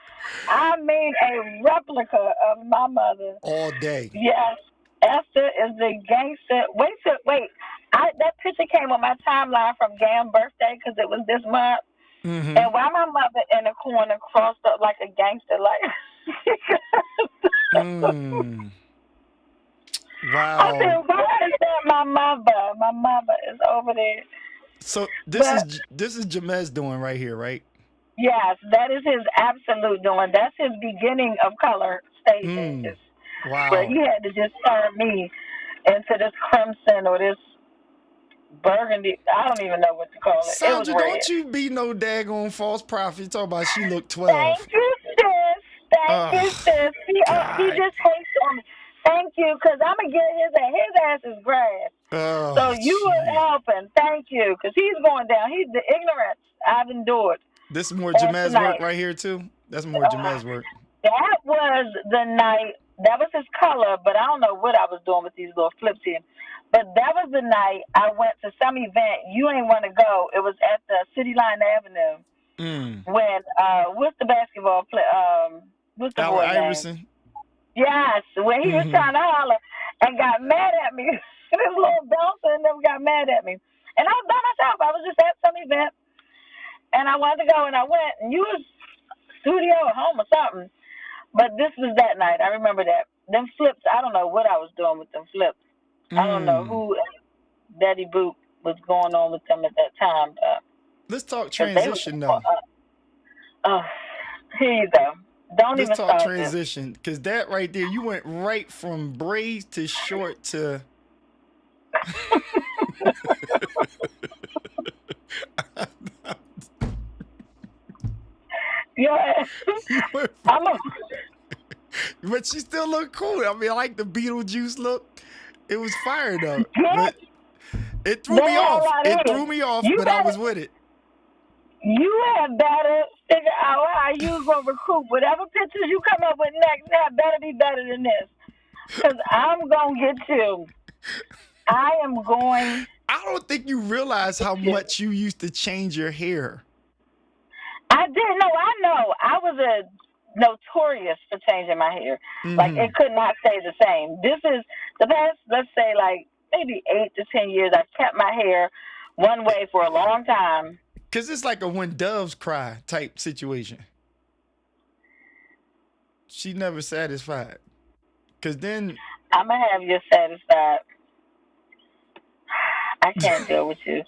Speaker 7: I mean a replica of my mother.
Speaker 1: All day.
Speaker 7: Yes. Esther is the gangster. Wait. That picture came on my timeline from Gam's birthday because it was this month.
Speaker 1: Mm-hmm.
Speaker 7: And why my mother in the corner crossed up like a gangster, like.
Speaker 1: Wow.
Speaker 7: I said, why is that my mother? My mother is over there.
Speaker 1: So this is Jamez doing right here, right?
Speaker 7: Yes, that is his absolute doing. That's his beginning of color stages.
Speaker 1: Wow.
Speaker 7: But he had to just turn me into this crimson or this burgundy. I don't even know what to call it.
Speaker 1: Sandra,
Speaker 7: it was red.
Speaker 1: don't you be no daggone false prophet. You talk about she looked 12.
Speaker 7: Thank you, sis. Thank you, sis. He just hates on me. Thank you, because I'm going to get his ass is grass.
Speaker 1: Oh,
Speaker 7: so you were helping. Thank you, because he's going down. He's the ignorance I've endured.
Speaker 1: This is more Jamez work right here, too? That's more Jamez work.
Speaker 7: That was the night. That was his color, but I don't know what I was doing with these little flips here. But that was the night I went to some event. You ain't want to go. It was at the City Line Avenue. When what's the basketball play? What's the boy
Speaker 1: Iverson.
Speaker 7: name? Yes, when he was trying to holler and got mad at me. This little bouncer and them got mad at me. And I was by myself. I was just at some event. And I wanted to go, and I went. And you was studio or home or something. But this was that night. I remember that. Them flips, I don't know what I was doing with them flips. I don't know who Daddy Boot was going on with them at that time.
Speaker 1: Let's talk transition, though.
Speaker 7: Here you go.
Speaker 1: Let's talk transition, because that right there, you went right from braids to short to...
Speaker 7: Yeah.
Speaker 1: But she still looked cool. I mean, I like the Beetlejuice look. It was fire, though. But it threw me off. It threw me off, but I was with it.
Speaker 7: You had better figure out how you going to recruit. Whatever pictures you come up with next, that better be better than this. Because I'm going to get you. I am going.
Speaker 1: I don't think you realize how much you used to change your hair.
Speaker 7: I didn't know. I know. I was notorious for changing my hair. Like
Speaker 1: Mm-hmm.
Speaker 7: it could not stay the same. This is the past, let's say, like maybe 8 to 10 years. I've kept my hair one way for a long time.
Speaker 1: Cause it's like a when doves cry type situation. She never satisfied. Cause then
Speaker 7: I'm gonna have you satisfied. I can't deal with you.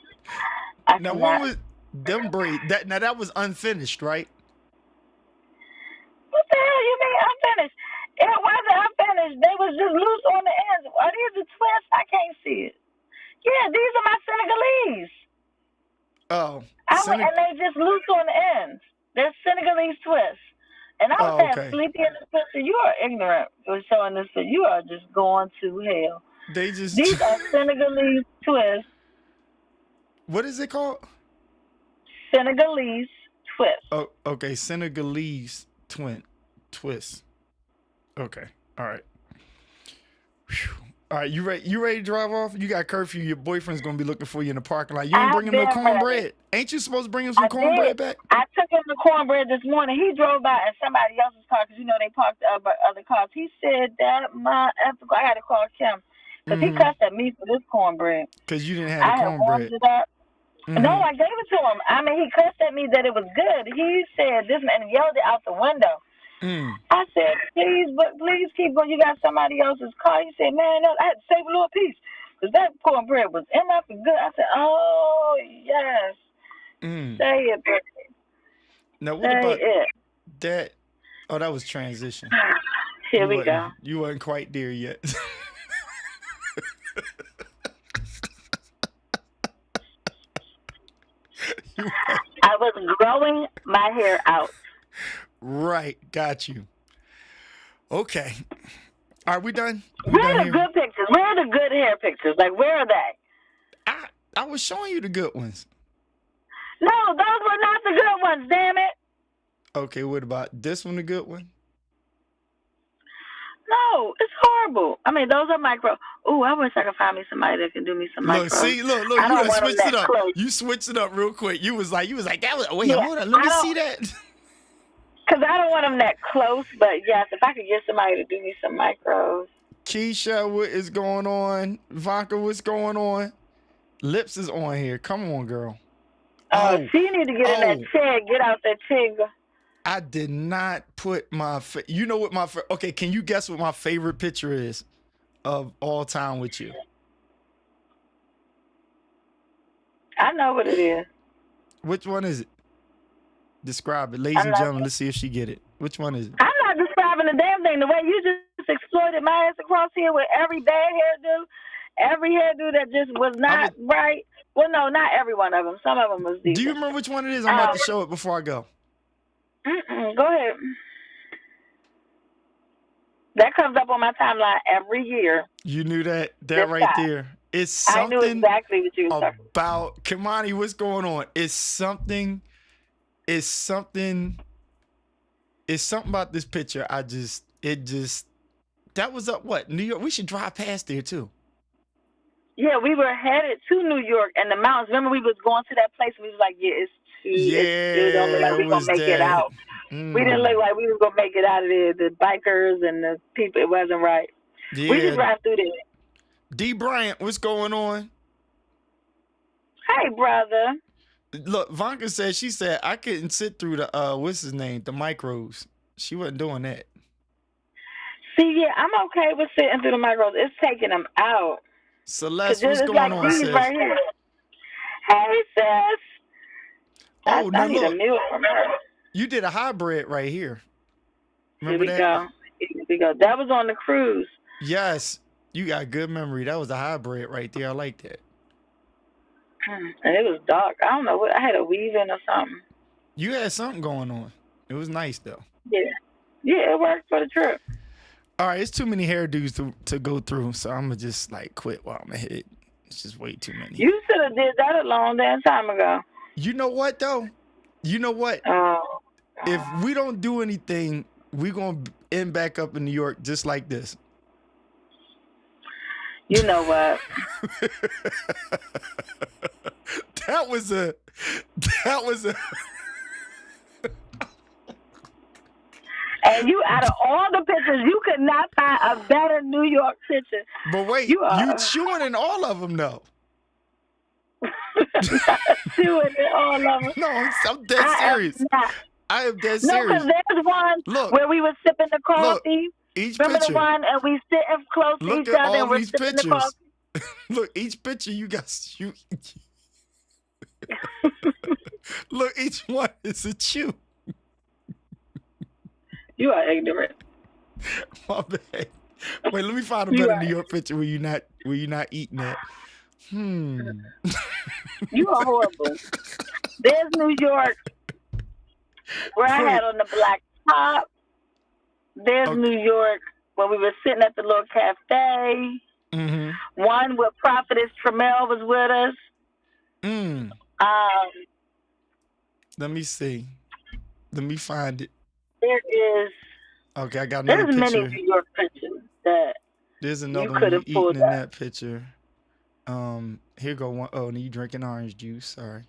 Speaker 7: I
Speaker 1: now what
Speaker 7: cannot.
Speaker 1: was them braid that now that was unfinished, right?
Speaker 7: What the hell you mean unfinished? It wasn't unfinished. They was just loose on the ends. Are these the twists? I can't see it. Yeah, these are my Senegalese.
Speaker 1: Oh.
Speaker 7: And they just loose on the ends. They're Senegalese twists. And I was
Speaker 1: Oh,
Speaker 7: saying,
Speaker 1: okay.
Speaker 7: Sleepy in this picture, you are ignorant for showing this. You are just going to hell.
Speaker 1: They just
Speaker 7: These are Senegalese twists.
Speaker 1: What is it called?
Speaker 7: Senegalese twists.
Speaker 1: Oh, okay. Senegalese twist. Okay. All right. Whew. All right. You ready? You ready to drive off? You got curfew. Your boyfriend's gonna be looking for you in the parking lot. You ain't bringing no cornbread. Ain't you supposed to bring him some cornbread back?
Speaker 7: I took him the cornbread this morning. He drove by in somebody else's car because they parked other cars. He said that I got to call Kim because he cussed at me for this cornbread.
Speaker 1: Because you didn't have the cornbread.
Speaker 7: Warmed it up. Mm-hmm. No, I gave it to him. I mean, he cussed at me that it was good. He said this and yelled it out the window. I said, please keep going. You got somebody else's car. He said, man, I had to save a little piece because that cornbread was enough and good. I said, oh, yes. Say it, baby.
Speaker 1: Now, what about that? Oh, that was transition.
Speaker 7: Here we go.
Speaker 1: You weren't quite there yet.
Speaker 7: I was growing my hair out.
Speaker 1: Right, got you. Okay. Are we done?
Speaker 7: Where are the good pictures? Where are the good hair pictures? Like, where are they?
Speaker 1: I was showing you the good ones.
Speaker 7: No, those were not the good ones, damn it.
Speaker 1: Okay, what about this one, the good one?
Speaker 7: No, it's horrible. I mean, those are micro. Ooh, I wish I could find me somebody that can do me some micro.
Speaker 1: Look, you done switched it up. Close. You switched it up real quick. You was like, that was, wait, hold on, let me see that.
Speaker 7: Because I don't want them that close, but yes, if I could get somebody to do me some micros.
Speaker 1: Keisha, what is going on? Vanka, what's going on? Lips is on here. Come on, girl.
Speaker 7: She need to get in that chair. Get out that chair.
Speaker 1: I did not put my... You know what my... Okay, can you guess what my favorite picture is of all time with you?
Speaker 7: I know what it is.
Speaker 1: Which one is it? Describe it. Ladies and gentlemen, let's see if she get it. Which one is it?
Speaker 7: I'm not describing the damn thing. The way you just exploited my ass across here with every bad hairdo, every hairdo that just was not right. Well, no, not every one of them. Some of them was decent.
Speaker 1: Do you remember which one it is? I'm about to show it before I go.
Speaker 7: Go ahead. That comes up on my timeline every year.
Speaker 1: You knew that? That right there. It's something.
Speaker 7: I knew exactly what you were talking
Speaker 1: about. Kimani, what's going on? It's something about this picture. That was up what? New York. We should drive past there too.
Speaker 7: Yeah, we were headed to New York and the mountains. Remember we was going to that place and we was like, it's too don't look like we gonna make it out. We didn't look like we was gonna make it out of there. The bikers and the people, it wasn't right.
Speaker 1: Yeah.
Speaker 7: We just drive through there.
Speaker 1: D Bryant, what's going on?
Speaker 7: Hey, brother.
Speaker 1: Look, Vanka said, she said, I couldn't sit through the, what's his name? The micros. She wasn't doing that.
Speaker 7: See, yeah, I'm okay with sitting through the micros. It's taking them out.
Speaker 1: Celeste, what's going on, sis?
Speaker 7: Right here. Hey, sis.
Speaker 1: Oh,
Speaker 7: I need a meal from her.
Speaker 1: You did a hybrid right here. Remember that?
Speaker 7: Here we go. That was on the cruise.
Speaker 1: Yes. You got good memory. That was a hybrid right there. I like that.
Speaker 7: And it was dark. I don't know what. I had a weave in or something.
Speaker 1: You had something going on. It was nice though.
Speaker 7: Yeah. Yeah, it worked for the trip.
Speaker 1: All right, it's too many hairdos to go through, so I'm gonna just like quit while I'm ahead. It's just way too many.
Speaker 7: You should have did that a long damn time ago.
Speaker 1: You know what though? You know what? If we don't do anything, we're gonna end back up in New York just like this.
Speaker 7: You know what?
Speaker 1: That was a
Speaker 7: And you, out of all the pictures, you could not find a better New York picture.
Speaker 1: But wait, you chewing in all of them though.
Speaker 7: Chewing in all of them.
Speaker 1: No, I'm dead serious. I am dead serious.
Speaker 7: No, because there's one where we were sipping the coffee.
Speaker 1: Each
Speaker 7: Remember
Speaker 1: picture.
Speaker 7: the one, and we sitting close to each other and we're sipping the coffee.
Speaker 1: Look, each picture you got you. Look, each one is a chew.
Speaker 7: You are ignorant.
Speaker 1: My bad. Wait, let me find a better New York picture where you not eating that.
Speaker 7: You are horrible. There's New York where I had on the black top. There's New York when we were sitting at the little cafe.
Speaker 1: Mm-hmm.
Speaker 7: One where Prophetess Tremel was with us.
Speaker 1: Let me see. Let me find it.
Speaker 7: There is.
Speaker 1: Okay, I got another
Speaker 7: picture. There's many New York pictures that
Speaker 1: there's another one you eating in that picture. Here go one. Oh, and you drinking orange juice. Sorry.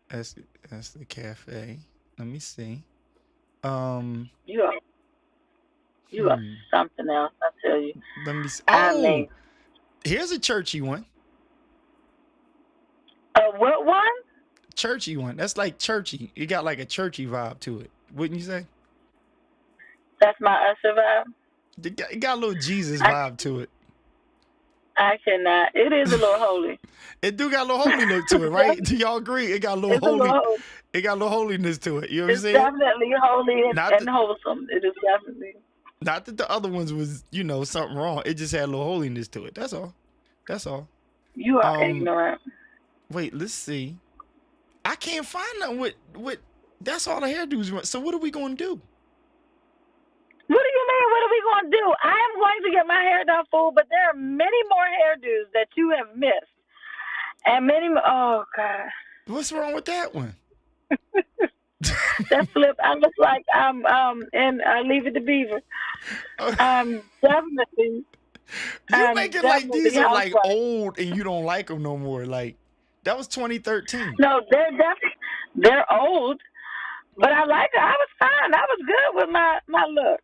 Speaker 1: That's the cafe. Let me see.
Speaker 7: You are something else, I tell you.
Speaker 1: Let me see. Oh, here's a churchy one.
Speaker 7: What one?
Speaker 1: Churchy one. That's like churchy. It got like a churchy vibe to it. Wouldn't you say?
Speaker 7: That's my Usher vibe.
Speaker 1: It got a little Jesus vibe to it.
Speaker 7: I cannot. It is a little holy.
Speaker 1: It do got a little holy look to it, right? Do y'all agree? It got a little holy. It got a little holiness to it. You know what I'm saying?
Speaker 7: It's definitely holy and wholesome. It is definitely.
Speaker 1: Not that the other ones was, something wrong. It just had a little holiness to it. That's all. That's all.
Speaker 7: You are ignorant.
Speaker 1: Wait, let's see. I can't find nothing with that's all the hairdos. So what are we going to do?
Speaker 7: What do you mean? What are we going to do? I am going to get my hair done, fool, but there are many more hairdos that you have missed. And many more. Oh, God.
Speaker 1: What's wrong with that one?
Speaker 7: That flip, I look like I'm in Leave It to Beaver. Definitely.
Speaker 1: You make it like these are like old and you don't like them no more. Like, that was 2013.
Speaker 7: No, they're old, but I like it. I was fine. I was good with my look.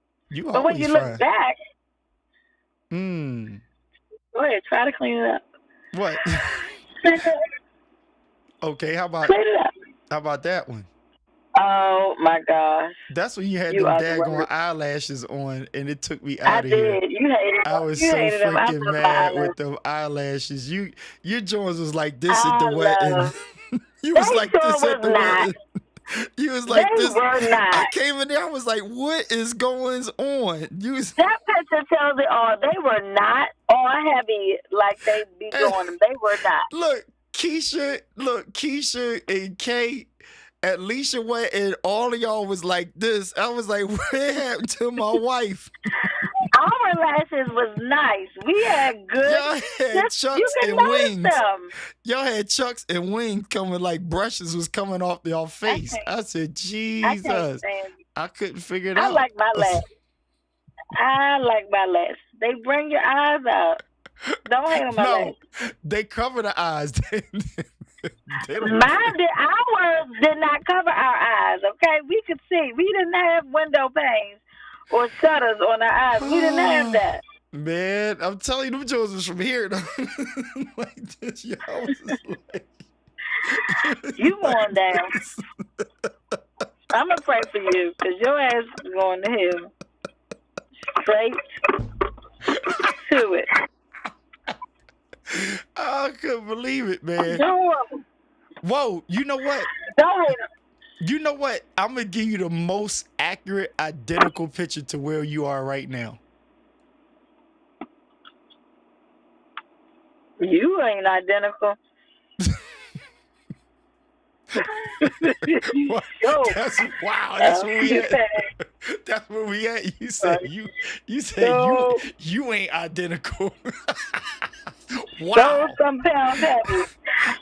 Speaker 7: But when you look back, go ahead, try to clean it up.
Speaker 1: What? Okay, how about
Speaker 7: clean it up?
Speaker 1: How about that one?
Speaker 7: Oh my gosh!
Speaker 1: That's when you had them daggone eyelashes on, and it took me out of here.
Speaker 7: I did. You hated them.
Speaker 1: I was so freaking mad with them eyelashes. Your Jones was like this at the wedding. You was like this at the wedding. You was like this. I came in there. I was like, "What is going on?"
Speaker 7: That picture tells it all. They were not all heavy like they be doing them. They were not.
Speaker 1: Look, Keisha and Kate, at Leisha Wet, and all of y'all was like this. I was like, "What happened to my wife?"
Speaker 7: Our lashes was nice. We had good.
Speaker 1: Y'all had chucks and wings. Y'all had chucks and wings coming like brushes was coming off your face. I said, Jesus. I couldn't figure it out.
Speaker 7: I like my lash. They bring your eyes out. Don't hate on my lash.
Speaker 1: They cover the eyes. Ours
Speaker 7: did not cover our eyes, okay? We could see. We didn't have window panes or shutters on our eyes. We didn't have that.
Speaker 1: Man, I'm telling you, them Jones was from here. Like this, y'all was just like...
Speaker 7: You going down. I'm going to pray for you because your ass is going to hell. Straight to it.
Speaker 1: I couldn't believe it, man.
Speaker 7: Don't.
Speaker 1: Whoa, you know what?
Speaker 7: Don't.
Speaker 1: You know what? I'm going to give you the most accurate, identical picture to where you are right now.
Speaker 7: You ain't identical.
Speaker 1: That's where we at. That's where we at. You said you ain't identical. Wow.
Speaker 7: So some pounds heavy.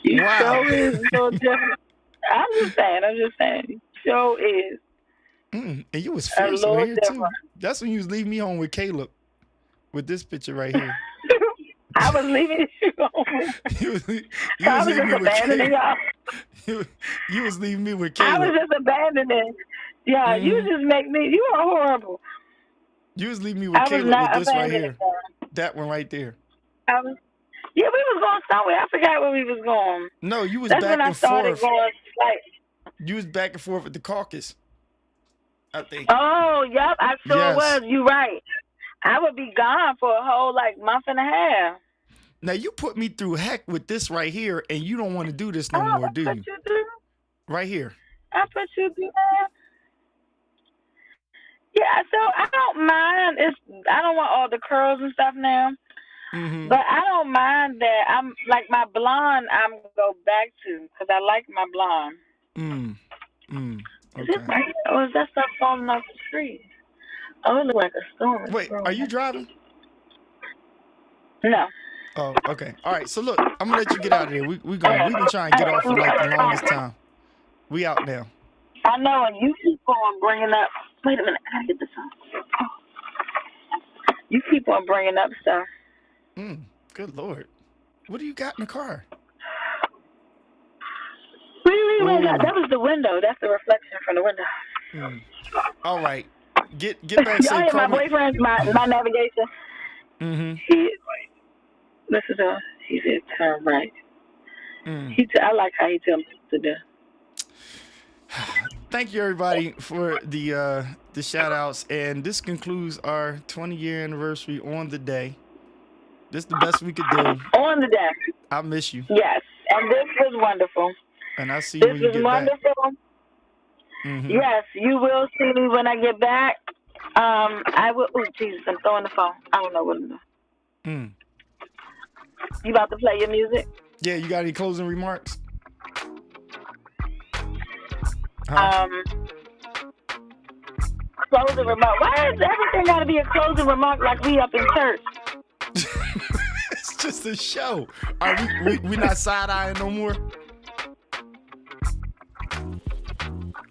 Speaker 7: You so is so different. I'm just saying. Show is.
Speaker 1: And you was fierce over here too. That's when you was leaving me home with Caleb. With this picture right here.
Speaker 7: I was leaving you home.
Speaker 1: You was
Speaker 7: just abandoning y'all.
Speaker 1: You was leaving me with Caleb.
Speaker 7: I was just abandoning. Yeah, you just make me. You are horrible.
Speaker 1: You was leaving me with
Speaker 7: I was
Speaker 1: Caleb
Speaker 7: not
Speaker 1: with this
Speaker 7: a fan
Speaker 1: right
Speaker 7: of
Speaker 1: here.
Speaker 7: that.
Speaker 1: That one right there.
Speaker 7: I was. Yeah, we was going somewhere. I forgot where we was going.
Speaker 1: No, you was
Speaker 7: That's
Speaker 1: back
Speaker 7: when I
Speaker 1: and
Speaker 7: started
Speaker 1: forth.
Speaker 7: going like.
Speaker 1: You was back and forth at the caucus, I think.
Speaker 7: Oh, yep, I sure was. You right. I would be gone for a whole like month and a half.
Speaker 1: Now you put me through heck with this right here, and you don't want to do this no more, do you?
Speaker 7: You do.
Speaker 1: Right here.
Speaker 7: I put you through that. Yeah, so I don't mind. I don't want all the curls and stuff now.
Speaker 1: Mm-hmm.
Speaker 7: But I don't mind that. I'm like my blonde. I'm gonna go back to because I like my blonde.
Speaker 1: Okay.
Speaker 7: Is it right? Or is that stuff falling off the street? Oh, it looks like a storm.
Speaker 1: Wait, are you driving?
Speaker 7: No.
Speaker 1: Oh, okay. All right. So look, I'm gonna let you get out of there. We've been trying to get off for like the longest time. We out now.
Speaker 7: I know, and you keep on bringing up. Wait a minute, I gotta get this on. You keep on bringing up stuff.
Speaker 1: Good Lord. What do you got in the car?
Speaker 7: Really? That was the window. That's the reflection from the window.
Speaker 1: All right. Get back safe.
Speaker 7: Y'all hear my boyfriend's my navigation. This is he said turn right. I like how he tells me to do.
Speaker 1: Thank you everybody for the shout outs, and this concludes our 20-year anniversary on the day. This is the best we could do.
Speaker 7: On the day.
Speaker 1: I miss you.
Speaker 7: Yes, and this was wonderful.
Speaker 1: And I see you when you get back.
Speaker 7: This was wonderful. Yes, you will see me when I get back. I will. Oh, Jesus, I'm throwing the phone. I don't know what I'm doing. You about to play your music?
Speaker 1: Yeah, you got any closing remarks?
Speaker 7: Closing remark. Why is everything got to be a closing remark like we up in church?
Speaker 1: It's just a show. Are we not side-eyeing no more?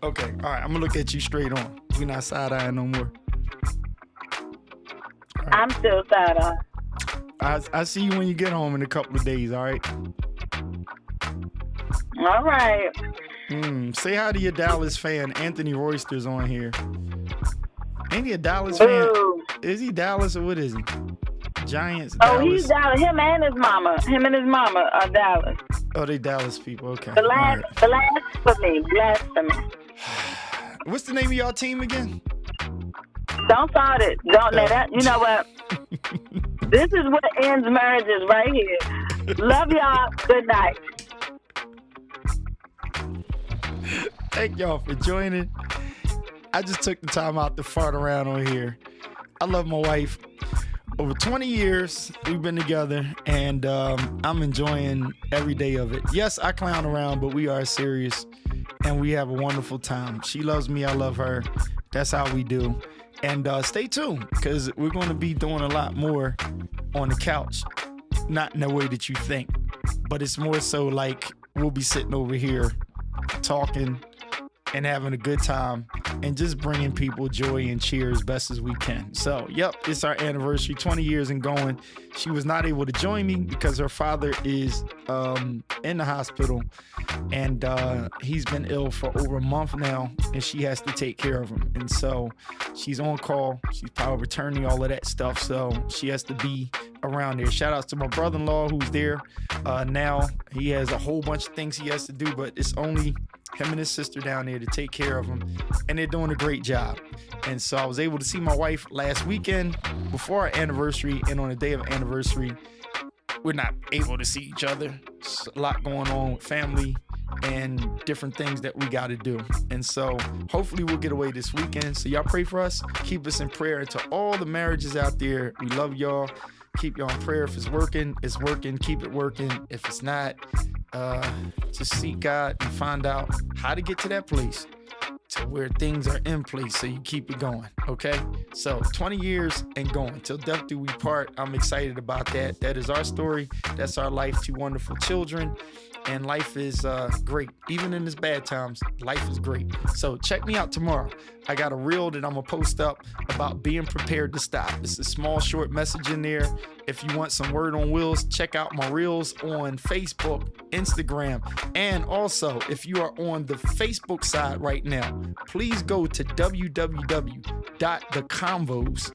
Speaker 1: Okay, all right. I'm gonna look at you straight on. We not side-eyeing no more. Right.
Speaker 7: I'm still side-eyeing.
Speaker 1: I see you when you get home in a couple of days. All right.
Speaker 7: All right.
Speaker 1: Say hi to your Dallas fan, Anthony Royster's on here. Ain't he a Dallas fan? Is he Dallas or what is he? Giants.
Speaker 7: Oh, Dallas. He's Dallas. Him and his mama are Dallas.
Speaker 1: Oh, they Dallas people. Okay.
Speaker 7: Blasphemy.
Speaker 1: What's the name of y'all team again?
Speaker 7: Don't start it. Don't let that. You know what? This is what ends marriages right here. Love y'all. Good night.
Speaker 1: Thank y'all for joining. I just took the time out to fart around on here. I love my wife. Over 20 years we've been together, and I'm enjoying every day of it. Yes, I clown around, but we are serious, and we have a wonderful time. She loves me. I love her. That's how we do. And stay tuned, because we're going to be doing a lot more on the couch. Not in the way that you think, but it's more so like we'll be sitting over here talking and having a good time and just bringing people joy and cheer as best as we can. So, yep, it's our anniversary, 20 years and going. She was not able to join me because her father is in the hospital, and he's been ill for over a month now, and she has to take care of him. And so she's on call. She's power of attorney, all of that stuff. So she has to be around there. Shout outs to my brother-in-law who's there now. He has a whole bunch of things he has to do, but it's only him and his sister down there to take care of him, and they're doing a great job. And so I was able to see my wife last weekend before our anniversary, and on the day of anniversary, we're not able to see each other. There's a lot going on with family and different things that we got to do. And so hopefully we'll get away this weekend. So y'all pray for us. Keep us in prayer. And to all the marriages out there, we love y'all. Keep y'all in prayer. If it's working, it's working. Keep it working. If it's not, just seek God and find out how to get to that place to where things are in place so you keep it going. Okay? So 20 years and going. Till death do we part. I'm excited about that. That is our story. That's our life. 2 wonderful children. And life is great. Even in its bad times, life is great. So check me out tomorrow. I got a reel that I'm going to post up about being prepared to stop. It's a small, short message in there. If you want some word on wheels, check out my reels on Facebook, Instagram, and also if you are on the Facebook side right now, please go to www.theconvos,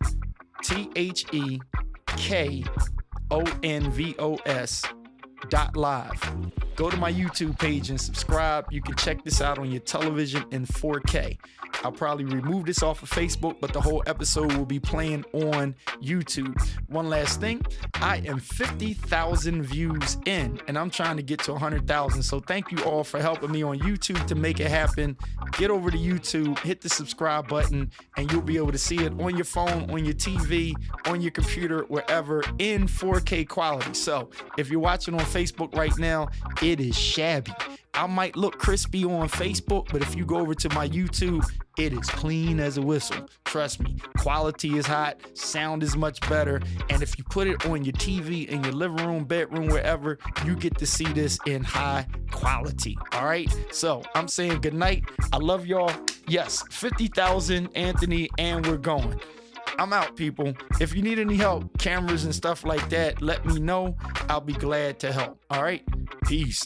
Speaker 1: TheKonvos.live. Go to my YouTube page and subscribe. You can check this out on your television in 4K. I'll probably remove this off of Facebook, but the whole episode will be playing on YouTube. One last thing, I am 50,000 views in, and I'm trying to get to 100,000. So thank you all for helping me on YouTube to make it happen. Get over to YouTube, hit the subscribe button, and you'll be able to see it on your phone, on your TV, on your computer, wherever, in 4K quality. So if you're watching on Facebook right now, it is shabby. I might look crispy on Facebook, but if you go over to my YouTube, it is clean as a whistle. Trust me, quality is hot, sound is much better, and if you put it on your TV in your living room, bedroom, wherever, you get to see this in high quality. All right, so I'm saying good night. I love y'all. Yes, 50,000, Anthony, and we're going. I'm out, people. If you need any help, cameras and stuff like that, let me know. I'll be glad to help. All right, peace.